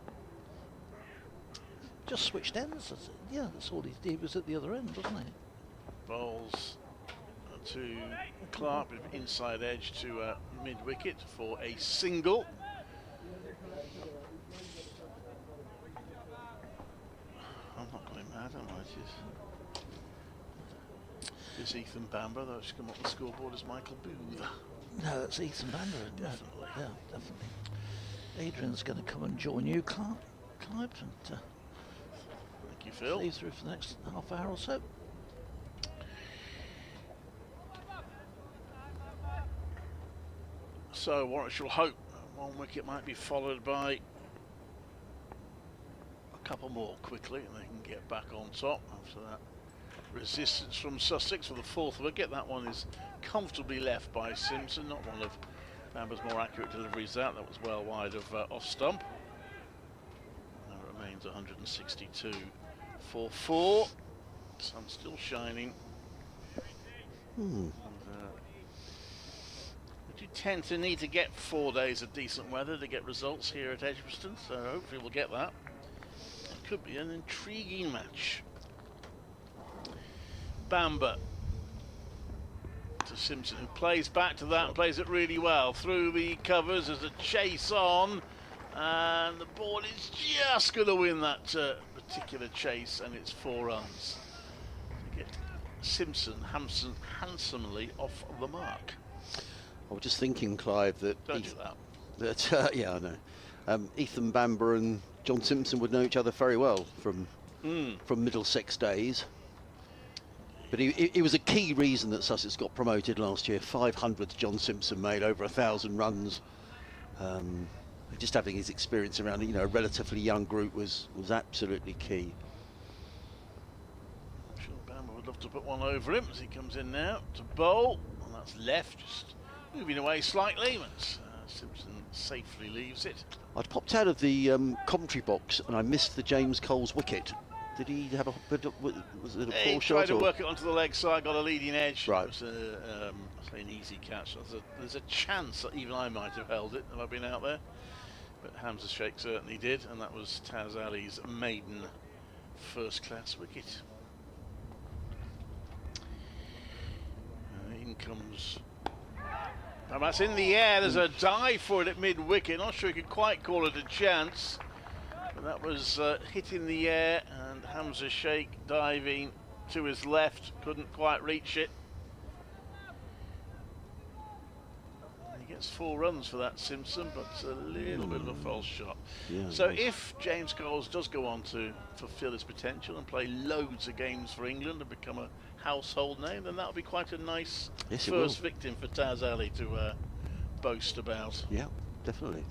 Just switched ends. Yeah, that's all he did. He was at the other end, wasn't he? Bowls to Clark with inside edge to mid wicket for a single. I'm not going mad, am I? It's Ethan Bamber, though it's come up on the scoreboard as Michael Booth. No, that's Ethan Bamber. Definitely. Yeah, definitely. Adrian's going to come and join you, Clive, and thank you, Phil. see you through for the next half hour or so. So Warwickshire will hope one wicket might be followed by a couple more quickly, and they can get back on top after that resistance from Sussex for the 4th wicket. That one is comfortably left by Simpson, not one of Bamber's more accurate deliveries. That was well wide of off stump. Now it remains 162 for 4. Sun still shining. And, we do tend to need to get 4 days of decent weather to get results here at Edgbaston, so hopefully we'll get that. It could be an intriguing match. Bamber to Simpson, who plays back to that and plays it really well through the covers as a chase on, and the ball is just going to win that particular chase, and it's 4 runs to get Simpson handsomely off the mark. I was just thinking, Clive, that Don't do that. yeah, I know. Ethan Bamber and John Simpson would know each other very well from Middlesex days. But he was a key reason that Sussex got promoted last year. 500 John Simpson made, over 1,000 runs. Just having his experience around, a relatively young group was absolutely key. I'm sure Bamber would love to put one over him as he comes in now to bowl, and that's left, just moving away slightly, but Simpson safely leaves it. I'd popped out of the commentary box and I missed the James Coles wicket. Did he have was it a poor shot? He tried to work it onto the leg side, got a leading edge. Right. It was an easy catch. There's a chance that even I might have held it if I'd been out there. But Hamza Sheikh certainly did, and that was Taz Ali's maiden first-class wicket. In comes... And that's in the air. There's a dive for it at mid-wicket. Not sure you could quite call it a chance. But that was hit in the air, and Hamza Sheikh diving to his left, couldn't quite reach it. And he Gets 4 runs for that Simpson, but a little bit of a false shot. Yeah, So if James Coles does go on to fulfil his potential and play loads of games for England and become a household name, then that would be quite a nice first victim for Taz Ali to boast about. Yeah, definitely.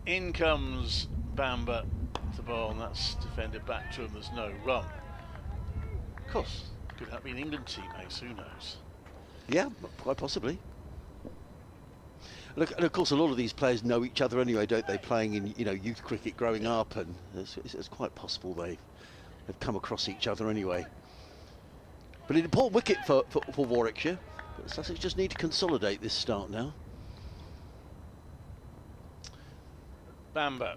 In comes Bamber to bowl, and that's defended back to him. There's no run. Of course, could that be an England teammate? Who knows? Yeah, quite possibly. Look, and of course, a lot of these players know each other anyway, don't they? Playing in youth cricket growing up, and it's quite possible they've come across each other anyway. But an important wicket for Warwickshire. But Sussex just need to consolidate this start now. Bamber,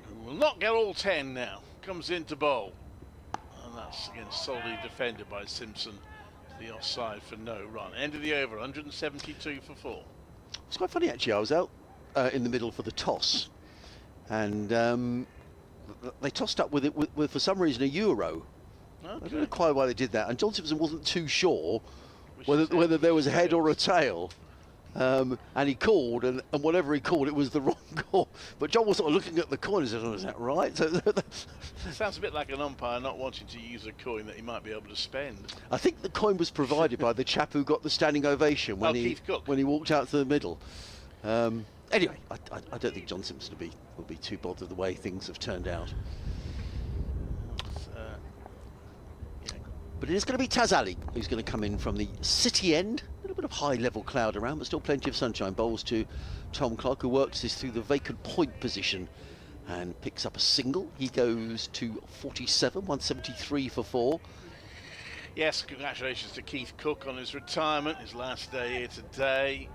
who will not get all 10 now, comes in to bowl. And that's again solidly defended by Simpson to the offside for no run. End of the over, 172 for 4. It's quite funny actually. I was out in the middle for the toss, and they tossed up with it with for some reason a euro. Okay. I don't know quite why they did that, and John Simpson wasn't too sure whether there was a head or a tail. And he called, and whatever he called, it was the wrong call. But John was sort of looking at the coin and said, "Oh, is that right?" So it sounds a bit like an umpire not wanting to use a coin that he might be able to spend. I think the coin was provided by the chap who got the standing ovation when he walked out to the middle. Anyway, I don't think John Simpson will be too bothered the way things have turned out. But it is going to be Taz Ali who's going to come in from the city end. A little bit of high-level cloud around, but still plenty of sunshine. Bowls to Tom Clark, who works this through the vacant point position and picks up a single. He goes to 47, 173 for 4. Yes, congratulations to Keith Cook on his retirement, his last day here today.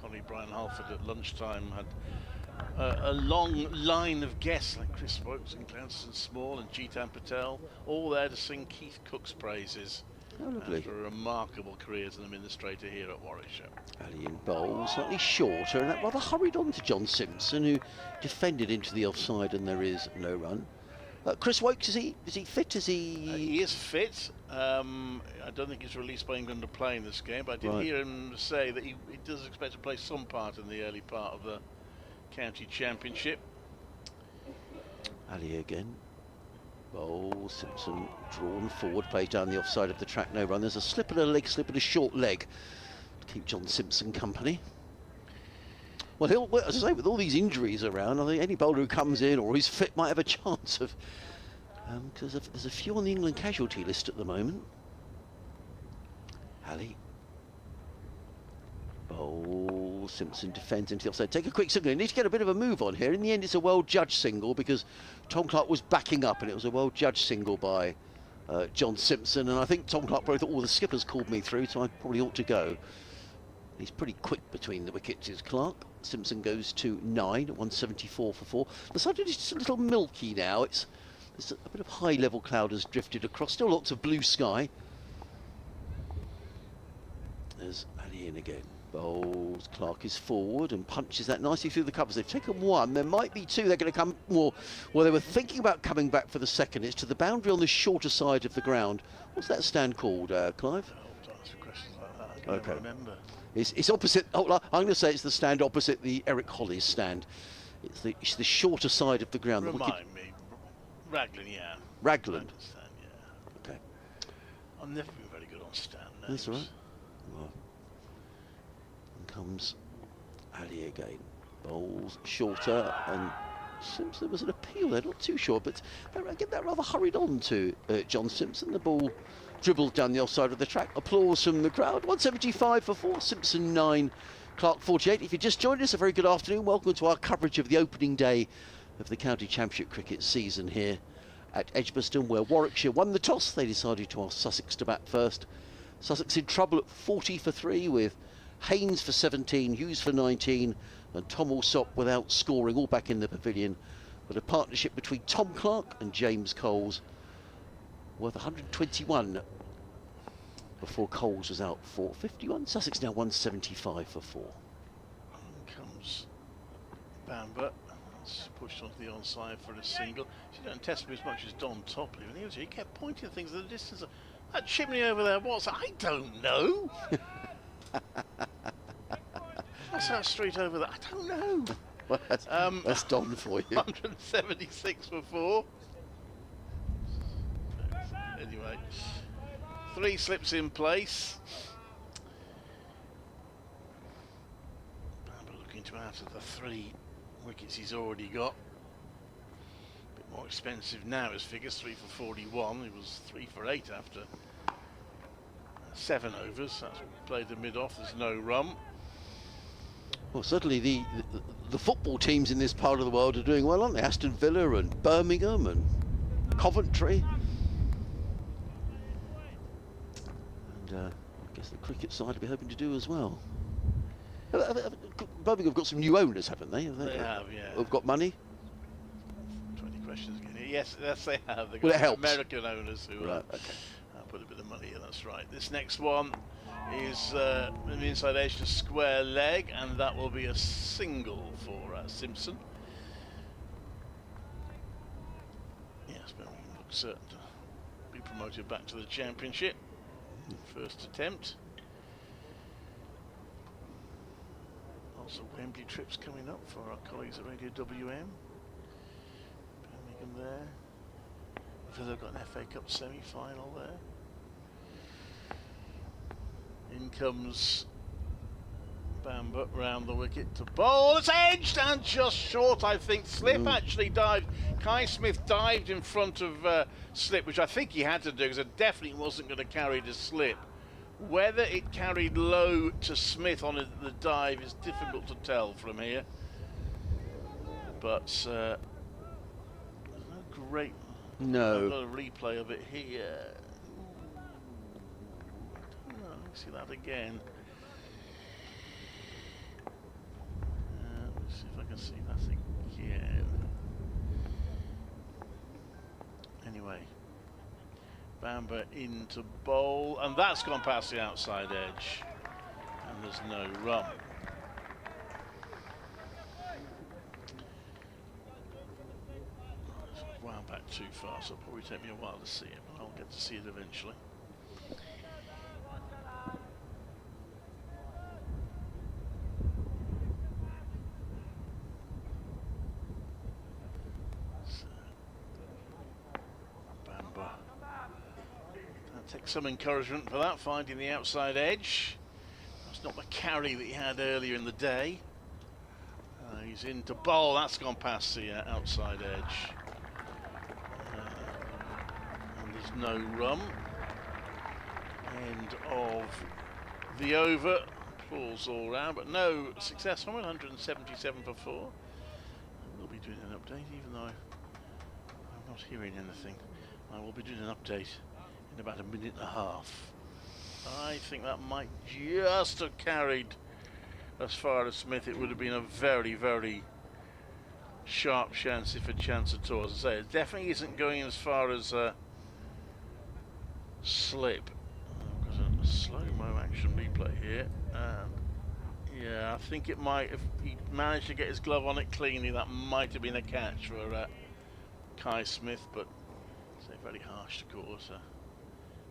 Colleague Brian Halford at lunchtime had a long line of guests like Chris Wokes and Gladstone Small and Jitan Patel, all there to sing Keith Cook's praises. After a remarkable career as an administrator here at Warwickshire. Ali in bowl, slightly shorter, and that rather hurried on to John Simpson, who defended into the offside, and there is no run. Chris Wokes, is he fit? Is he? He is fit. I don't think he's released by England to play in this game, but I did hear him say that he does expect to play some part in the early part of the County Championship. Ali again. Bowl, Simpson drawn forward, plays down the offside of the track, no run. There's a slip and a leg, slip and a short leg to keep John Simpson company. Well, as I say, with all these injuries around, I think any bowler who comes in or who's fit might have a chance of, because there's a few on the England casualty list at the moment. Ali. Bowl, Simpson defends into the offside. Take a quick single. You need to get a bit of a move on here. In the end, it's a well-judged single because Tom Clark was backing up, and it was a well-judged single by John Simpson. And I think Tom Clark probably thought, the skipper's called me through, so I probably ought to go. He's pretty quick between the wickets, is Clark. Simpson goes to 9 at 174 for 4. The subject is just a little milky now. There's a bit of high-level cloud has drifted across. Still lots of blue sky. There's Ali in again. Bowls, Clark is forward and punches that nicely through the covers. They've taken 1, there might be 2, they're going to come more. Well, they were thinking about coming back for the second. It's to the boundary on the shorter side of the ground. What's that stand called, Clive? Don't answer questions like that. I can't remember. It's opposite, I'm going to say it's the stand opposite the Eric Hollies stand. It's the shorter side of the ground. Remind me. Raglan, yeah. Raglan? Stand, yeah. Okay. I've never been very good on stand names. That's all right. Well, comes Ali again. Bowls shorter, and Simpson, there was an appeal there, not too sure, but again that rather hurried on to John Simpson. The ball dribbled down the offside of the track. Applause from the crowd. 175 for 4. Simpson 9, Clark 48. If you just joined us, a very good afternoon. Welcome to our coverage of the opening day of the County Championship cricket season here at Edgbaston, where Warwickshire won the toss. They decided to ask Sussex to bat first. Sussex in trouble at 40 for 3 with Haynes for 17, Hughes for 19, and Tom Alsop without scoring, all back in the pavilion. But a partnership between Tom Clark and James Coles worth 121 before Coles was out for 51. Sussex now 175 for 4. In comes Bamber. It's pushed onto the onside for a single. She don't test me as much as Don Topley. When he kept pointing things at the distance. That chimney over there, what's? I don't know. What's that straight over there? I don't know. Well, that's done for you. 176 for 4. Anyway, 3 slips in place. Bamber looking to out of the 3 wickets he's already got. A bit more expensive now, his figures 3 for 41. He was 3 for 8 after 7 overs. That's played the mid off. There's no run. Well, certainly the football teams in this part of the world are doing well, aren't they? Aston Villa and Birmingham and Coventry. And I guess the cricket side will be hoping to do as well. Birmingham have got some new owners, haven't they? They have, yeah. Who've got money? 20 questions again. Yes, they have. They've Well, got it helps. American owners who Right, okay. put a bit of money in, that's right. This next one is an inside edge to square leg, and that will be a single for Simpson. Yes, but looks certain to be promoted back to the Championship. First attempt. Lots of Wembley trips coming up for our colleagues at Radio WM. Birmingham there. Villa got an FA Cup semi-final there. In comes Bamber round the wicket to bowl. It's edged and just short, I think. Slip actually dived. Kai Smith dived in front of Slip, which I think he had to do because it definitely wasn't going to carry the Slip. Whether it carried low to Smith on the dive is difficult to tell from here. But great. No. I've got a replay of it here. See that again. Let's see if I can see that again. Anyway, Bamber into bowl, and that's gone past the outside edge, and there's no run. It's wound back too far, so it'll probably take me a while to see it, but I'll get to see it eventually. Take some encouragement for that, finding the outside edge. That's not the carry that he had earlier in the day. He's into bowl, that's gone past the outside edge. And there's no run. End of the over. Applause all round, but no success from it. 177 for 4. We'll be doing an update, even though I'm not hearing anything. I will be doing an update in about a minute and a half. I think that might just have carried as far as Smith. It would have been a very, very sharp chance, if a chance at all. As I say, it definitely isn't going as far as Slip. I've got a slow-mo action replay here. Yeah, I think it might, if he managed to get his glove on it cleanly, that might have been a catch for Kai Smith, but it's very harsh to call it a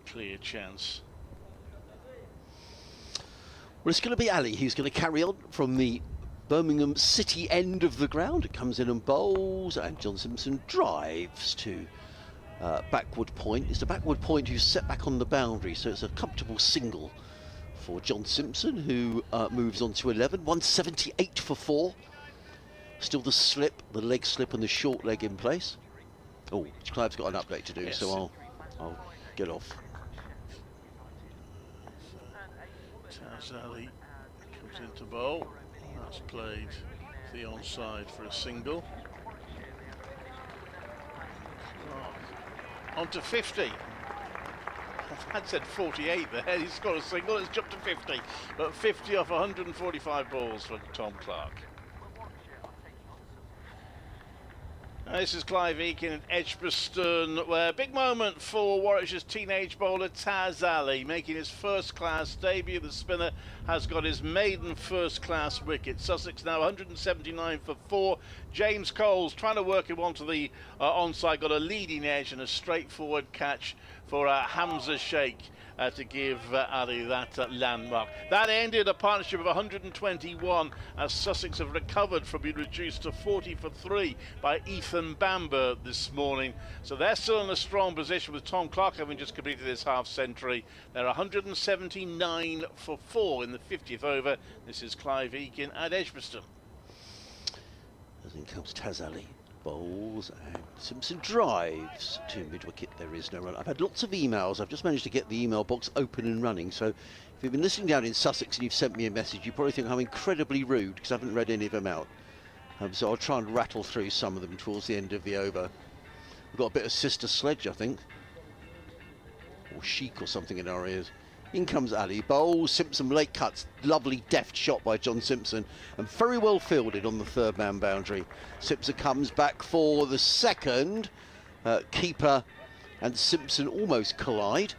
clear chance. Well, it's going to be Ali who's going to carry on from the Birmingham City end of the ground. It comes in and bowls, and John Simpson drives to backward point. It's the backward point who's set back on the boundary, so it's a comfortable single for John Simpson, who moves on to 11. 178 for 4. Still the slip, the leg slip and the short leg in place. Oh, Clive's got an update to do, yes. so I'll get off. Taz Ali comes into bowl. That's played to the onside for a single. On to 50. I'd said 48 there. He's got a single. It's jumped to 50. But 50 off 145 balls for Tom Clark. This is Clive Eakin at Edgbaston, where big moment for Warwickshire's teenage bowler Taz Ali, making his first-class debut. The spinner has got his maiden first-class wicket. Sussex now 179 for 4. James Coles trying to work him onto the onside, got a leading edge and a straightforward catch for Hamza Sheikh to give Ali that landmark. That ended a partnership of 121 as Sussex have recovered from being reduced to 40 for 3 by Ethan Bamber this morning. So they're still in a strong position with Tom Clark having just completed his half century. They're 179 for 4 in the 50th over. This is Clive Eakin at Edgbaston. As in comes Taz Ali. Bowls and Simpson drives to mid-wicket. There is no run. I've had lots of emails. I've just managed to get the email box open and running. So if you've been listening down in Sussex and you've sent me a message, you probably think I'm incredibly rude because I haven't read any of them out. So I'll try and rattle through some of them towards the end of the over. We've got a bit of Sister Sledge, I think, or Chic or something in our ears. In comes Ali. Bowls, Simpson late cuts. Lovely deft shot by John Simpson and very well fielded on the third man boundary. Simpson comes back for the second. Keeper and Simpson almost collide,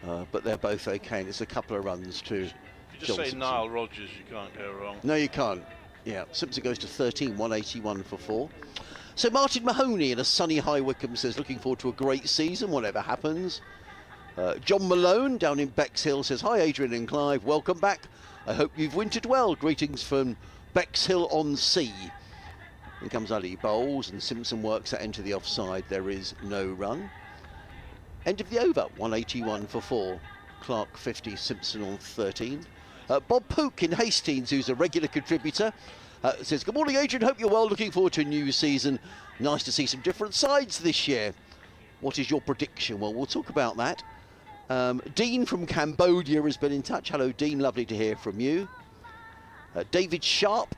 but they're both okay, and it's a couple of runs to If you just John say Simpson. Nile Rodgers, you can't go wrong. No, you can't. Yeah, Simpson goes to 13, 181 for 4. So Martin Mahoney in a sunny High Wycombe says, looking forward to a great season, whatever happens. John Malone down in Bexhill says, hi Adrian and Clive, welcome back. I hope you've wintered well. Greetings from Bexhill on Sea. Here comes Ali. Bowls and Simpson works that into the offside. There is no run. End of the over, 181 for 4. Clark 50, Simpson on 13. Bob Pook in Hastings, who's a regular contributor, says, good morning Adrian, hope you're well, looking forward to a new season. Nice to see some different sides this year. What is your prediction? Well, we'll talk about that. Dean from Cambodia has been in touch. Hello, Dean. Lovely to hear from you. David Sharp,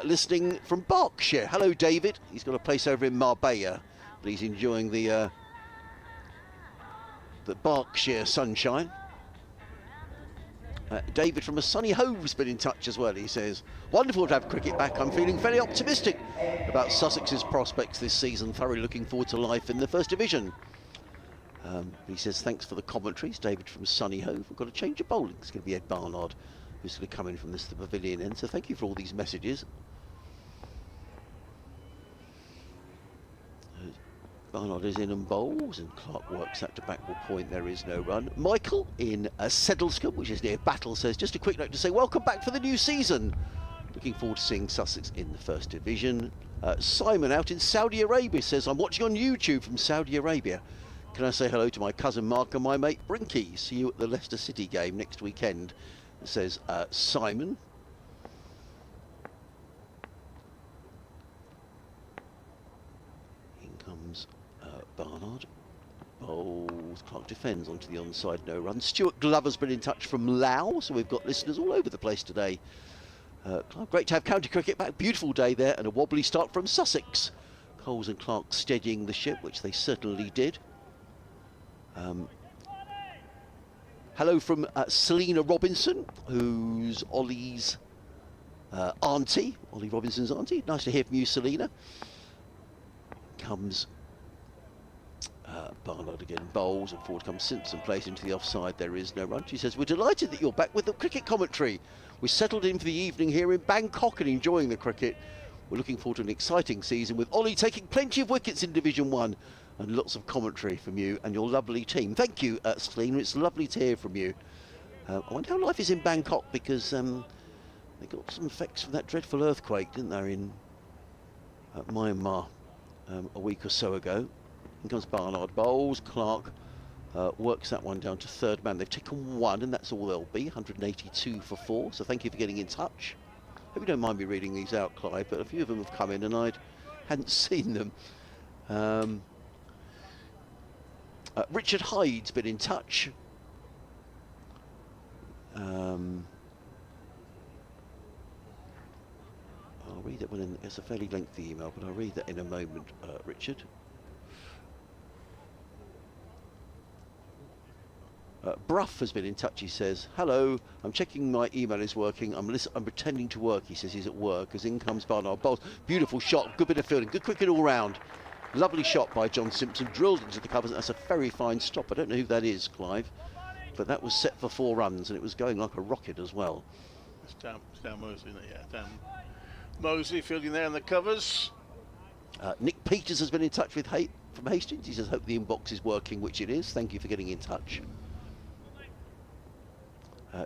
listening from Berkshire. Hello, David. He's got a place over in Marbella, but he's enjoying the Berkshire sunshine. David from a sunny Hove's been in touch as well. He says, wonderful to have cricket back. I'm feeling very optimistic about Sussex's prospects this season. Thoroughly looking forward to life in the First Division. He says, thanks for the commentaries. David from sunny Hove. We've got a change of bowling. It's going to be Ed Barnard who's going to come in from the pavilion end. So thank you for all these messages. Barnard is in and bowls, and Clark works that to backward point. There is no run. Michael in Sedlescombe, which is near Battle, says, just a quick note to say, welcome back for the new season. Looking forward to seeing Sussex in the First Division. Simon out in Saudi Arabia says, I'm watching on YouTube from Saudi Arabia. Can I say hello to my cousin Mark and my mate Brinky? See you at the Leicester City game next weekend, says Simon. In comes Barnard. Bowls. Clark defends onto the onside, no run. Stuart Glover's been in touch from Laos, so we've got listeners all over the place today. Clark, great to have county cricket back. Beautiful day there, and a wobbly start from Sussex. Coles and Clark steadying the ship, which they certainly did. Hello from Selena Robinson, who's Ollie's auntie, Ollie Robinson's auntie. Nice to hear from you, Selena. Comes Barnard again, bowls, and forward comes Simpson, plays into the offside. There is no run. She says, we're delighted that you're back with the cricket commentary. We're settled in for the evening here in Bangkok and enjoying the cricket. We're looking forward to an exciting season with Ollie taking plenty of wickets in Division 1 and lots of commentary from you and your lovely team. Thank you, Selena. It's lovely to hear from you. I wonder how life is in Bangkok, because they got some effects from that dreadful earthquake, didn't they, in Myanmar a week or so ago. In comes Barnard. Bowls. Clark works that one down to third man. They've taken one, and that's all they'll be. 182 for 4. So thank you for getting in touch. Hope you don't mind me reading these out, Clive, but a few of them have come in and I hadn't seen them. Richard Hyde's been in touch. I'll read it when it's a fairly lengthy email, but I'll read that in a moment, Richard. Bruff has been in touch. He says, hello, I'm checking my email is working. I'm pretending to work. He says he's at work as in comes Barnard Bowles. Beautiful shot, good bit of fielding, good cricket all round. Lovely shot by John Simpson, drilled into the covers. That's a very fine stop. I don't know who that is, Clive, but that was set for 4 runs and it was going like a rocket as well. It's down Mosley, yeah, down Mosley fielding there in the covers. Nick Peters has been in touch with from Hastings. He says, hope the inbox is working, which it is. Thank you for getting in touch.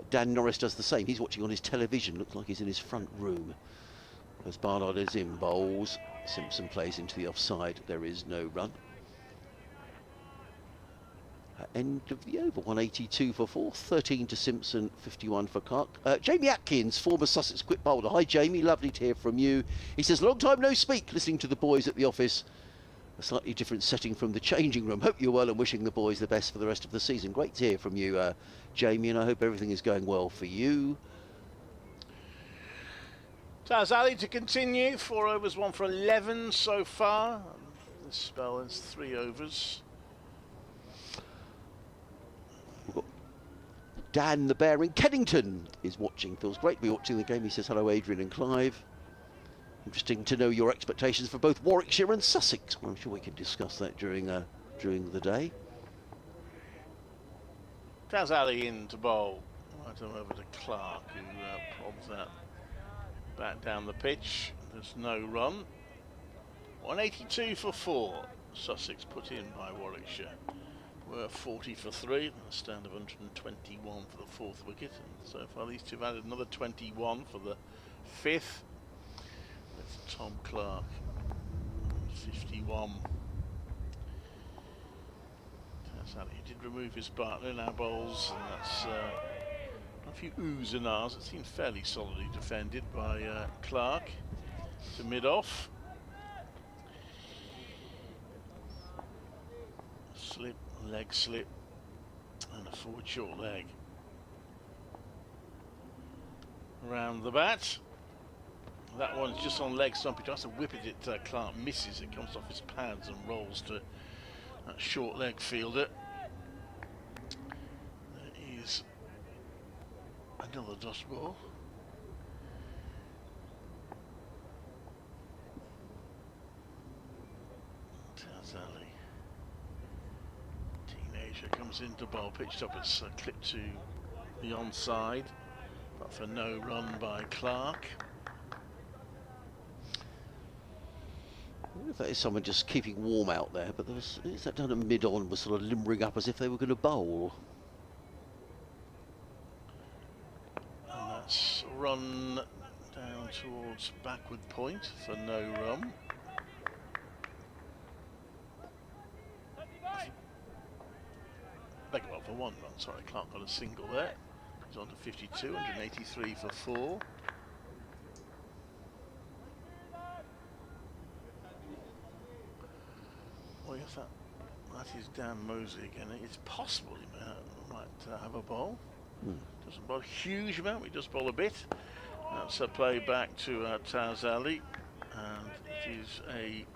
Dan Norris does the same. He's watching on his television. Looks like he's in his front room. As Barnard is in bowls, Simpson plays into the offside. There is no run. End of the over. 182 for 4. 13 to Simpson, 51 for Clark. Jamie Atkins, former Sussex quick bowler. Hi, Jamie. Lovely to hear from you. He says, long time no speak. Listening to the boys at the office. A slightly different setting from the changing room. Hope you're well and wishing the boys the best for the rest of the season. Great to hear from you, Jamie, and I hope everything is going well for you. Taz Ali to continue. 4 overs, 1 for 11 so far. This spell is 3 overs. We've got Dan the Bear in Kennington is watching. Feels great to be watching the game. He says, hello, Adrian and Clive. Interesting to know your expectations for both Warwickshire and Sussex. I'm sure we can discuss that during the day. Taz Ali in to bowl. Right over to Clark, who probs that back down the pitch. There's no run. 182 for 4. Sussex put in by Warwickshire. We're 40 for 3. A stand of 121 for the 4th wicket. And so far these two have added another 21 for the 5th. That's Tom Clark, 51. He did remove his partner, now bowls, and that's a few oohs and ahs. It seems fairly solidly defended by Clark to mid-off. Slip, leg slip, and a forward short leg. Around the bat. That one's just on leg stump. He tries to whip it. Clark misses. It comes off his pads and rolls to that short leg fielder. There is another dust ball. Taz Ali, teenager, comes into bowl, pitched up. It's clipped to the onside, but for no run by Clark. I wonder if that is someone just keeping warm out there, but is that done at mid-on, was sort of limbering up as if they were going to bowl. And that's run down towards backward point for no run. Beg your pardon, for 1 run, sorry, Clark got a single there. He's on to 52, 183 for 4. Well, yes, that is Dan Mosley again. It's possible he might have a bowl. Doesn't bowl a huge amount, we just bowl a bit. That's a play back to Taz Ali, and it is a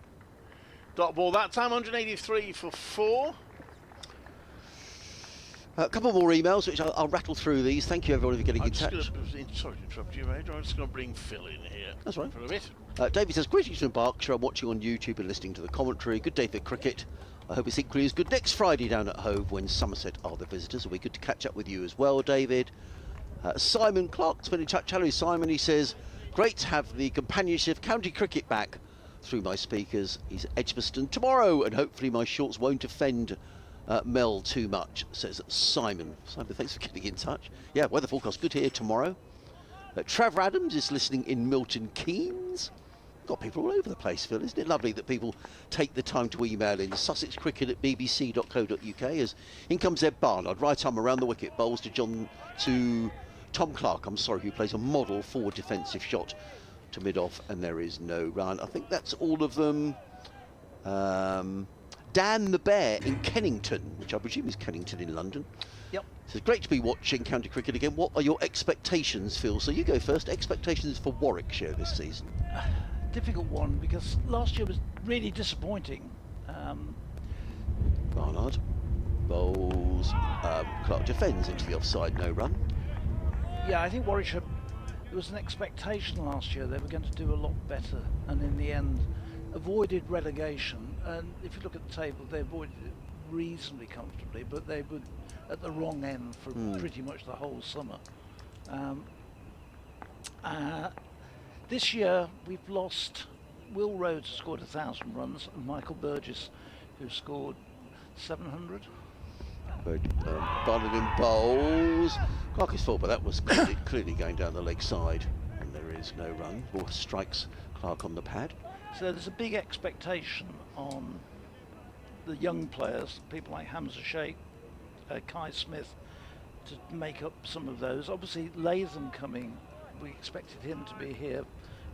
dot ball that time, 183 for 4. A couple more emails, which I'll rattle through these. Thank you, everybody, for getting in touch. Sorry to interrupt you, mate. I'm just going to bring Phil in here. That's right. For a bit. David says, greetings from Berkshire. I'm watching on YouTube and listening to the commentary. Good day for cricket. I hope it's equally as good next Friday down at Hove when Somerset are the visitors. It'll be good to catch up with you as well, David. Simon Clark's been in touch. Hello, Simon. He says, great to have the companionship of county cricket back through my speakers. He's at Edgbaston tomorrow, and hopefully my shorts won't offend Mel too much, says Simon. Simon, thanks for getting in touch. Yeah, weather forecast good here tomorrow. Trevor Adams is listening in Milton Keynes. Got people all over the place, Phil. Isn't it lovely that people take the time to email in sussexcricket@bbc.co.uk as in comes Ed Barnard, right arm around the wicket, bowls to Tom Clark, who plays a model forward defensive shot to mid-off, and there is no run. I think that's all of them. Dan the Bear in Kennington, which I presume is Kennington in London. Yep. So it's great to be watching county cricket again. What are your expectations, Phil? So you go first. Expectations for Warwickshire this season? Difficult one, because last year was really disappointing. Barnard? Bowles. Clark defends into the offside, no run. Yeah, I think Warwickshire, there was an expectation last year they were going to do a lot better, and in the end avoided relegation. And if you look at the table, they avoided it reasonably comfortably, but they were at the wrong end for pretty much the whole summer. This year we've lost Will Rhodes, who scored 1,000 runs, and Michael Burgess, who scored 700. Barnard in Bowles. Clark is full, but that was clearly going down the leg side, and there is no run. Ball strikes Clark on the pad. So there's a big expectation on the young players, people like Hamza Sheikh, Kai Smith, to make up some of those. Obviously Latham coming, we expected him to be here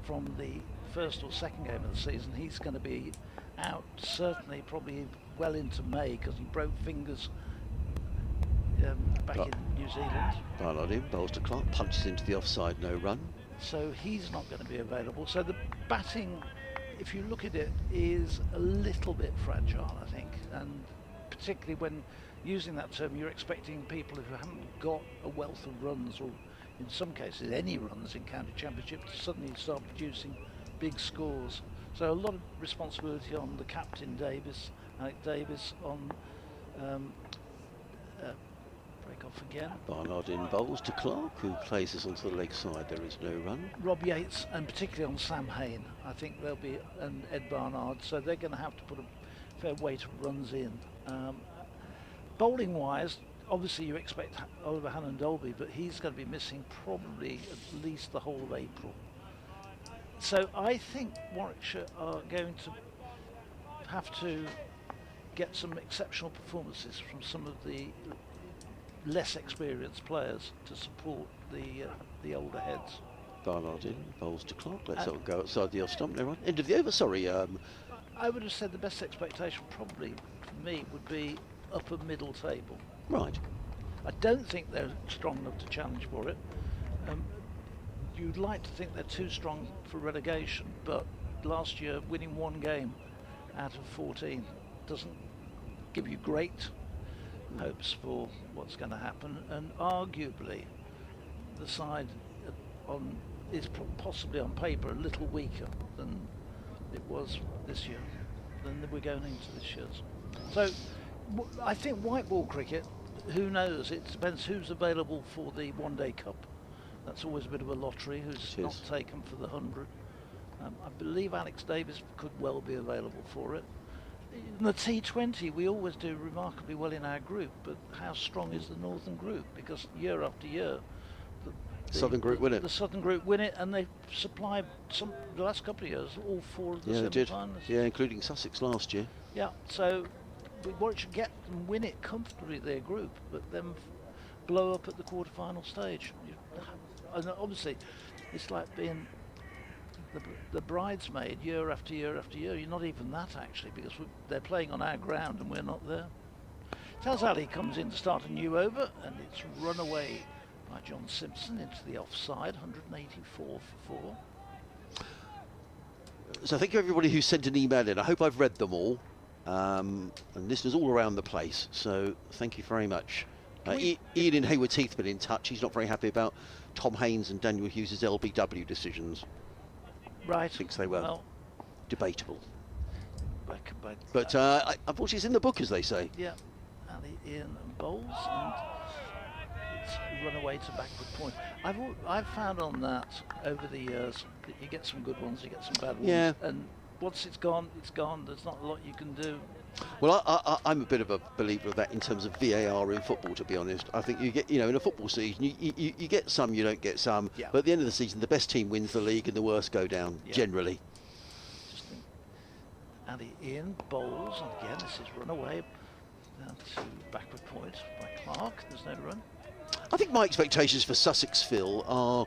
from the first or second game of the season. He's going to be out certainly probably well into May, because he broke fingers back in New Zealand. Barnard in, Bowles to Clark, punches into the offside, no run. So he's not going to be available. So the batting, if you look at it, is a little bit fragile, I think, and particularly when using that term, you're expecting people who haven't got a wealth of runs, or in some cases any runs in county championship, to suddenly start producing big scores. So a lot of responsibility on the captain Davis, Alec Davis, on break off again. Barnard in Bowles to Clark, who plays this onto the leg side, there is no run. Rob Yates, and particularly on Sam Hain, I think there'll be an Ed Barnard, so they're going to have to put a fair weight of runs in. Bowling wise, obviously you expect Oliver Hannon Dolby, but he's going to be missing probably at least the whole of April. So I think Warwickshire are going to have to get some exceptional performances from some of the less experienced players to support the older heads. Barnard in, Bowles to Clark, let's go outside the off stump, no run. End of the over, sorry. I would have said the best expectation probably for me would be upper middle table. Right. I don't think they're strong enough to challenge for it. You'd like to think they're too strong for relegation, but last year winning one game out of 14 doesn't give you great hopes for what's going to happen, and arguably the side is possibly on paper a little weaker than it was this year, than we're going into this year's. So I think white ball cricket, who knows, it depends who's available for the One Day Cup. That's always a bit of a lottery, who's not taken for the 100. I believe Alex Davis could well be available for it. In the T20 we always do remarkably well in our group, but how strong is the Northern group? Because year after year the Southern group win it. The Southern group win it, and they supply the last couple of years all four of the semi-finals. Yeah, including Sussex last year. Yeah, so Warwickshire get them win it comfortably, their group, but then blow up at the quarter-final stage. And obviously it's like being the bridesmaid year after year after year. You're not even that, actually, because they're playing on our ground and we're not there. Taz Ali comes in to start a new over, and it's run away by John Simpson into the offside, 184 for 4. So thank you everybody who sent an email in. I hope I've read them all, and listeners all around the place, so thank you very much. Ian in Hayward's Heath been in touch. He's not very happy about Tom Haynes and Daniel Hughes' LBW decisions. Right. Thinks they were debatable. But unfortunately it's in the book, as they say. Yeah, Ali, Ian and Bowles, and it's run away to backward point. I've found on that over the years that you get some good ones, you get some bad ones. Yeah. And once it's gone, it's gone. There's not a lot you can do. Well, I'm a bit of a believer of that in terms of VAR in football, to be honest. I think you get, in a football season, you get some, you don't get some. Yeah. But at the end of the season, the best team wins the league and the worst go down, generally. Just think, Ali, Ian, Bowles, and again, this is run away down to backward point by Clark. There's no run. I think my expectations for Sussex, Phil, are,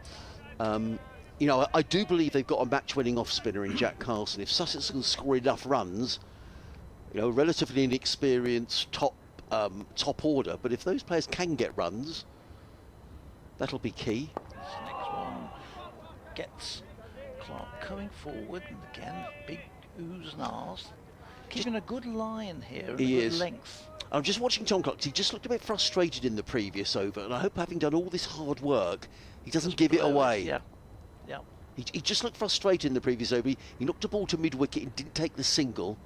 I do believe they've got a match-winning off-spinner in Jack Carlson. If Sussex can score enough runs, relatively inexperienced top order, but if those players can get runs, that'll be key. This next one gets Clark coming forward, and again, big oohs and ahs. Keeping a good line here, and a good length. I'm just watching Tom Clark. He just looked a bit frustrated in the previous over, and I hope, having done all this hard work, he doesn't give it away. Yeah, yeah. He just looked frustrated in the previous over. He knocked a ball to mid-wicket and didn't take the single.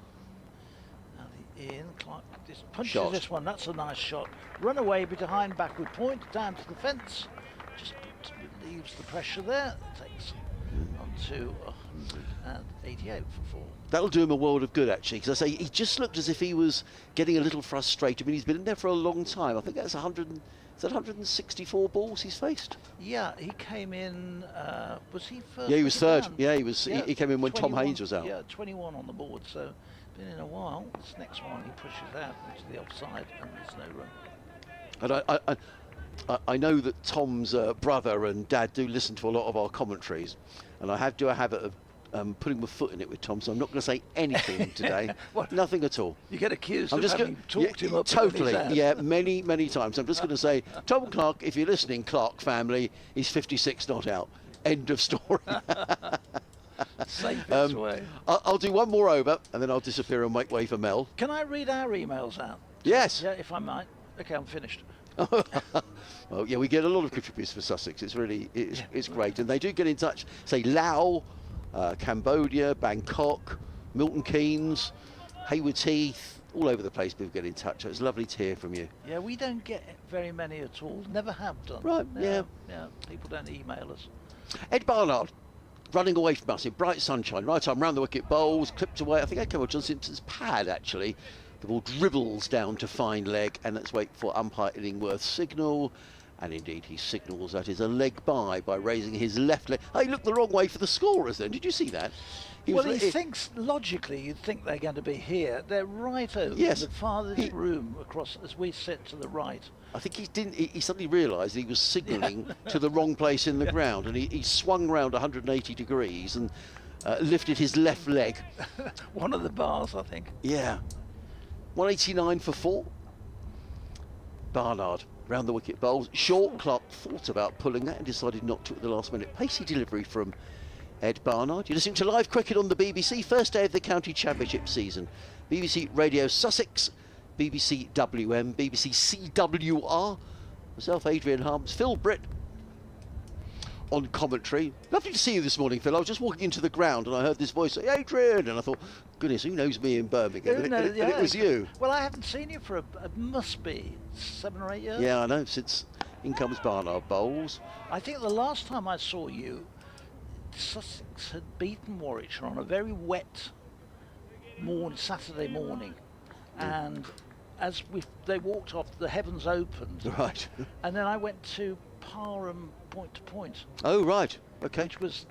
Now the in, Clark just punches Shot. this one. That's a nice shot. Run away behind backward point, down to the fence. Just leaves the pressure there. Takes on to 188 for 4. That'll do him a world of good, actually, because I say he just looked as if he was getting a little frustrated. I mean, he's been in there for a long time. I think that's 164 balls he's faced. Yeah, he came in. Was he first? Yeah, he was third. round? Yeah, he was. Yeah, He came in when Tom 21, Haynes was out. Yeah, 21 on the board. So been in a while. This next one he pushes out into the offside, and there's no run. And I know that Tom's brother and dad do listen to a lot of our commentaries, and I do a habit of putting my foot in it with Tom, so I'm not going to say anything today. Nothing at all. You get accused I'm of just having talked him up. Totally, on his ass. yeah, many times. I'm just going to say, Tom Clark, if you're listening, Clark family, he's 56 not out. End of story. Safest way. I'll do one more over, and then I'll disappear and make way for Mel. Can I read our emails out? Yes. Yeah, if I might. Okay, I'm finished. Well, yeah, we get a lot of contributors for Sussex. It's really, it's great. And they do get in touch, say Laos, Cambodia, Bangkok, Milton Keynes, Haywards Heath, all over the place people get in touch. It's lovely to hear from you. Yeah, we don't get very many at all. Never have done. Right, yeah. Yeah, people don't email us. Ed Barnard, running away from us in bright sunshine. Right arm round the wicket, bowls, clipped away. I think that came on John Simpson's pad, actually. The ball dribbles down to fine leg, and let's wait for umpire Illingworth's signal. And indeed, he signals that is a leg by raising his left leg. Oh, he looked the wrong way for the scorers then. Did you see that? He thinks, logically, you'd think they're going to be here. They're right over Yes. the farthest room across as we sit to the right. I think he suddenly realised he was signalling to the wrong place in the ground, and he swung round 180 degrees and lifted his left leg. One of the bars, I think. Yeah. 189 for 4. Barnard round the wicket bowls. Short. Clark thought about pulling that and decided not to at the last minute. Pacey delivery from Ed Barnard. You're listening to live cricket on the BBC, first day of the County Championship season. BBC Radio Sussex, BBC WM, BBC CWR. Myself, Adrian Harms, Phil Britt on commentary. Lovely to see you this morning, Phil. I was just walking into the ground and I heard this voice say, Adrian, and I thought, goodness, who knows me in Birmingham? And it was you. Well, I haven't seen you for must be 7 or 8 years. Yeah, I know, since in comes Barnard bowls. I think the last time I saw you, Sussex had beaten Warwickshire on a very wet Saturday morning, and as they walked off, the heavens opened. Right. And then I went to Parham point to point. Oh, right. Okay. Which was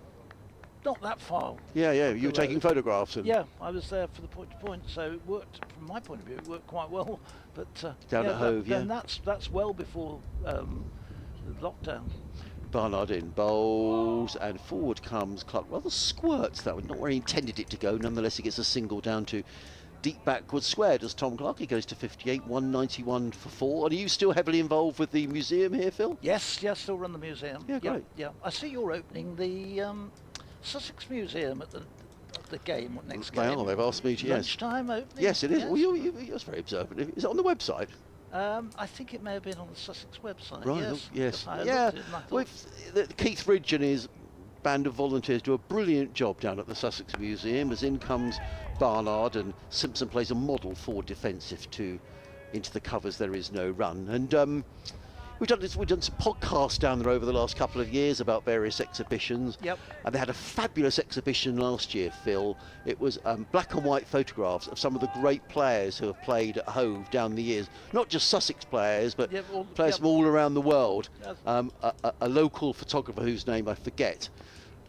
not that far. Yeah, yeah. You were taking photographs. And yeah, I was there for the point to point, so it worked from my point of view. It worked quite well. But down at Hove, yeah. And that's well before the lockdown. Barnard in bowls, and forward comes Clark. Rather squirts that one, not where he intended it to go. Nonetheless, he gets a single down to deep backward square. Does Tom Clark? He goes to 58, 191 for 4. And are you still heavily involved with the museum here, Phil? Yes, still run the museum. Yeah, great. Yeah, I see you're opening the Sussex Museum at the game next game. They are. They've asked me to. Yes. Lunchtime opening. Yes, it is. Yes. Well, you're very observant. Is it on the website? I think it may have been on the Sussex website. Right. Yes. Yeah. Keith Ridge and his band of volunteers do a brilliant job down at the Sussex Museum. As in comes Barnard, and Simpson plays a model forward defensive into the covers. There is no run, and we've done some podcasts down there over the last couple of years about various exhibitions. Yep. And they had a fabulous exhibition last year, Phil. It was black and white photographs of some of the great players who have played at Hove down the years. Not just Sussex players, but players from all around the world. A local photographer whose name I forget.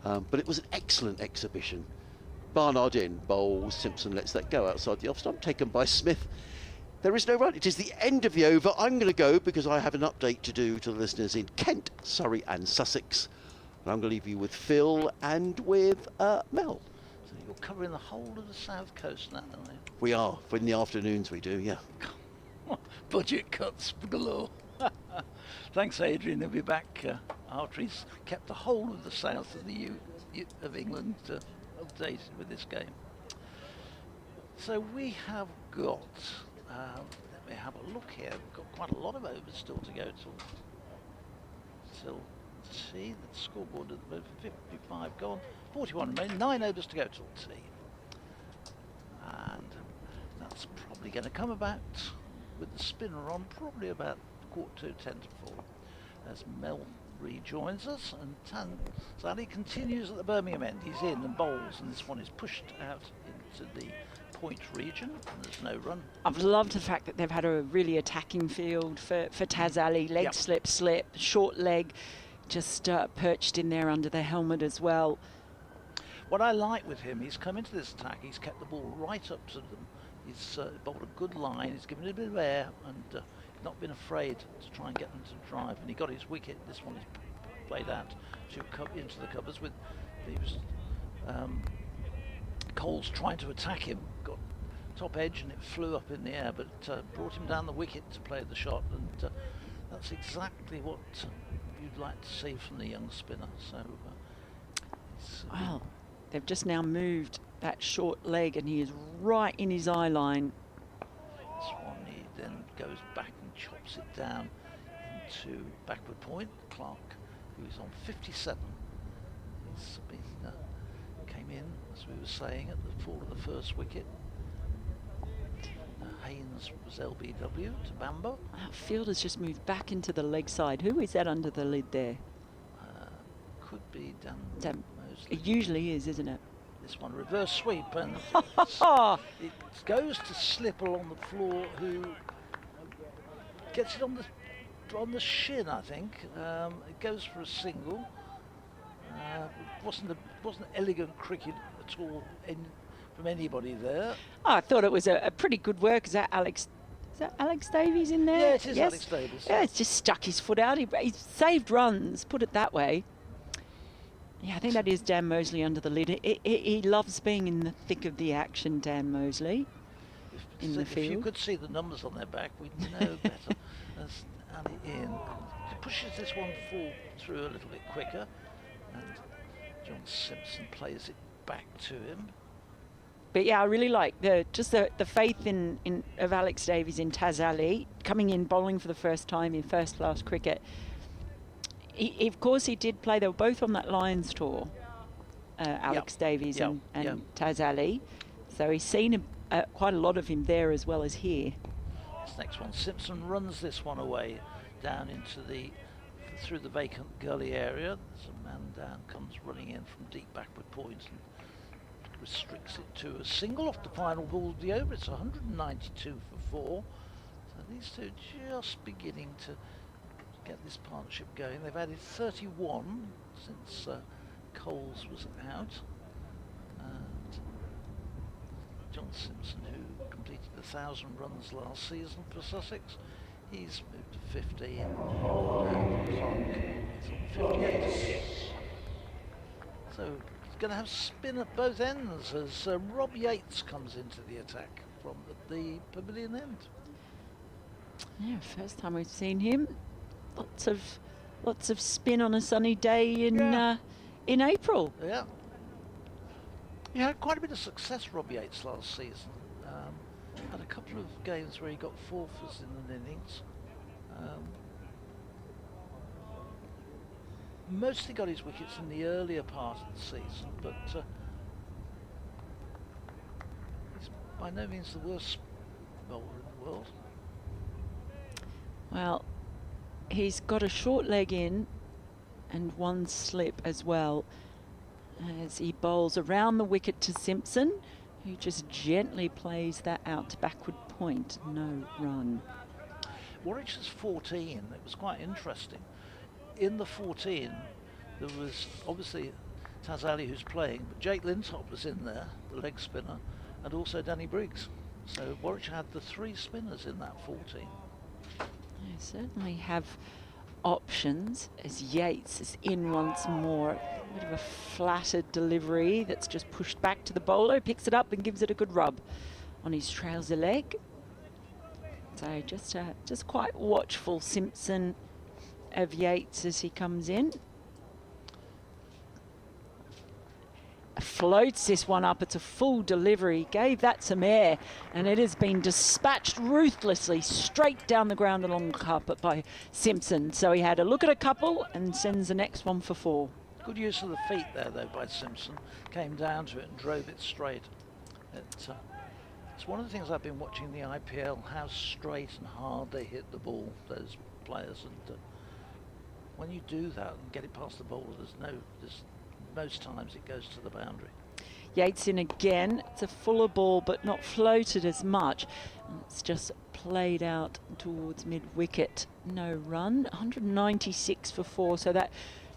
But it was an excellent exhibition. Barnard in, bowls, Simpson lets that go outside the off stump, taken by Smith. There is no run. It is the end of the over. I'm going to go because I have an update to do to the listeners in Kent, Surrey and Sussex. And I'm going to leave you with Phil and with Mel. So you're covering the whole of the south coast now, aren't you? We are. In the afternoons we do, yeah. Budget cuts galore. Thanks, Adrian. He'll be back after he's kept the whole of the south of of England updated with this game. So we have got, let me have a look here. We've got quite a lot of overs still to go till tea. The scoreboard at the moment, 55 gone, 41 remain, 9 overs to go till tea. And that's probably going to come about with the spinner on, probably about 10 to 4, as Mel rejoins us, and Tanzali continues at the Birmingham end. He's in and bowls, and this one is pushed out into the point region, and there's no run. I've loved the fact that they've had a really attacking field for Tazali. Leg slip, short leg, just perched in there under the helmet as well. What I like with him, he's come into this attack, he's kept the ball right up to them. He's bowled a good line, he's given it a bit of air, and not been afraid to try and get them to drive. And he got his wicket. This one is played out to into the covers with. He was Coles trying to attack him, got top edge, and it flew up in the air, but brought him down the wicket to play the shot. And that's exactly what you'd like to see from the young spinner. So, wow, they've just now moved that short leg, and he is right in his eye line. This one, he then goes back and chops it down into backward point. Clark, who's on 57, he's been, came in, as we were saying, at the fall of the first wicket. Haynes was LBW to Bambo. That field has just moved back into the leg side. Who is that under the lid there? Could be Dan Mosley. It usually is, isn't it? This one reverse sweep, and it goes to slip along the floor, who gets it on the shin, I think. It goes for a single. Wasn't elegant cricket at all from anybody there. Oh, I thought it was a pretty good work. Is that Alex Davies in there? Yeah, it is. Yes. Alex Davies. Yeah, it's just stuck his foot out. He saved runs, put it that way. Yeah, I think that is Dan Mosley under the lid. He loves being in the thick of the action, Dan Mosley, in the field. If you could see the numbers on their back, we'd know better. As Ali in, he pushes this one through a little bit quicker, and John Simpson plays it back to him. But yeah, I really like the faith of Alex Davies in Taz Ali, coming in bowling for the first time in first-class cricket. Of course, he did play. They were both on that Lions tour, Alex Davies and Taz Ali. So he's seen quite a lot of him there as well as here. This next one, Simpson runs this one away down into through the vacant gully area. There's a man down, comes running in from deep backward point and restricts it to a single off the final ball of the over. It's 192 for 4. So these two just beginning to get this partnership going. They've added 31 since Coles was out, and John Simpson, who completed 1,000 runs last season for Sussex, he's moved to 15, and Clark is on 58. So he's going to have spin at both ends as Rob Yates comes into the attack from the pavilion end. Yeah, first time we've seen him. Lots of spin on a sunny day in April. Yeah. He had quite a bit of success, Rob Yates, last season. Had a couple of games where he got fourthers in an innings. Mostly got his wickets in the earlier part of the season, but he's by no means the worst bowler in the world. Well, he's got a short leg in and one slip as well, as he bowls around the wicket to Simpson, who just gently plays that out to backward point. No run. Warwickshire's 14. It was quite interesting. In the 14, there was obviously Taz Ali, who's playing, but Jake Lintop was in there, the leg spinner, and also Danny Briggs. So Warwickshire had the 3 spinners in that 14. They certainly have options, as Yates is in once more. A bit of a flattered delivery that's just pushed back to the bowler, picks it up and gives it a good rub on his trouser leg. So just quite watchful, Simpson, of Yates as he comes in. floats this one up. It's a full delivery, gave that some air, and it has been dispatched ruthlessly straight down the ground along the carpet by Simpson. So he had a look at a couple and sends the next one for 4. Good use of the feet there, though, by Simpson. Came down to it and drove it straight. It's one of the things I've been watching the IPL, how straight and hard they hit the ball, those players. And when you do that and get it past the bowler, most times it goes to the boundary. Yates in again. It's a fuller ball, but not floated as much. It's just played out towards mid-wicket. No run. 196 for 4, so that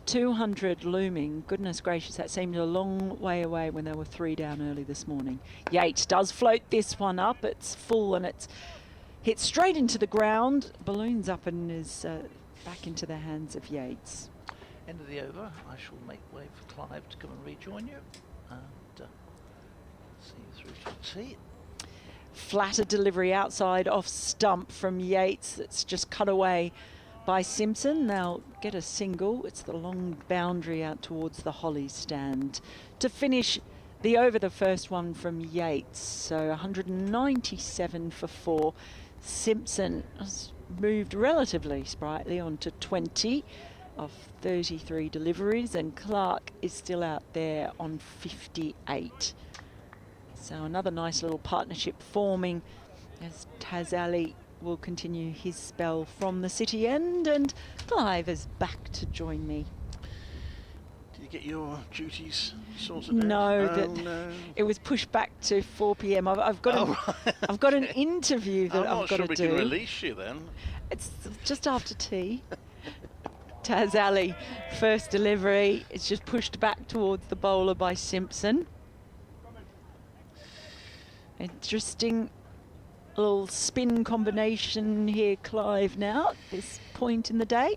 200 looming. Goodness gracious, that seemed a long way away when they were 3 down early this morning. Yates does float this one up. It's full and it's hit straight into the ground. Balloons up and is back into the hands of Yates. End of the over. I shall make way for Clive to come and rejoin you. And see you through to tea. Flatter delivery outside off stump from Yates. That's just cut away by Simpson. They'll get a single. It's the long boundary out towards the Holly stand to finish the over, the first one from Yates. So 197 for 4. Simpson has moved relatively sprightly onto 20 of 33 deliveries, and Clark is still out there on 58. So another nice little partnership forming as Taz Ali will continue his spell from the city end, and Clive is back to join me. Did you get your duties sorted No, out? no. It was pushed back to 4 p.m. I've got I've got an interview that I've got to do. I'm not sure we can release you then. It's just after tea. Taz Ali, first delivery. It's just pushed back towards the bowler by Simpson. Interesting little spin combination here, Clive, now at this point in the day.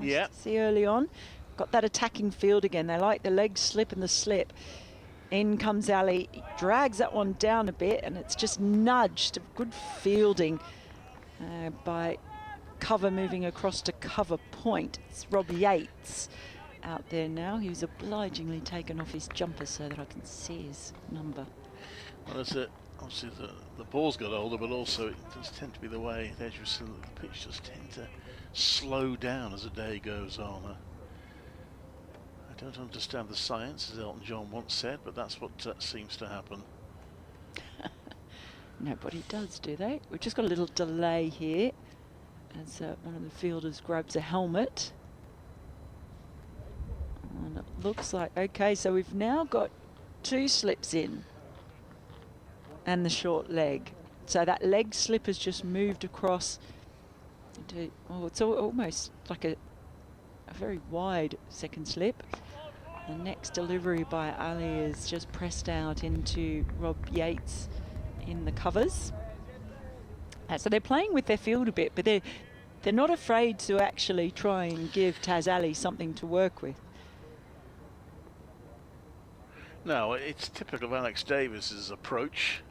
Yeah. See early on. Got that attacking field again. They like the leg slip and the slip. In comes Ali. He drags that one down a bit, and it's just nudged. Good fielding by cover, moving across to cover point. It's Rob Yates out there now. He was obligingly taken off his jumper so that I can see his number. Well, that's it. Obviously the ball's got older, but also it does tend to be the way the pitch does tend to slow down as the day goes on. I don't understand the science, as Elton John once said, but that's what seems to happen. Nobody does, do they? We've just got a little delay here as one of the fielders grabs a helmet. And it looks like, okay, so we've now got 2 slips in and the short leg. So that leg slip has just moved across into, oh, it's almost like a very wide second slip. The next delivery by Ali is just pressed out into Rob Yates in the covers. So they're playing with their field a bit, but they're not afraid to actually try and give Taz Ali something to work with. No, it's typical of Alex Davis's approach.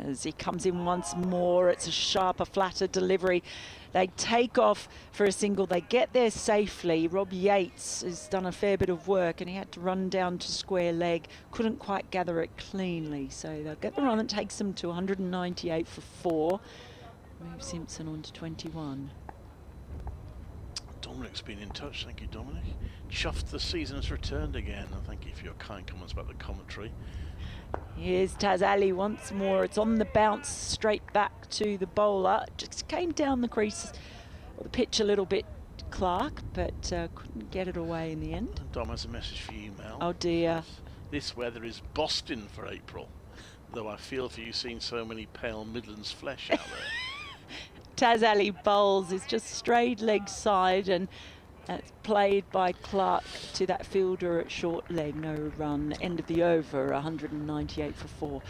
As he comes in once more, it's a sharper, flatter delivery. They take off for a single. They get there safely. Rob Yates has done a fair bit of work, and he had to run down to square leg. Couldn't quite gather it cleanly. So they'll get the run that takes them to 198 for 4. Move Simpson on to 21. Dominic's been in touch. Thank you, Dominic. Chuffed the season has returned again. And thank you for your kind comments about the commentary. Here's Taz Ali once more. It's on the bounce straight back to the bowler. Just came down the crease, or the pitch a little bit, Clark, but couldn't get it away in the end. Dom has a message for you, Mel. Oh dear. This weather is Boston for April, though I feel for you seeing so many pale Midlands flesh out there. Taz Ali bowls is just straight leg side, and that's played by Clark to that fielder at short leg. No run. End of the over, 198 for 4.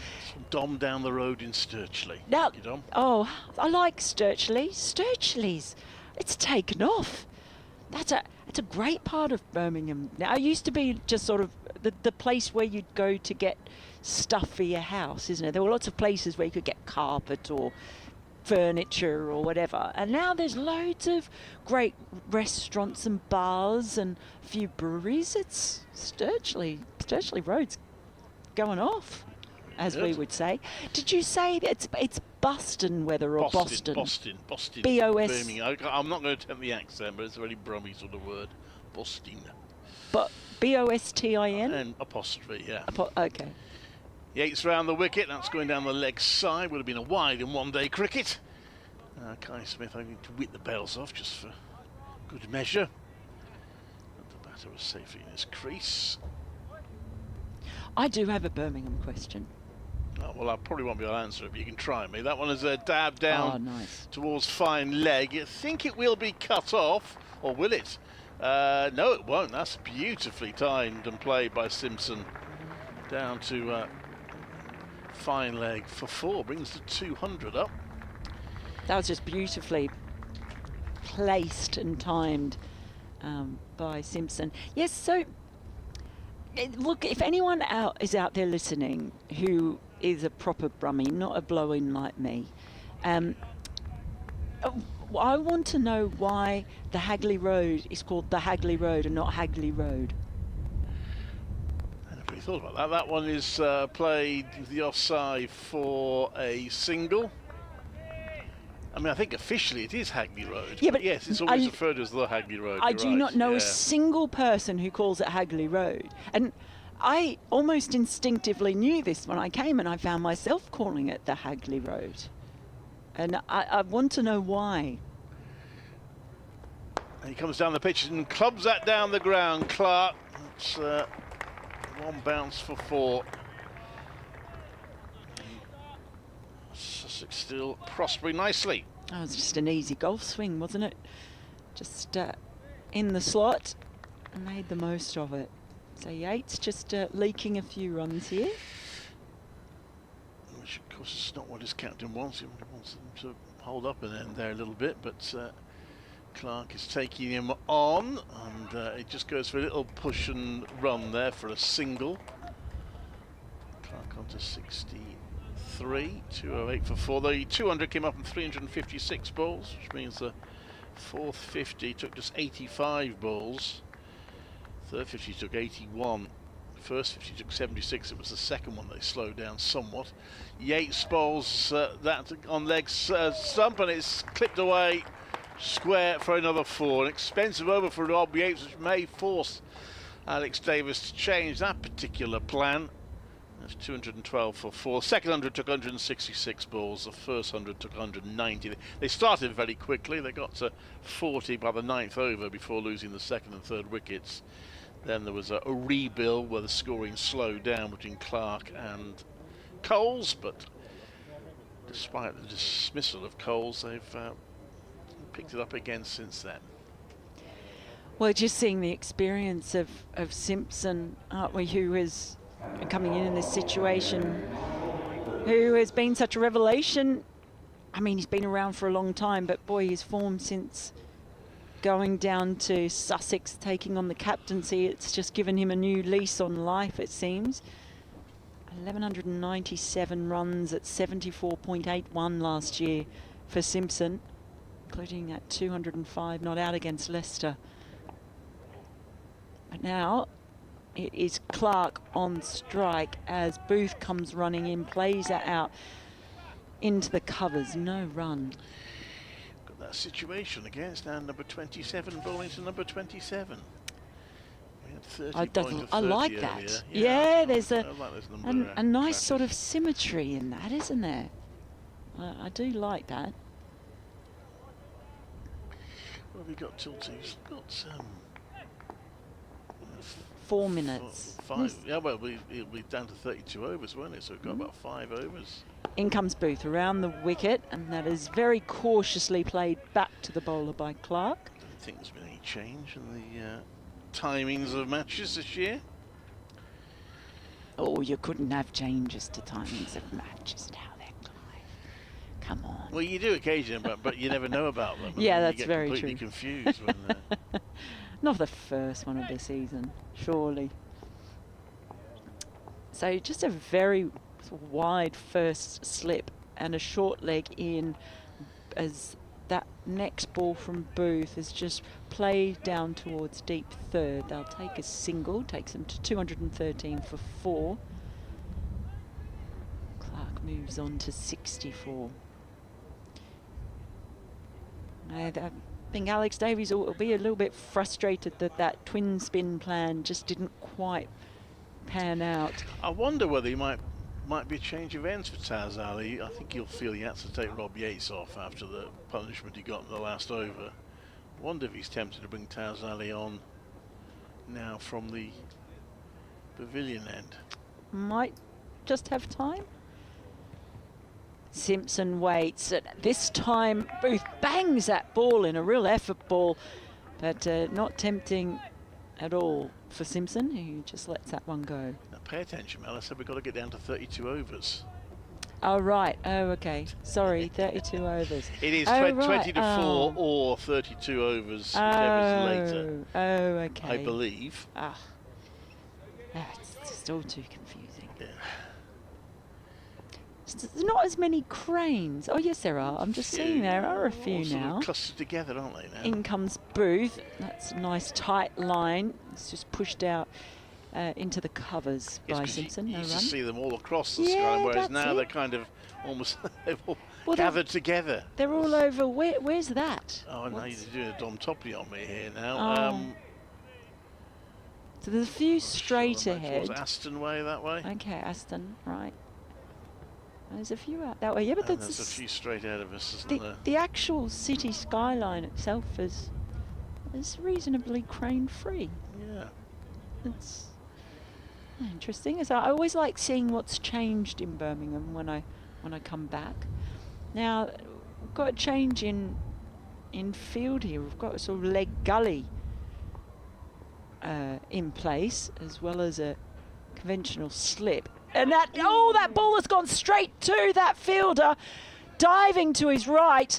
Dom down the road in Sturchley. Now, Thank you, Dom. oh, I like Sturchley. Sturchley's, it's taken off. It's a great part of Birmingham. Now, it used to be just sort of the place where you'd go to get stuff for your house, isn't it? There were lots of places where you could get carpet or furniture or whatever, and now there's loads of great restaurants and bars and a few breweries. It's Sturchley Sturchley Road's going off, as Good. we would say. Did you say that it's Boston weather or Boston? Boston. B-O-S. Birmingham. I'm not going to attempt the accent, but it's a very Brummy sort of word. Boston. But B-O-S-T-I-N? And apostrophe, yeah. Okay. Yates round the wicket. That's going down the leg side. Would have been a wide in one-day cricket. Kai Smith having to whip the bails off just for good measure. And the batter was safely in his crease. I do have a Birmingham question. Oh, well, I probably won't be able to answer it, but you can try me. That one is a dab down towards fine leg. You think it will be cut off, or will it? No, it won't. That's beautifully timed and played by Simpson. Down to fine leg for 4. Brings the 200 up. That was just beautifully placed and timed by Simpson. Yes, so look, if anyone is out there listening who is a proper Brummie, not a blow-in like me, I want to know why the Hagley Road is called the Hagley Road and not Hagley Road. I never really thought about that. That one is played with the offside for a single. I mean, I think officially it is Hagley Road. Yeah, but yes, it's always referred to as the Hagley Road. I do not know a single person who calls it Hagley Road. And I almost instinctively knew this when I came, and I found myself calling it the Hagley Road. And I want to know why. And he comes down the pitch and clubs that down the ground. Clark, it's one bounce for 4. Sussex still prospering nicely. Oh, it was just an easy golf swing, wasn't it? Just in the slot and made the most of it. So Yates just leaking a few runs here. Which, of course, is not what his captain wants. He wants them to hold up and end there a little bit, but Clark is taking him on, and it just goes for a little push and run there for a single. Clark onto 63, 208 for 4. The 200 came up from 356 balls, which means the fourth 50 took just 85 balls. Third 50 took 81. First 50 took 76. It was the second one they slowed down somewhat. Yates bowls that on leg stump, and it's clipped away square for another 4. An expensive over for Rob Yates, which may force Alex Davis to change that particular plan. That's 212 for 4. Second 100 took 166 balls. The first 100 took 190. They started very quickly. They got to 40 by the 9th over before losing the second and third wickets. Then there was a rebuild where the scoring slowed down between Clark and Coles, but despite the dismissal of Coles, they've picked it up again since then. Well, just seeing the experience of Simpson, aren't we, who is coming in this situation, who has been such a revelation. I mean, he's been around for a long time, but boy, his form since going down to Sussex, taking on the captaincy, it's just given him a new lease on life, it seems. 1,197 runs at 74.81 last year for Simpson, including that 205 not out against Leicester. But now it is Clark on strike as Booth comes running in, plays that out into the covers, no run. Got that situation again. It's now number 27 bowling to number 27. We had 30 I like that. Earlier. Yeah, there's I like a nice sort of symmetry in that, isn't there? I do like that. What have we got till two? Got 4 minutes. 5. Yeah, well, it'll be down to 32 overs, won't it? So we've got about 5 overs. In comes Booth around the wicket, and that is very cautiously played back to the bowler by Clark. I don't think there's been any change in the timings of matches this year. Oh, you couldn't have changes to timings of matches now then, Clive. Come on. Well, you do occasionally, but you never know about them. Yeah, that's you get very completely true. confused when Not the first one of the season, surely. So just a very wide first slip and a short leg in as that next ball from Booth is just played down towards deep third. They'll take a single, takes them to 213 for 4. Clark moves on to 64. I think Alex Davies will be a little bit frustrated that that twin spin plan just didn't quite pan out. I wonder whether he might be a change of ends for Taz Ali. I think he'll feel he had to take Rob Yates off after the punishment he got in the last over. I wonder if he's tempted to bring Taz Ali on now from the pavilion end. Might just have time. Simpson waits. This time Booth bangs that ball in a real effort ball, but not tempting at all for Simpson, who just lets that one go. Now pay attention, Mel. I said we've got to get down to 32 overs. Oh, right. Oh, okay. Sorry, 32 overs. It is right. 20 to 4 or 32 overs, whichever's later. Oh, okay. I believe. It's just all too confusing. Yeah. There's not as many cranes. Oh, yes, there are. I'm just seeing there are a few all sort now. of clustered together, aren't they now? In comes Booth. That's a nice tight line. It's just pushed out into the covers by Simpson. You No used run. to see them all across the Yeah, sky, whereas that's now it. they're kind of almost they've all Well, gathered together. They're all over. Where's that? Oh, now you're doing a Dom Topley on me here now. Oh. So there's a few straight ahead. Towards Aston Way that way. Okay, Aston, right. There's a few out that way. Yeah, but And that's there's a few straight ahead of us, isn't there? the actual city skyline itself is reasonably crane free. Yeah. It's interesting. So I always like seeing what's changed in Birmingham when I come back. Now we've got a change in field here. We've got a sort of leg gully in place, as well as a conventional slip. And that ball has gone straight to that fielder, diving to his right.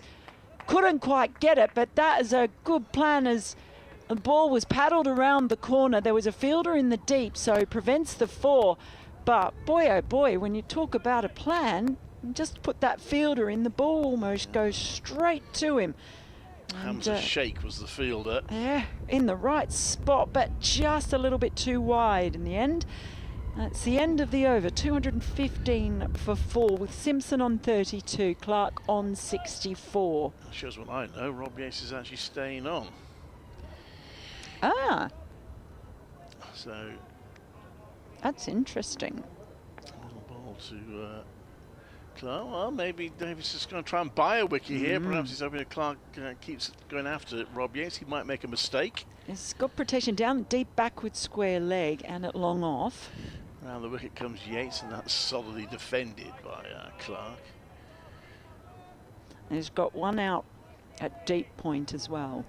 Couldn't quite get it, but that is a good plan as the ball was paddled around the corner. There was a fielder in the deep, so prevents the 4. But boy, oh boy, when you talk about a plan, just put that fielder in, the ball almost goes straight to him. Hamza Sheikh was the fielder. Yeah, in the right spot, but just a little bit too wide in the end. That's the end of the over, 215 for 4, with Simpson on 32, Clark on 64. That shows what I know. Rob Yates is actually staying on. Ah. So. That's interesting. Little ball to Clark. Well, maybe Davis is going to try and buy a wicket here. Perhaps he's hoping that Clark keeps going after Rob Yates. He might make a mistake. It's got protection down deep backwards square leg and at long off. Around the wicket comes Yates, and that's solidly defended by Clark. And he's got one out at deep point as well.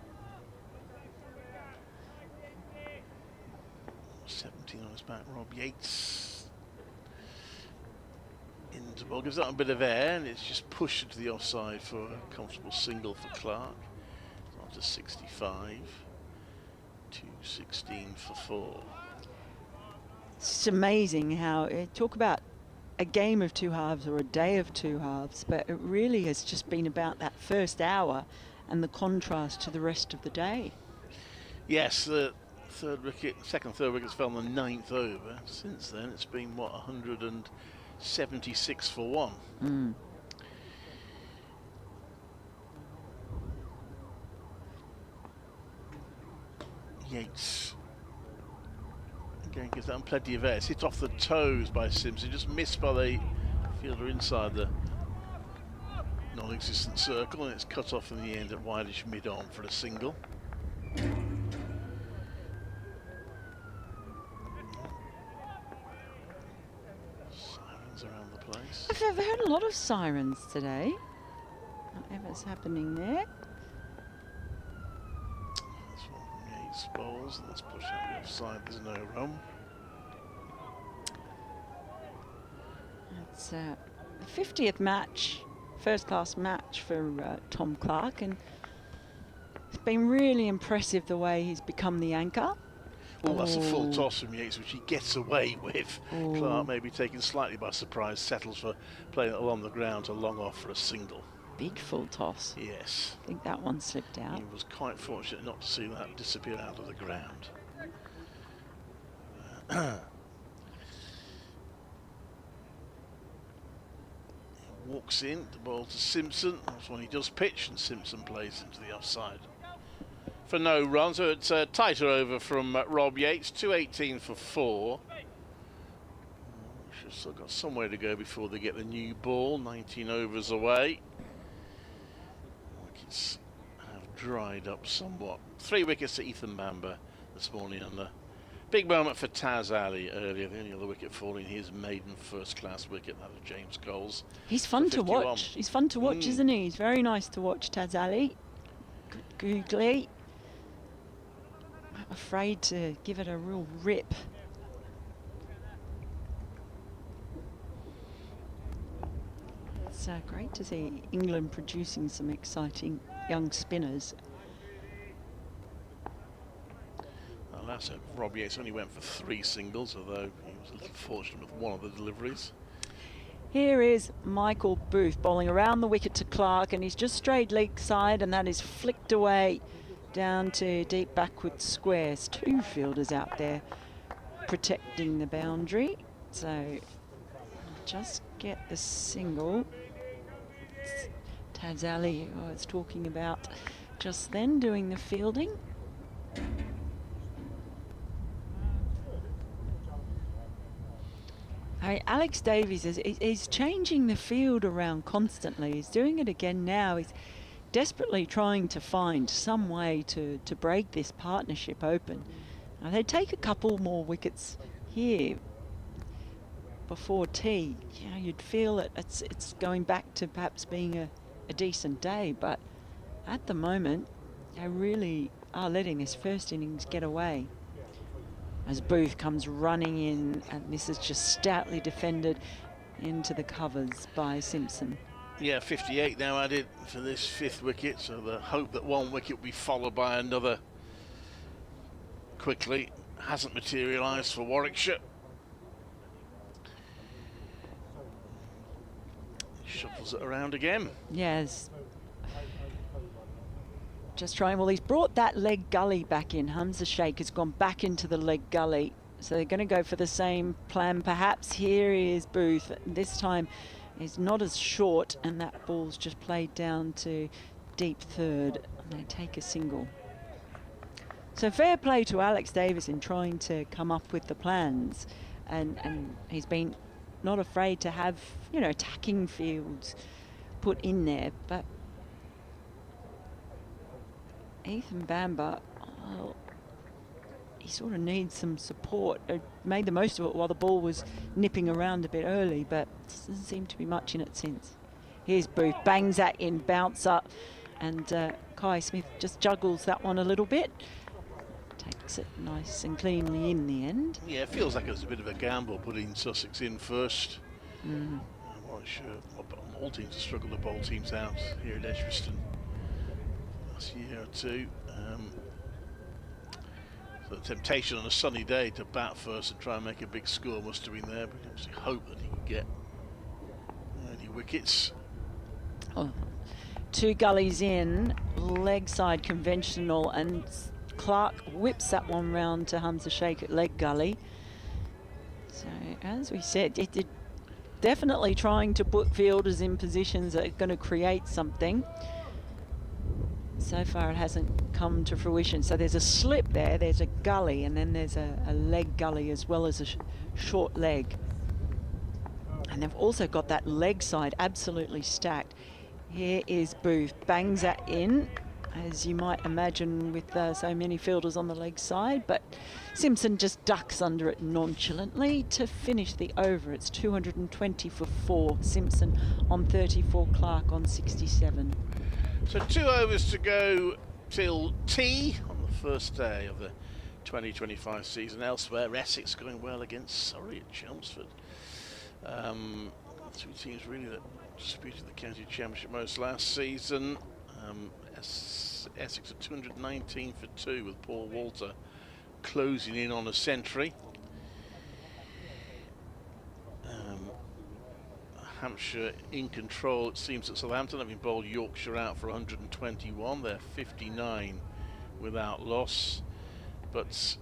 17 on his back, Rob Yates. Into ball, gives that a bit of air, and it's just pushed into the offside for a comfortable single for Clark. On to 65. 216 for 4. It's amazing how, talk about a game of two halves or a day of two halves, but it really has just been about that first hour and the contrast to the rest of the day. Yes, the third third wickets fell on the 9th over. Since then, it's been, what, 176 for 1. Yates again gives that plenty of air. It's hit off the toes by Simpson, just missed by the fielder inside the non-existent circle, and it's cut off in the end at wideish mid-on for a single. Sirens around the place. I've heard a lot of sirens today. Whatever's happening there. Bowls, and let's push out the offside, there's no run. It's the 50th match, first class match for Tom Clark, and it's been really impressive the way he's become the anchor. Oh, that's a full toss from Yates, which he gets away with. Clark may be taken slightly by surprise, settles for playing it along the ground to long off for a single. big full toss. Yes. I think that one slipped out. He was quite fortunate not to see that disappear out of the ground. He walks in, the ball to Simpson. That's when he does pitch, and Simpson plays into the offside for no run. So it's a tighter over from Rob Yates, 2:18 for 4. We've still got somewhere to go before they get the new ball. 19 overs away. Wickets have dried up somewhat. 3 wickets to Ethan Bamber this morning, and a big moment for Taz Ali earlier. The only other wicket falling, his maiden first-class wicket, that of James Coles. He's fun to watch. He's fun to watch, isn't he? He's very nice to watch, Taz Ali. Good googly. Afraid to give it a real rip. It's great to see England producing some exciting young spinners. Well, that's it. Rob Yates only went for 3 singles, although he was a little fortunate with one of the deliveries. Here is Michael Booth bowling around the wicket to Clark, and he's just strayed leg side, and that is flicked away down to deep backward squares. 2 fielders out there protecting the boundary. So just get the single. Taz Ali, I was talking about just then, doing the fielding. Alex Davies is changing the field around constantly. He's doing it again now. He's desperately trying to find some way to break this partnership open. Now, they take a couple more wickets here before tea. You know, you'd feel that it's going back to perhaps being a decent day, but at the moment they really are letting this first innings get away. As Booth comes running in, and this is just stoutly defended into the covers by Simpson. Yeah, 58 now added for this 5th wicket, so the hope that 1 wicket will be followed by another quickly hasn't materialised for Warwickshire. Shuffles it around again. Yes. Just trying, well, he's brought that leg gully back in. Hamza Sheikh has gone back into the leg gully. So they're going to go for the same plan perhaps. Here is Booth. This time is not as short, and that ball's just played down to deep third, and they take a single. So fair play to Alex Davis in trying to come up with the plans, and he's been not afraid to have, you know, attacking fields put in there. But Ethan Bamber, well, he sort of needs some support. Made the most of it while the ball was nipping around a bit early, but doesn't seem to be much in it since. Here's Booth, bangs that in, bouncer, and Kai Smith just juggles that one a little bit. Takes it nice and cleanly in the end. Yeah, it feels like it was a bit of a gamble putting Sussex in first. Warwickshire, all teams have struggled to bowl teams out here at Edgbaston last year or 2. So the temptation on a sunny day to bat first and try and make a big score must have been there, but obviously hope that he could get any wickets. Oh, 2 gullies in, leg side conventional, and Clark whips that one round to Hamza Sheikh at leg gully. So as we said, it definitely trying to put fielders in positions that are going to create something. So far it hasn't come to fruition. So there's a slip there, there's a gully, and then there's a leg gully as well as a short leg. And they've also got that leg side absolutely stacked. Here is Booth, bangs that in, as you might imagine with so many fielders on the leg side, but Simpson just ducks under it nonchalantly to finish the over. It's 220 for 4. Simpson on 34, Clark on 67. So 2 overs to go till tea on the first day of the 2025 season. Elsewhere, Essex going well against Surrey at Chelmsford. 2 teams really that disputed the county championship most last season. Essex at 219 for 2 with Paul Walter closing in on a century. Hampshire in control, it seems, at Southampton, having bowled Yorkshire out for 121. They're 59 without loss. But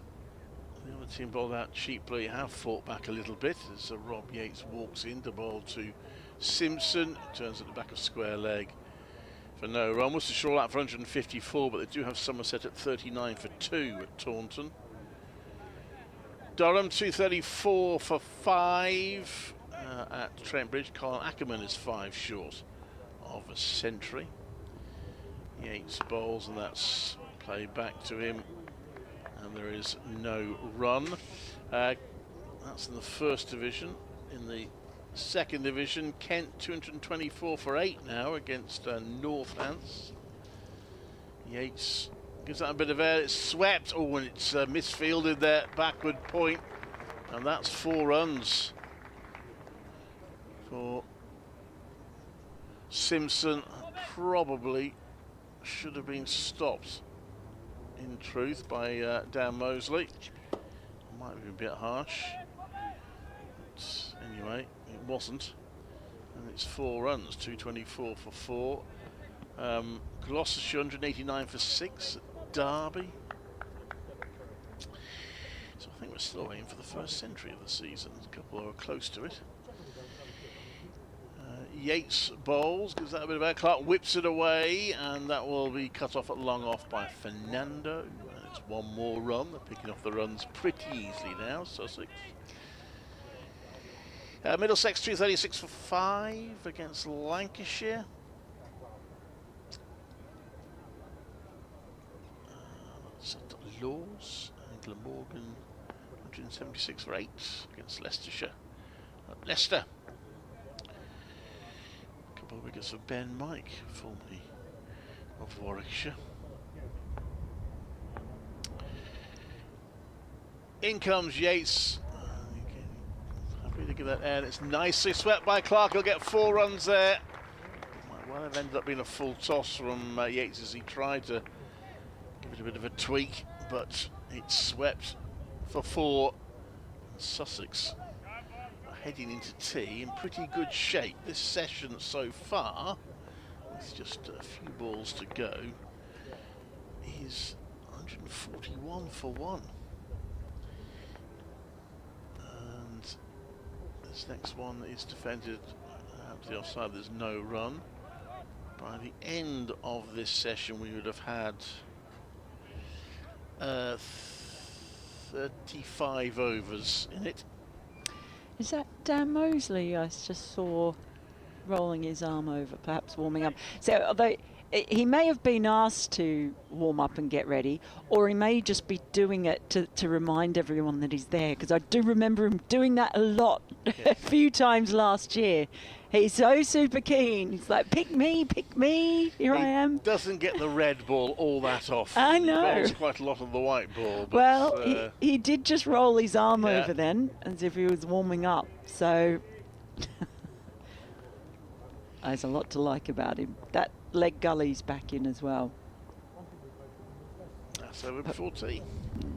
the other team bowled out cheaply, have fought back a little bit as Rob Yates walks in to bowl to Simpson. Turns at the back of square leg for no run. Worcestershire all out for 154, but they do have Somerset at 39 for 2 at Taunton. Durham 234 for 5 at Trent Bridge. Colin Ackerman is 5 short of a century. Yates bowls, and that's played back to him, and there is no run. That's in the first division. In the second division, Kent 224 for 8 now against Northants. Yates gives that a bit of air. It's swept. Oh, and it's misfielded there, backward point, and that's 4 runs for Simpson. Probably should have been stopped, in truth, by Dan Mosley. Might have been a bit harsh. But anyway, it wasn't. And it's 4 runs, 224 for 4. Gloucestershire 189 for 6 at Derby. So I think we're still waiting for the first century of the season. A couple are close to it. Yates bowls, gives that a bit of air. Clark whips it away, and that will be cut off at long off by Fernando. And it's 1 more run. They're picking off the runs pretty easily now, Sussex. Middlesex 236 for 5 against Lancashire. Laws and Glamorgan 176 for 8 against Leicestershire. Leicester. A couple of wickets for Ben Mike, formerly of Warwickshire. In comes Yates. Happy to give that air. It's nicely swept by Clark. He'll get 4 runs there. Might well have ended up being a full toss from Yates as he tried to give it a bit of a tweak, but it's swept for 4. Sussex are heading into tea in pretty good shape. This session so far, with just a few balls to go, is 141 for 1. And this next one is defended out to the offside. There's no run. By the end of this session, we would have had 35 overs in it. Is that Dan Mosley I just saw rolling his arm over, perhaps warming up? So although he may have been asked to warm up and get ready, or he may just be doing it to remind everyone that he's there, because I do remember him doing that a lot, a few times last year. He's so super keen. He's like, pick me, here I am. Doesn't get the red ball all that often. I know. He bowls quite a lot of the white ball. But, well, he did just roll his arm over then, as if he was warming up. So there's a lot to like about him. That leg gully's back in as well. That's over before tea.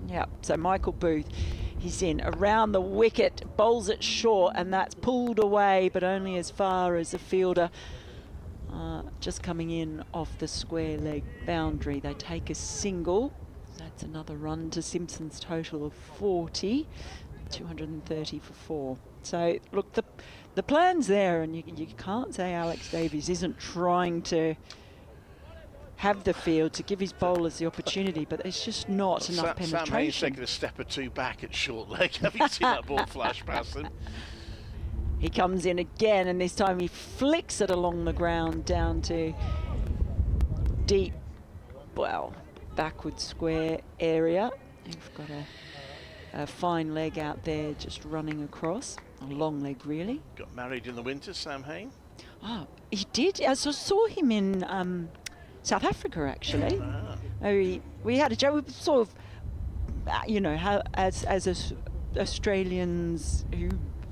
Yeah, so Michael Booth, he's in around the wicket, bowls it short, and that's pulled away, but only as far as the fielder just coming in off the square leg boundary. They take a single. That's another run to Simpson's total of 40, 230 for 4. So look, the plan's there, and you can't say Alex Davies isn't trying to have the field to give his bowlers the opportunity, but there's just not enough penetration. Sam Hayes taking a step or 2 back at short leg. Have you seen that ball flash past him? He comes in again, and this time he flicks it along the ground down to deep, well, backward square area. You've got a fine leg out there just running across. A long leg, really. Got married in the winter, Sam Hayes. Oh, he did. I saw him in South Africa, actually. We had a joke. We sort of, you know, how as Australians who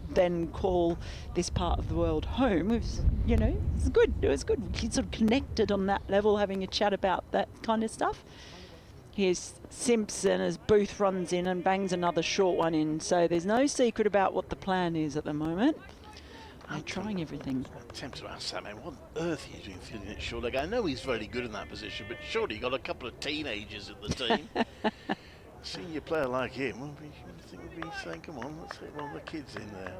then call this part of the world home, it was, you know, it's good. It was good. We sort of connected on that level, having a chat about that kind of stuff. Here's Simpson as Booth runs in and bangs another short one in. So there's no secret about what the plan is at the moment. by trying everything. I'm tempted to ask that man, what on earth are you doing fielding at short leg? I know he's very good in that position, but surely you got a couple of teenagers in the team. Seeing a player like him, would be saying, come on, let's get one of the kids in there.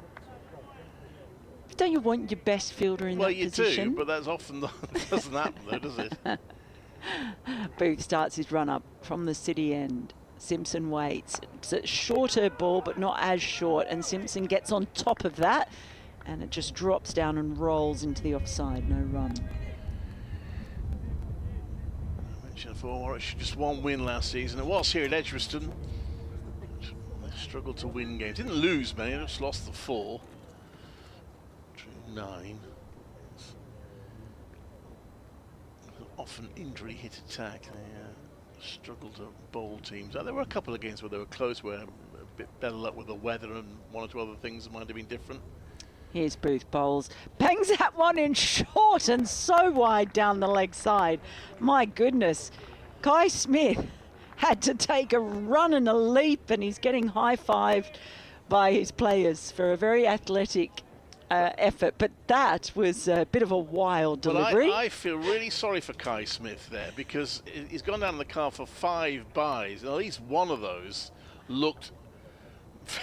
Don't you want your best fielder in that position? Well, you do, but that's often doesn't happen though, does it? Booth starts his run up from the city end. Simpson waits. It's a shorter ball, but not as short, and Simpson gets on top of that, and it just drops down and rolls into the offside. No run. I mentioned before, Warwickshire just one win last season. It was here at Edgbaston. They struggled to win games. Didn't lose many, they just lost the 4. 9. Often injury hit attack. They struggled to bowl teams. There were a couple of games where they were close, where a bit better luck with the weather and one or two other things that might have been different. Here's Booth bowls. Bangs that one in short and so wide down the leg side. My goodness. Kai Smith had to take a run and a leap, and he's getting high-fived by his players for a very athletic effort, but that was a bit of a wild delivery. I feel really sorry for Kai Smith there, because he's gone down in the car for 5 byes, and at least one of those looked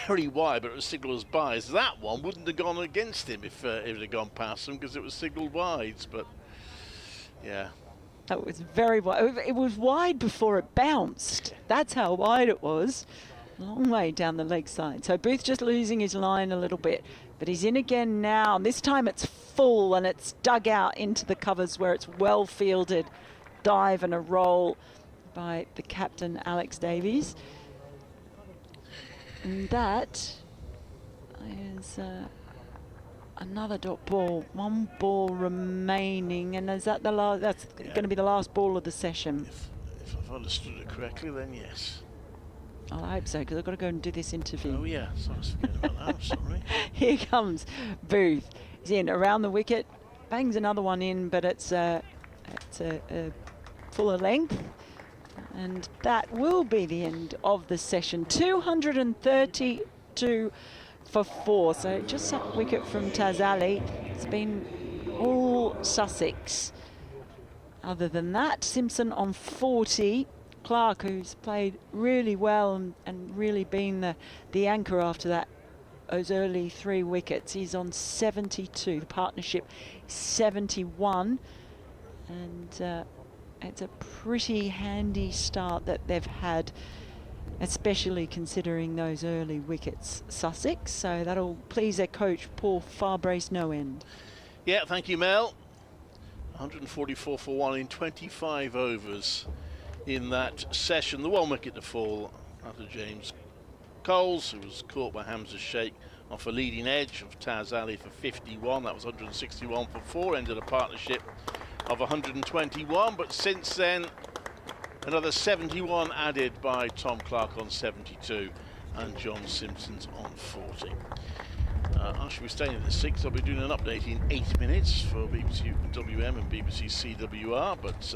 very wide, but it was signalled as byes. That one wouldn't have gone against him if it had gone past him, because it was signalled wides, but yeah. That was very wide. It was wide before it bounced. That's how wide it was. Long way down the leg side. So Booth just losing his line a little bit. But he's in again now. This time it's full and it's dug out into the covers where it's well fielded. Dive and a roll by the captain, Alex Davies. And that is another dot ball. 1 ball remaining. And is that the last? That's going to be the last ball of the session. If I've understood it correctly, then yes. I hope so, because I've got to go and do this interview. Oh yeah, so I was forgetting about that, I'm sorry. Here comes Booth. He's in around the wicket, bangs another one in, but it's a fuller length. And that will be the end of the session. 232 for 4. So just up wicket from Taz Ali. It's been all Sussex. Other than that, Simpson on 40. Clark, who's played really well and really been the anchor after those early 3 wickets. He's on 72. The partnership 71, and it's a pretty handy start that they've had, especially considering those early wickets, Sussex. So that'll please their coach, Paul Farbrace, no end. Yeah, thank you, Mel. 144 for 1 in 25 overs. In that session, the 1 wicket to fall after James Coles, who was caught by Hamza Sheikh off a leading edge of Taz Ali for 51. That was 161 for 4, ended a partnership of 121. But since then, another 71 added by Tom Clark on 72 and John Simpson's on 40. I shall be staying at the 6. I'll be doing an update in 8 minutes for BBC WM and BBC CWR, but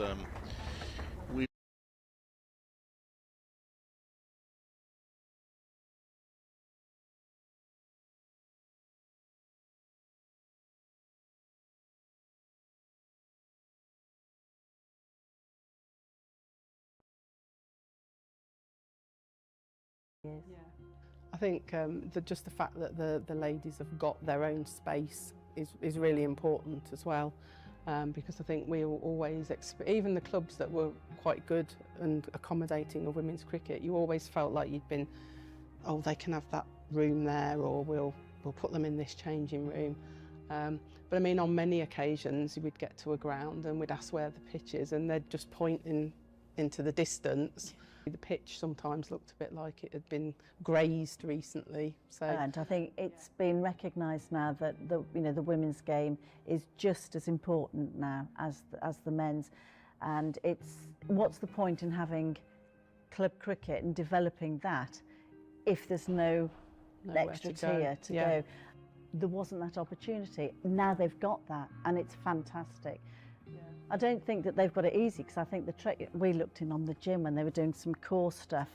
Yeah. I think just the fact that the ladies have got their own space is really important as well, because I think we always, even the clubs that were quite good and accommodating of women's cricket, you always felt like you'd been, oh, they can have that room there, or we'll put them in this changing room. But I mean, on many occasions we'd get to a ground and we'd ask where the pitch is, and they'd just point into the distance. The pitch sometimes looked a bit like it had been grazed recently. So, and I think it's been recognised now that the women's game is just as important now as the men's, and what's the point in having club cricket and developing that if there's no extra tier to go? There wasn't that opportunity. Now they've got that, and it's fantastic. I don't think that they've got it easy, because I think we looked in on the gym when they were doing some core stuff,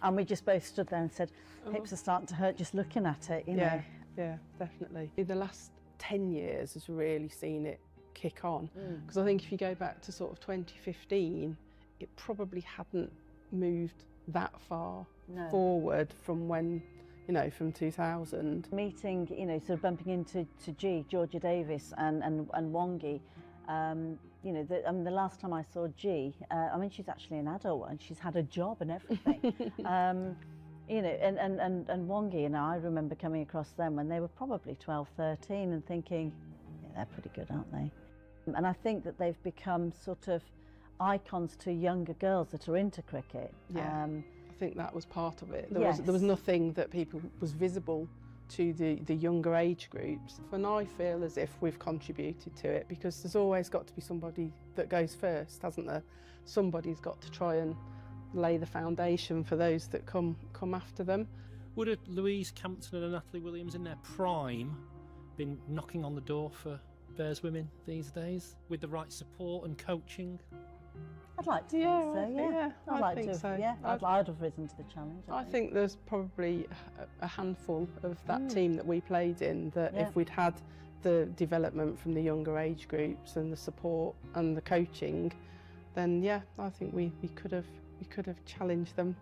and we just both stood there and said, hips are starting to hurt just looking at it, you know. Yeah, definitely. The last 10 years has really seen it kick on. Because I think if you go back to sort of 2015, it probably hadn't moved that far forward from when, you know, from 2000. Meeting, you know, sort of bumping into Georgia Davis and Wongi, you know, the last time I saw G, I mean, she's actually an adult and she's had a job and everything. You know, and Wongi and I remember coming across them when they were probably 12, 13 and thinking, yeah, they're pretty good, aren't they? And I think that they've become sort of icons to younger girls that are into cricket. Yeah, I think that was part of it. There was nothing that people was visible to the younger age groups. And I feel as if we've contributed to it, because there's always got to be somebody that goes first, hasn't there? Somebody's got to try and lay the foundation for those that come after them. Would a Louise Campton and a Natalie Williams in their prime been knocking on the door for Bears women these days with the right support and coaching? I'd like to think so, yeah. I'd think so. Yeah, I'd have risen to the challenge. I think there's probably a handful of that team that we played in that if we'd had the development from the younger age groups and the support and the coaching, then yeah, I think we could have challenged them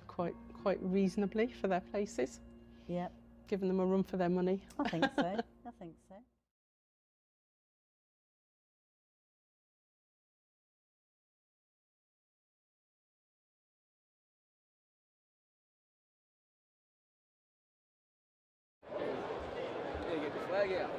quite reasonably for their places. Yeah. Given them a run for their money. I think so. I think so. Get the flag out.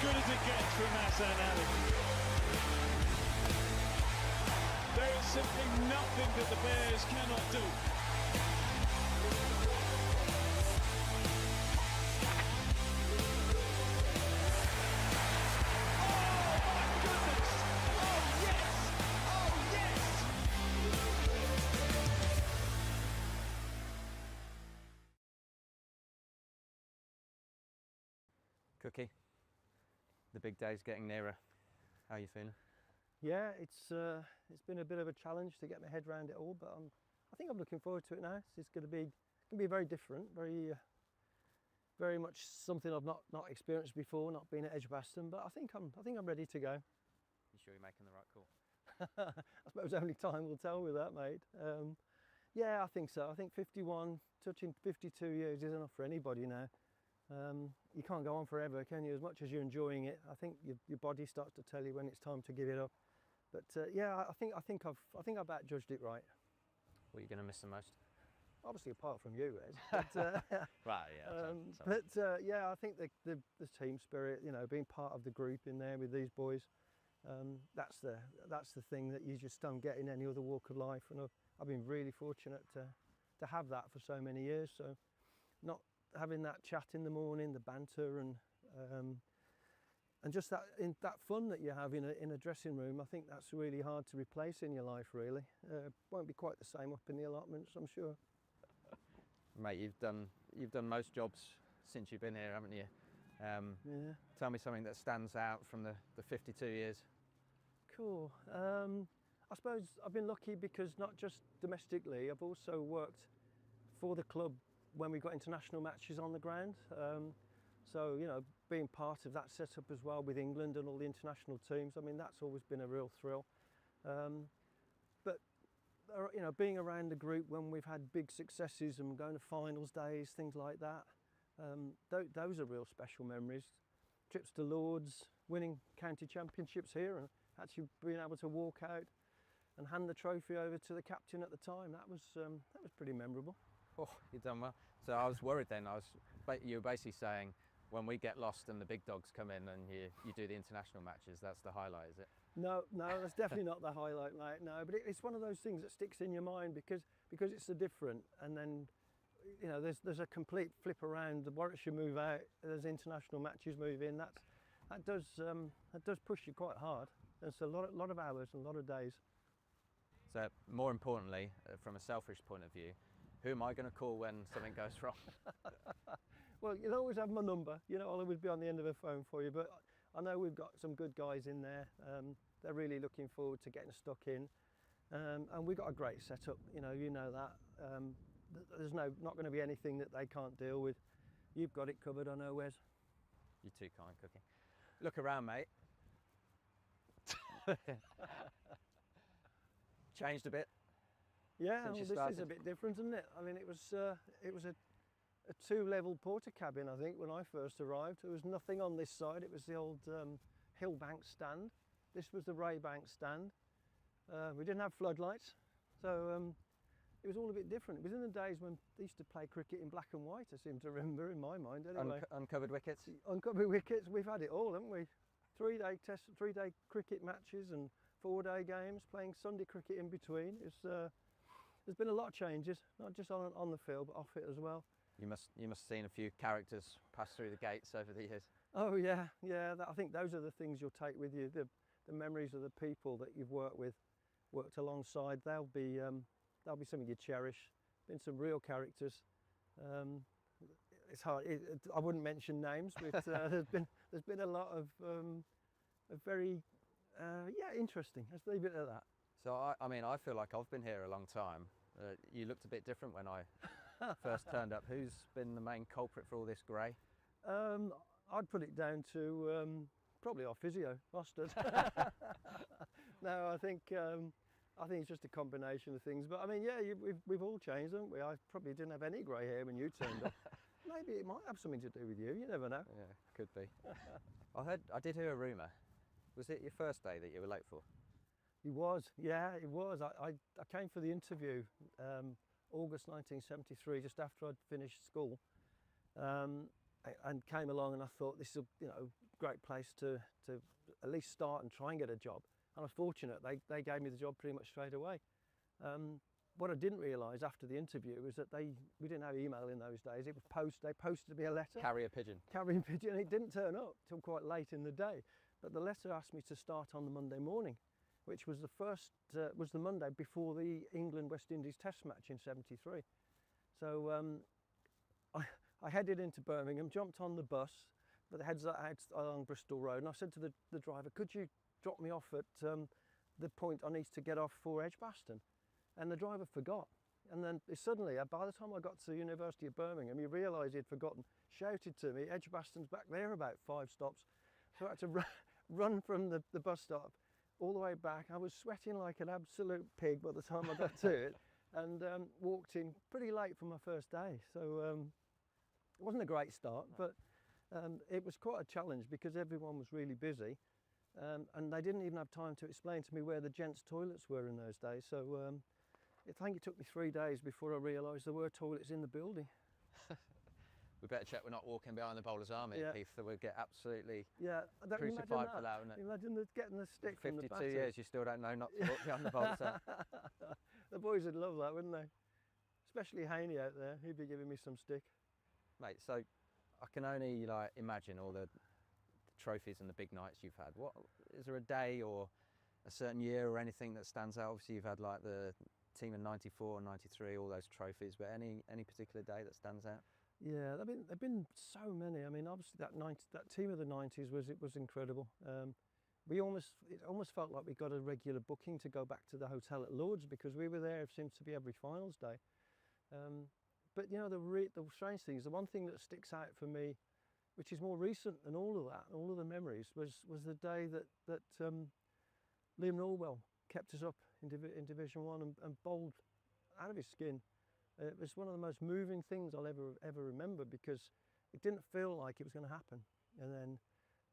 Good as it gets from Hassan Ali. There is simply nothing that the Bears cannot do. Cookie, the big day's getting nearer. How are you feeling? Yeah, it's been a bit of a challenge to get my head around it all, but I think I'm looking forward to it now. It's going to be very different, very much something I've not experienced before, not been at Edgbaston. But I think I'm ready to go. You sure you're making the right call? I suppose only time will tell with that, mate. Yeah, I think so. I think 51, touching 52 years is enough for anybody now. You can't go on forever, can you? As much as you're enjoying it, I think your body starts to tell you when it's time to give it up. But yeah, I think I've about judged it right. What are you going to miss the most? Obviously, apart from you, Ed. But, right, yeah. Yeah, I think the team spirit, you know, being part of the group in there with these boys, that's the thing that you just don't get in any other walk of life. And I've been really fortunate to have that for so many years. So, not having that chat in the morning, the banter, and just that fun that you have in a dressing room, I think that's really hard to replace in your life. Really, won't be quite the same up in the allotments, I'm sure. Mate, you've done most jobs since you've been here, haven't you? Yeah. Tell me something that stands out from the 52 years. Cool. I suppose I've been lucky because not just domestically, I've also worked for the club when we got international matches on the ground. So, you know, being part of that setup as well with England and all the international teams, I mean, that's always been a real thrill. But, you know, being around the group when we've had big successes and going to finals days, things like that, those are real special memories. Trips to Lords, winning county championships here, and actually being able to walk out and hand the trophy over to the captain at the time, that was pretty memorable. Oh, you've done well. So I was worried then. You were basically saying when we get lost and the big dogs come in and you do the international matches, that's the highlight, is it? No, that's definitely not the highlight, mate. No, but it's one of those things that sticks in your mind because it's so different. And then, you know, there's a complete flip around. The Warwickshire move out. There's international matches move in. That does push you quite hard. It's a lot of hours and a lot of days. So more importantly, from a selfish point of view, who am I going to call when something goes wrong? Well, you'll always have my number. You know, I'll always be on the end of a phone for you. But I know we've got some good guys in there. They're really looking forward to getting stuck in, and we've got a great setup. You know that. There's not going to be anything that they can't deal with. You've got it covered, I know, Wes. You're too kind, Cookie. Look around, mate. Changed a bit. Yeah, well, this is a bit different, isn't it? I mean, it was a two-level porter cabin, I think, when I first arrived. There was nothing on this side. It was the old Hillbank stand. This was the Raybank stand. We didn't have floodlights, so it was all a bit different. It was in the days when they used to play cricket in black and white, I seem to remember, in my mind anyway. Uncovered wickets? Uncovered wickets, we've had it all, haven't we? Three-day cricket matches and 4-day games, playing Sunday cricket in between. There's been a lot of changes, not just on the field, but off it as well. You must have seen a few characters pass through the gates over the years. Oh yeah. I think those are the things you'll take with you. The memories of the people that you've worked alongside. They'll be something you cherish. Been some real characters. It's hard. I wouldn't mention names, but there's been a lot of very interesting. Let's leave it at that. So I mean, I feel like I've been here a long time. You looked a bit different when I first turned up. Who's been the main culprit for all this grey? I'd put it down to probably our physio, Mustard. No, I think it's just a combination of things. But I mean, yeah, we've all changed, haven't we? I probably didn't have any grey hair when you turned up. Maybe it might have something to do with you. You never know. Yeah, could be. I did hear a rumour. Was it your first day that you were late for? It was, yeah, it was. I came for the interview August 1973, just after I'd finished school, and came along, and I thought this is a great place to at least start and try and get a job. And I was fortunate; they gave me the job pretty much straight away. What I didn't realise after the interview was that we didn't have email in those days. It was they posted me a letter. Carrier pigeon. Carrier pigeon. And it didn't turn up till quite late in the day, but the letter asked me to start on the Monday morning, which was the Monday before the England-West Indies Test match in '73. So I headed into Birmingham, jumped on the bus that heads out along Bristol Road, and I said to the driver, "Could you drop me off at the point I need to get off for Edgbaston?" And the driver forgot. And then suddenly, by the time I got to the University of Birmingham, he realised he'd forgotten, shouted to me, "Edgbaston's back there about 5 stops." So I had to run from the bus stop all the way back. I was sweating like an absolute pig by the time I got to it, and walked in pretty late for my first day. So it wasn't a great start, but it was quite a challenge because everyone was really busy, and they didn't even have time to explain to me where the gents' toilets were in those days. So I think it took me 3 days before I realised there were toilets in the building. We better check we're not walking behind the bowler's army, Yeah. Keith, that we'll get absolutely Imagine crucified for that, wouldn't it? Imagine getting the stick from the 52 batter. years, you still don't know not to walk behind the bowler's army. The boys would love that, wouldn't they? Especially Haney out there, he'd be giving me some stick. Mate, so I can only imagine all the trophies and the big nights you've had. What is there a day or a certain year or anything that stands out? Obviously you've had like the team in '94 and '93, all those trophies, but any particular day that stands out? Yeah, there've been so many. I mean, obviously that team of the '90s was incredible. It almost felt like we got a regular booking to go back to the hotel at Lords because we were there. It seemed to be every finals day. but you know, the strange thing is, the one thing that sticks out for me, which is more recent than all of that, all of the memories, was the day that Liam Norwell kept us up in Division 1 and bowled out of his skin. It was one of the most moving things I'll ever remember, because it didn't feel like it was going to happen, and then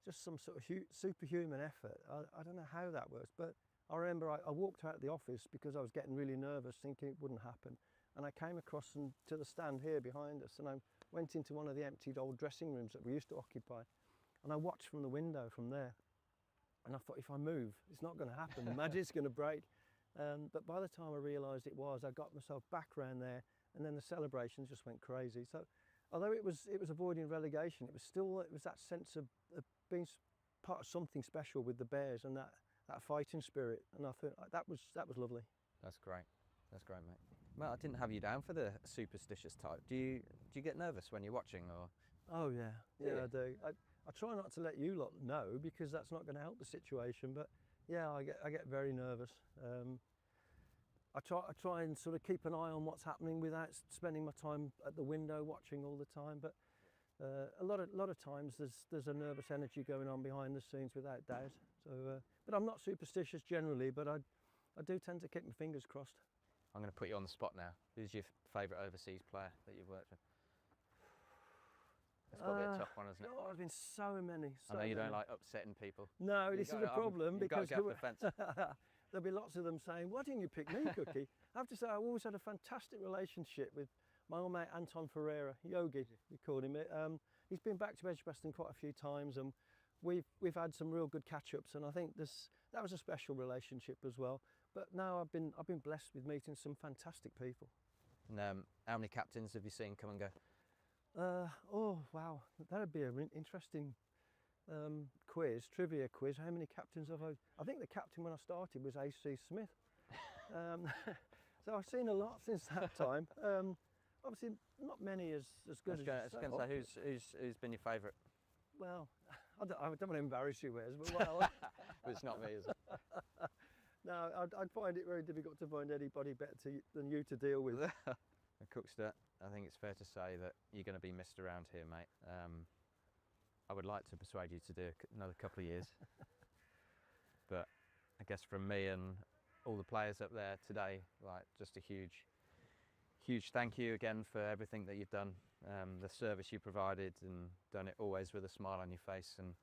just some sort of superhuman effort. I don't know how that works, but I remember I walked out of the office because I was getting really nervous, thinking it wouldn't happen, and I came across to the stand here behind us, and I went into one of the emptied old dressing rooms that we used to occupy, and I watched from the window from there, and I thought, if I move, it's not going to happen, the magic's going to break. But by the time I realised it was, I got myself back round there, and then the celebrations just went crazy. So although it was avoiding relegation, it was that sense of being part of something special with the Bears, and that fighting spirit, and I thought that was lovely. That's great, mate. Well, I didn't have you down for the superstitious type. Do you get nervous when you're watching, or? Oh yeah, I do. I try not to let you lot know, because that's not going to help the situation. But yeah, I get very nervous. I try and sort of keep an eye on what's happening without spending my time at the window watching all the time. But a lot of times there's a nervous energy going on behind the scenes, without doubt. So, but I'm not superstitious generally, but I do tend to keep my fingers crossed. I'm going to put you on the spot now. Who's your favourite overseas player that you've worked with? It's got to be a tough one, isn't it? Oh, there's been so many. I know you don't like upsetting people. No, this is the problem, because you've got to get off the fence. There'll be lots of them saying, "Why didn't you pick me, Cookie?" I have to say, I've always had a fantastic relationship with my old mate Anton Ferreira, Yogi, we called him. He's been back to Edgbaston quite a few times, and we've had some real good catch-ups, and I think that was a special relationship as well. But now I've been blessed with meeting some fantastic people. And how many captains have you seen come and go? Oh wow, that'd be an interesting trivia quiz. How many captains have I think the captain when I started was AC Smith. So I've seen a lot since that time. Obviously not many as good as I was going to say, who's been your favourite? Well, I don't want to embarrass you, Wes, but well, it's not me, is it? No, I'd find it very difficult to find anybody better than you to deal with. Cookster, I think it's fair to say that you're going to be missed around here, mate. I would like to persuade you to do another couple of years, but I guess from me and all the players up there today, like, just a huge thank you again for everything that you've done, the service you provided, and done it always with a smile on your face. And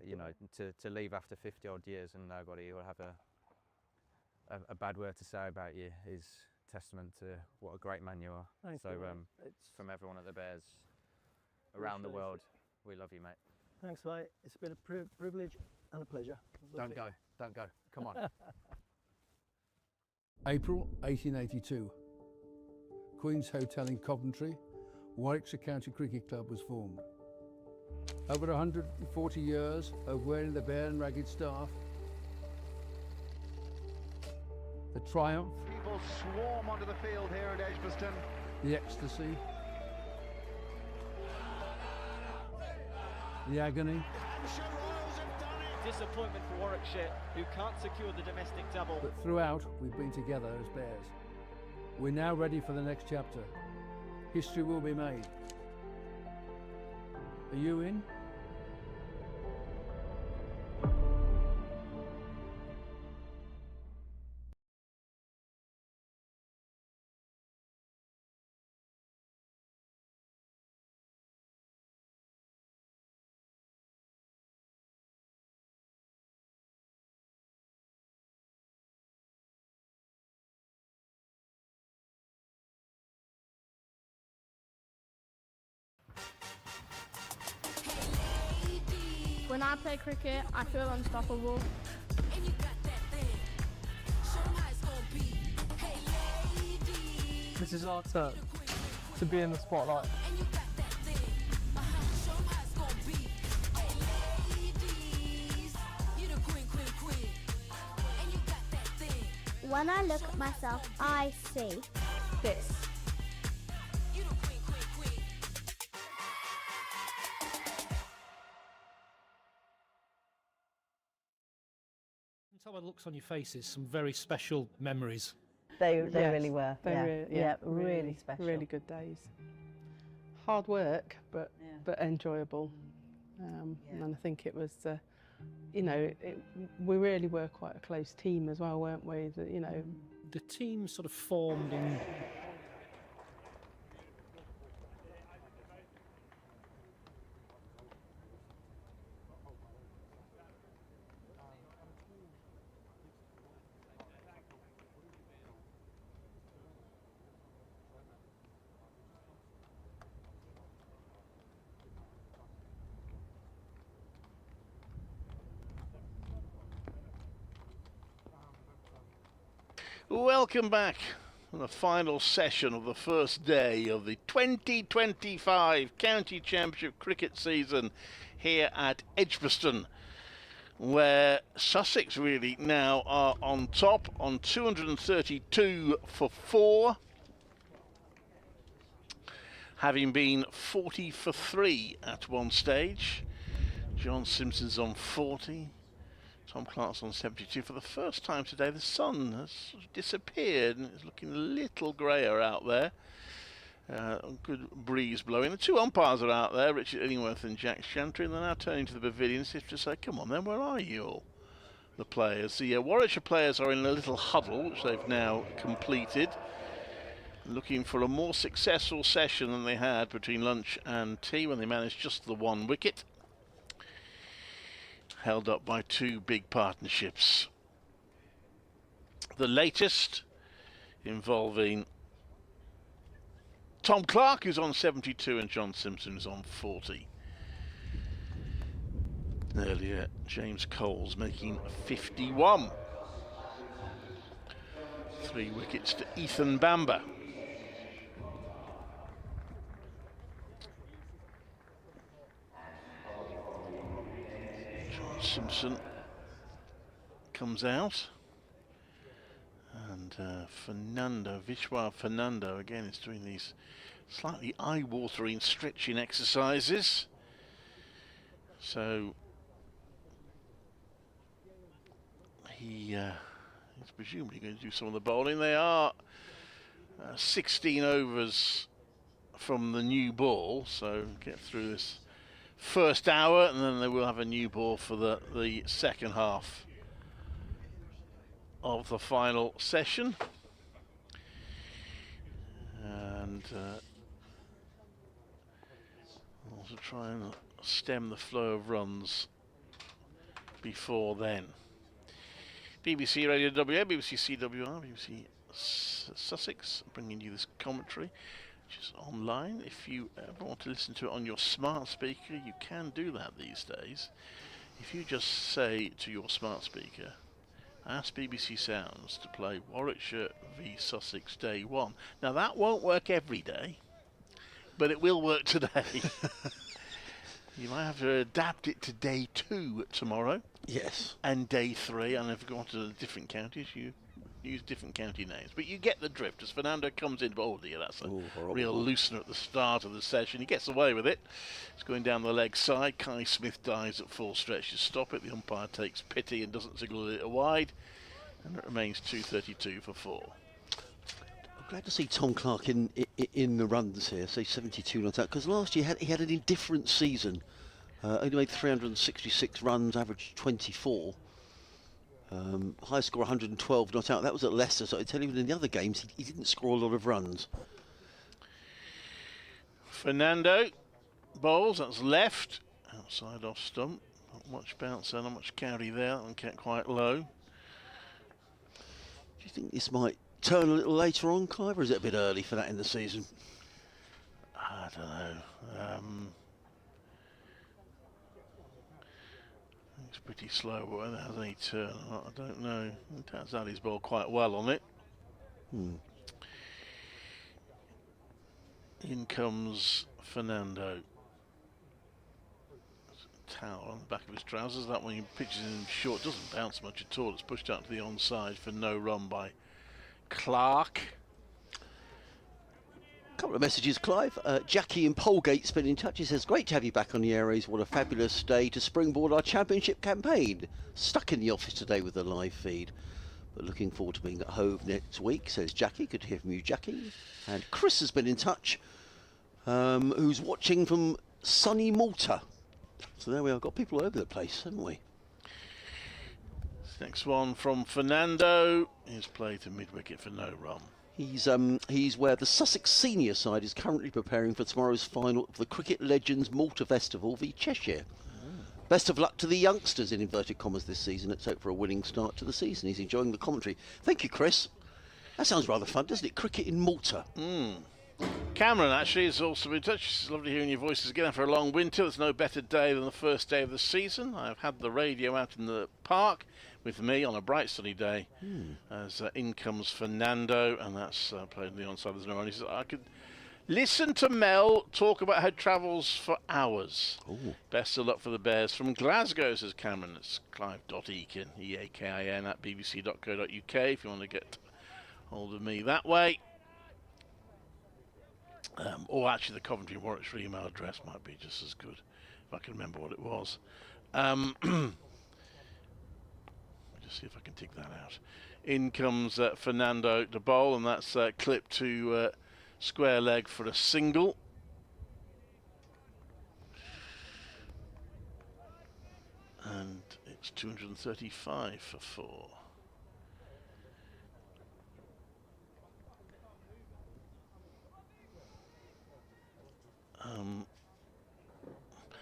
you know, to leave after 50 odd years and nobody will have a bad word to say about you is testament to what a great man you are. Thank so you, from everyone at the Bears around the world, we love you, mate. Thanks, mate. It's been a privilege and a pleasure. Don't go, come on. April 1882. Queen's Hotel in Coventry, Warwickshire County Cricket Club was formed. Over 140 years of wearing the bare and ragged staff, the triumph, People swarm onto the field here at Edgbaston. the ecstasy, the agony, Disappointment for Warwickshire, who can't secure the domestic double. but throughout we've been together as Bears. We're now ready for the next chapter. History will be made. Are you in? When I play cricket, I feel unstoppable. This is our turn to be in the spotlight. When I look at myself, I see this. Tell by the looks on your faces, some very special memories. They Yes, really were. they Yeah, were, yeah, really special. Really good days. Hard work, but enjoyable. And I think it was, you know, we really were quite a close team as well, weren't we? That, you know, The team sort of formed in Welcome back to the final session of the first day of the 2025 County Championship cricket season here at Edgbaston, where Sussex really now are on top on 232 for 4, having been 40 for 3 at one stage. John Simpson's on 40. Tom Clark's on 72. For the first time today, the sun has disappeared and it's looking a little greyer out there. Good breeze blowing. The two umpires are out there, Richard Illingworth and Jack Chantry, and they're now turning to the pavilion as if to say, come on then, where are you all? The players. The Warwickshire players are in a little huddle, which they've now completed, looking for a more successful session than they had between lunch and tea when they managed just the one wicket, held up by two big partnerships. The latest involving Tom Clark, who's on 72, and John Simpson, who's on 40. Earlier, James Coles making 51. 3 wickets to Ethan Bamber. Simpson comes out, and Vishwa Fernando again is doing these slightly eye-watering stretching exercises. So he's presumably going to do some of the bowling. They are 16 overs from the new ball, so get through this first hour, and then they will have a new ball for the second half of the final session. And also try and stem the flow of runs before then. BBC Radio WA, BBC CWR, BBC Sussex, bringing you this commentary, which is online. If you ever want to listen to it on your smart speaker, you can do that these days. If you just say to your smart speaker, ask BBC Sounds to play Warwickshire v Sussex Day 1. Now that won't work every day, but it will work today. You might have to adapt it to Day 2 tomorrow. Yes. And Day 3, and if you go on to different counties, you use different county names, but you get the drift. As Fernando comes in, oh dear, that's a real loosener at the start of the session. He gets away with it. It's going down the leg side. Kai Smith dives at full stretch to stop it. The umpire takes pity and doesn't signal it wide, and it remains 232 for 4. I'm glad to see Tom Clark in the runs here, say 72 not out, because last year he had an indifferent season. Only made 366 runs, averaged 24. High score 112 not out. That was at Leicester, so I tell you, in the other games he didn't score a lot of runs. Fernando bowls, that's left, outside off stump. Not much bounce there, not much carry there, and kept quite low. Do you think this might turn a little later on, Clive, or is it a bit early for that in the season? I don't know. It's pretty slow, but whether it has any turn, I don't know. Tazali's bowled quite well on it. In comes Fernando. Towel on the back of his trousers. That one he pitches in short, doesn't bounce much at all. It's pushed out to the onside for no run by Clark. Couple of messages, Clive. Jackie in Polegate been in touch. He says, great to have you back on the airways. What a fabulous day to springboard our championship campaign. Stuck in the office today with the live feed. But looking forward to being at Hove next week, says Jackie. Good to hear from you, Jackie. And Chris has been in touch, who's watching from sunny Malta. So there we are, got people all over the place, haven't we? Next one from Fernando. He's played to mid-wicket for no run. He's where the Sussex senior side is currently preparing for tomorrow's final of the Cricket Legends Malta Festival v Cheshire. Best of luck to the youngsters, in inverted commas, this season. Let's hope for a winning start to the season. He's enjoying the commentary. Thank you, Chris. That sounds rather fun, doesn't it? Cricket in Malta. Cameron actually is also in touch. It's lovely hearing your voices again after a long winter. There's no better day than the first day of the season. I've had the radio out in the park with me on a bright sunny day as in comes Fernando, and that's played on the onside. There's no run. He says, I could listen to Mel talk about her travels for hours. Best of luck for the Bears. From Glasgow, says Cameron. It's clive.eakin, E-A-K-I-N, at bbc.co.uk if you want to get hold of me that way. Or actually the Coventry and Warwickshire email address might be just as good, if I can remember what it was. Just see if I can dig that out. In comes Fernando to bowl, and that's clipped to square leg for a single. And it's 235 for 4.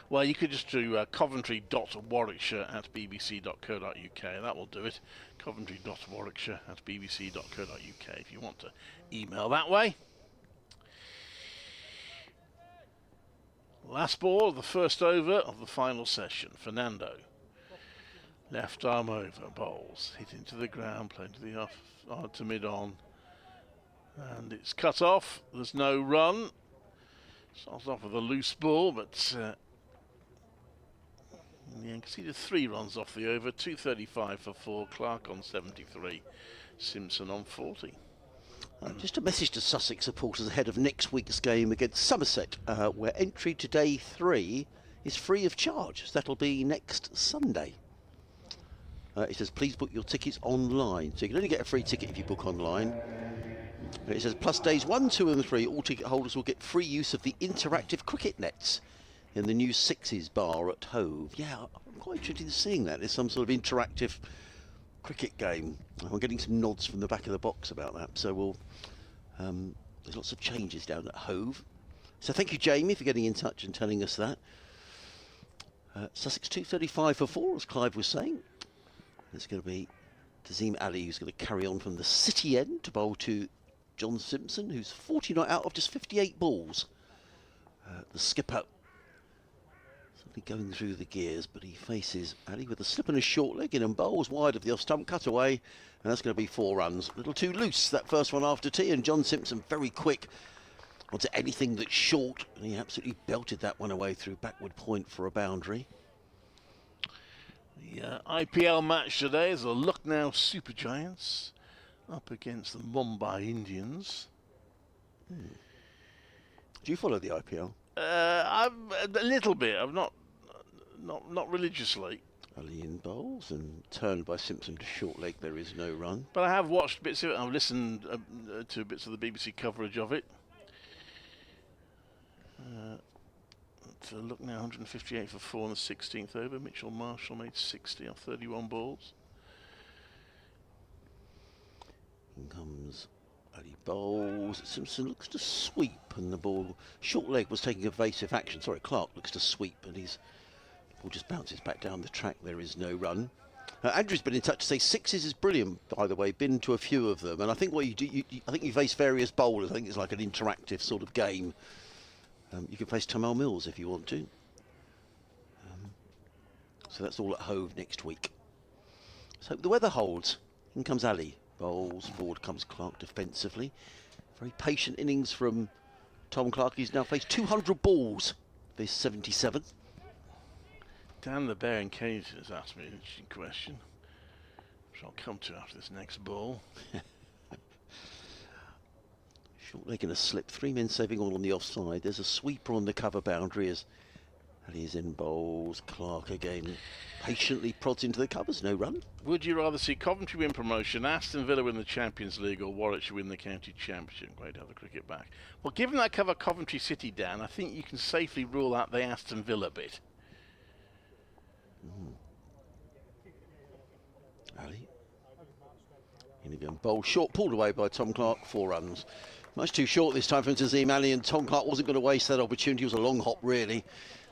Well, you could just do coventry.warwickshire at bbc.co.uk. That will do it. Coventry.warwickshire at bbc.co.uk if you want to email that way. Last ball of the first over of the final session. Fernando. Left arm over, bowls. Hit into the ground, playing to the off, to mid-on. And it's cut off. There's no run. Starts off with a loose ball, but in the end conceded 3 runs off the over. 235 for 4. Clark on 73. Simpson on 40. Just a message to Sussex supporters ahead of next week's game against Somerset, where entry to day 3 is free of charge. So that'll be next Sunday. It says, please book your tickets online. So you can only get a free ticket if you book online. It says, plus days 1, 2 and 3, all ticket holders will get free use of the interactive cricket nets in the new Sixes bar at Hove. Yeah, I'm quite interested in seeing that. There's some sort of interactive cricket game. I'm getting some nods from the back of the box about that. So we'll, there's lots of changes down at Hove. So thank you, Jamie, for getting in touch and telling us that. Sussex 235 for 4, as Clive was saying. It's going to be Tazim Ali who's going to carry on from the city end to bowl to John Simpson, who's 49 out of just 58 balls. The skipper suddenly going through the gears, but he faces Ali with a slip and a short leg in and bowls wide of the off stump, cut away, and that's going to be 4 runs. A little too loose, that first one after tea, and John Simpson very quick onto anything that's short, and he absolutely belted that one away through backward point for a boundary. The IPL match today is the Lucknow Super Giants up against the Mumbai Indians. Do you follow the IPL? I'm a little bit. I'm not religiously. Ali in bowls and turned by Simpson to short leg. There is no run. But I have watched bits of it. I've listened to bits of the BBC coverage of it. To look now, 158 for 4 on the 16th over. Mitchell Marshall made 60 off 31 balls. In comes Ali bowls. Simpson looks to sweep, and the ball, short leg, was taking evasive action. Sorry, Clark looks to sweep, and the ball just bounces back down the track. There is no run. Andrew's been in touch to say Sixes is brilliant, by the way. Been to a few of them, and I think what you do, I think you face various bowlers. I think it's like an interactive sort of game. You can face Tamal Mills if you want to. So that's all at Hove next week. So the weather holds. In comes Ali. Bowls. Forward comes Clark defensively. Very patient innings from Tom Clark. He's now faced 200 balls for his 77. Dan the Bear in Cage has asked me an interesting question, which I'll come to after this next ball. Short leg and a slip. 3 men saving all on the offside. There's a sweeper on the cover boundary as He's in bowls. Clark again patiently prods into the covers. No run. Would you rather see Coventry win promotion, Aston Villa win the Champions League, or Warwickshire win the County Championship? Great to have the cricket back. Well, given that cover Coventry City, Dan, I think you can safely rule out the Aston Villa bit. Ali. In again, bowl short, pulled away by Tom Clark, 4 runs. Much too short this time for Nazim Ali, and Tom Clark wasn't going to waste that opportunity. It was a long hop, really.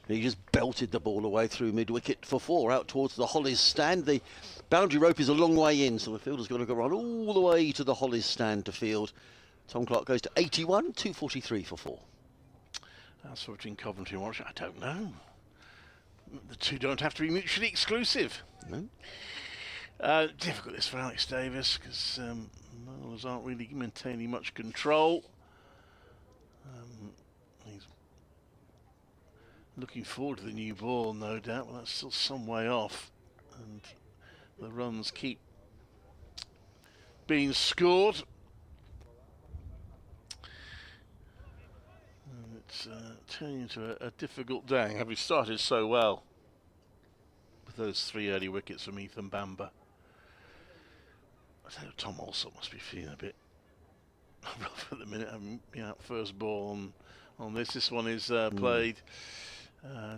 And he just belted the ball away through mid-wicket for 4, out towards the Hollies stand. The boundary rope is a long way in, so the fielder's got to go run all the way to the Hollies stand to field. Tom Clark goes to 81, 243 for 4. That's for between Coventry and Warwickshire. I don't know. The two don't have to be mutually exclusive. No. Difficult this for Alex Davis, because bowlers aren't really maintaining much control. He's looking forward to the new ball, no doubt, but that's still some way off. And the runs keep being scored. And it's turning into a difficult day, having started so well with those 3 early wickets from Ethan Bamber. I tell you, Tom also must be feeling a bit rough at the minute, having been out first ball on this. This one is played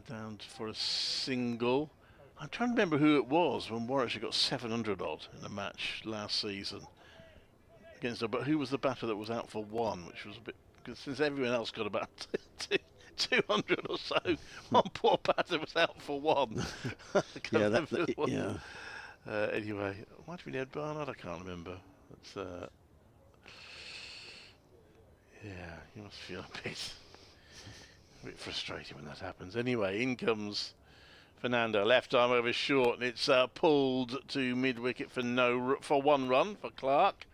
down for a single. I'm trying to remember who it was when Warwickshire got 700 odd in a match last season against her, but who was the batter that was out for 1, which was a bit, because since everyone else got about 200 or so, one poor batter was out for 1. Yeah, anyway, might have been Ed Barnard, I can't remember. But, yeah, you must feel a bit frustrated when that happens. Anyway, in comes Fernando, left arm over short, and it's pulled to mid-wicket for 1 run for Clark.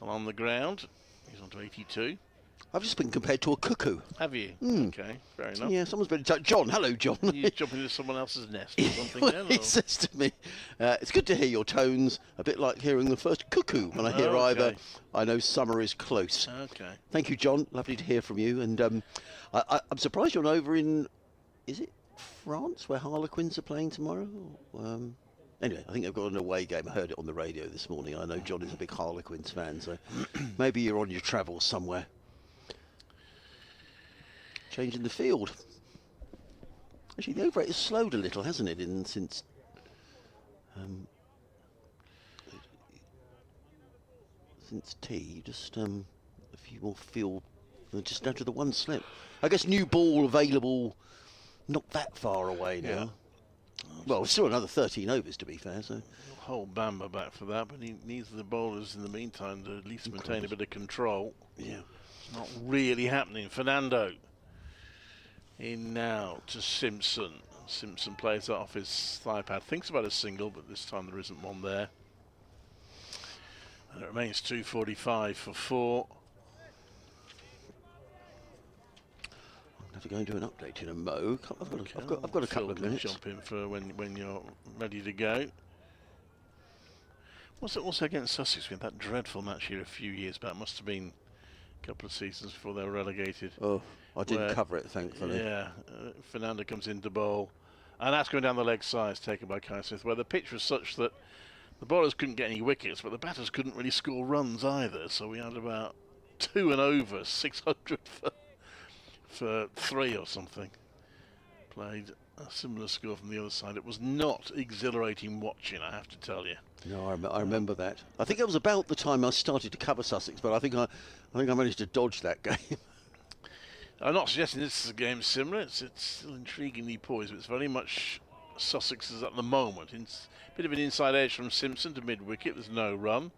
And on the ground, he's on to 82. I've just been compared to a cuckoo. Have you? Okay, fair enough. Yeah, someone's been in touch. John, hello, John. You jumping into someone else's nest or something then? He says to me, it's good to hear your tones, a bit like hearing the first cuckoo. When I hear either, I know summer is close. Okay. Thank you, John. Lovely to hear from you. And I'm surprised you're over in, is it France, where Harlequins are playing tomorrow? Anyway, I think they've got an away game. I heard it on the radio this morning. I know John is a big Harlequins fan, so maybe you're on your travels somewhere. Changing the field. Actually, the over rate has slowed a little, hasn't it? Since tea, just a few more field, just down to the 1 slip. I guess new ball available, not that far away now. Yeah. Well, still another 13 overs to be fair. So hold Bamber back for that, but he needs the bowlers in the meantime to at least maintain a bit of control. Yeah, it's not really happening. Fernando. In now to Simpson. Simpson plays that off his thigh pad. Thinks about a single, but this time there isn't one there. And it remains 245 for 4. I'll have to go and do an update in a mo. I've got a couple of minutes. Jump in for when you're ready to go. Was it also against Sussex? We had that dreadful match here a few years back. Must have been a couple of seasons before they were relegated. Oh, I didn't cover it, thankfully. Yeah, Fernando comes into bowl, and that's going down the leg side, taken by Kai Smith, where the pitch was such that the bowlers couldn't get any wickets, but the batters couldn't really score runs either. So we had about 2 and over, 600 for 3 or something. Played a similar score from the other side. It was not exhilarating watching, I have to tell you. No, I remember that. I think it was about the time I started to cover Sussex, but I think I managed to dodge that game. I'm not suggesting this is a game similar. It's still intriguingly poised, but it's very much Sussex's at the moment. It's a bit of an inside edge from Simpson to mid-wicket. There's no run.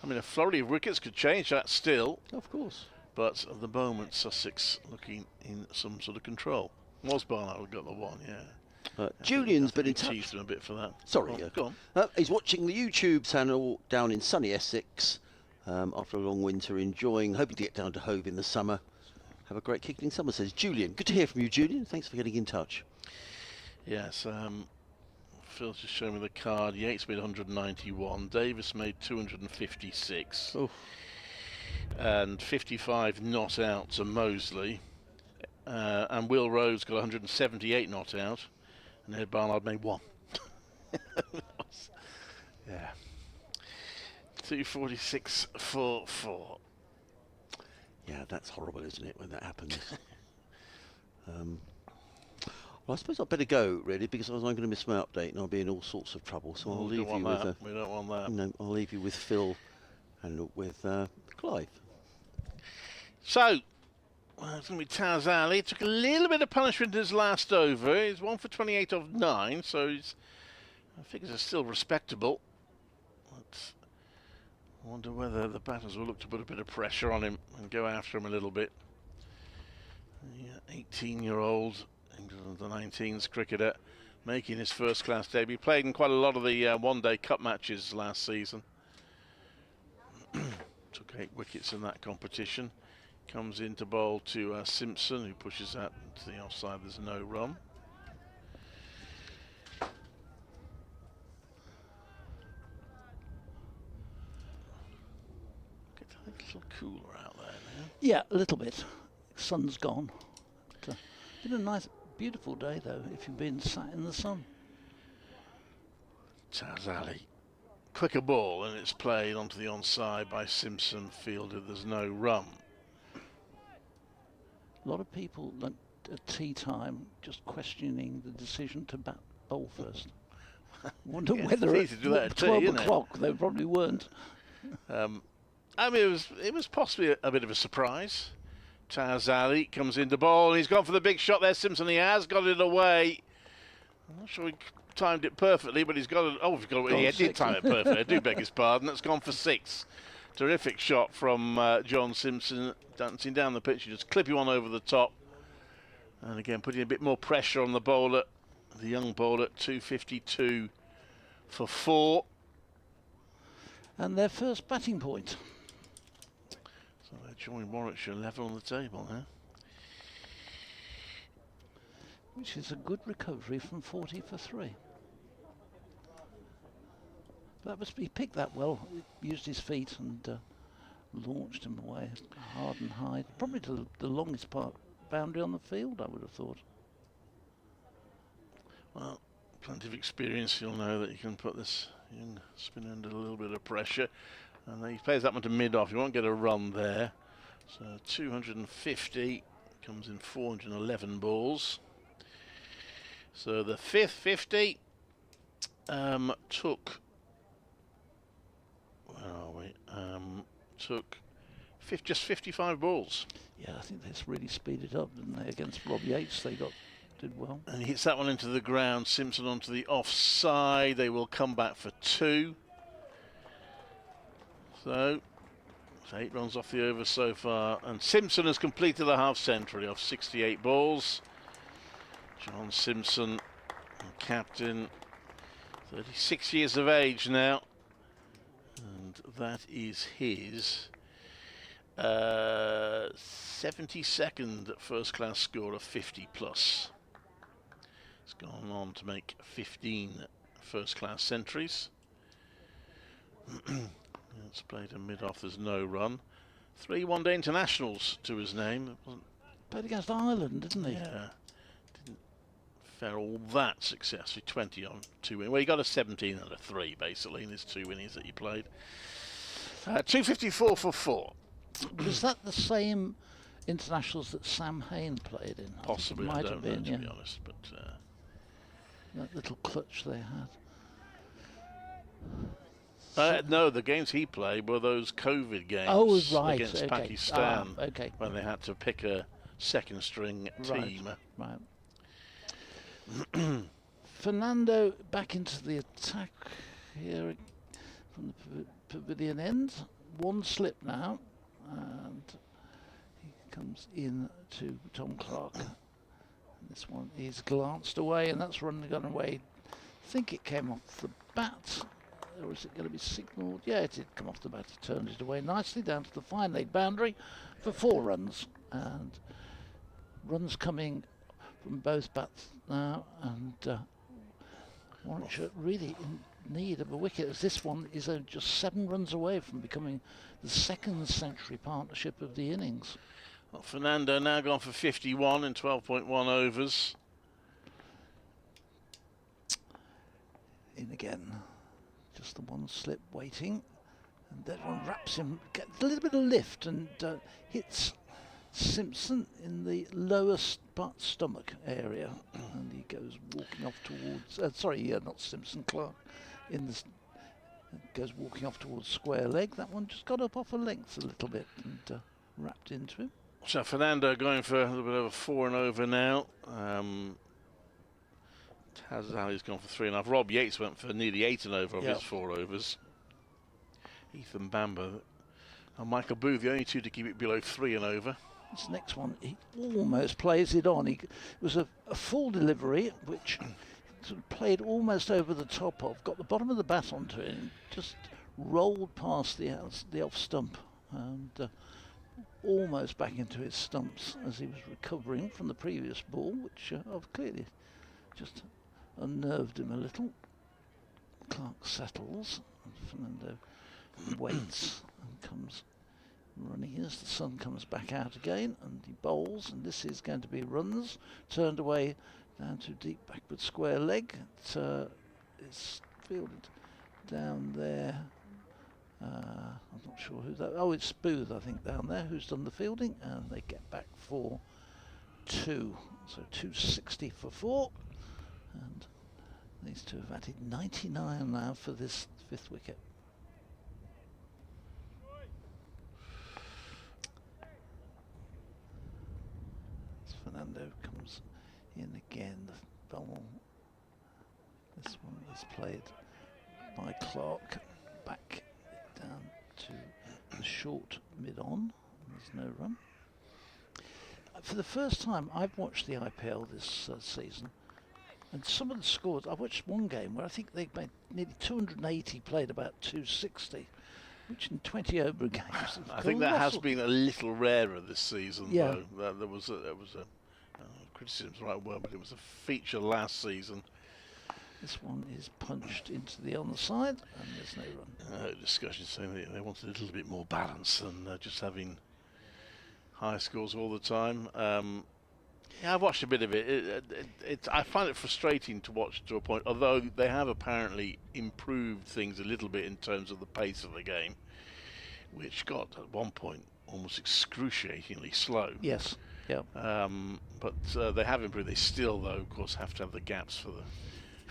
I mean, a flurry of wickets could change that still. Of course. But at the moment, Sussex looking in some sort of control. Was Barnard who got the 1, yeah. Julian's been in touch. Teased him a bit for that. Sorry, go on. He's watching the YouTube channel down in sunny Essex after a long winter, hoping to get down to Hove in the summer. Have a great kicking summer, says Julian. Good to hear from you, Julian. Thanks for getting in touch. Yes, Phil's just showing me the card. Yates made 191. Davis made 256. Oh. And 55 not out to Mosley. and Will Rose got 178 not out, and Ed Barnard made 1. Yeah. 246 for 4. Yeah, that's horrible, isn't it, when that happens? Well, I suppose I'd better go, really, because I'm going to miss my update and I'll be in all sorts of trouble. So I'll leave you with... we don't want that. No, I'll leave you with Phil and with Clive. So, it's going to be Taz Ali. Took a little bit of punishment in his last over. He's 1 for 28 of 9, so his figures are still respectable. But I wonder whether the batters will look to put a bit of pressure on him and go after him a little bit. The 18-year-old England under 19s cricketer making his first-class debut. Played in quite a lot of the one-day cup matches last season. Took 8 wickets in that competition. Comes in to bowl to Simpson, who pushes that to the offside. There's no run. Get a little cooler out there now. Yeah, a little bit. Sun's gone. But, been a nice, beautiful day though, if you've been sat in the sun. Taz Ali. Quicker ball, and it's played onto the onside by Simpson, fielded. There's no run. A lot of people at tea time just questioning the decision to bowl first. Wonder whether it's easy to do that at at tea, 12 isn't o'clock they probably weren't. I mean, it was possibly a bit of a surprise. Taz Ali comes into bowl, and he's gone for the big shot there. Simpson, he has got it away. I'm not sure he timed it perfectly, but he's got it. Oh, he did time it perfectly. I do beg his pardon. That's gone for 6. Terrific shot from John Simpson, dancing down the pitch. You just clip you on over the top. And again, putting a bit more pressure on the bowler, the young bowler, 252 for 4. And their first batting point. So they join Warwickshire level on the table now. Which is a good recovery from 40 for 3. That must be picked that well. He used his feet and launched him away hard and high. Probably to the longest boundary on the field, I would have thought. Well, plenty of experience. You'll know that you can put this young spinner under a little bit of pressure. And then he plays that one to mid-off. You won't get a run there. So 250 comes in 411 balls. So the 5th 50 took... Where are we? Took just 55 balls. Yeah, I think that's really speeded up, didn't they? Against Rob Yates, they did well. And he hits that one into the ground. Simpson onto the offside. They will come back for 2. So, 8 runs off the over so far. And Simpson has completed a half century off 68 balls. John Simpson, captain, 36 years of age now. And that is his 72nd first-class score of 50 plus. He's gone on to make 15 first-class centuries. It's played a mid-off, there's no run. 3 one-day internationals to his name. Played against Ireland, didn't he? Yeah. Didn't fare all that successfully. 20 on 2 wins. Well, he got a 17 and a 3, basically, in his 2 innings that he played. 254 for 4. Was that the same internationals that Sam Hain played in? Possibly, I don't know, to be honest. But that little clutch they had. No, the games he played were those COVID games against Pakistan, when they had to pick a second-string team. Right. Fernando back into the attack here from the pavilion end. 1 slip now, and he comes in to Tom Clark. This one is glanced away, and that's gone away. I think it came off the bat. Or is it going to be signalled? Yeah, it did come off the bat. He turned it away nicely down to the fine leg boundary for 4 runs. And runs coming from both bats now. And Warwickshire really in need of a wicket, as this one is just 7 runs away from becoming the 2nd century partnership of the innings. Well, Fernando now gone for 51 in 12.1 overs. In again. Just the one slip waiting. And that one wraps him, gets a little bit of lift and hits Simpson in the lowest stomach area. And he goes walking off towards, not Simpson, Clark. Goes walking off towards square leg. That one just got up off a length a little bit and wrapped into him. So Fernando going for a little bit over 4 and over now. Taz Ali's gone for 3.5. Rob Yates went for nearly 8 and over of his 4 overs. Ethan Bamber and Michael Booth, the only two to keep it below 3 and over. This next one, he almost plays it on. It was a full delivery, which sort of played almost over the top of, got the bottom of the bat onto it, and just rolled past the off stump and almost back into his stumps as he was recovering from the previous ball, which clearly just unnerved him a little. Clark settles, and Fernando waits and comes running as the sun comes back out again, and he bowls, and this is going to be runs, turned away down to deep backward square leg. It's fielded down there. I'm not sure who that. Oh, it's Booth, I think, down there, who's done the fielding, and they get back for 2. So 260 for 4, and these two have added 99 now for this 5th wicket. Fernando comes in again. The ball. This one is played by Clark. Back down to the short mid-on. There's no run. For the first time, I've watched the IPL this season, and some of the scores. I watched one game where I think they made nearly 280, played about 260. Which in 20 over games. I think that has been a little rarer this season, yeah. though. There was a criticism's the right word, but it was a feature last season. This one is punched into the underside, and there's no run. Discussion saying that they wanted a little bit more balance than just having high scores all the time. Yeah, I've watched a bit of it. I find it frustrating to watch to a point, although they have apparently improved things a little bit in terms of the pace of the game, which got at one point almost excruciatingly slow. Yes. Yeah. But they have improved. They still, though, of course, have to have the gaps for the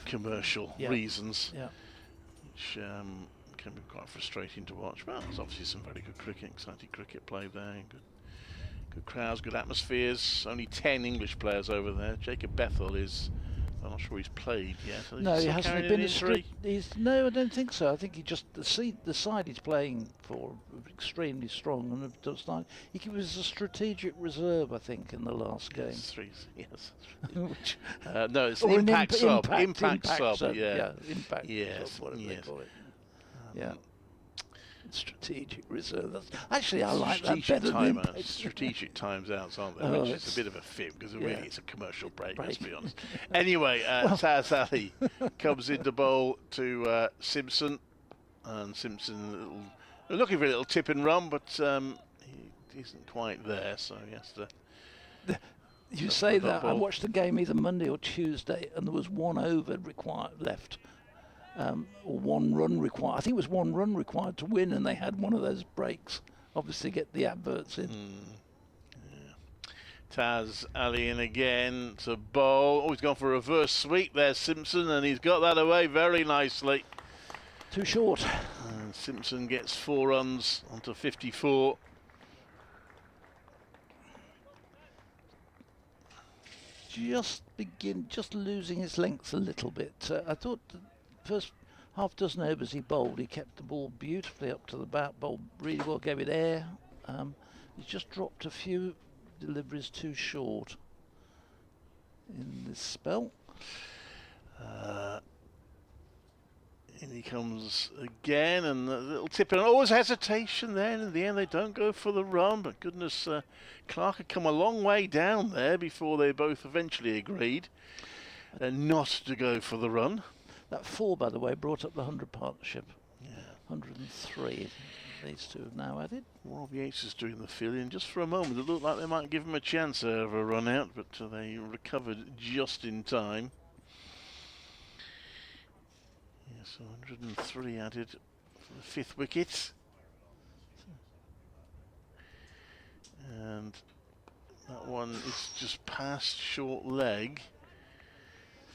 commercial reasons, which can be quite frustrating to watch. But there's obviously some very good cricket, exciting cricket played there. Good crowds, good atmospheres. Only 10 English players over there. Jacob Bethel is, I'm not sure he's played yet. No, he hasn't been no, I don't think so. I think he just, the side he's playing for extremely strong, and he was a strategic reserve, I think, in the last game. Yes. No, it's impact sub. Impact sub, yeah. Impact yes. sub, whatever they call it. Yeah. Strategic reserve. Actually, I like that better than strategic times outs, aren't they? Which is a bit of a fib, because really it's a commercial break, let's be honest. Anyway, Taz Ali comes into bowl to Simpson, and Simpson looking for a little tip and run, but he isn't quite there, so he has to. You say that. I watched the game either Monday or Tuesday, and there was 1 over left. Or 1 run required. I think it was 1 run required to win, and they had one of those breaks. Obviously, get the adverts in. Taz Ali in again to bowl. Oh, he's gone for a reverse sweep there, Simpson, and he's got that away very nicely. Too short. And Simpson gets 4 runs onto 54. Just losing his length a little bit. I thought. First half dozen overs he bowled, he kept the ball beautifully up to the bat, bowled really well, gave it air. He's just dropped a few deliveries too short in this spell. In he comes again, and a little tip, and always hesitation there, and in the end they don't go for the run, but goodness, Clark had come a long way down there before they both eventually agreed not to go for the run. That 4, by the way, brought up the 100 partnership. Yeah. 103. These two have now added. Rob Yates is doing the fielding. Just for a moment, it looked like they might give him a chance of a run out, but they recovered just in time. Yes, 103 added for the 5th wicket. And that one is just past short leg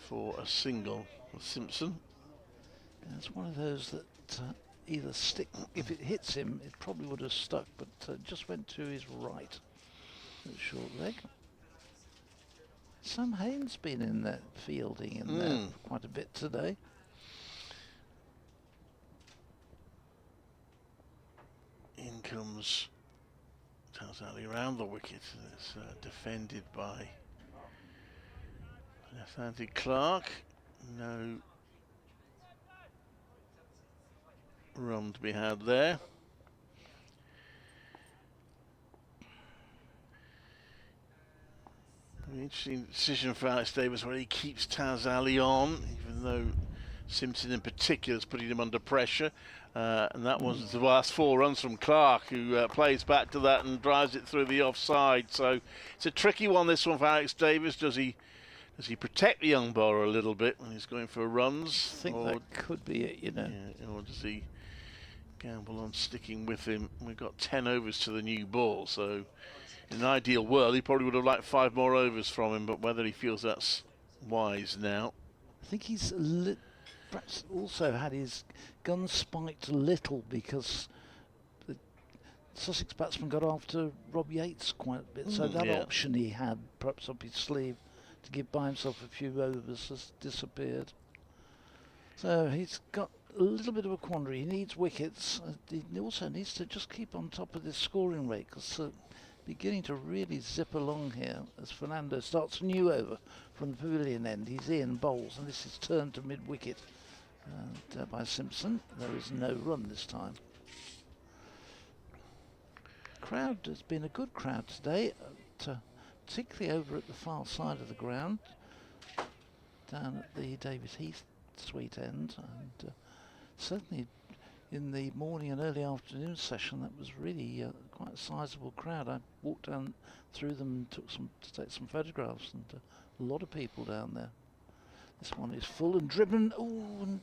for a single for Simpson. Yeah, it's one of those that either stick, if it hits him, it probably would have stuck, but just went to his right. Short leg. Sam Haynes been in there fielding in there quite a bit today. In comes Tazali around the wicket. It's defended by left-handed Clark. No run to be had there. An interesting decision for Alex Davis where he keeps Tazali on, even though Simpson in particular is putting him under pressure. And that was the last 4 runs from Clark, who plays back to that and drives it through the offside. So it's a tricky one, this one, for Alex Davis. Does he protect the young bowler a little bit when he's going for runs? I think that could be it, you know. Yeah, or does he gamble on sticking with him? We've got 10 overs to the new ball, so in an ideal world, he probably would have liked 5 more overs from him, but whether he feels that's wise now. I think he's perhaps also had his gun spiked a little because the Sussex batsman got after Rob Yates quite a bit, so that option he had perhaps up his sleeve to give by himself a few overs has disappeared. So he's got a little bit of a quandary. He needs wickets. He also needs to just keep on top of this scoring rate, because beginning to really zip along here as Fernando starts a new over from the pavilion end. He's in, bowls, and this is turned to mid-wicket by Simpson. There is no run this time. Crowd has been a good crowd today, particularly over at the far side of the ground, down at the Davis Heath Suite end, and certainly in the morning and early afternoon session that was really quite a sizable crowd. I walked down through them and to take some photographs, and a lot of people down there. This one is full and driven, and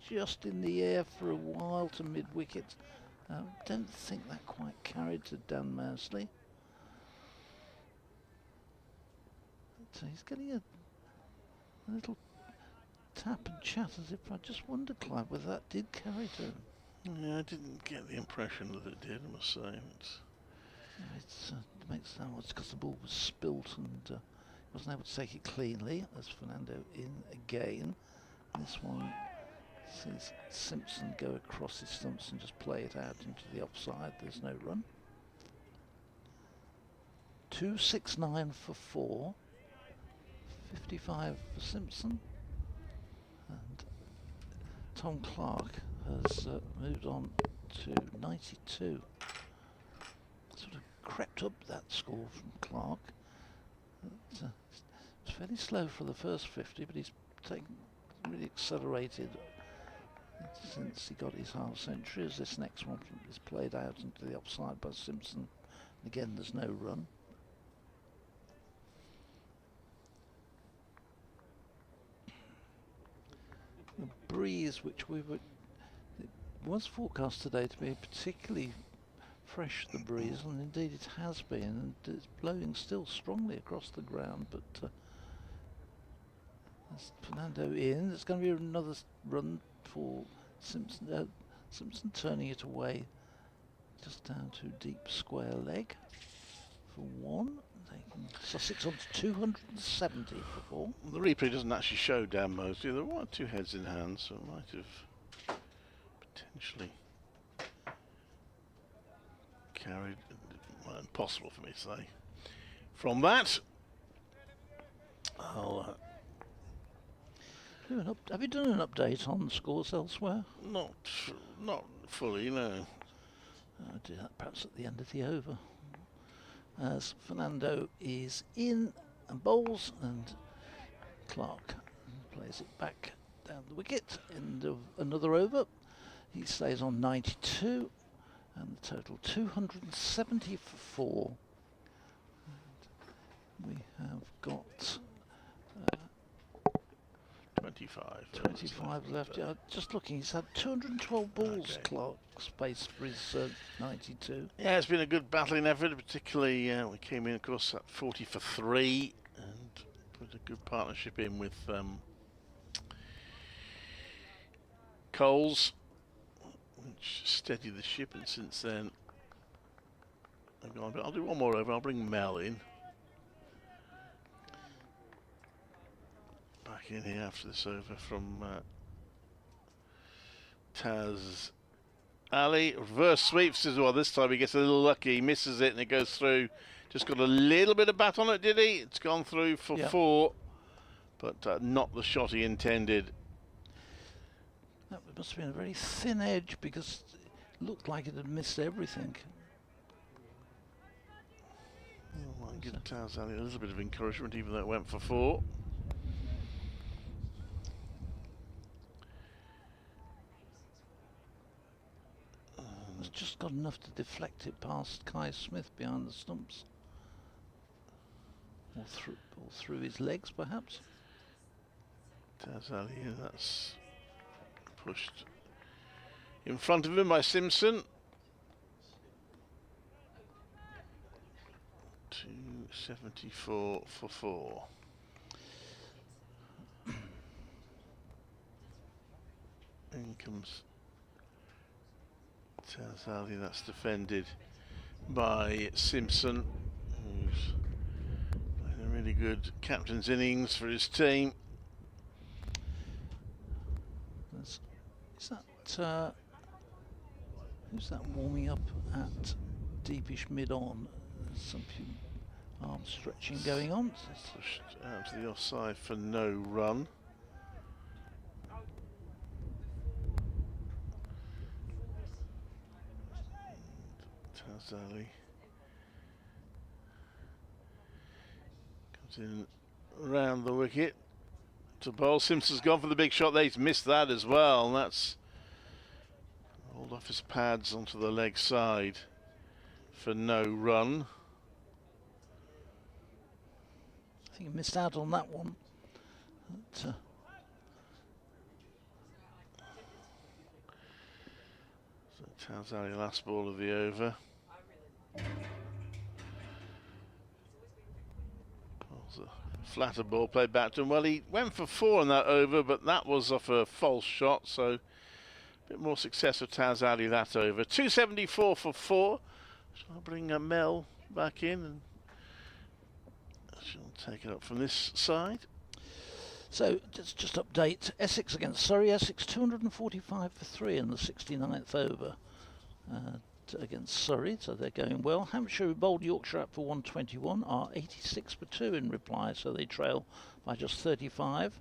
just in the air for a while to mid-wicket. Don't think that quite carried to Dan Mousely. But he's getting a little tap and chat as if, I just wonder, Clive, whether that did carry to him. Yeah, I didn't get the impression that it did, I must say. It makes no odds because the ball was spilt and wasn't able to take it cleanly. As Fernando in again. This one sees Simpson go across his stumps and just play it out into the offside. There's no run. 269 for 4. 55 for Simpson. And Tom Clark has moved on to 92. Sort of crept up that score from Clark. It's fairly slow for the first 50, but he's really accelerated since he got his half century, as this next one is played out into the offside by Simpson. Again, there's no run. The breeze, which it was forecast today to be particularly fresh, the breeze, and indeed it has been, and it's blowing still strongly across the ground, but that's Fernando in. There's going to be another run for Simpson. Simpson turning it away just down to deep square leg for 1. Taking Sussex on to 270 for 4. The replay doesn't actually show Dan Mosley. There were 2 heads in hand, so it might have potentially carried. Well, impossible for me to say. From that, I'll have you done an update on scores elsewhere? Not fully, no. I'll do that perhaps at the end of the over. As Fernando is in and bowls, and Clark plays it back down the wicket. End of another over. He stays on 92. And the total 270 for 4. And we have got 25 left. Yeah, just looking, he's had 212 balls, Clark, spaced for his 92. Yeah, it's been a good battling effort, particularly we came in, of course, at 40 for 3 and put a good partnership in with Coles, which steadied the ship, and since then I've gone, but I'll do one more over. I'll bring Mel in. Back in here after this over from Taz Ali. Reverse sweeps as well. This time he gets a little lucky. He misses it and it goes through. Just got a little bit of bat on it, did he? It's gone through for 4, but not the shot he intended. That must have been a very thin edge because it looked like it had missed everything. Well, might give Taz Ali a little bit of encouragement, even though it went for 4. It's just got enough to deflect it past Kai Smith behind the stumps. Or through his legs, perhaps. Taz Ali, that's pushed in front of him by Simpson. 274 for 4. In comes Taz Ali, that's defended by Simpson, who's playing a really good captain's innings for his team. Who's that warming up at deepish mid-on? There's some arm stretching going on. Pushed out to the offside for no run. Taz Ali comes in round the wicket to bowl. Simpson's gone for the big shot there. He's missed that as well, and that's rolled off his pads onto the leg side for no run. I think he missed out on that one. But, so Taz Ali, last ball of the over. Flatter ball played back to him. Well, he went for 4 in that over, but that was off a false shot, so a bit more success for Taz Ali that over. 274 for 4. Shall I bring Mel back in and she'll take it up from this side? So just update. Essex against Surrey. Essex 245 for 3 in the 69th over against Surrey, so they're going well. Hampshire, who bowled Yorkshire up for 121, are 86 for 2 in reply, so they trail by just 35.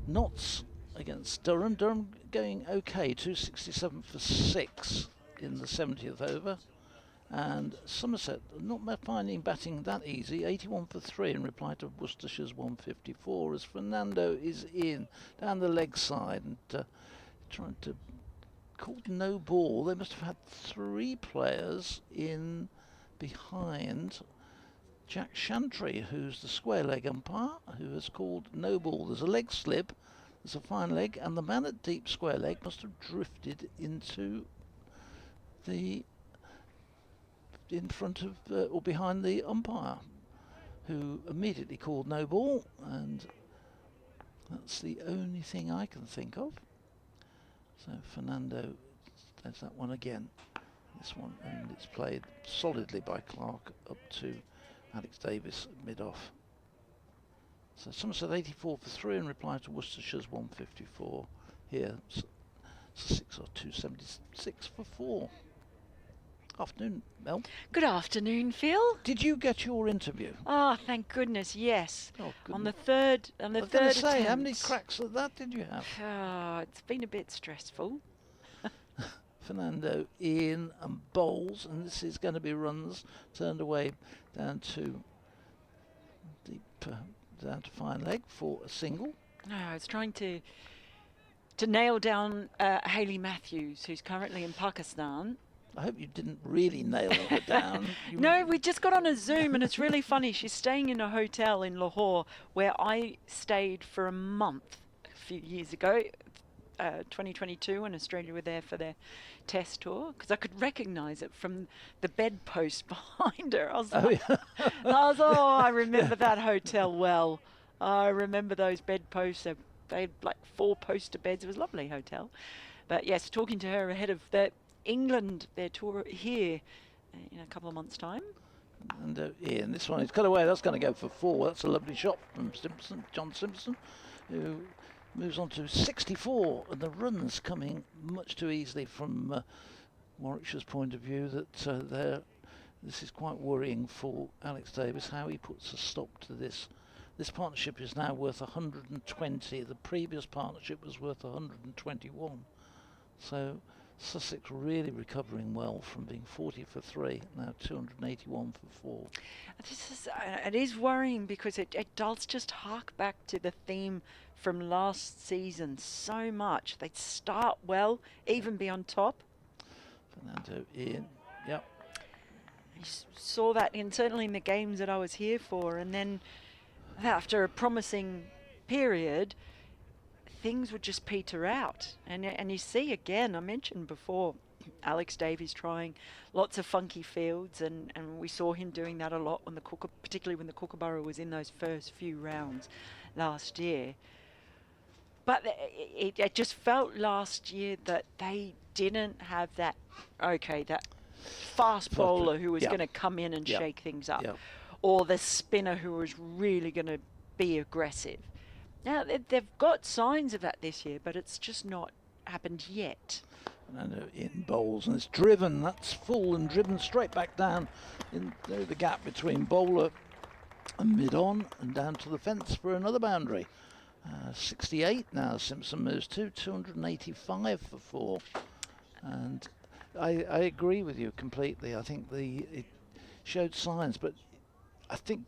Notts against Durham. Durham going okay, 267 for 6 in the 70th over. And Somerset not finding batting that easy, 81 for 3 in reply to Worcestershire's 154, as Fernando is in down the leg side and trying to called no ball. They must have had 3 players in behind Jack Shantry, who's the square leg umpire, who has called no ball. There's a leg slip, there's a fine leg, and the man at deep square leg must have drifted into the in front of or behind the umpire, who immediately called no ball, and that's the only thing I can think of. So Fernando, there's that one again. This one, and it's played solidly by Clark up to Alex Davis mid-off. So Somerset 84 for 3 in reply to Worcestershire's 154. Here, Sussex are 276 for 4. Afternoon, Mel. Good afternoon, Phil. Did you get your interview? Oh, thank goodness, yes. Oh, goodness. On the third Say, how many cracks at that did you have? Oh, it's been a bit stressful. Fernando in and bowls, and this is going to be runs turned away down to deep, down to fine leg for a single. No, I was trying to nail down Hayley Matthews, who's currently in Pakistan. I hope you didn't really nail her down. No, we just got on a Zoom, and it's really funny. She's staying in a hotel in Lahore where I stayed for a month a few years ago, 2022, when Australia were there for their test tour, because I could recognise it from the bedpost behind her. I was I remember that hotel well. I remember those bedposts. They had like 4 poster beds. It was a lovely hotel. But yes, talking to her ahead of England, their tour here in a couple of months' time. And Ian, this one, he's cut away. That's going to go for 4. That's a lovely shot from John Simpson, who moves on to 64. And the run's coming much too easily from Warwickshire's point of view. That this is quite worrying for Alex Davis, how he puts a stop to this. This partnership is now worth 120. The previous partnership was worth 121. So Sussex really recovering well from being 40 for 3, now 281 for 4. It is worrying because it does just hark back to the theme from last season so much. They start well, even be on top. Fernando Ian, yep. You saw that certainly in the games that I was here for, and then after a promising period, things would just peter out. And you see again, I mentioned before, Alex Davies trying lots of funky fields, and we saw him doing that a lot when particularly when the Kookaburra was in those first few rounds last year. But it just felt last year that they didn't have that fast bowler who was going to come in and shake things up, or the spinner who was really going to be aggressive. Now, they've got signs of that this year, but it's just not happened yet. And in bowls, and it's driven, that's full and driven straight back down in the gap between bowler and mid-on and down to the fence for another boundary. 68 now, Simpson moves to 285 for 4. And I agree with you completely. I think it showed signs, but I think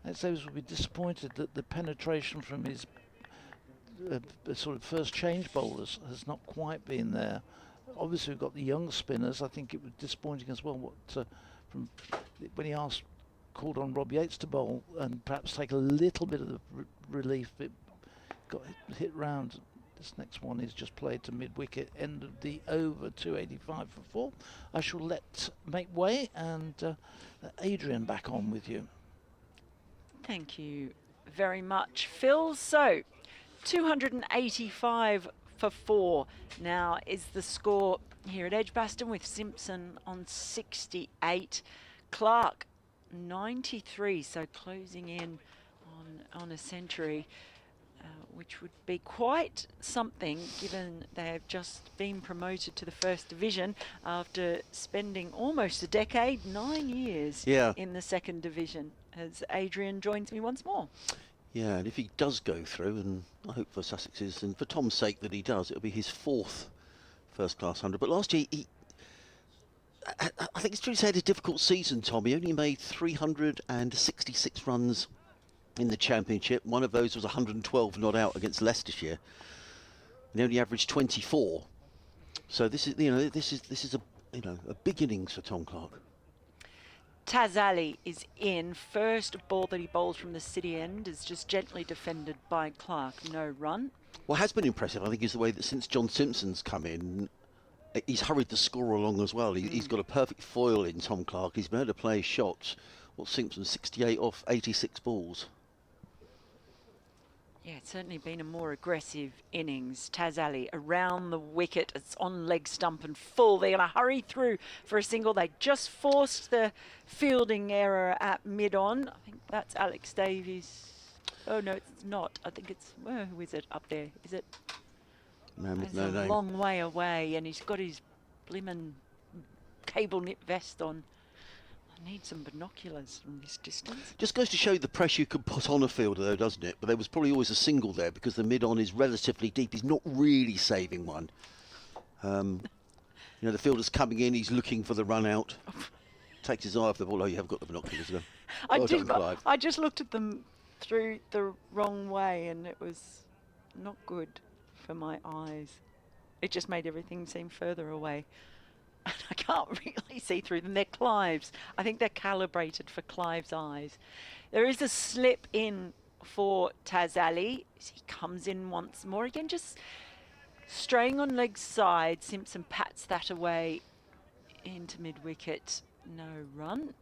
Alex Davis will be disappointed that the penetration from his sort of first change bowlers has not quite been there. Obviously, we've got the young spinners. I think it was disappointing as well from when he called on Rob Yates to bowl and perhaps take a little bit of the relief. It got hit round. This next one is just played to mid-wicket, end of the over, 285 for 4. I shall make way, and Adrian back on with you. Thank you very much, Phil. So, 285 for 4 now is the score here at Edgbaston, with Simpson on 68. Clark, 93, so closing in on a century, which would be quite something given they have just been promoted to the First Division after spending almost a decade, 9 years in the Second Division, as Adrian joins me once more. Yeah, and if he does go through, and I hope for Sussex's and for Tom's sake that he does, it'll be his 4th first-class 100. But last year, I think it's true to say he had a difficult season, Tom. He only made 366 runs in the Championship. One of those was 112 not out against Leicestershire, and he only averaged 24. So this is a big innings for Tom Clark. Taz Ali is in. First ball that he bowls from the city end is just gently defended by Clark. No run. What has been impressive, I think, is the way that since John Simpson's come in, he's hurried the score along as well. He's got a perfect foil in Tom Clark. He's been able to play shots. Simpson 68 off 86 balls. Yeah, it's certainly been a more aggressive innings. Taz Ali around the wicket. It's on leg stump and full. They're going to hurry through for a single. They just forced the fielding error at mid-on. I think that's Alex Davies. Oh, no, it's not. I think it's... who is it up there? Is it... Man with no a name. Long way away, and he's got his blimmin' cable knit vest on. I need some binoculars from this distance. Just goes to show the pressure you can put on a fielder, though, doesn't it? But there was probably always a single there because the mid-on is relatively deep. He's not really saving one. The fielder's coming in, he's looking for the run out. Takes his eye off the ball. Oh, you have got the binoculars. I just looked at them through the wrong way, and it was not good for my eyes. It just made everything seem further away. and I can't really see through them. They're Clive's. I think they're calibrated for Clive's eyes. There is a slip in for Tazali. He comes in once more again, just straying on leg side. Simpson pats that away into mid-wicket. No run.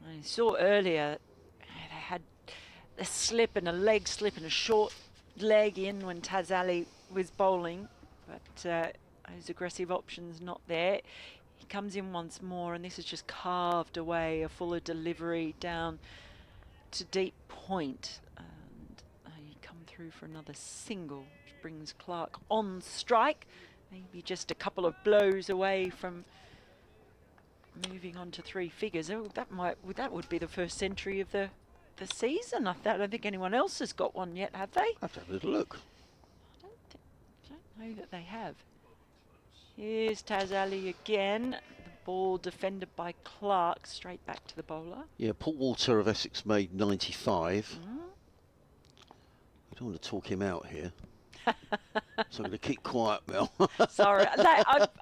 I saw earlier they had a slip and a leg slip and a short leg in when Tazali was bowling, but those aggressive options not there. He comes in once more, and this is just carved away, a fuller delivery down to deep point, and he come through for another single, which brings Clark on strike, maybe just a couple of blows away from moving on to 3 figures. Oh, that would be the first century of the season. I don't think anyone else has got one yet, have they? I have to have a little look. I don't know that they have. Here's Tazali again. The ball defended by Clark, straight back to the bowler. Yeah, Paul Walter of Essex made 95. I don't want to talk him out here. So I'm going to keep quiet, Mel. Sorry,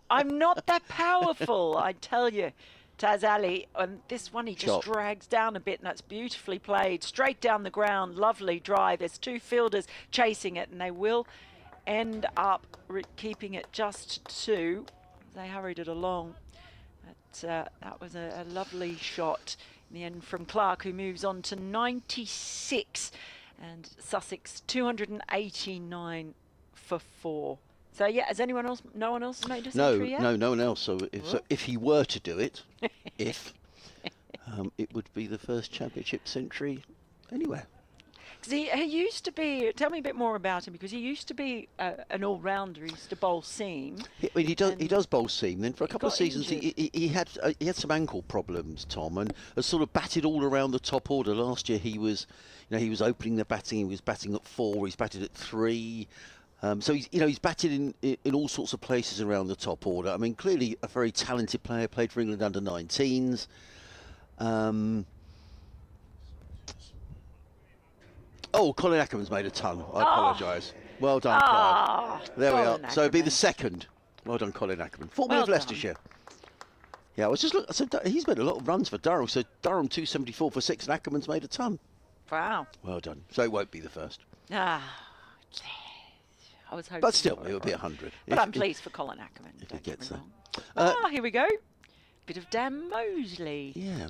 I'm not that powerful, I tell you. Tazali, on this one he just drags down a bit, and that's beautifully played. Straight down the ground, lovely drive. There's 2 fielders chasing it, and they will end up keeping it just 2. They hurried it along. But that was a lovely shot in the end from Clark, who moves on to 96. And Sussex 289 for 4. So yeah, has anyone else? No one else made a century yet? No one else. So if he were to do it, it would be the first championship century anywhere. Because he used to be. Tell me a bit more about him, because he used to be an all-rounder. He used to bowl seam. He does bowl seam. Then for a couple of seasons, he had some ankle problems, Tom, and has sort of batted all around the top order. Last year he was opening the batting. He was batting at 4. He's batted at 3. So he's batted in all sorts of places around the top order. I mean, clearly a very talented player. Played for England under 19s. Oh, Colin Ackerman's made a ton. I apologise. Well done, Clark. There we are. So it'll be the second. Well done, Colin Ackerman. Formerly of Leicestershire. Yeah, I was just looking. So he's made a lot of runs for Durham. So Durham 274 for 6, and Ackerman's made a ton. Wow. Well done. So it won't be the first. I was hoping. But still, it will be 100. But I'm pleased for Colin Ackerman. If he gets there. Here we go. Bit of Dan Mosley. Yeah.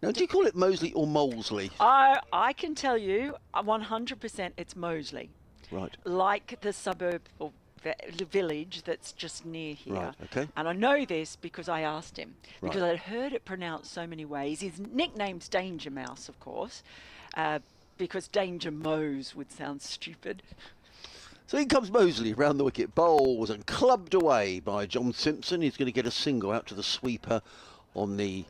Now, do you call it Mosley or Molesley? I can tell you 100% it's Mosley. Right. Like the suburb or the village that's just near here. Right, okay. And I know this because I asked him. Because Right. I'd heard it pronounced so many ways. His nickname's Danger Mouse, of course. Because Danger Mose would sound stupid. So in comes Mosley round the wicket. Bowls and clubbed away by John Simpson. He's going to get a single out to the sweeper on the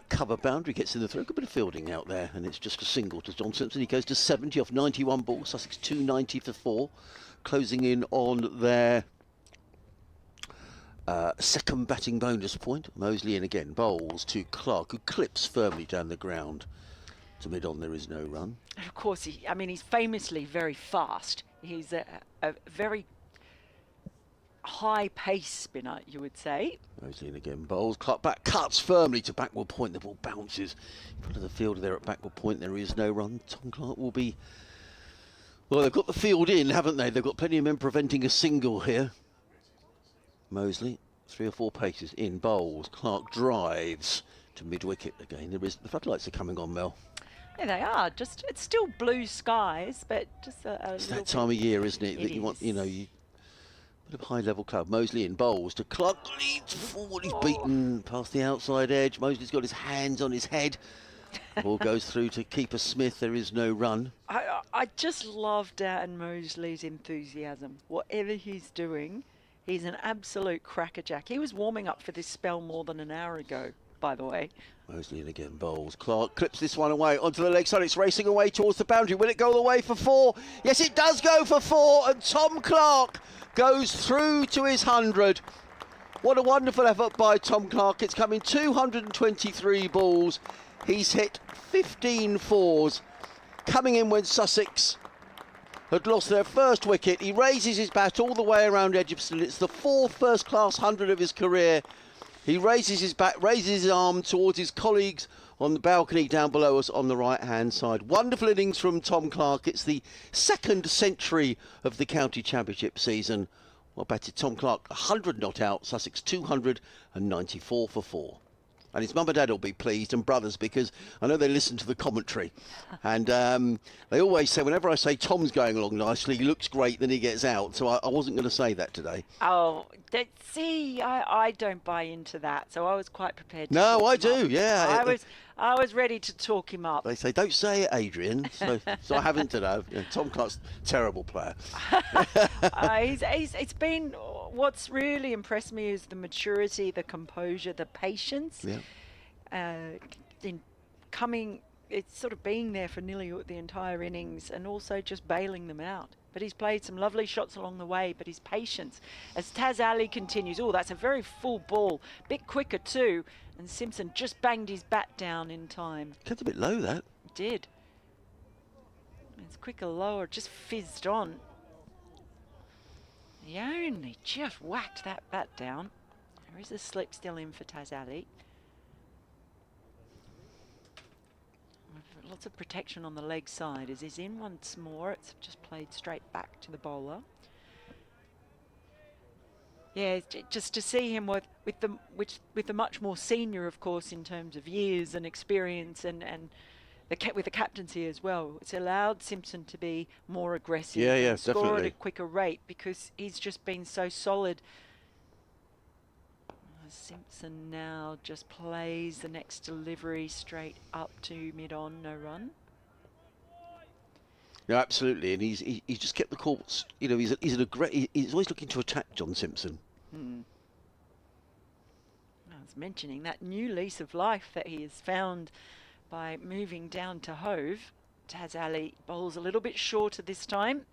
cover boundary. Gets in the throw. Good bit of fielding out there, and it's just a single to John Simpson. He goes to 70 off 91 balls. Sussex 290 for 4. Closing in on their second batting bonus point. Mosley in again. Bowls to Clark, who clips firmly down the ground. To mid-on, there is no run. And of course, he's famously very fast. He's a very high-pace spinner, you would say. Mosley in again. Bowls. Clark back. Cuts firmly to backward point. The ball bounces in front of the fielder there at backward point. There is no run. Tom Clark will be... Well, they've got the field in, haven't they? They've got plenty of men preventing a single here. Mosley, 3 or 4 paces in. Bowls. Clark drives to mid-wicket again. The floodlights are coming on, Mel. Yeah, they are. Just it's still blue skies, but just it's that time of year, isn't it? That you want, you bit of high-level club. Mosley in. Bowls to Clark. Leads forward. He's beaten past the outside edge. Mosley's got his hands on his head. Ball goes through to keeper Smith. There is no run. I just love Dan Mosley's enthusiasm. Whatever he's doing, he's an absolute crackerjack. He was warming up for this spell more than an hour ago, by the way. Mosley in again. Bowls. Clark clips this one away onto the leg side. It's racing away towards the boundary. Will it go the way for 4? Yes, it does go for 4. And Tom Clark goes through to his 100. What a wonderful effort by Tom Clark. It's coming 223 balls. He's hit 15 fours. Coming in when Sussex had lost their first wicket. He raises his bat all the way around Edgbaston. It's the 4th first-class 100 of his career. He raises his bat, raises his arm towards his colleagues on the balcony down below us on the right-hand side. Wonderful innings from Tom Clark. It's the 2nd century of the County Championship season. Well batted Tom Clark, 100 not out, Sussex 294 for 4. And his mum and dad will be pleased, and brothers, because I know they listen to the commentary. And they always say, whenever I say Tom's going along nicely, he looks great, then he gets out. So I wasn't going to say that today. Oh, see, I don't buy into that. So I was quite prepared to No, I do, yeah. I was ready to talk him up. They say, don't say it, Adrian. So I haven't today. Tom Clark's a terrible player. It's been, what's really impressed me is the maturity, the composure, the patience. Yeah. It's sort of being there for nearly the entire innings and also just bailing them out. But he's played some lovely shots along the way, but his patience as Taz Ali continues. Oh, that's a very full ball. Bit quicker too. And Simpson just banged his bat down in time. Kept a bit low, that. It did. It's quicker, lower, just fizzed on. He only just whacked that bat down. There is a slip still in for Taz Ali. Lots of protection on the leg side as he's in once more. It's just played straight back to the bowler. Yeah, just to see him with the much more senior, of course, in terms of years and experience, and with the captaincy as well. It's allowed Simpson to be more aggressive. Yeah, and score definitely. at a quicker rate because he's just been so solid. Simpson now just plays the next delivery straight up to mid-on, no run. No, absolutely, and he's just kept the courts. You know, he's always looking to attack John Simpson. I was mentioning that new lease of life that he has found by moving down to Hove. Taz Ali bowls a little bit shorter this time,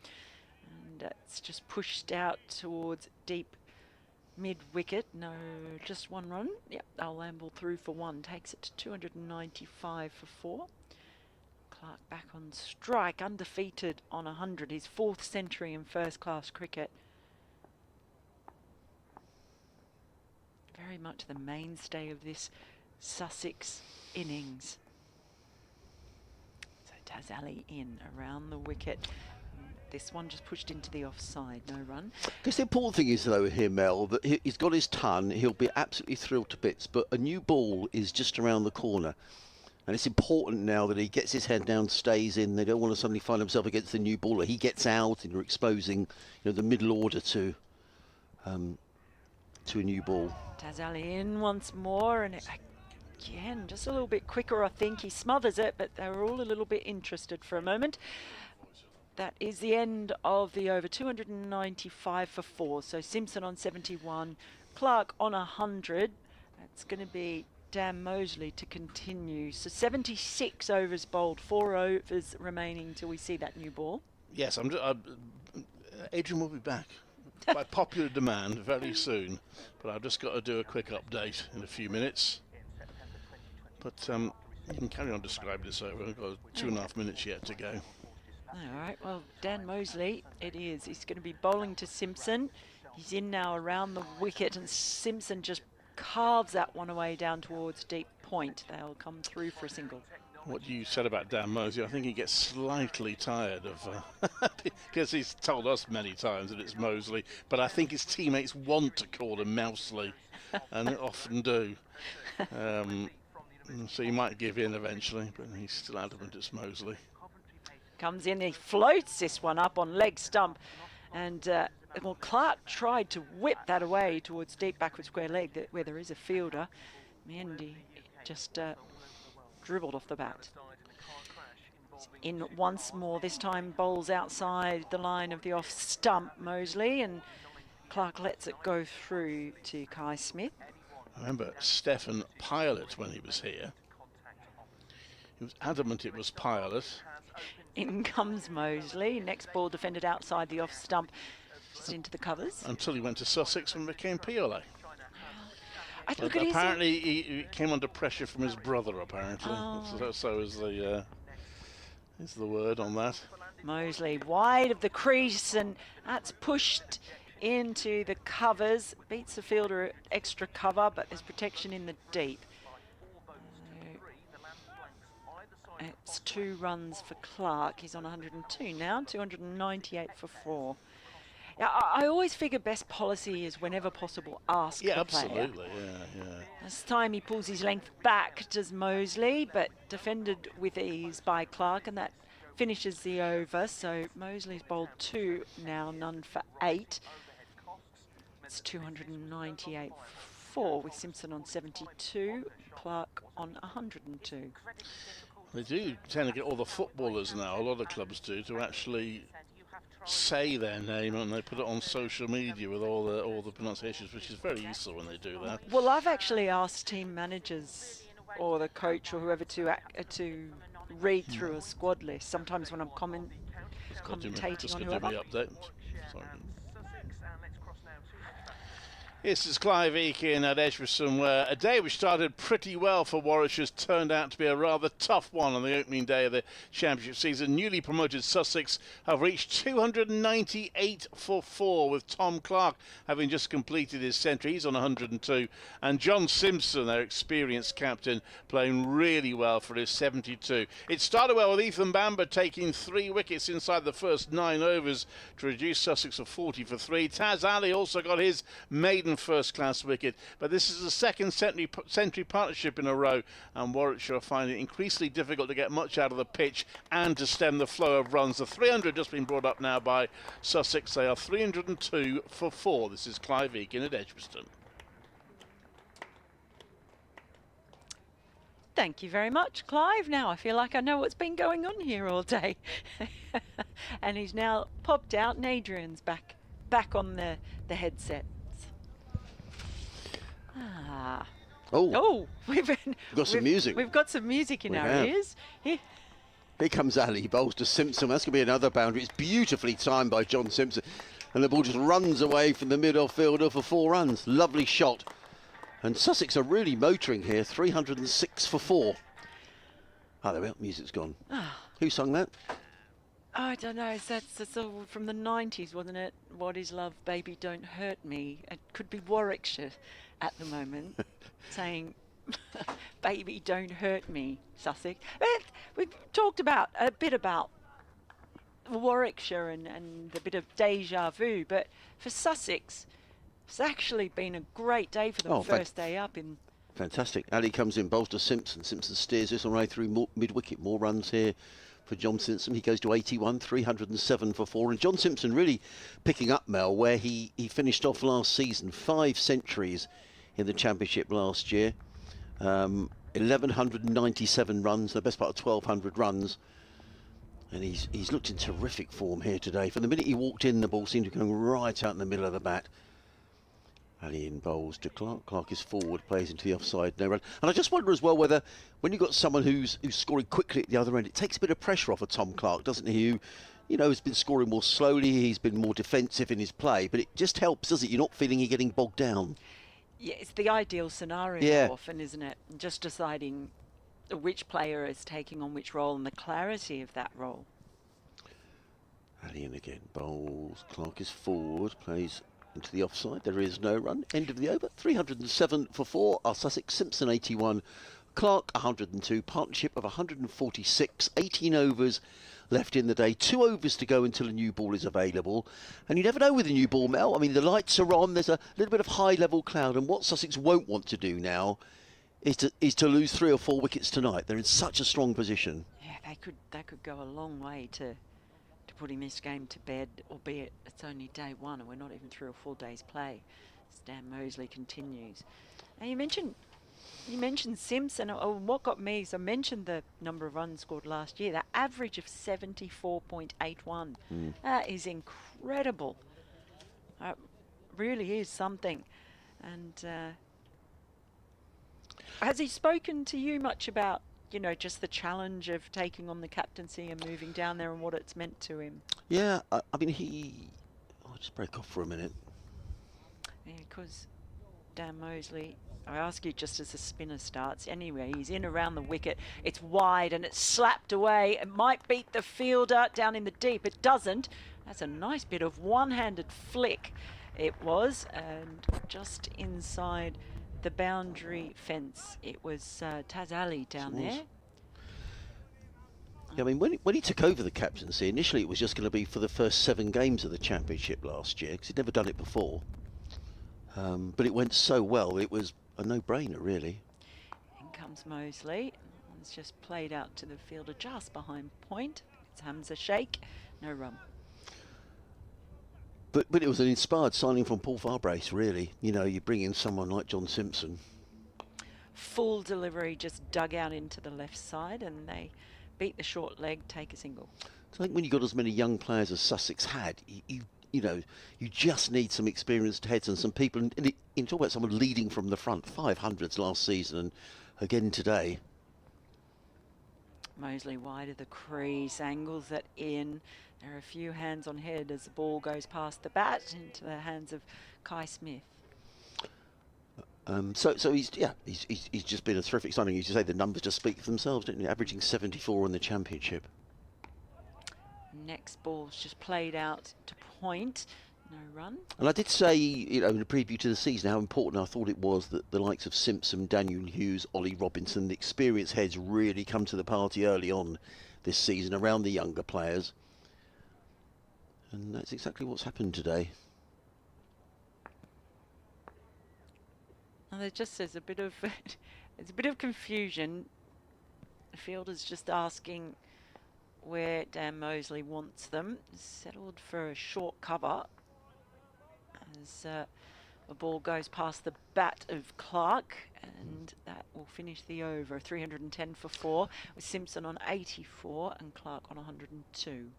and it's just pushed out towards deep mid-wicket. No, just one run. Yep, I'll amble through for one. Takes it to 295 for 4. Clark back on strike, undefeated on 100. His 4th century in first-class cricket. Very much the mainstay of this Sussex innings. So Taz Ali in around the wicket. This one just pushed into the offside, no run. Because the important thing is, though, here, Mel, that he's got his ton. He'll be absolutely thrilled to bits, but a new ball is just around the corner. And it's important now that he gets his head down, stays in. They don't want to suddenly find himself against the new baller. He gets out and you're exposing, the middle order to a new ball. Taz Ali in once more, and again, just a little bit quicker, I think. He smothers it, but they were all a little bit interested for a moment. That is the end of the over. 295 for 4. So Simpson on 71, Clark on 100. That's going to be Dan Mosley to continue. So 76 overs bowled, 4 overs remaining till we see that new ball. Yes, Adrian will be back by popular demand very soon, but I've just got to do a quick update in a few minutes. But you can carry on describing this over. We've got 2.5 minutes yet to go. All right, well, Dan Mosley, it is. He's going to be bowling to Simpson. He's in now around the wicket, and Simpson just carves that one away down towards deep point. They'll come through for a single. What you said about Dan Mosley, I think he gets slightly tired of, because he's told us many times that it's Mosley, but I think his teammates want to call him Mousley, and they often do. So he might give in eventually, but he's still adamant it's Mosley. Comes in, he floats this one up on leg stump, and well, Clark tried to whip that away towards deep backward square leg where there is a fielder. Mendy just dribbled off the bat. In once more, this time bowls outside the line of the off stump, Mosley, and Clark lets it go through to Kai Smith. I remember Stephen Pilot when he was here. He was adamant it was Pilot. In comes Mosley. Next ball defended outside the off stump, just into the covers. Until he went to Sussex and became Piolet. Apparently he came under pressure from his brother, apparently. So is the word on that. Mosley wide of the crease, and that's pushed into the covers. Beats the fielder extra cover, but there's protection in the deep. It's 2 runs for Clark. He's on 102 now, 298 for 4. Yeah, I always figure best policy is whenever possible ask the player. Absolutely, yeah. This time he pulls his length back, does Mosley, but defended with ease by Clark, and that finishes the over. So Mosley's bowled 2 now, none for 8. It's 298 for 4 with Simpson on 72, Clark on 102. They do tend to get all the footballers now, a lot of clubs do, to actually say their name, and they put it on social media with all the pronunciations, which is very useful when they do that. Well, I've actually asked team managers or the coach or whoever to read through a squad list. Sometimes when I'm commentating on whoever. Update. Sorry. This is Clive Eakin at Edgbaston, where a day which started pretty well for Warwickshire has turned out to be a rather tough one on the opening day of the championship season. Newly promoted Sussex have reached 298 for 4, with Tom Clark having just completed his century. He's on 102. And John Simpson, their experienced captain, playing really well for his 72. It started well with Ethan Bamber taking 3 wickets inside the first 9 overs to reduce Sussex to 40 for 3. Taz Ali also got his maiden first-class wicket, but this is the second century partnership in a row, and Warwickshire are finding it increasingly difficult to get much out of the pitch and to stem the flow of runs. The 300 just been brought up now by Sussex. They are 302 for 4. This is Clive Eakin at Edgbaston. Thank you very much, Clive. Now I feel like I know what's been going on here all day. And he's now popped out, and Adrian's back on the headset. We've got some music. We've got some music in our ears. Here comes Ali, bowls to Simpson. That's going to be another boundary. It's beautifully timed by John Simpson. And the ball just runs away from the middle fielder for 4 runs. Lovely shot. And Sussex are really motoring here. 306 for 4. Oh, there we are. Music's gone. Who sung that? I don't know. That's all from the 90s, wasn't it? What is love, baby, don't hurt me. It could be Warwickshire at the moment saying, baby, don't hurt me, Sussex. We've talked a bit about Warwickshire and a bit of deja vu, but for Sussex, it's actually been a great day for them. First day up in. Fantastic. Ali comes in, bowls to Simpson. Simpson steers this all the way through mid-wicket. More runs here for John Simpson. He goes to 81, 307 for 4. And John Simpson really picking up, Mel, where he finished off last season. 5 centuries in the championship last year. 1,197 runs, the best part of 1,200 runs. And he's looked in terrific form here today. From the minute he walked in, the ball seemed to be going right out in the middle of the bat. Ali in bowls to Clark. Clark is forward, plays into the offside, no run. And I just wonder as well whether, when you've got someone who's scoring quickly at the other end, it takes a bit of pressure off of Tom Clark, doesn't he? Who, has been scoring more slowly, he's been more defensive in his play, but it just helps, doesn't it? You're not feeling you're getting bogged down. Yeah, it's the ideal scenario often, isn't it? Just deciding which player is taking on which role and the clarity of that role. Ali in again, bowls. Clark is forward, plays into the offside. There is no run. End of the over. 307 for 4. Are Sussex. Simpson 81. Clark 102. Partnership of 146. 18 overs left in the day. 2 overs to go until a new ball is available. And you never know with a new ball, Mel. I mean, the lights are on. There's a little bit of high-level cloud. And what Sussex won't want to do now is to lose 3 or 4 wickets tonight. They're in such a strong position. Yeah, they could go a long way to putting this game to bed, albeit it's only day 1 and we're not even through a full day's play. Stan Mosley continues. Now you mentioned Simpson. What got me is I mentioned the number of runs scored last year. That average of 74.81. That is incredible. Really is something. And has he spoken to you much about just the challenge of taking on the captaincy and moving down there and what it's meant to him? Yeah, I mean, I'll just break off for a minute. Yeah, because Dan Mosley, I ask you just as the spinner starts. Anyway, he's in around the wicket. It's wide and it's slapped away. It might beat the fielder down in the deep. It doesn't. That's a nice bit of one-handed flick it was, and just inside the boundary fence. It was Taz Ali down there. Yeah, I mean, when he took over the captaincy, initially it was just going to be for the first 7 games of the championship last year, because he'd never done it before. But it went so well, it was a no-brainer, really. In comes Mosley. It's just played out to the fielder just behind point. It's Hamza Sheikh. No run. But it was an inspired signing from Paul Farbrace, really. You know, you bring in someone like John Simpson. Full delivery, just dug out into the left side, and they beat the short leg, take a single. So I think when you've got as many young players as Sussex had, you know, you just need some experienced heads and some people. And you talk about someone leading from the front, 500s last season and again today. Mosley wide of the crease, angles that in. There are a few hands on head as the ball goes past the bat into the hands of Kai Smith. So he's just been a terrific signing. You say the numbers just speak for themselves, don't they? Averaging 74 in the championship. Next ball's just played out to point. No run. And I did say, you know, in a preview to the season, how important I thought it was that the likes of Simpson, Daniel Hughes, Ollie Robinson, the experienced heads really come to the party early on this season around the younger players. And that's exactly what's happened today. And there's a bit of there's a bit of confusion. The fielder's just asking where Dan Mosley wants them. Settled for a short cover as the ball goes past the bat of Clark, and that will finish the over. 310 for 4 with Simpson on 84 and Clark on 102.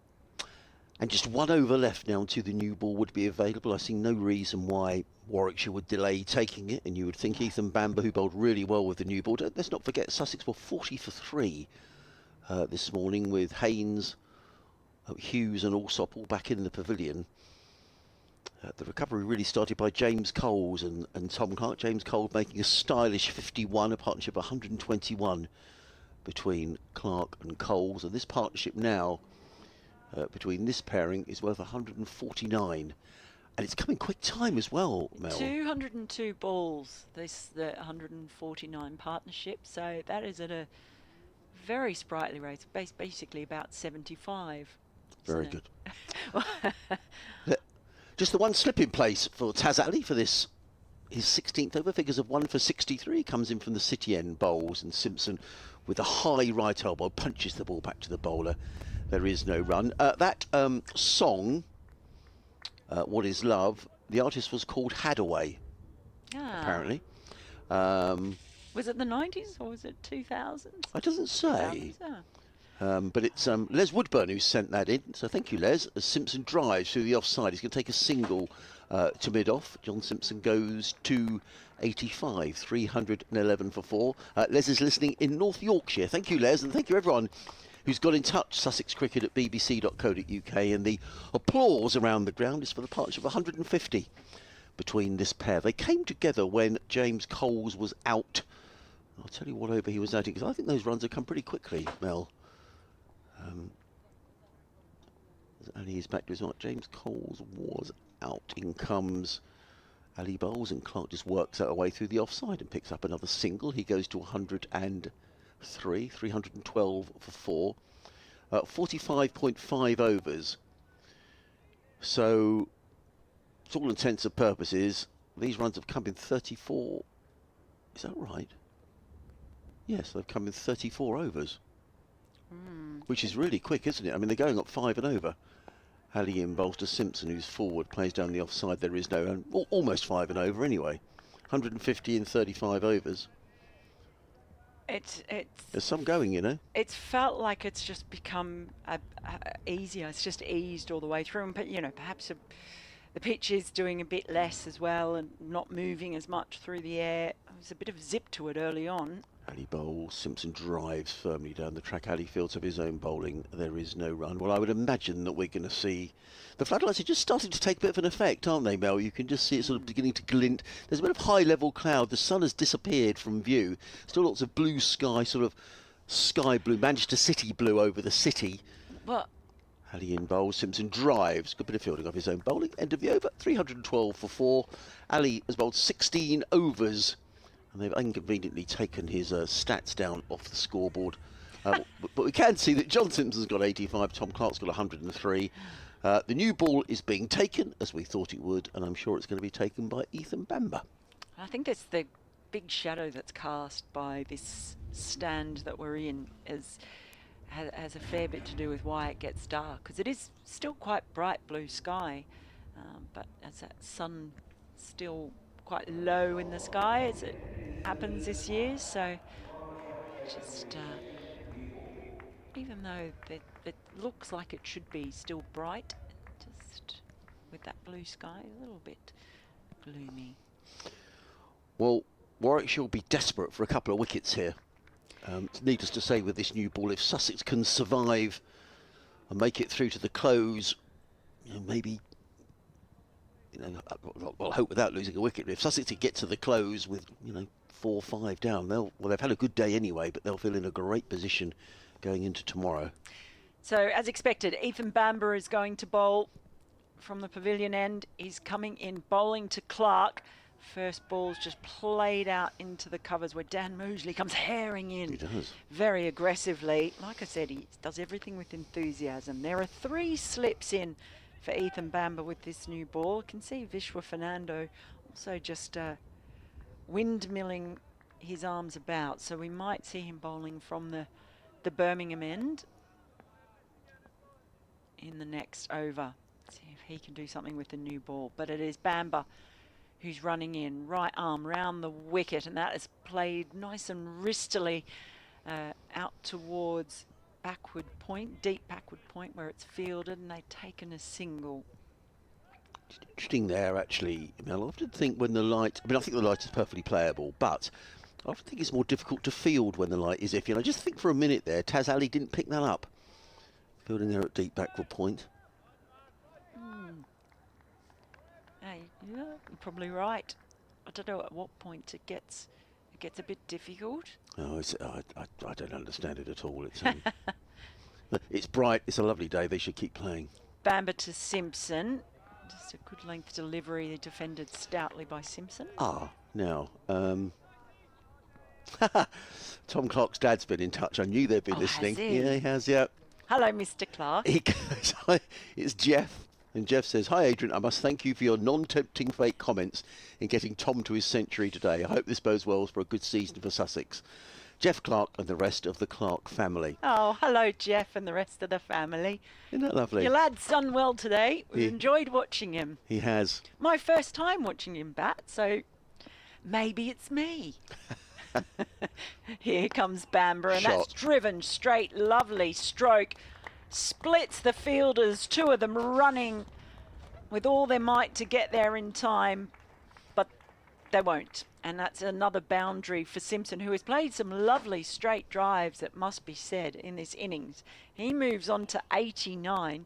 And just 1 over left now until the new ball would be available. I see no reason why Warwickshire would delay taking it, and you would think Ethan Bamber, who bowled really well with the new ball. Let's not forget Sussex were 40 for 3 this morning with Haynes, Hughes and Alsop all back in the pavilion. The recovery really started by James Coles and Tom Clark. James Coles making a stylish 51, a partnership of 121 between Clark and Coles. And this partnership now between this pairing is worth 149. And it's coming quick time as well, Mel. 202 balls, the 149 partnership. So that is at a very sprightly rate, basically about 75. Very good. Just the one slip in place for Taz Ali for this, his 16th over. Figures of 1 for 63. Comes in from the City end bowls, and Simpson with a high right elbow punches the ball back to the bowler. There is no run. That song, What Is Love, the artist was called Hadaway, apparently. Was it the 90s or was it 2000s? It doesn't say. But it's Les Woodburn who sent that in. So thank you, Les. As Simpson drives through the offside, he's going to take a single to mid-off. John Simpson goes to 85, 311 for 4. Les is listening in North Yorkshire. Thank you, Les, and thank you everyone who's got in touch. Sussex Cricket at bbc.co.uk, and the applause around the ground is for the partnership of 150 between this pair. They came together when James Coles was out. I'll tell you what over he was outing, because I think those runs have come pretty quickly, Mel. Ali is back to his mark. James Coles was out. In comes Ali bowls, and Clark just works out a way through the offside and picks up another single. He goes to 103, 312 for 4. 45.5 overs. So, to all intents and purposes, these runs have come in 34. Is that right? Yes, they've come in 34 overs. Which is really quick, isn't it? I mean, they're going up 5 and over. Ali in bowls to Simpson, who's forward, plays down the offside. There is no, almost 5 and over anyway. 150 in 35 overs. There's some going, you know. It's felt like it's just become easier. It's just eased all the way through. But you know, perhaps the pitch is doing a bit less as well and not moving as much through the air. There's a bit of zip to it early on. Ali bowls, Simpson drives firmly down the track. Ali fields of his own bowling. There is no run. Well, I would imagine that we're going to see the floodlights are just starting to take a bit of an effect, aren't they, Mel? You can just see it sort of beginning to glint. There's a bit of high-level cloud. The sun has disappeared from view. Still lots of blue sky, sort of sky blue, Manchester City blue over the city. Well, Ali in bowls, Simpson drives. Good bit of fielding of his own bowling. End of the over, 312 for 4. Ali has bowled 16 overs. And they've inconveniently taken his stats down off the scoreboard. But we can see that John Simpson's got 85, Tom Clark's got 103. The new ball is being taken, as we thought it would, and I'm sure it's going to be taken by Ethan Bamber. I think that's the big shadow that's cast by this stand that we're in has a fair bit to do with why it gets dark, because it is still quite bright blue sky, but as that sun still quite low in the sky as it happens this year, so just even though it looks like it should be still bright, just with that blue sky a little bit gloomy. Well, Warwickshire will be desperate for a couple of wickets here. It's needless to say, with this new ball, if Sussex can survive and make it through to the close, you know, maybe, you know, I'll hope without losing a wicket. But if Sussex can get to the close with, you know, 4 or 5 down, they've had a good day anyway, but they'll feel in a great position going into tomorrow. So, as expected, Ethan Bamber is going to bowl from the pavilion end. He's coming in bowling to Clark. First ball's just played out into the covers where Dan Mosley comes herring in. He does. Very aggressively. Like I said, he does everything with enthusiasm. There are 3 slips in for Ethan Bamber with this new ball. You can see Vishwa Fernando also just windmilling his arms about. So we might see him bowling from the Birmingham end in the next over. See if he can do something with the new ball. But it is Bamber who's running in, right arm round the wicket, and that is played nice and wristily out towards backward point, deep backward point where it's fielded, and they've taken a single. Interesting there, actually, Mel. I often think when the light, I think the light is perfectly playable, but I often think it's more difficult to field when the light is iffy. And I just think for a minute there, Taz Ali didn't pick that up. Fielding there at deep backward point. Yeah, you're probably right. I don't know at what point it gets a bit difficult. Oh, I don't understand it at all. It's it's bright. It's a lovely day. They should keep playing. Bamber to Simpson. Just a good length delivery, defended stoutly by Simpson. Now, Tom Clark's dad's been in touch. I knew they'd been listening. Has he? Yeah, he has. Yeah. Hello, Mr. Clark. He goes, it's Jeff. And Jeff says, "Hi Adrian, I must thank you for your non-tempting fake comments in getting Tom to his century today. I hope this bodes well for a good season for Sussex. Jeff Clark and the rest of the Clark family." Oh, hello, Jeff and the rest of the family. Isn't that lovely? Your lad's done well today. We've enjoyed watching him. He has. My first time watching him bat, so maybe it's me. Here comes Bamber, and that's driven straight, lovely stroke. Splits the fielders, 2 of them running with all their might to get there in time, but they won't. And that's another boundary for Simpson, who has played some lovely straight drives, it must be said, in this innings. He moves on to 89,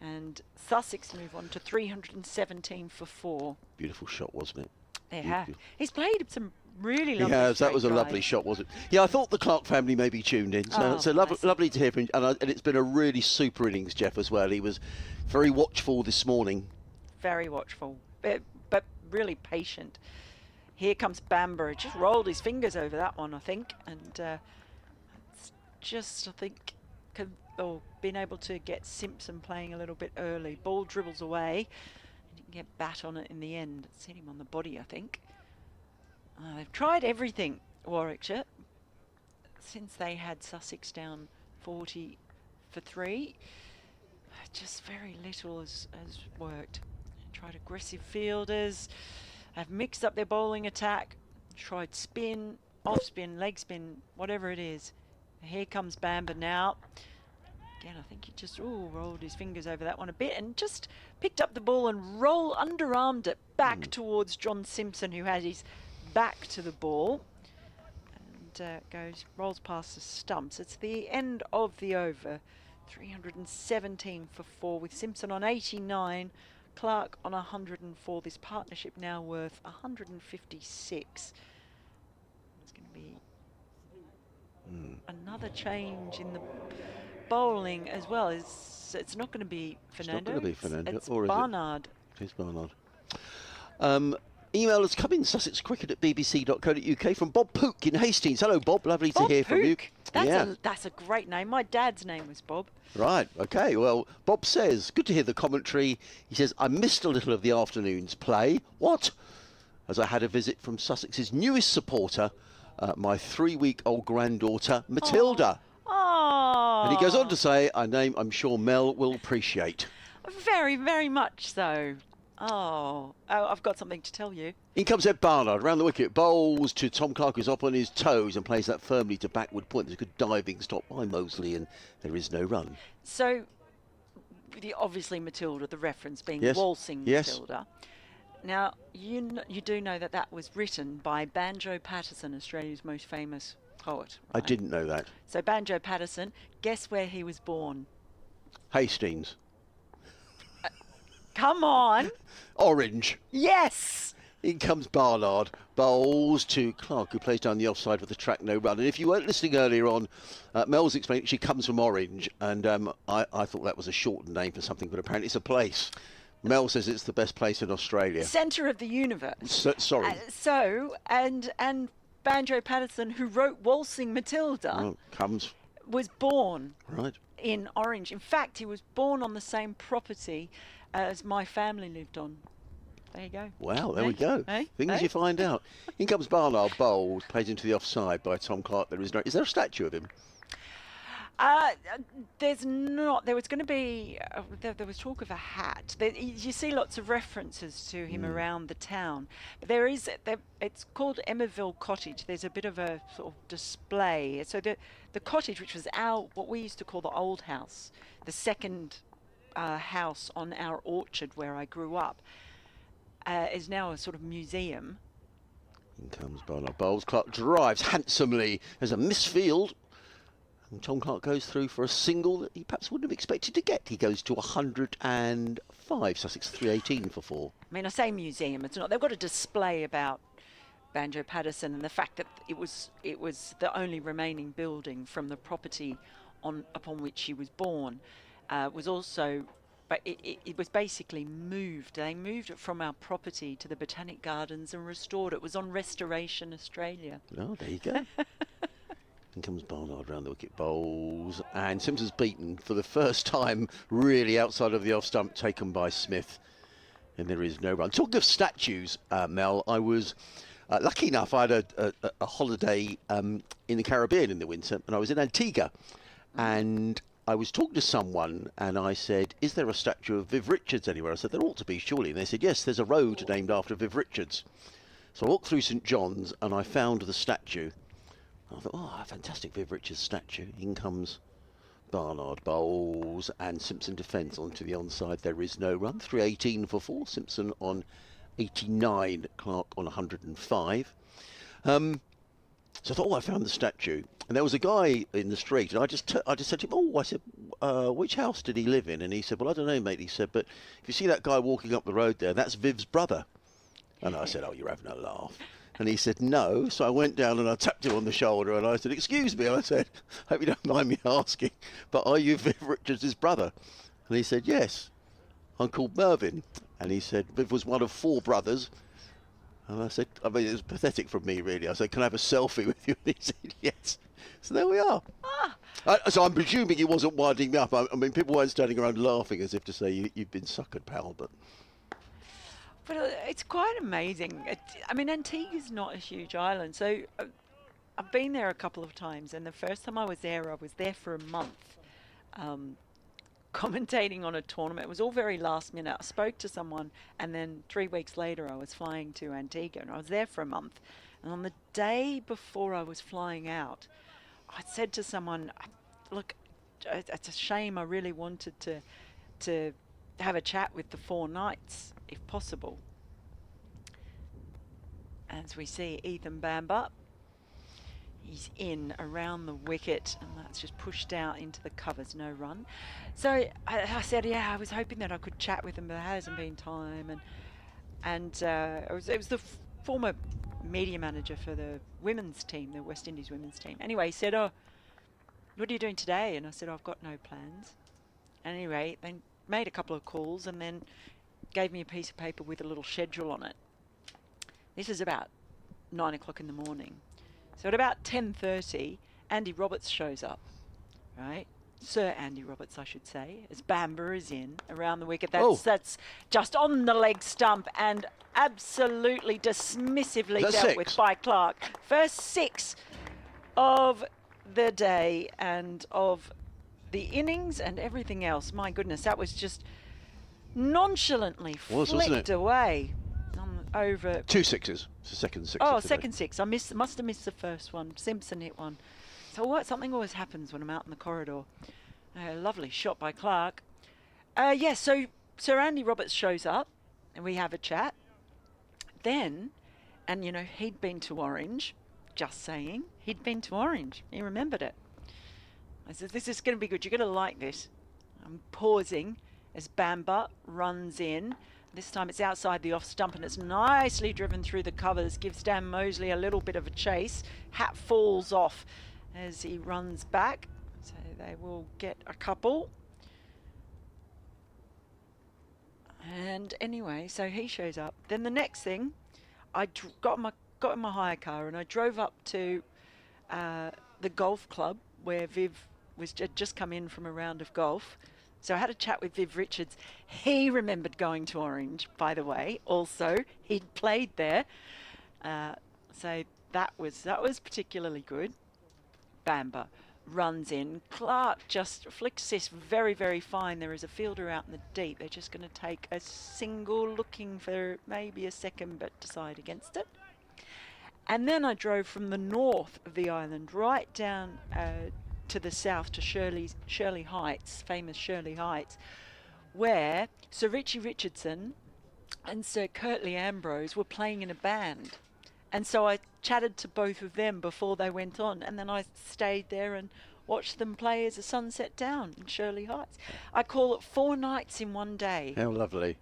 and Sussex move on to 317 for 4. Beautiful shot, wasn't it? They have. He's played some really lovely. Yeah, that was a lovely shot, wasn't it? Yeah, I thought the Clark family may be tuned in. So, lovely to hear from him. And it's been a really super innings, Jeff, as well. He was very watchful this morning. Very watchful, but really patient. Here comes Bamber. Just rolled his fingers over that one, I think. And it's just, I think, being able to get Simpson playing a little bit early. Ball dribbles away. You can get bat on it in the end. It's hit him on the body, I think. They've tried everything, Warwickshire, since they had Sussex down 40 for 3. Just very little has worked. Tried aggressive fielders, have mixed up their bowling attack, tried spin, off spin, leg spin, whatever it is. Here comes Bamber now. Again, I think he just rolled his fingers over that one a bit and just picked up the ball and underarmed it back towards John Simpson, who had his back to the ball. And rolls past the stumps. It's the end of the over. 317 for 4 with Simpson on 89, Clark on 104. This partnership now worth 156. It's going to be another change in the bowling as well. It's not going to be Fernando. It's not going to be Fernando. It's or Barnard. It is Barnard. Email has come in, sussexcricket@bbc.co.uk from Bob Pook in Hastings. Hello, Bob. Lovely to hear from you. That's a great name. My dad's name was Bob. Right, okay. Well, Bob says, good to hear the commentary. He says, I missed a little of the afternoon's play. What? As I had a visit from Sussex's newest supporter, my 3-week-old granddaughter, Matilda. Oh. And he goes on to say, a name I'm sure Mel will appreciate. Very, very much so. Oh, I've got something to tell you. In comes Ed Barnard, round the wicket, bowls to Tom Clark, who's up on his toes and plays that firmly to backward point. There's a good diving stop by Mosley, and there is no run. So, obviously Matilda, the reference being waltzing Matilda. Now, you do know that was written by Banjo Patterson, Australia's most famous poet. Right? I didn't know that. So Banjo Patterson, guess where he was born? Hastings. Come on. Orange. Yes. In comes Barnard, bowls to Clark, who plays down the offside with the track no run. And if you weren't listening earlier on, Mel's explaining she comes from Orange, and I thought that was a shortened name for something, but apparently it's a place. Mel says it's the best place in Australia. Centre of the universe. Sorry. And Banjo Patterson, who wrote Waltzing Matilda, was born in Orange. In fact, he was born on the same property as my family lived on. There you go. Wow, there we go. Things you find out. In comes Barnard, bowled, plays into the offside by Tom Clark. Is there a statue of him? There's not. There was going to be. There was talk of a hat. You see lots of references to him around the town. But there is. It's called Emmaville Cottage. There's a bit of a sort of display. So the cottage, which was what we used to call the old house, the second house on our orchard where I grew up, is now a sort of museum. In comes Barnard, bowls. Clark drives handsomely. There's a misfield. And Tom Clark goes through for a single that he perhaps wouldn't have expected to get. He goes to 105. Sussex 318 for 4. I mean, I say museum. It's not. They've got a display about Banjo Patterson and the fact that it was the only remaining building from the property upon which he was born. Was also, but it was basically moved. They moved it from our property to the Botanic Gardens and restored it. It was on Restoration Australia. Oh, there you go. In comes Barnard round the wicket, bowls, and Simpson's beaten for the first time really outside of the off stump, taken by Smith, and there is no run. Talking of statues, Mel, I was lucky enough. I had a holiday in the Caribbean in the winter, and I was in Antigua, and I was talking to someone, and I said, is there a statue of Viv Richards anywhere? I said, there ought to be, surely. And they said, yes, there's a road named after Viv Richards. So I walked through St John's, and I found the statue. I thought, oh, a fantastic Viv Richards statue. In comes Barnard, bowls, and Simpson defends onto the onside. There is no run. 318 for 4. Simpson on 89. Clark on 105. So I thought, I found the statue. And there was a guy in the street, and I just said to him, I said, which house did he live in? And he said, well, I don't know, mate. He said, but if you see that guy walking up the road there, that's Viv's brother. And I said, oh, you're having a laugh. And he said, no. So I went down and I tapped him on the shoulder and I said, excuse me. And I said, hope you don't mind me asking, but are you Viv Richards' brother? And he said, yes. I'm called Mervyn. And he said, Viv was one of 4 brothers. And I said, I mean, it was pathetic from me, really. I said, can I have a selfie with you? And he said, yes. So there we are. So I'm presuming he wasn't winding me up. I mean, people weren't standing around laughing as if to say, you've been suckered, pal, but it's quite amazing. I mean, Antigua's not a huge island, so I've been there a couple of times, and the first time I was there for a month, commentating on a tournament. It was all very last minute. I spoke to someone, and then 3 weeks later I was flying to Antigua, and I was there for a month. And on the day before I was flying out, I said to someone, look, it's a shame. I really wanted to have a chat with the 4 knights, if possible. As we see Ethan Bamber, he's in around the wicket, and that's just pushed out into the covers, no run. So I said, yeah, I was hoping that I could chat with him, but there hasn't been time. And it was the former media manager for the women's team, the West Indies women's team. Anyway, he said, oh, what are you doing today? And I said, oh, I've got no plans. Anyway, they made a couple of calls and then gave me a piece of paper with a little schedule on it. This is about 9 o'clock in the morning. So at about 10:30, Andy Roberts shows up, right? Sir Andy Roberts, I should say, as Bamber is in around the wicket. That's just on the leg stump and absolutely dismissively dealt with by Clark. First 6 of the day and of the innings and everything else. My goodness, that was just nonchalantly flicked away. Over 2 sixes. It's the second 6. Oh, second 6. I must have missed the first one. Simpson hit one. So something always happens when I'm out in the corridor. Lovely shot by Clark. Yeah, so Sir Andy Roberts shows up and we have a chat. Then, and you know, he'd been to Orange, just saying, he'd been to Orange. He remembered it. I said, this is going to be good. You're going to like this. I'm pausing as Bamber runs in. This time it's outside the off stump and it's nicely driven through the covers, gives Dan Mosley a little bit of a chase. Hat falls off as he runs back, so they will get a couple. And anyway, so he shows up. Then the next thing, I got in my hire car and I drove up to the golf club where Viv had just come in from a round of golf. So I had a chat with Viv Richards. He remembered going to Orange, by the way. Also, he'd played there. So that was particularly good. Bamber runs in. Clark just flicks this very, very fine. There is a fielder out in the deep. They're just going to take a single, looking for maybe a second, but decide against it. And then I drove from the north of the island right down to the south to Shirley Heights, famous Shirley Heights, where Sir Richie Richardson and Sir Curtly Ambrose were playing in a band. And so I chatted to both of them before they went on, and then I stayed there and watched them play as the sun set down in Shirley Heights. I call it 4 nights in one day. How lovely.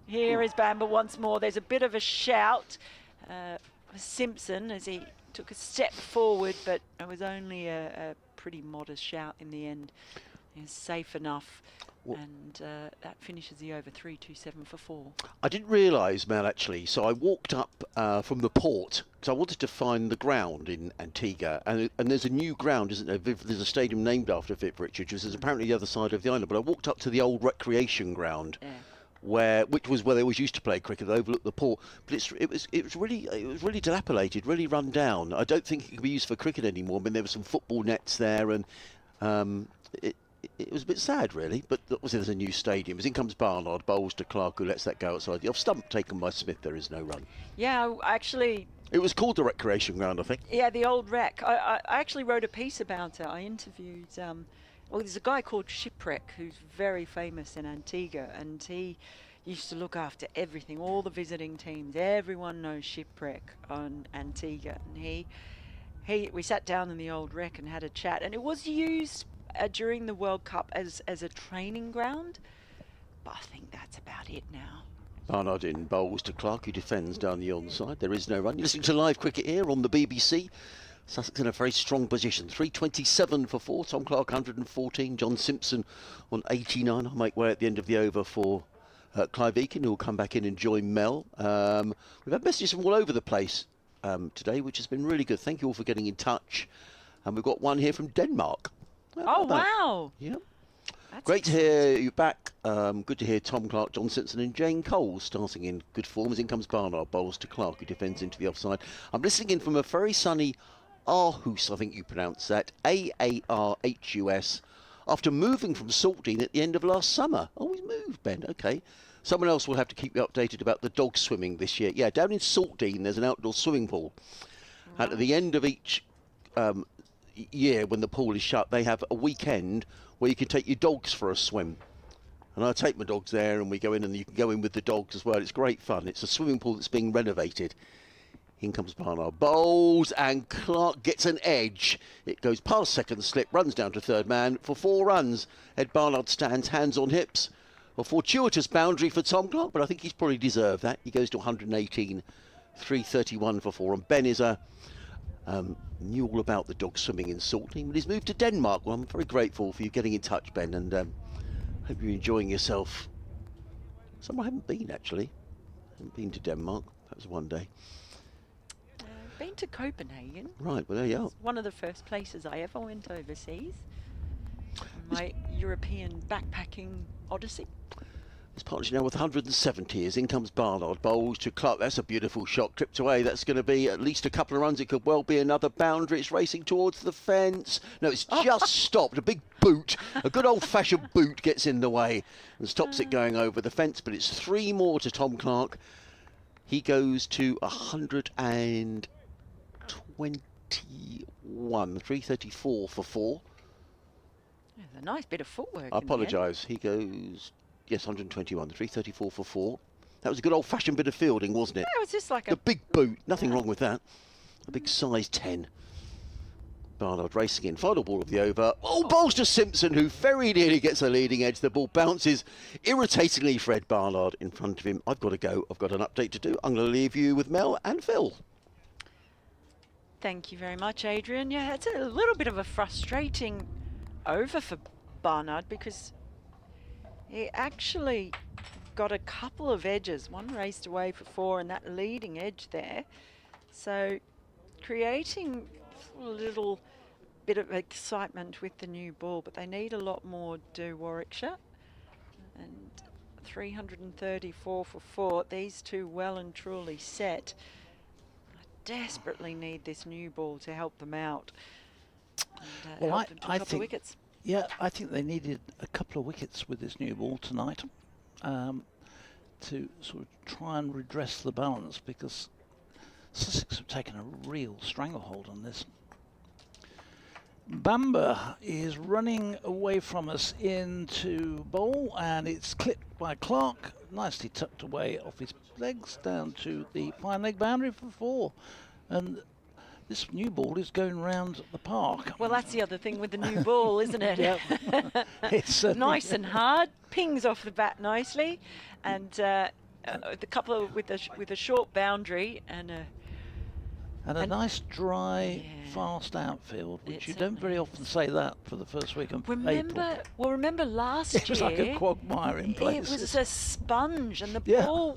Here is Bamber once more. There's a bit of a shout. Simpson as he took a step forward, but it was only a pretty modest shout in the end. He was safe enough, and that finishes the over 3-2-7 for 4. I didn't realise, Mel, actually, so I walked up from the port because I wanted to find the ground in Antigua, and there's a new ground, isn't there? There's a stadium named after Viv Richards, which is apparently the other side of the island, but I walked up to the old recreation ground. Yeah. Which was where they always used to play cricket. They overlooked the port, but it was really dilapidated, really run down. I don't think it can be used for cricket anymore. I mean, there were some football nets there, and it was a bit sad, really. But obviously, there's a new stadium. As in comes Barnard, bowls to Clark, who lets that go outside the off stump, taken by Smith. There is no run. Yeah, actually. It was called the recreation ground, I think. Yeah, the old rec. I actually wrote a piece about it. I interviewed. Well, there's a guy called Shipwreck who's very famous in Antigua, and he used to look after everything, all the visiting teams. Everyone knows Shipwreck on Antigua, and we sat down in the old rec and had a chat, and it was used during the World Cup as a training ground, but I think that's about it now. Barnard in bowls to Clark, who defends down the onside. There is no run. You're listening to live cricket here on the BBC. Sussex in a very strong position. 327 for 4. Tom Clark 114. John Simpson on 89. I'll make way at the end of the over for Clive Eakin, who will come back in and join Mel. We've had messages from all over the place today, which has been really good. Thank you all for getting in touch. And we've got one here from Denmark. Oh, wow. Yeah. That's great to hear you back. Good to hear Tom Clark, John Simpson and Jane Cole starting in good form. As in comes Barnard, bowls to Clark, who defends into the offside. I'm listening in from a very sunny Aarhus, I think you pronounce that, Aarhus, after moving from Saltdean at the end of last summer. Oh, he's moved, Ben, okay. Someone else will have to keep you updated about the dog swimming this year. Yeah, down in Saltdean, there's an outdoor swimming pool. And at the end of each year when the pool is shut, they have a weekend where you can take your dogs for a swim. And I take my dogs there, and we go in, and you can go in with the dogs as well. It's great fun. It's a swimming pool that's being renovated. In comes Barnard, bowls, and Clark gets an edge. It goes past second slip, runs down to third man for 4 runs. Ed Barnard stands, hands on hips. A fortuitous boundary for Tom Clark, but I think he's probably deserved that. He goes to 118, 331 for 4. And Ben is knew all about the dog swimming in Saltney, but he's moved to Denmark. Well, I'm very grateful for you getting in touch, Ben, and hope you're enjoying yourself. Somewhere I haven't been, actually. I haven't been to Denmark. That was one day. Been to Copenhagen. Right, well, there you are. It's one of the first places I ever went overseas. My European backpacking odyssey. This partnership now with 170 as in comes Barnard, bowls to Clark. That's a beautiful shot, clipped away. That's going to be at least a couple of runs. It could well be another boundary. It's racing towards the fence. No, it's just stopped. A big boot, a good old-fashioned boot gets in the way and stops it going over the fence. But it's 3 more to Tom Clark. He goes to 121, 334 for 4. There's a nice bit of footwork. I apologise. He goes, yes, 121, 334 for 4. That was a good old-fashioned bit of fielding, wasn't it? Yeah, it was just like a big boot. Nothing wrong with that. A big size 10. Barnard racing in. Final ball of the over. Oh, bowls to Simpson, who very nearly gets a leading edge. The ball bounces irritatingly for Ed Barnard in front of him. I've got to go. I've got an update to do. I'm going to leave you with Mel and Phil. Thank you very much, Adrian. Yeah, it's a little bit of a frustrating over for Barnard because he actually got a couple of edges. One raced away for 4 and that leading edge there. So creating a little bit of excitement with the new ball, but they need a lot more, do Warwickshire. And 334 for 4. These two well and truly set. I desperately need this new ball to help them out. And, Well, help them to a couple of wickets. Yeah, I think they needed a couple of wickets with this new ball tonight to sort of try and redress the balance, because Sussex have taken a real stranglehold on this. Bamber is running away from us into bowl, and it's clipped by Clark, nicely tucked away off his legs down to the fine leg boundary for 4. And this new ball is going round the park. Well, that's the other thing with the new ball, isn't it? Yep. It's nice and hard, pings off the bat nicely, and the couple of with a short boundary and a nice dry, fast outfield, which you don't very often say that for the first week of April. Well, remember last year? It was like a quagmire in places. It was a sponge, and the ball,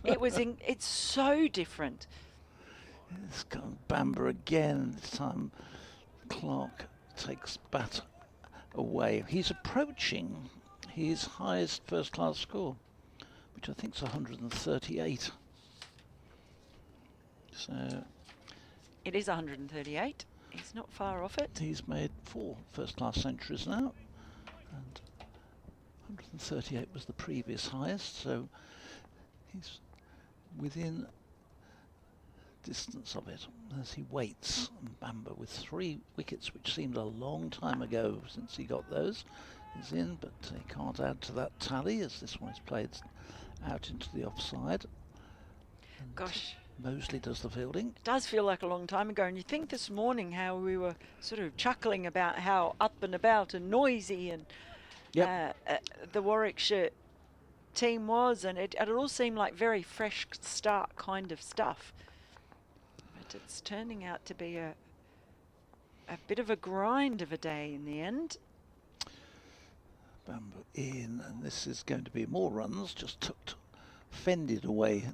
it's so different. It's got Bamber again. This time Clark takes bat away. He's approaching his highest first-class score, which I think is 138. So it is 138. He's not far off it. He's made 4 first-class centuries now, and 138 was the previous highest, so he's within distance of it as he waits. And Bamber with 3 wickets, which seemed a long time ago since he got those, is in, but he can't add to that tally as this one is played out into the offside. And gosh, Mosley does the fielding. It does feel like a long time ago, and you think this morning how we were sort of chuckling about how up and about and noisy and the Warwickshire team was, and it all seemed like very fresh start kind of stuff. But it's turning out to be a bit of a grind of a day in the end. Bamber in, and this is going to be more runs, just tucked, fended away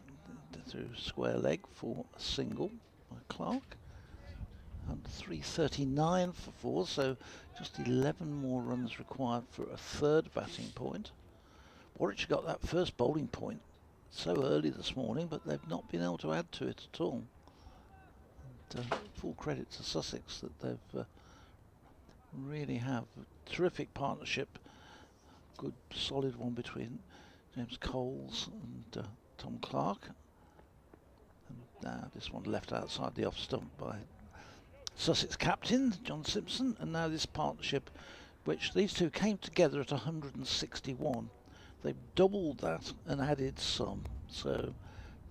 through square leg for a single by Clark. And 339 for 4, so just 11 more runs required for a 3rd batting point. Warwickshire got that first bowling point so early this morning, but they've not been able to add to it at all. And full credit to Sussex that they've really have a terrific partnership. Good solid one between James Coles and Tom Clark. And this one left outside the off stump by Sussex captain, John Simpson, and now this partnership, which these two came together at 161. They've doubled that and added some. So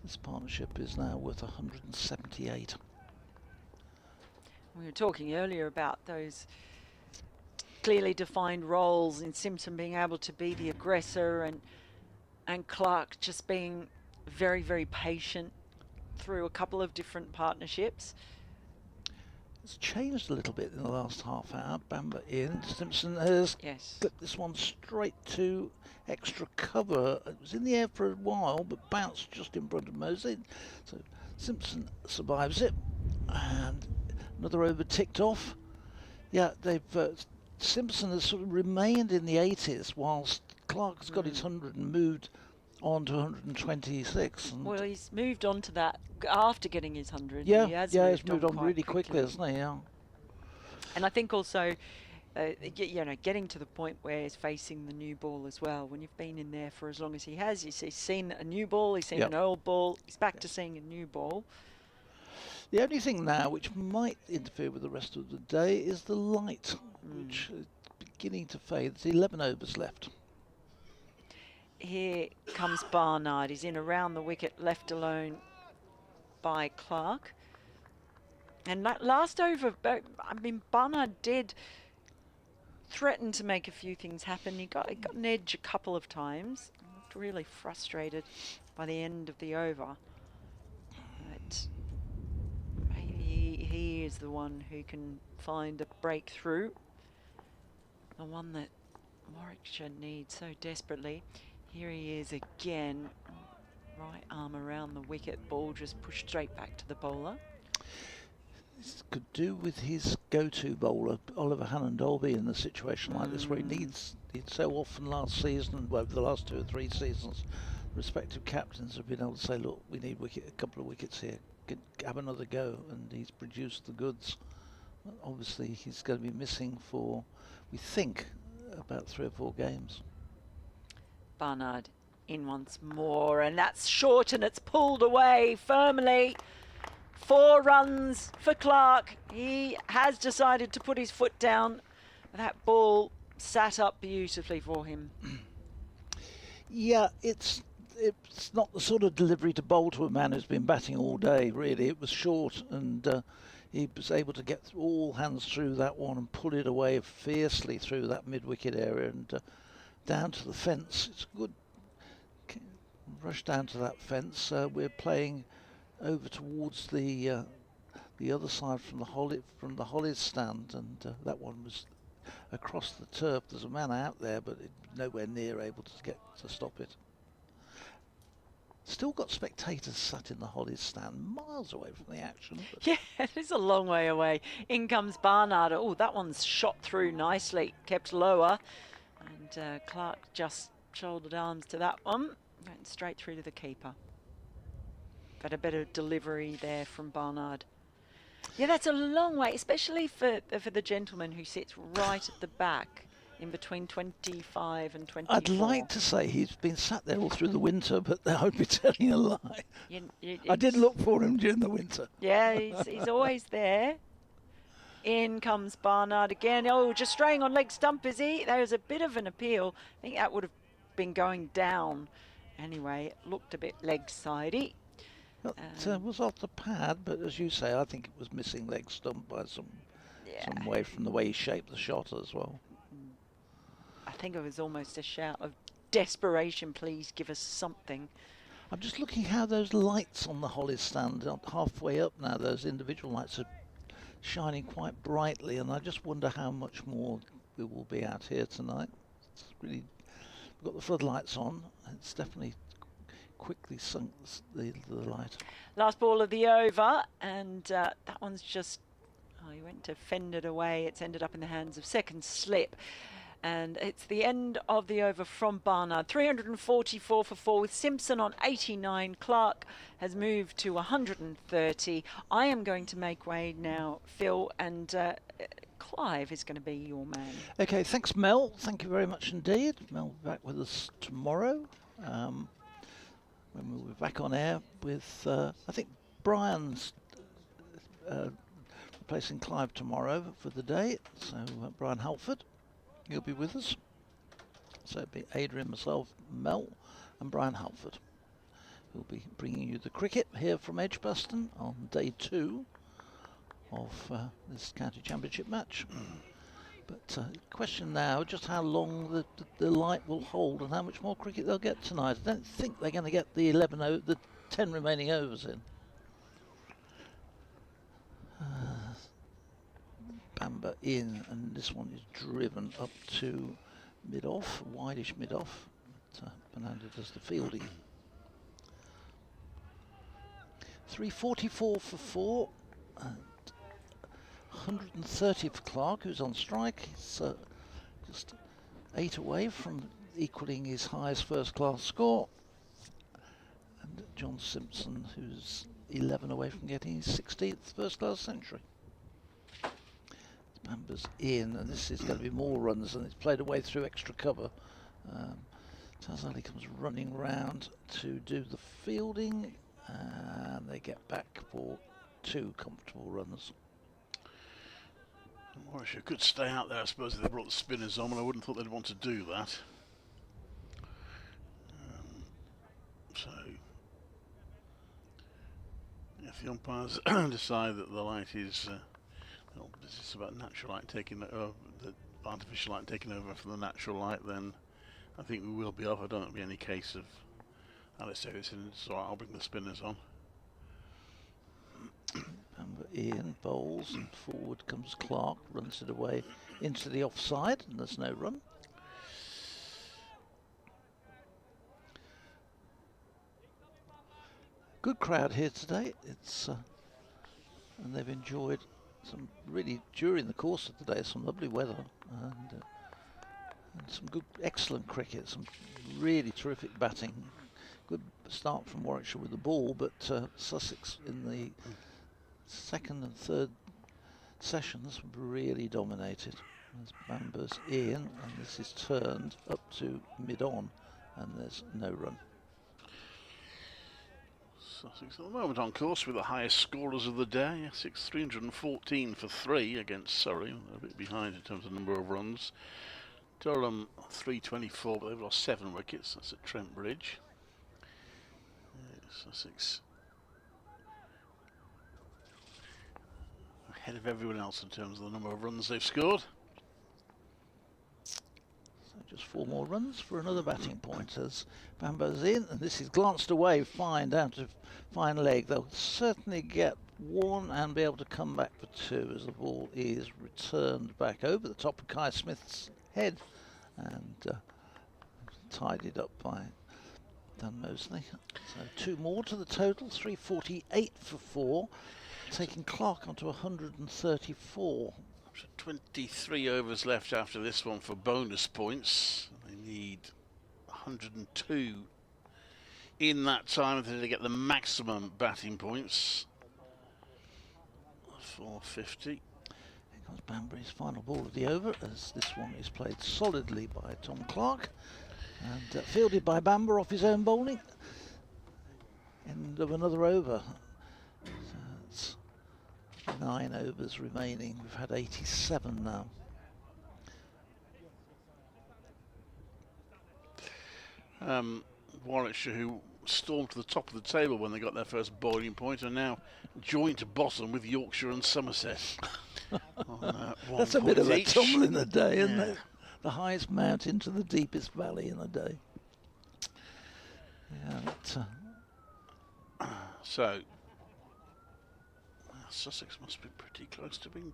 this partnership is now worth 178. We were talking earlier about those clearly defined roles, in Simpson being able to be the aggressor and Clark just being very, very patient through a couple of different partnerships. It's changed a little bit in the last half hour. Bamber in. Simpson has clipped this one straight to extra cover. It was in the air for a while, but bounced just in front of Mosley. So Simpson survives it. And another over ticked off. Yeah, they've Simpson has sort of remained in the 80s whilst Clark's got his 100 and moved on to 126. And well, he's moved on to that after getting his 100. Yeah, he's moved on really quickly, hasn't he? Yeah. And I think also, you know, getting to the point where he's facing the new ball as well. When you've been in there for as long as he has, he's seen a new ball, he's seen an old ball, he's back to seeing a new ball. The only thing now which might interfere with the rest of the day is the light, which is beginning to fade. There's 11 overs left. Here comes Barnard. He's in around the wicket, left alone by Clark. And that last over, I mean, Barnard did threaten to make a few things happen. He got an edge a couple of times. Looked really frustrated by the end of the over. But maybe he is the one who can find a breakthrough. The one that Warwickshire needs so desperately. Here he is again. Right arm around the wicket, ball just pushed straight back to the bowler. This could do with his go-to bowler, Oliver Hannon-Dolby, in a situation like this, where he needs so often last season, well, over the last 2 or 3 seasons, respective captains have been able to say, look, we need a couple of wickets here, have another go, and he's produced the goods. Obviously, he's going to be missing for, we think, about 3 or 4 games. Barnard in once more, and that's short, and it's pulled away firmly. 4 runs for Clark. He has decided to put his foot down. That ball sat up beautifully for him. Yeah, it's not the sort of delivery to bowl to a man who's been batting all day, really. It was short, and he was able to get all hands through that one and pull it away fiercely through that mid-wicket area and down to the fence. It's good. Rush down to that fence. We're playing over towards the other side from the Hollies stand, and that one was across the turf. There's a man out there, but nowhere near able to get to stop it. Still got spectators sat in the Hollies stand, miles away from the action. Yeah, it is a long way away. In comes Barnard. Oh, that one's shot through nicely, kept lower, and Clark just shouldered arms to that one, went straight through to the keeper. But a better delivery there from Barnard. Yeah, that's a long way, especially for the gentleman who sits right at the back in between 25 and 24. I'd like to say he's been sat there all through the winter, but I would be telling a lie. I did look for him during the winter. Yeah, he's always there. In comes Barnard again. Oh, just straying on leg stump, is he? There was a bit of an appeal. I think that would have been going down. Anyway, it looked a bit leg-sidey. It was off the pad, but as you say, I think it was missing leg stump by some way from the way he shaped the shot as well. I think it was almost a shout of desperation, please give us something. I'm just looking how those lights on the Hollies stand halfway up now. Those individual lights are shining quite brightly, and I just wonder how much more we will be out here tonight. It's really, we've got the floodlights on. It's definitely quickly sunk the light. Last ball of the over, and that one's just, he went to fend it away. It's ended up in the hands of second slip. And it's the end of the over from Barnard. 344 for 4 with Simpson on 89. Clark has moved to 130. I am going to make way now, Phil, and Clive is going to be your man. Okay, thanks, Mel. Thank you very much indeed. Mel will be back with us tomorrow. When we'll be back on air with, I think, Brian's replacing Clive tomorrow for the day. So Brian Halford, he'll be with us. So it'll be Adrian, myself, Mel, and Brian Halford. We'll be bringing you the cricket here from Edgbaston on day 2 of this county championship match. But question now, just how long the light will hold and how much more cricket they'll get tonight. I don't think they're going to get the 10 remaining overs in. Bamber in, and this one is driven up to mid-off, wideish mid-off. Fernando does the fielding. 344 for 4. 130 for Clark, who's on strike. He's just 8 away from equalling his highest first-class score. And John Simpson, who's 11 away from getting his 16th first-class century. Bamber's in, and this is going to be more runs, and it's played away through extra cover. Tazali comes running round to do the fielding, and they get back for 2 comfortable runs. Warwickshire could stay out there, I suppose, if they brought the spinners on, but I wouldn't have thought they'd want to do that. So, if the umpires decide that the light is, well, this is about natural light taking over, the artificial light taking over from the natural light, then I think we will be off. I don't think there'll be any case of Alex Davis in, so I'll bring the spinners on. Ian bowls, and forward comes Clark, runs it away into the offside, and there's no run. Good crowd here today. It's and they've enjoyed some really, during the course of the day, some lovely weather and some good, excellent cricket, some really terrific batting. Good start from Warwickshire with the ball, but Sussex in the second and third sessions really dominated. There's Bamber's in, and this is turned up to mid-on, and there's no run. Sussex at the moment on course with the highest scorers of the day. Essex 314 for 3 against Surrey, a bit behind in terms of number of runs. Durham 324, but they've lost 7 wickets. That's at Trent Bridge. Sussex ahead of everyone else in terms of the number of runs they've scored. So just 4 more runs for another batting point as Bamber's in, and this is glanced away fine down to fine leg. They'll certainly get 1 and be able to come back for 2 as the ball is returned back over the top of Kai Smith's head and tidied up by Dan Mosley. So 2 more to the total, 348 for 4, taking Clark onto 134. 23 overs left after this one for bonus points. They need 102 in that time to get the maximum batting points. 450. Here comes Banbury's final ball of the over as this one is played solidly by Tom Clark. And fielded by Bamber off his own bowling. End of another over. So it's 9 overs remaining. We've had 87 now. Warwickshire, who stormed to the top of the table when they got their first bowling point, are now joint to bottom with Yorkshire and Somerset. That's a bit of a tumble in the day, isn't it? The highest mountain to the deepest valley in the day. Yeah, so Sussex must be pretty close to being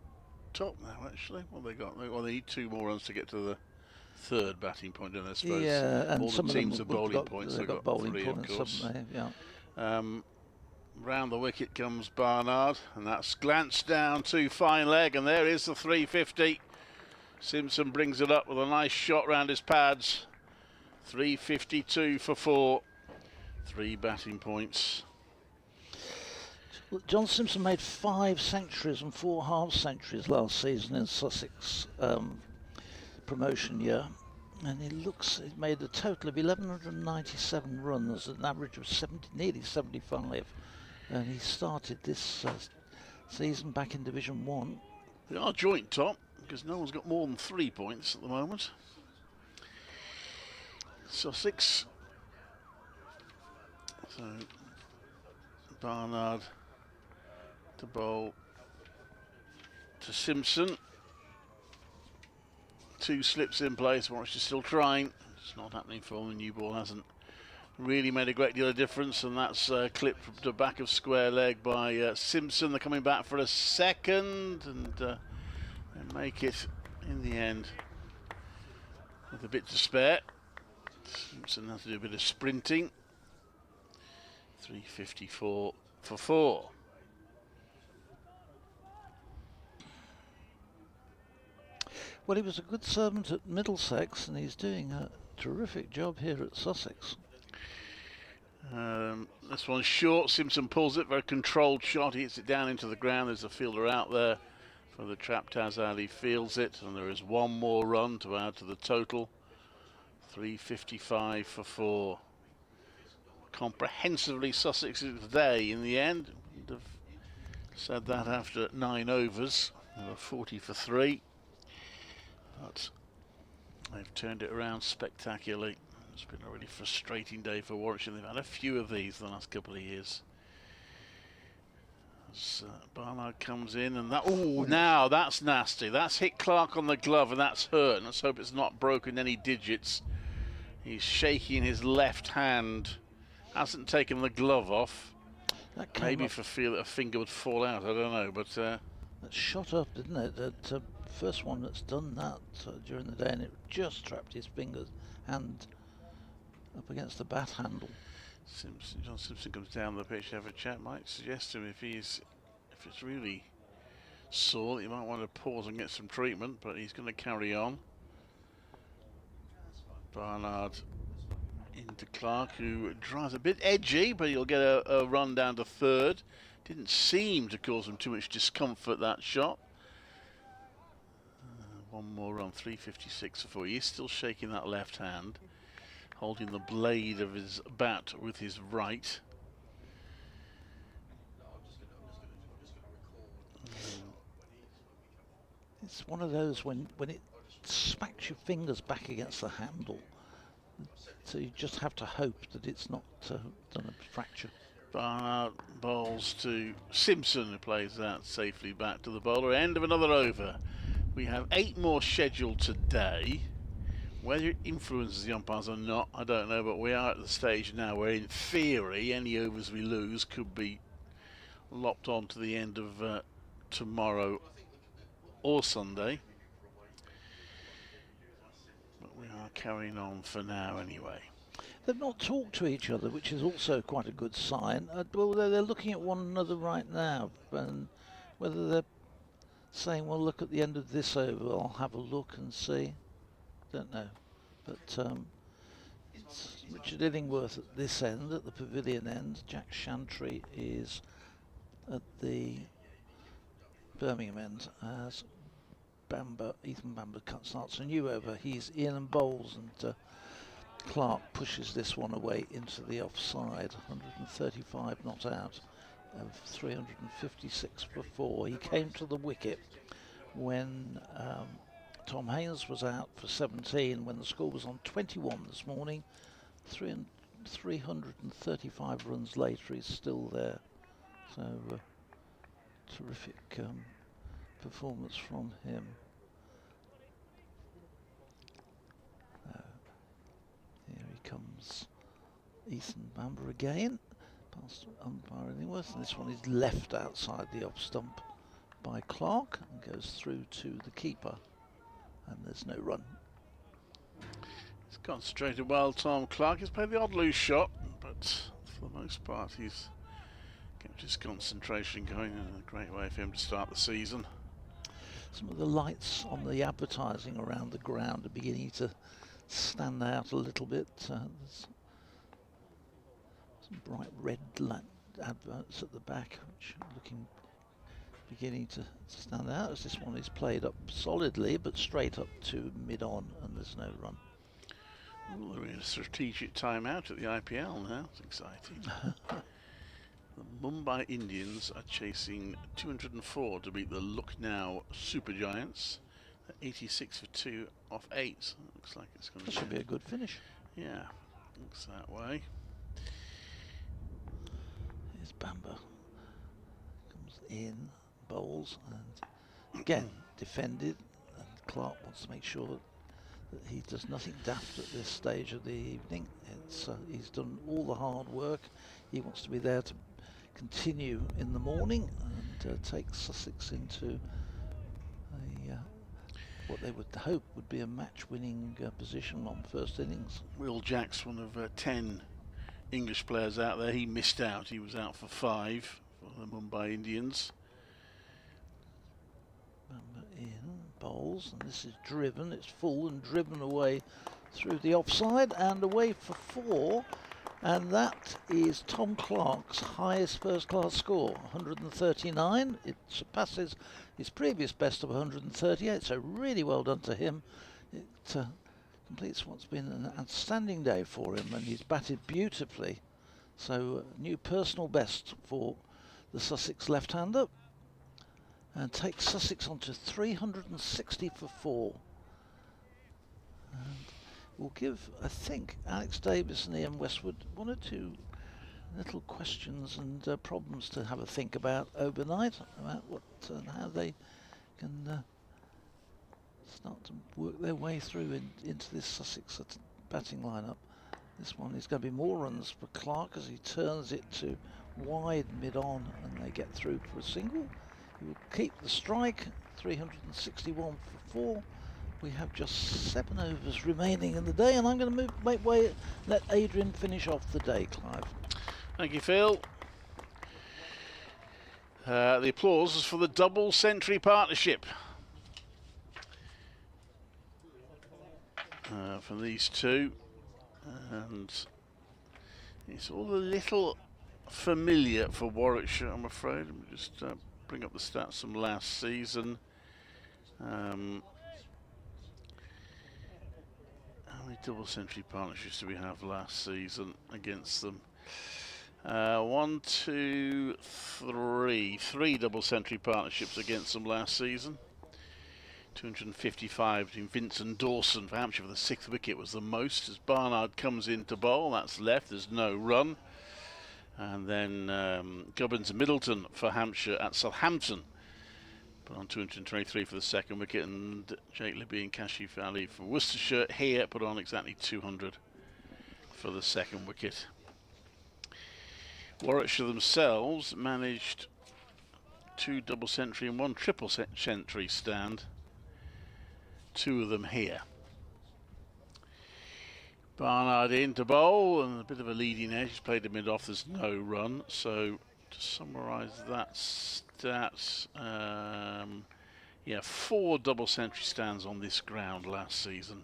top now, actually. Well, they need 2 more runs to get to the 3rd batting point, don't they, I suppose? Yeah, and all some the teams of are them bowling points. They've got bowling 3, points, of course. Yeah. Round the wicket comes Barnard, and that's glanced down to fine leg, and there is the 350. Simpson brings it up with a nice shot round his pads. 352 for 4. 3 batting points. John Simpson made 5 centuries and 4 half centuries last season in Sussex promotion year, and he made a total of 1,197 runs at an average of nearly 75, and he started this season back in Division 1. They are joint top because no one's got more than 3 points at the moment. Sussex. So Barnard to bowl to Simpson. 2 slips in place. Warwickshire still trying. It's not happening for them. The new ball hasn't really made a great deal of difference, and that's clipped from the back of square leg by Simpson. They're coming back for a second, and they make it in the end with a bit to spare. Simpson has to do a bit of sprinting. 3:54 for 4. Well, he was a good servant at Middlesex, and he's doing a terrific job here at Sussex. This one's short. Simpson pulls it, very controlled shot. He hits it down into the ground. There's a fielder out there for the trap. Tazad, he fields it, and there is one more run to add to the total. 3:55 for 4. Comprehensively Sussex's day in the end. Would have said that after 9 overs. They were 40 for 3. But they've turned it around spectacularly. It's been a really frustrating day for Warwickshire. They've had a few of these the last couple of years. As Barnard comes in, and that, oh, now that's nasty. That's hit Clark on the glove, and that's hurt. Let's hope it's not broken any digits. He's shaking his left hand. Hasn't taken the glove off. Maybe for fear that a finger would fall out. I don't know, but that shot up, didn't it? The first one that's done that during the day, and it just trapped his hand up against the bat handle. John Simpson comes down the pitch to have a chat. Might suggest to him if it's really sore that you might want to pause and get some treatment, but he's going to carry on. Barnard into Clark, who drives a bit edgy, but he'll get a run down to third. Didn't seem to cause him too much discomfort, that shot. One more run, 3:56 for 4. He's still shaking that left hand, holding the blade of his bat with his right. It's one of those when it smacks your fingers back against the handle. So you just have to hope that it's not done a fracture. Barnard bowls to Simpson, who plays that safely back to the bowler. End of another over. We have 8 more scheduled today. Whether it influences the umpires or not, I don't know, but we are at the stage now where, in theory, any overs we lose could be lopped on to the end of tomorrow or Sunday. But we are carrying on for now anyway. They've not talked to each other, which is also quite a good sign. Well, they're looking at one another right now, and whether they're saying, well, look, at the end of this over, I'll have a look and see. Don't know. But it's Richard Illingworth at this end, at the pavilion end. Jack Shantry is at the Birmingham end as Ethan Bamber starts a new over. He's in and bowls, and Clark pushes this one away into the offside. 135 not out of 356 for 4. He came to the wicket when Tom Haynes was out for 17, when the score was on 21 this morning. 335 runs later, he's still there. So terrific performance from him. Here he comes, Ethan Bamber again, past umpire Illingworth, and this one is left outside the off stump by Clark and goes through to the keeper, and there's no run. He's concentrated well, Tom Clark. He's played the odd loose shot, but for the most part he's kept his concentration going in a great way for him to start the season. Some of the lights on the advertising around the ground are beginning to stand out a little bit. There's some bright red adverts at the back, which are beginning to stand out, as this one is played up solidly but straight up to mid-on, and there's no run. Ooh, we're in a strategic timeout at the IPL now. It's exciting. The Mumbai Indians are chasing 204 to beat the Lucknow Supergiants. 86 for 2 off 8. So it looks like it's going to Should be a good finish. Yeah, looks that way. Here's Bamber. Comes in, bowls, and again defended. And Clark wants to make sure that he does nothing daft at this stage of the evening. It's he's done all the hard work. He wants to be there to continue in the morning and take Sussex into what they would hope would be a match-winning position on first innings. Will Jack's one of 10 English players out there. He missed out. He was out for 5 for the Mumbai Indians. Bamber in, bowls, and this is driven. It's full and driven away through the offside and away for 4. And that is Tom Clark's highest first-class score, 139. It surpasses his previous best of 138, so really well done to him. It completes what's been an outstanding day for him, and he's batted beautifully. So new personal best for the Sussex left-hander, and takes Sussex on to 360 for 4. And we'll give, I think, Alex Davis and Ian Westwood 1 or 2 little questions and problems to have a think about overnight, about what and how they can start to work their way through into this Sussex batting lineup. This one is going to be more runs for Clark as he turns it to wide mid-on and they get through for a single. He will keep the strike, 361 for 4. We have just 7 overs remaining in the day, and I'm going to make way, let Adrian finish off the day, Clive. Thank you, Phil. The applause is for the double century partnership. For these two. And it's all a little familiar for Warwickshire, I'm afraid. Let me just bring up the stats from last season. How many double century partnerships do we have last season against them? 1, 2, 3. 3 double century partnerships against them last season. 255 between Vince and Dawson for Hampshire for the 6th wicket was the most. As Barnard comes in to bowl, that's left, there's no run. And then Gubbins and Middleton for Hampshire at Southampton. Put on 223 for the 2nd wicket, and Jake Libby and Kashif Ali for Worcestershire here put on exactly 200 for the 2nd wicket. Warwickshire themselves managed 2 double century and 1 triple century stand. 2 of them here. Barnard in to bowl and a bit of a leading edge. He's played a mid off, there's no run. So to summarise that stats, yeah, 4 double century stands on this ground last season.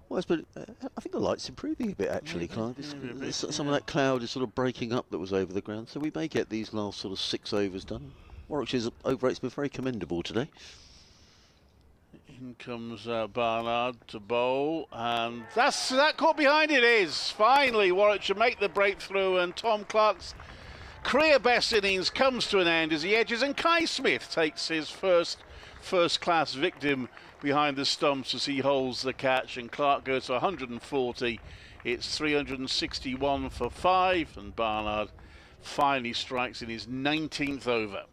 Well, but I think the light's improving a bit actually, Clive. Some of that cloud is sort of breaking up that was over the ground, so we may get these last sort of 6 overs done. Warwickshire's over rate's been very commendable today. In comes Barnard to bowl, and that caught behind it is. Finally, Warwickshire make the breakthrough, and Tom Clark's career best innings comes to an end as he edges, and Kai Smith takes his first-class victim behind the stumps as he holds the catch, and Clark goes to 140. It's 361 for 5, and Barnard finally strikes in his 19th over.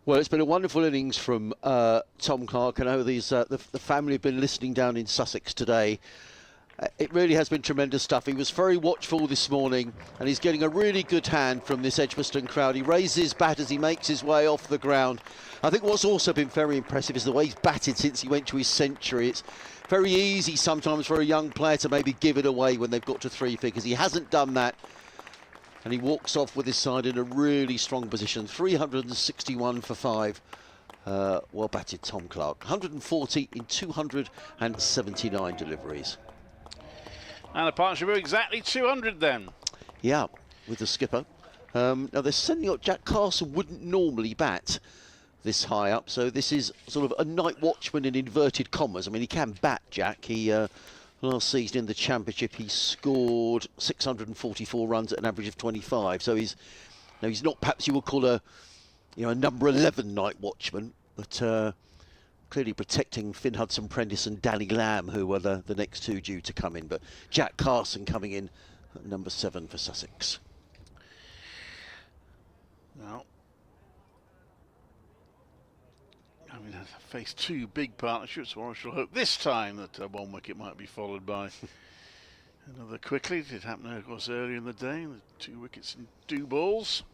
Well, it's been a wonderful innings from Tom Clark. I know the family have been listening down in Sussex today. It really has been tremendous stuff. He was very watchful this morning, and he's getting a really good hand from this Edgbaston crowd. He raises his bat as he makes his way off the ground. I think what's also been very impressive is the way he's batted since he went to his century. It's very easy sometimes for a young player to maybe give it away when they've got to 3 figures. He hasn't done that, and he walks off with his side in a really strong position. 361 for 5. Well batted, Tom Clark. 140 in 279 deliveries. And a partnership of exactly 200 then. Yeah, with the skipper. Now they're sending up Jack Carson, wouldn't normally bat this high up. So this is sort of a night watchman in inverted commas. I mean, he can bat, Jack. He last season in the Championship, he scored 644 runs at an average of 25. So he's not perhaps you would call a number 11 night watchman, but clearly protecting Finn Hudson-Prentice and Danny Lamb, who were the next two due to come in. But Jack Carson coming in at number 7 for Sussex. Now, having faced two big partnerships, I shall hope this time that one wicket might be followed by another quickly. It did happen, of course, earlier in the day. The 2 wickets and 2 balls.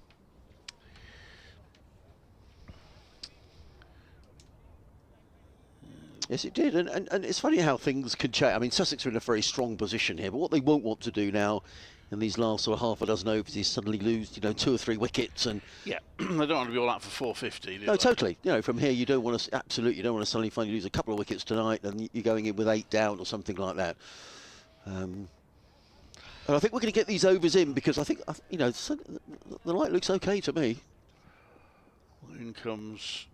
Yes, it did, and it's funny how things can change. I mean, Sussex are in a very strong position here, but what they won't want to do now in these last sort of half a dozen overs is suddenly lose, 2 or 3 wickets. And yeah, they don't want to be all out for 450. No, totally. From here, you don't want to absolutely. You don't want to suddenly find you lose a couple of wickets tonight, and you're going in with 8 down or something like that. And I think we're going to get these overs in because I think the light looks okay to me. In comes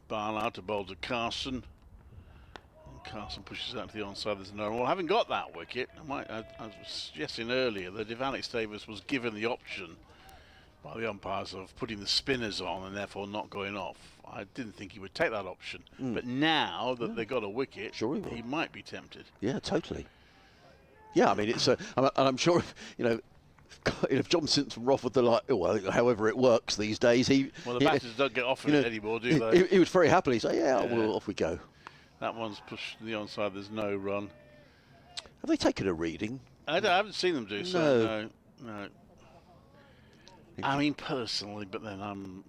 Barnard to bowl to Carson. And Carson pushes out to the onside. There's no. Well, having got that wicket, I was suggesting earlier that if Alex Davis was given the option by the umpires of putting the spinners on and therefore not going off, I didn't think he would take that option. But now that they got a wicket, sure he might be tempted. Yeah, totally. Yeah, I mean, it's and I'm sure if John Simpson offered the light, well, however it works these days, the batters don't get offered it anymore, do they? He would very happily say, yeah, well, off we go. That one's pushed to the onside. There's no run. Have they taken a reading? I haven't seen them do so. No. I mean, personally, but then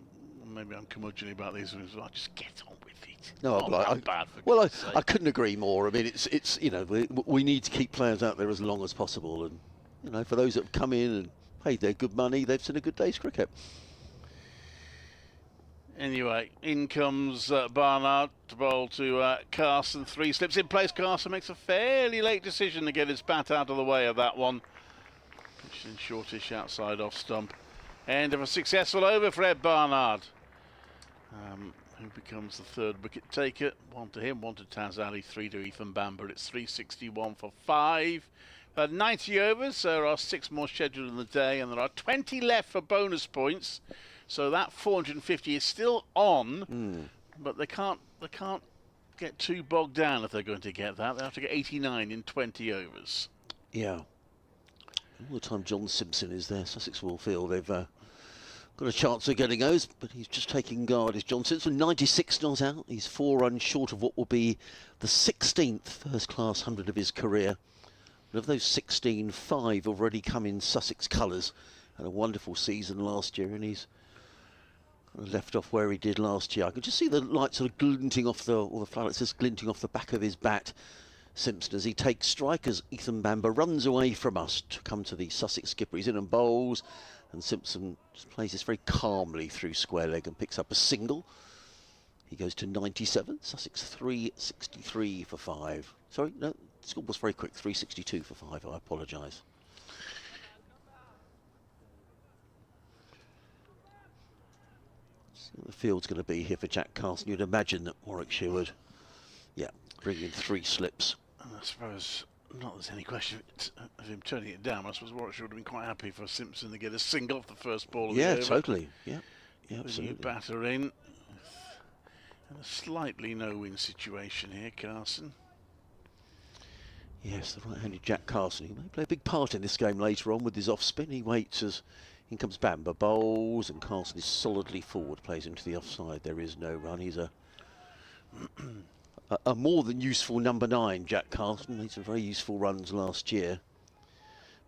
maybe I'm curmudgeonly about these ones. I just get on with it. No, I couldn't agree more. I mean, it's we need to keep players out there as long as possible, and for those that have come in and paid their good money, they've seen a good day's cricket. Anyway, in comes Barnard to bowl to Carson. 3 slips in place. Carson makes a fairly late decision to get his bat out of the way of that one. Pitched in shortish outside off stump. End of a successful over for Ed Barnard, who becomes the 3rd wicket taker. 1 to him, 1 to Taz Ali, 3 to Ethan Bamber. It's 361 for 5. 90 overs. There are 6 more scheduled in the day, and there are 20 left for bonus points. So that 450 is still on, but they can't get too bogged down if they're going to get that. They have to get 89 in 20 overs. Yeah. All the time John Simpson is there, Sussex will feel they've got a chance of getting those, but he's just taking guard. Is John Simpson 96 not out? He's 4 runs short of what will be the 16th first-class 100 of his career. And of those 16, 5 already come in Sussex colours. Had a wonderful season last year, and he's left off where he did last year. I can just see the light sort of glinting off or the floodlights just glinting off the back of his bat. Simpson, as he takes strike, as Ethan Bamber runs away from us to come to the Sussex skipper. He's in and bowls, and Simpson just plays this very calmly through square leg and picks up a single. He goes to 97. Sussex 363 for 5. Sorry, no, the score was very quick. 362 for 5. I apologise. The field's going to be here for Jack Carson. You'd imagine that Warwickshire would, bring in 3 slips. And I suppose not there's any question of him turning it down. I suppose Warwickshire would have been quite happy for Simpson to get a single off the first ball of the over. Totally. Yeah, absolutely. Batter in. And a slightly no-win situation here, Carson. Yes, the right-handed Jack Carson. He may play a big part in this game later on with his off-spin. He waits as in comes Bamber, bowls, and Carson is solidly forward, plays into the offside. There is no run. He's a more than useful number 9, Jack Carson. Made some very useful runs last year.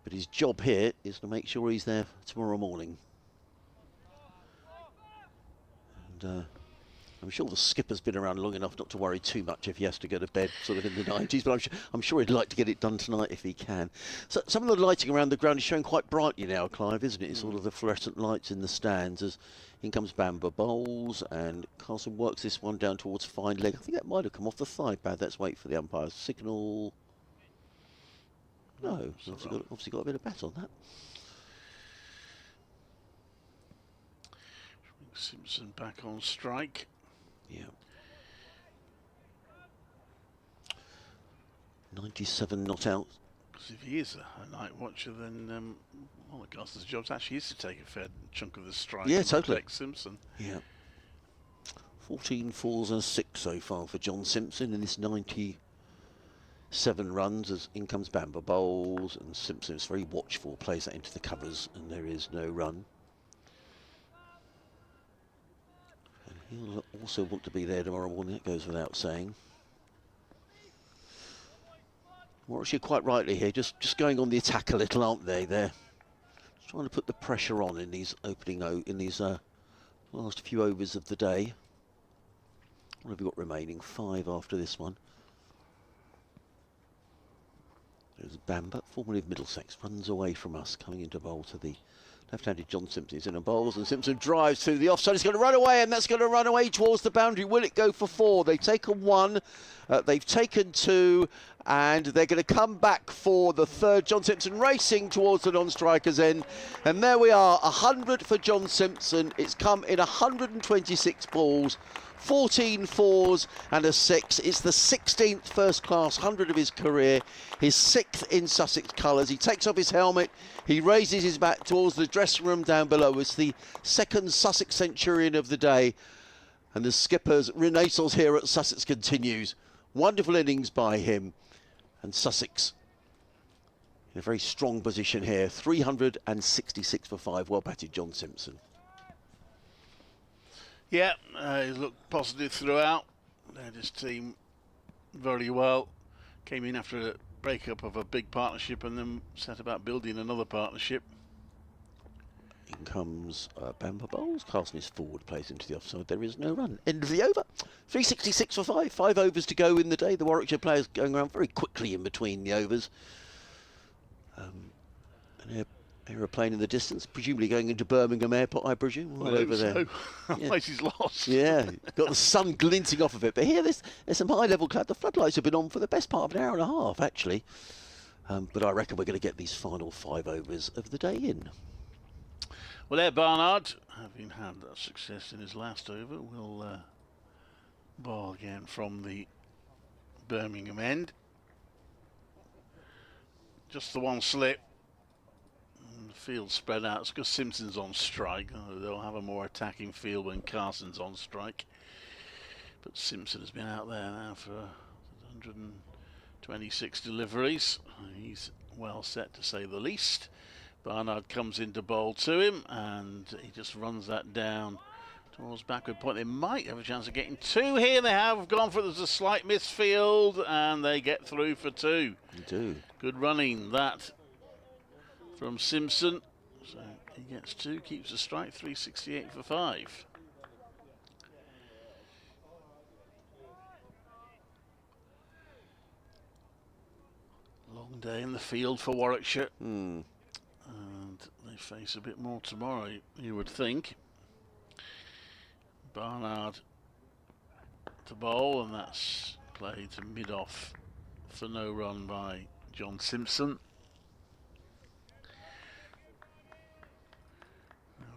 But his job here is to make sure he's there tomorrow morning. And I'm sure the skipper's been around long enough not to worry too much if he has to go to bed sort of in the 90s, but I'm sure he'd like to get it done tonight if he can. So some of the lighting around the ground is showing quite brightly now, Clive, isn't it? It's all of the fluorescent lights in the stands as in comes Bamber, bowls, and Carson works this one down towards fine leg. I think that might have come off the thigh pad. Let's wait for the umpire's signal. No, obviously got a bit of bat on that. Simpson back on strike. Yeah. 97 not out. Because if he is a night watcher, then one of Gosler's jobs actually is to take a fair chunk of the strike. Yeah, and totally. protect Simpson. Yeah. 14 falls and 6 so far for John Simpson in this 97 runs, as in comes Bamber bowls, and Simpson is very watchful, plays that into the covers, and there is no run. And he'll also want to be there tomorrow morning, that goes without saying. Warwickshire quite rightly here, just going on the attack a little, aren't they? They're trying to put the pressure on in these last few overs of the day. What have we got remaining? 5 after this one. There's Bamber, formerly of Middlesex, runs away from us, coming into bowl to the left-handed John Simpson. He's in a bowls, and Simpson drives through the offside. He's going to run away, and that's going to run away towards the boundary. Will it go for 4? They've taken 1, they've taken 2, and they're going to come back for the 3rd. John Simpson racing towards the non-striker's end, and there we are, 100 for John Simpson. It's come in 126 balls. 14 fours and a 6. It's the 16th first-class 100 of his career, his 6th in Sussex colours. He takes off his helmet, he raises his back towards the dressing room down below. It's the 2nd Sussex centurion of the day, and the skipper's renaissance here at Sussex continues. Wonderful innings by him, and Sussex in a very strong position here. 366 for 5. Well batted, John Simpson. Yeah, he's looked positive throughout. Led his team very well. Came in after a breakup of a big partnership and then set about building another partnership. In comes Bamber bowls. Carson is forward, plays into the offside. There is no run. End of the over. 366 for 5. 5 overs to go in the day. The Warwickshire players going around very quickly in between the overs. An aeroplane in the distance, presumably going into Birmingham Airport, I presume. All over there. So. Otherwise he's lost. Yeah, got the sun glinting off of it. But here, there's some high-level cloud. The floodlights have been on for the best part of an hour and a half, actually. But I reckon we're going to get these final 5 overs of the day in. Well, there, Barnard, having had that success in his last over, will bowl again from the Birmingham end. Just the one slip. The field spread out. It's because Simpson's on strike. They'll have a more attacking field when Carson's on strike. But Simpson has been out there now for 126 deliveries. He's well set, to say the least. Barnard comes into bowl to him, and he just runs that down towards backward point. They might have a chance of getting 2 here. They have gone for it. There's a slight misfield, and they get through for 2. They do. Good running that from Simpson. So he gets 2, keeps the strike. 368 for 5. Long day in the field for Warwickshire. And they face a bit more tomorrow, you would think. Barnard to bowl, and that's played to mid-off for no run by John Simpson.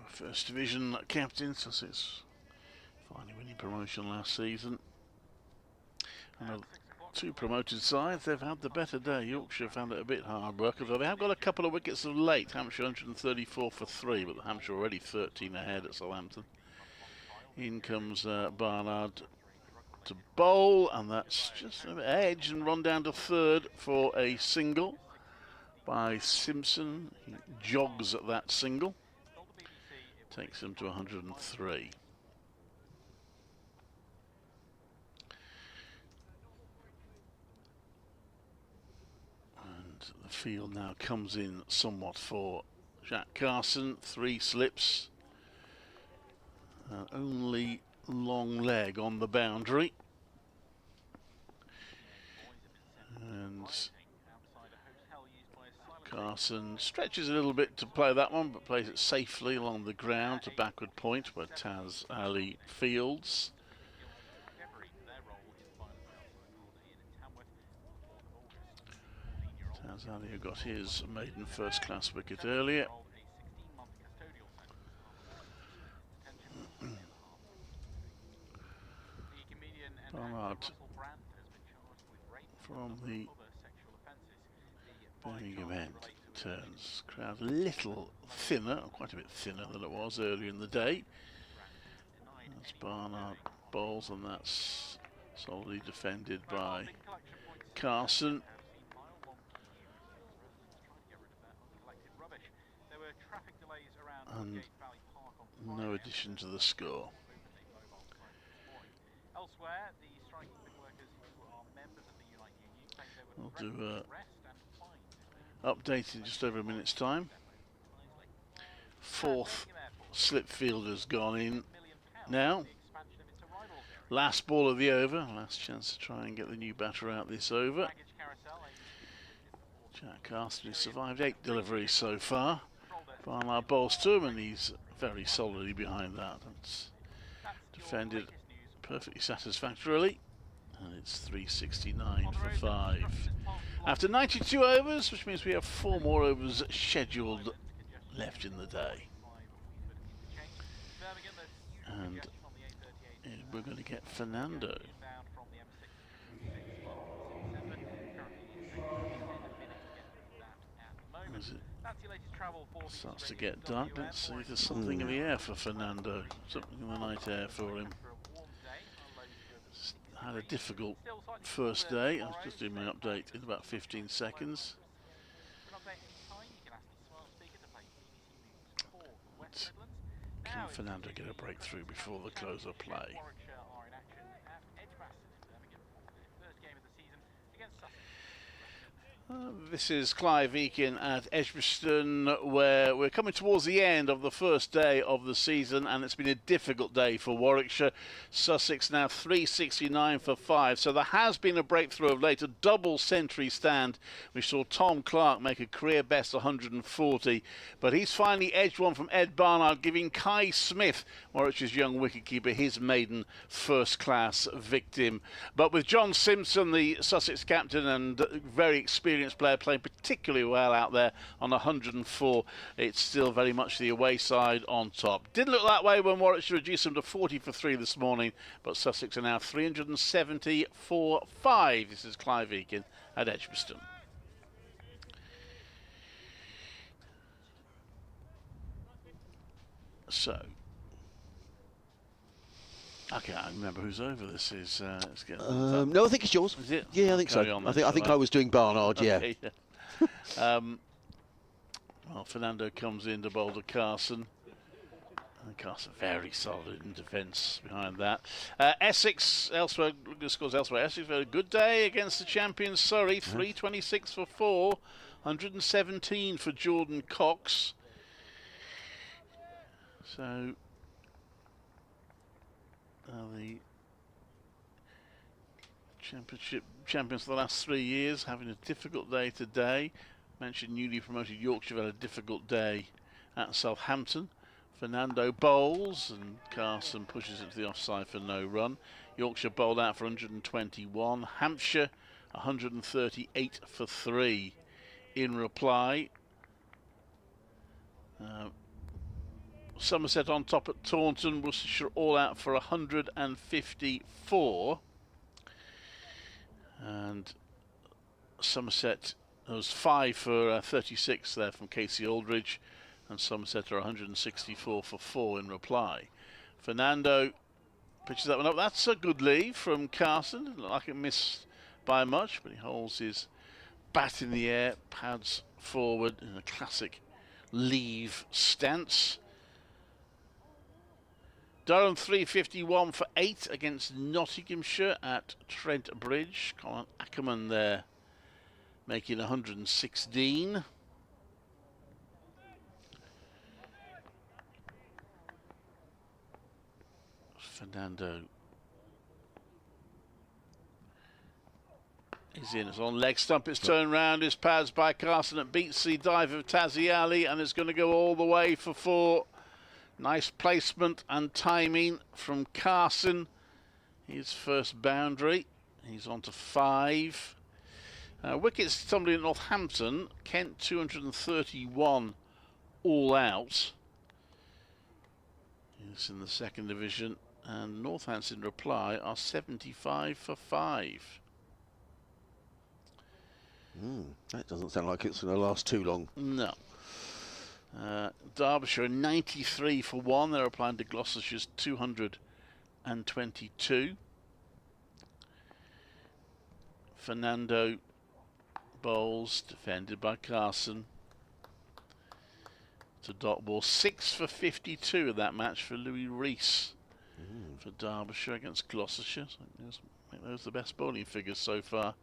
First Division captain, Sussex finally winning promotion last season. And 2 promoted sides, they've had the better day. Yorkshire found it a bit hard work, although they have got a couple of wickets of late. Hampshire 134 for 3, but Hampshire already 13 ahead at Southampton. In comes Barnard to bowl, and that's just an edge and run down to 3rd for a single by Simpson. He jogs at that single. Takes them to 103. And the field now comes in somewhat for Jack Carson. 3 slips. Only long leg on the boundary. And Carson stretches a little bit to play that one, but plays it safely along the ground to backward point where Taz Ali fields. Taz Ali, who got his maiden first-class wicket earlier. from the Birmingham end. Turns. Crowd a little thinner, quite a bit thinner than it was earlier in the day. That's Barnard bowls, and that's solidly defended by Carson. And no addition to the score. We'll do a update in just over a minute's time. Fourth slip fielder's gone in now. Last ball of the over, last chance to try and get the new batter out this over. Jack Carson has survived 8 deliveries so far. Barnard bowls to him, and he's very solidly behind that. It's defended perfectly satisfactorily, and it's 369 for 5. After 92 overs, which means we have 4 more overs scheduled left in the day. And we're going to get Fernando. As it starts to get dark, let's see if there's something in the air for Fernando. Something in the night air for him. Had a difficult first day. I'll just do my update in about 15 seconds. But can Fernando get a breakthrough before the close of play? This is Clive Eakin at Edgbaston, where we're coming towards the end of the first day of the season, and it's been a difficult day for Warwickshire. Sussex now 369 for 5, so there has been a breakthrough of late, a double century stand. We saw Tom Clark make a career best 140, but he's finally edged one from Ed Barnard, giving Kai Smith, Warwickshire's young wicketkeeper, his maiden first-class victim. But with John Simpson, the Sussex captain and very experienced player, playing particularly well out there on 104, it's still very much the away side on top. Didn't look that way when Warwickshire reduced them to 40 for 3 this morning, but Sussex are now 370 for 5. This is Clive Eakin at Edgbaston. So, I can't remember whose over this is. Let's get no, I think it's yours. Is it? Yeah, I think so. I think I was doing Barnard. Okay, yeah. Well, Fernando comes in to bowl to Carson. And Carson very solid in defence behind that. Essex elsewhere. Look at the scores elsewhere. Essex had a good day against the champions Surrey. 326 for 4, 117 for Jordan Cox. So. The championship champions for the last 3 years having a difficult day today. Mentioned newly promoted Yorkshire had a difficult day at Southampton. Fernando bowls and Carson pushes it to the offside for no run. Yorkshire bowled out for 121. Hampshire 138 for 3. In reply, Somerset on top at Taunton, Worcestershire all out for 154. And Somerset, there was 5 for 36 there from Casey Aldridge, and Somerset are 164 for 4 in reply. Fernando pitches that one up. That's a good leave from Carson. Didn't look like it missed by much, but he holds his bat in the air, pads forward in a classic leave stance. Durham 351 for 8 against Nottinghamshire at Trent Bridge. Colin Ackerman there making 116. Fernando is in. It's on leg stump. It's turned round. It's pads by Carson. It beats the dive of Tazi Ali, and it's going to go all the way for 4. Nice placement and timing from Carson. His first boundary. He's on to 5. Wickets tumbling at Northampton. Kent 231 all out. It's in the 2nd division. And Northampton in reply are 75 for 5. That doesn't sound like it's going to last too long. No. Derbyshire 93 for 1. They're applying to Gloucestershire's 222. Fernando bowls, defended by Carson. To dot ball, 6 for 52 of that match for Louis Rees for Derbyshire against Gloucestershire. So those are the best bowling figures so far.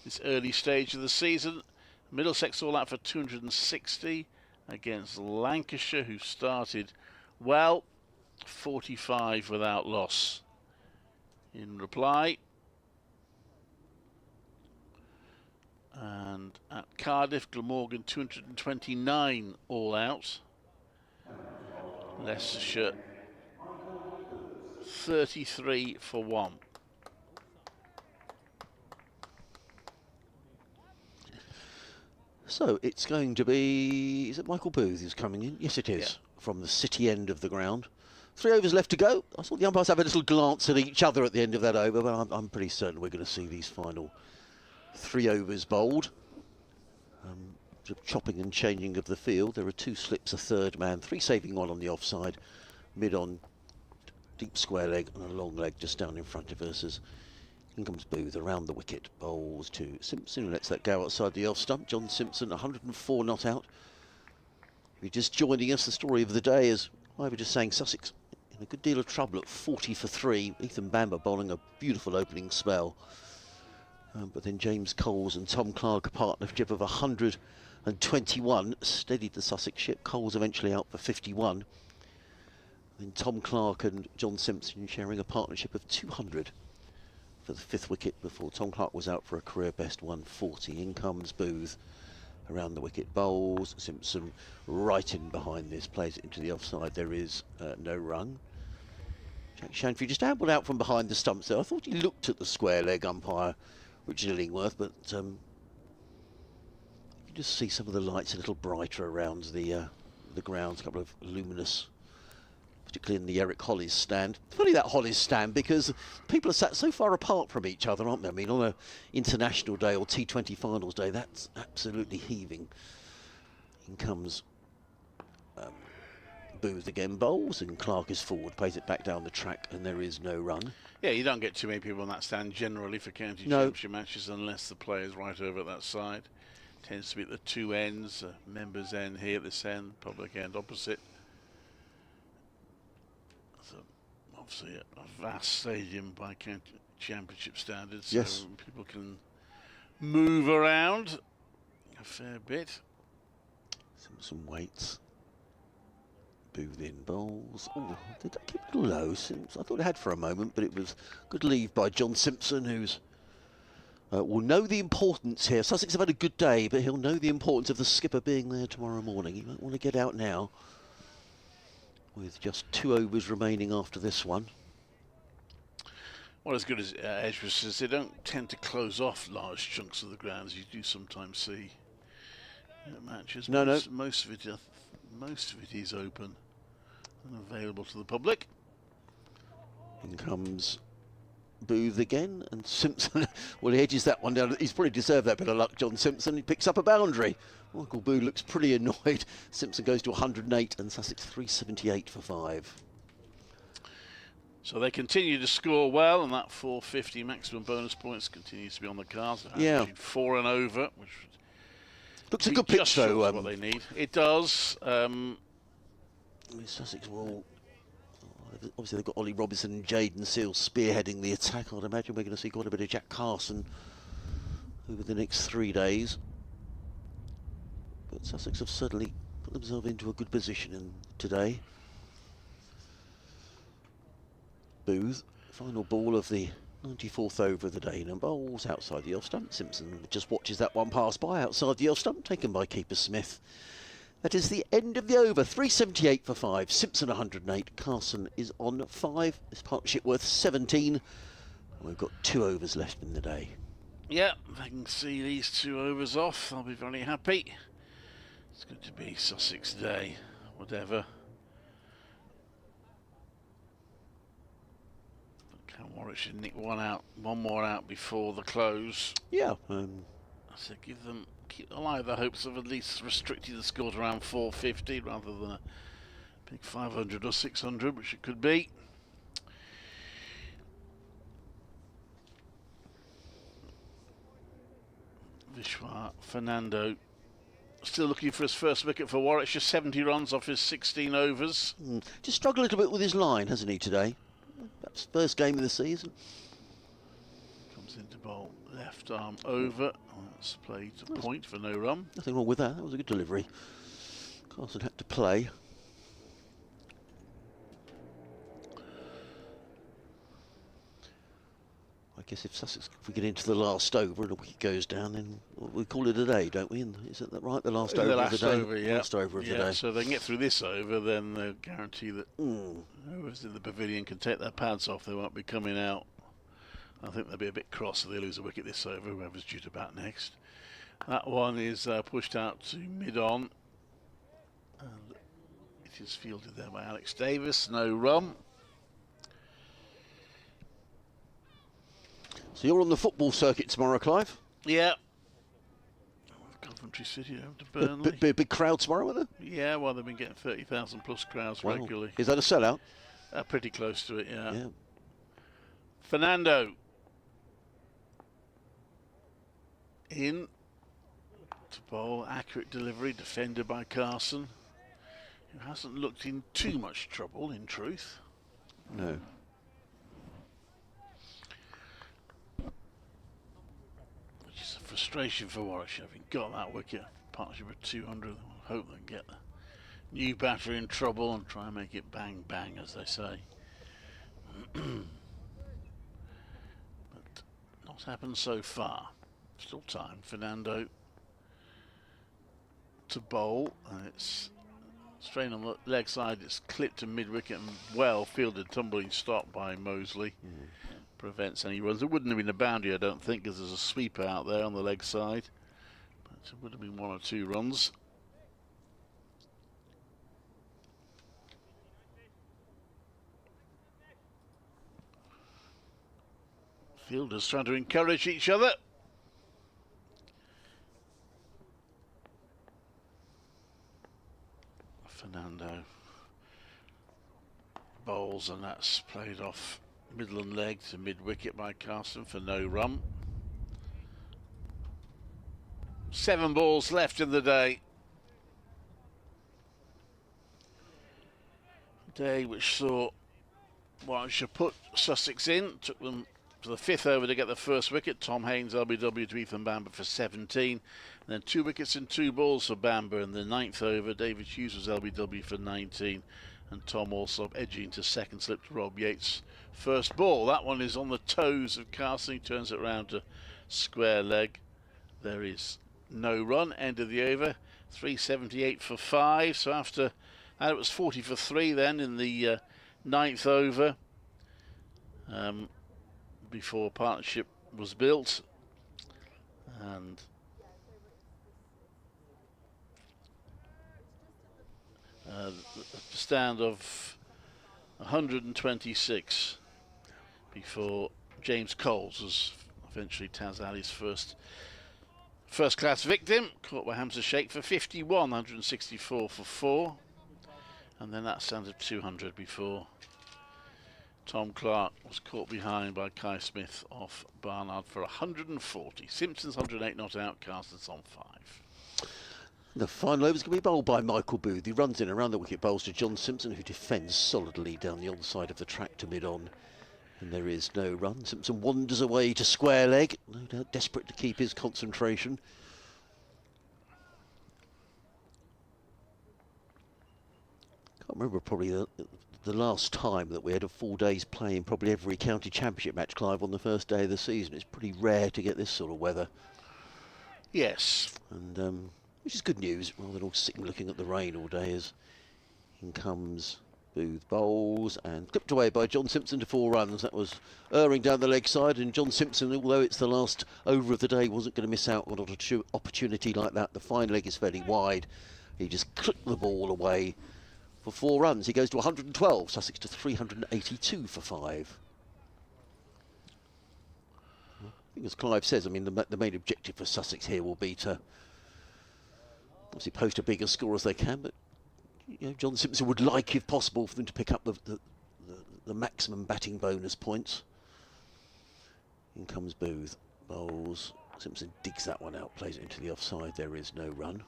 This early stage of the season. Middlesex all out for 260 against Lancashire, who started well, 45 without loss. In reply, and at Cardiff, Glamorgan 229 all out. Leicestershire 33 for 1. So it's going to be, is it Michael Booth who's coming in? Yes, it is, from the city end of the ground. 3 overs left to go. I saw the umpires have a little glance at each other at the end of that over, but I'm pretty certain we're going to see these final 3 overs bowled. Sort of chopping and changing of the field. There are 2 slips, a third man, 3 saving, 1 on the offside, mid on, deep square leg and a long leg just down in front of us. As in comes Booth around the wicket, bowls to Simpson, who lets that go outside the off stump. John Simpson, 104 not out. If you're just joining us, the story of the day is, I was just saying, Sussex in a good deal of trouble at 40 for 3. Ethan Bamber bowling a beautiful opening spell. But then James Coles and Tom Clark, a partnership of 121, steadied the Sussex ship. Coles eventually out for 51. Then Tom Clark and John Simpson sharing a partnership of 200 for the 5th wicket before Tom Clark was out for a career best 140. In comes Booth around the wicket, bowls. Simpson right in behind this, plays it into the offside. There is no run. Jack Shanfield just ambled out from behind the stumps there. I thought he looked at the square leg umpire, Richard Illingworth, but you just see some of the lights a little brighter around the grounds, a couple of luminous, particularly in the Eric Hollis stand. Funny that Hollis stand, because people are sat so far apart from each other, aren't they? I mean, on an international day or T20 finals day, that's absolutely heaving. In comes Booth again, bowls, and Clark is forward, plays it back down the track, and there is no run. Yeah, you don't get too many people on that stand generally for county championship matches unless the player's right over at that side. Tends to be at the 2 ends, members' end here at this end, public end opposite. So obviously a vast stadium by county championship standards, so people can move around a fair bit. Some weights. Booth in bowls. Oh, did that keep it low? I thought it had for a moment, but it was good leave by John Simpson, who's will know the importance here. Sussex have had a good day, but he'll know the importance of the skipper being there tomorrow morning. He might want to get out now with just 2 overs remaining after this one. Well, as good as Edgbaston says, they don't tend to close off large chunks of the ground, as you do sometimes see matches. Most of it is open and available to the public. In comes Booth again, and Simpson, well, he edges that one down. He's probably deserved that bit of luck, John Simpson. He picks up a boundary. Michael Booth looks pretty annoyed. Simpson goes to 108 and Sussex 378 for 5. So they continue to score well, and that 450 maximum bonus points continues to be on the cards. Yeah. 4 and over, which looks a good pitch though. What they need. It does. Sussex will. Obviously, they've got Ollie Robinson and Jaden Seal spearheading the attack. I'd imagine we're going to see quite a bit of Jack Carson over the next 3 days. But Sussex have certainly put themselves into a good position today. Booth, final ball of the 94th over of the day, and bowls outside the off stump. Simpson just watches that one pass by outside the off stump, taken by keeper Smith. That is the end of the over. 378 for 5. Simpson 108. Carson is on 5. This partnership worth 17. We've got 2 overs left in the day. Yeah, if I can see these 2 overs off, I'll be very happy. It's going to be Sussex Day, whatever. Can Warwickshire nick one more out before the close? Yeah. So keep alive the hopes of at least restricting the score to around 450 rather than a big 500 or 600, which it could be. Vishwa Fernando still looking for his first wicket for Warwickshire, 70 runs off his 16 overs. Just struggled a little bit with his line, hasn't he, today? That's first game of the season. Comes into bowl, left arm over. That's played to point for no run. Nothing wrong with that. That was a good delivery. Carson had to play. I guess if Sussex, if we get into the last over and a wicket goes down, then we call it a day, don't we? And is that right? The last over of the day. Yeah. Last over of the day. So if they can get through this over, then they'll guarantee that whoever's in the pavilion can take their pads off. They won't be coming out. I think they'll be a bit cross if they lose a wicket this over, whoever's due to bat next. That one is pushed out to mid-on. And it is fielded there by Alex Davis. No run. So you're on the football circuit tomorrow, Clive? Yeah. Coventry City over to Burnley. Big crowd tomorrow, are there? Yeah, well, they've been getting 30,000 plus crowds regularly. Is that a sellout? Pretty close to it, yeah. Fernando. In to bowl, accurate delivery, defended by Carson, who hasn't looked in too much trouble, in truth. No. Which is a frustration for Warwickshire, having got that wicket. Partnership of 200, I hope they can get the new batter in trouble and try and make it bang bang, as they say. But not happened so far. Still time. Fernando to bowl, and it's strain on the leg side. It's clipped to mid-wicket and well fielded, tumbling stop by Mosley. Prevents any runs. It wouldn't have been a boundary, I don't think, because there's a sweeper out there on the leg side. But it would have been 1 or 2 runs. Fielders trying to encourage each other. Fernando bowls, and that's played off middle and leg to mid-wicket by Carson for no run. 7 balls left in the day. Day which saw Warwickshire put Sussex in, took them to the 5th over to get the first wicket. Tom Haynes, LBW to Ethan Bamber for 17. And then 2 wickets and 2 balls for Bamber in the 9th over. David Hughes was LBW for 19. And Tom Alsop edging to second slip to Rob Yates' first ball. That one is on the toes of Carson. He turns it round to square leg. There is no run. End of the over. 378 for 5. So after that, it was 40 for 3 then in the 9th over. Before partnership was built, and a stand of 126 before James Coles was eventually Taz Ali's first class victim, caught by Hamza Sheikh for 51, 164 for 4, and then that stand of 200 before Tom Clark was caught behind by Kai Smith off Barnard for 140. Simpson's 108 not out, Carson's on 5. The final over is going to be bowled by Michael Booth. He runs in around the wicket, bowls to John Simpson, who defends solidly down the onside of the track to mid-on. And there is no run. Simpson wanders away to square leg, no doubt desperate to keep his concentration. Can't remember probably the last time that we had a full day's play in probably every county championship match, Clive, on the first day of the season. It's pretty rare to get this sort of weather. Yes. And which is good news, rather than all sitting looking at the rain all day. As in comes Booth, bowls, and clipped away by John Simpson to 4 runs. That was erring down the leg side, and John Simpson, although it's the last over of the day, wasn't going to miss out on an opportunity like that. The fine leg is fairly wide. He just clipped the ball away for 4 runs. He goes to 112, Sussex to 382 for 5. think as Clive says, I mean, the main objective for Sussex here will be to obviously post a bigger score as they can, but John Simpson would like, if possible, for them to pick up the maximum batting bonus points. In comes Booth, bowls. Simpson digs that one out, plays it into the offside. There is no run.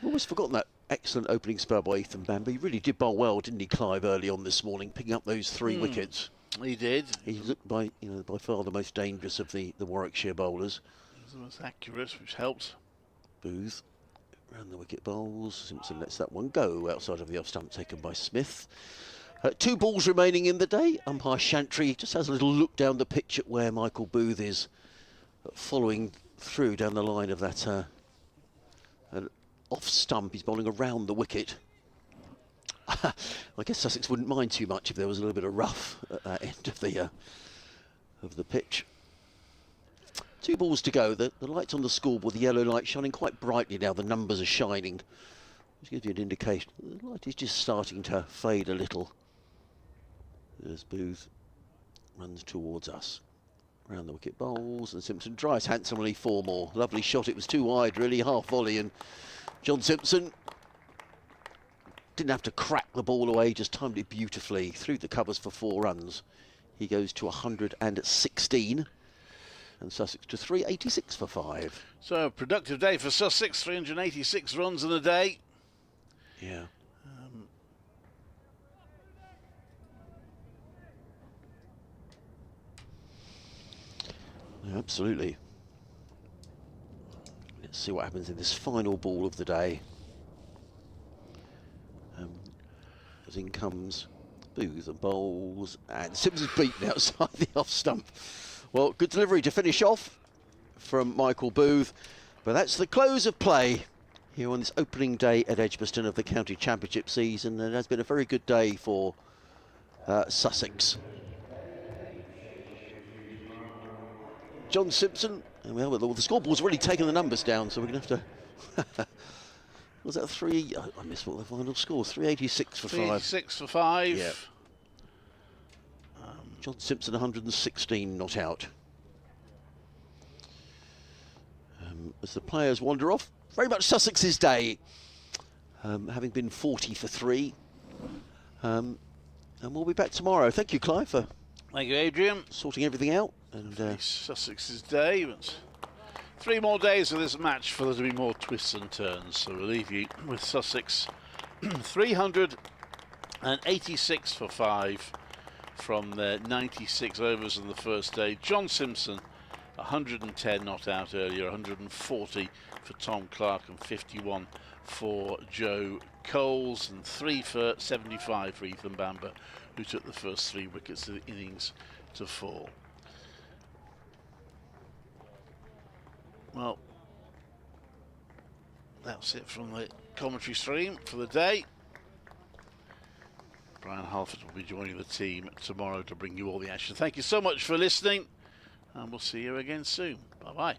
I've always forgotten that excellent opening spell by Ethan Bamber. He really did bowl well, didn't he, Clive, early on this morning, picking up those 3 wickets. He did. He looked by far the most dangerous of the Warwickshire bowlers. He was the most accurate, which helped. Booth round the wicket bowls. Simpson lets that one go outside of the off stump, taken by Smith. 2 balls remaining in the day. Umpire Chantry just has a little look down the pitch at where Michael Booth is, following through down the line of that off stump. He's bowling around the wicket. I guess Sussex wouldn't mind too much if there was a little bit of rough at that end of the pitch. 2 balls to go. The lights on the scoreboard, the yellow light shining quite brightly now. The numbers are shining, which gives you an indication. The light is just starting to fade a little as Booth runs towards us. Round the wicket bowls, and Simpson drives handsomely 4 more. Lovely shot. It was too wide, really, half volley, and John Simpson didn't have to crack the ball away, just timed it beautifully through the covers for 4 runs. He goes to 116, and Sussex to 386 for 5. So, a productive day for Sussex, 386 runs in a day. Yeah. Absolutely. Let's see what happens in this final ball of the day. As in comes Booth and bowls, and Simpson's beaten outside the off stump. Well, good delivery to finish off from Michael Booth, but that's the close of play here on this opening day at Edgbaston of the County Championship season, and it has been a very good day for Sussex. John Simpson, and well, the scoreboard's really taken the numbers down, so we're going to have to... Was that 3? I missed what the final score. 386 for 5. 386 for 5. Yeah. John Simpson 116 not out. As the players wander off, very much Sussex's day, having been 40 for 3. And we'll be back tomorrow. Thank you, Clive, for thank you, Adrian, sorting everything out. And Sussex's day. But 3 more days of this match for there to be more twists and turns. So we'll leave you with Sussex 386 for 5 from their 96 overs in the first day. John Simpson 110 not out earlier, 140 for Tom Clark and 51 for Joe Coles, and 3 for 75 for Ethan Bamber, who took the first 3 wickets of the innings to fall. Well, that's it from the commentary stream for the day. Brian Halford will be joining the team tomorrow to bring you all the action. Thank you so much for listening, and we'll see you again soon. Bye-bye.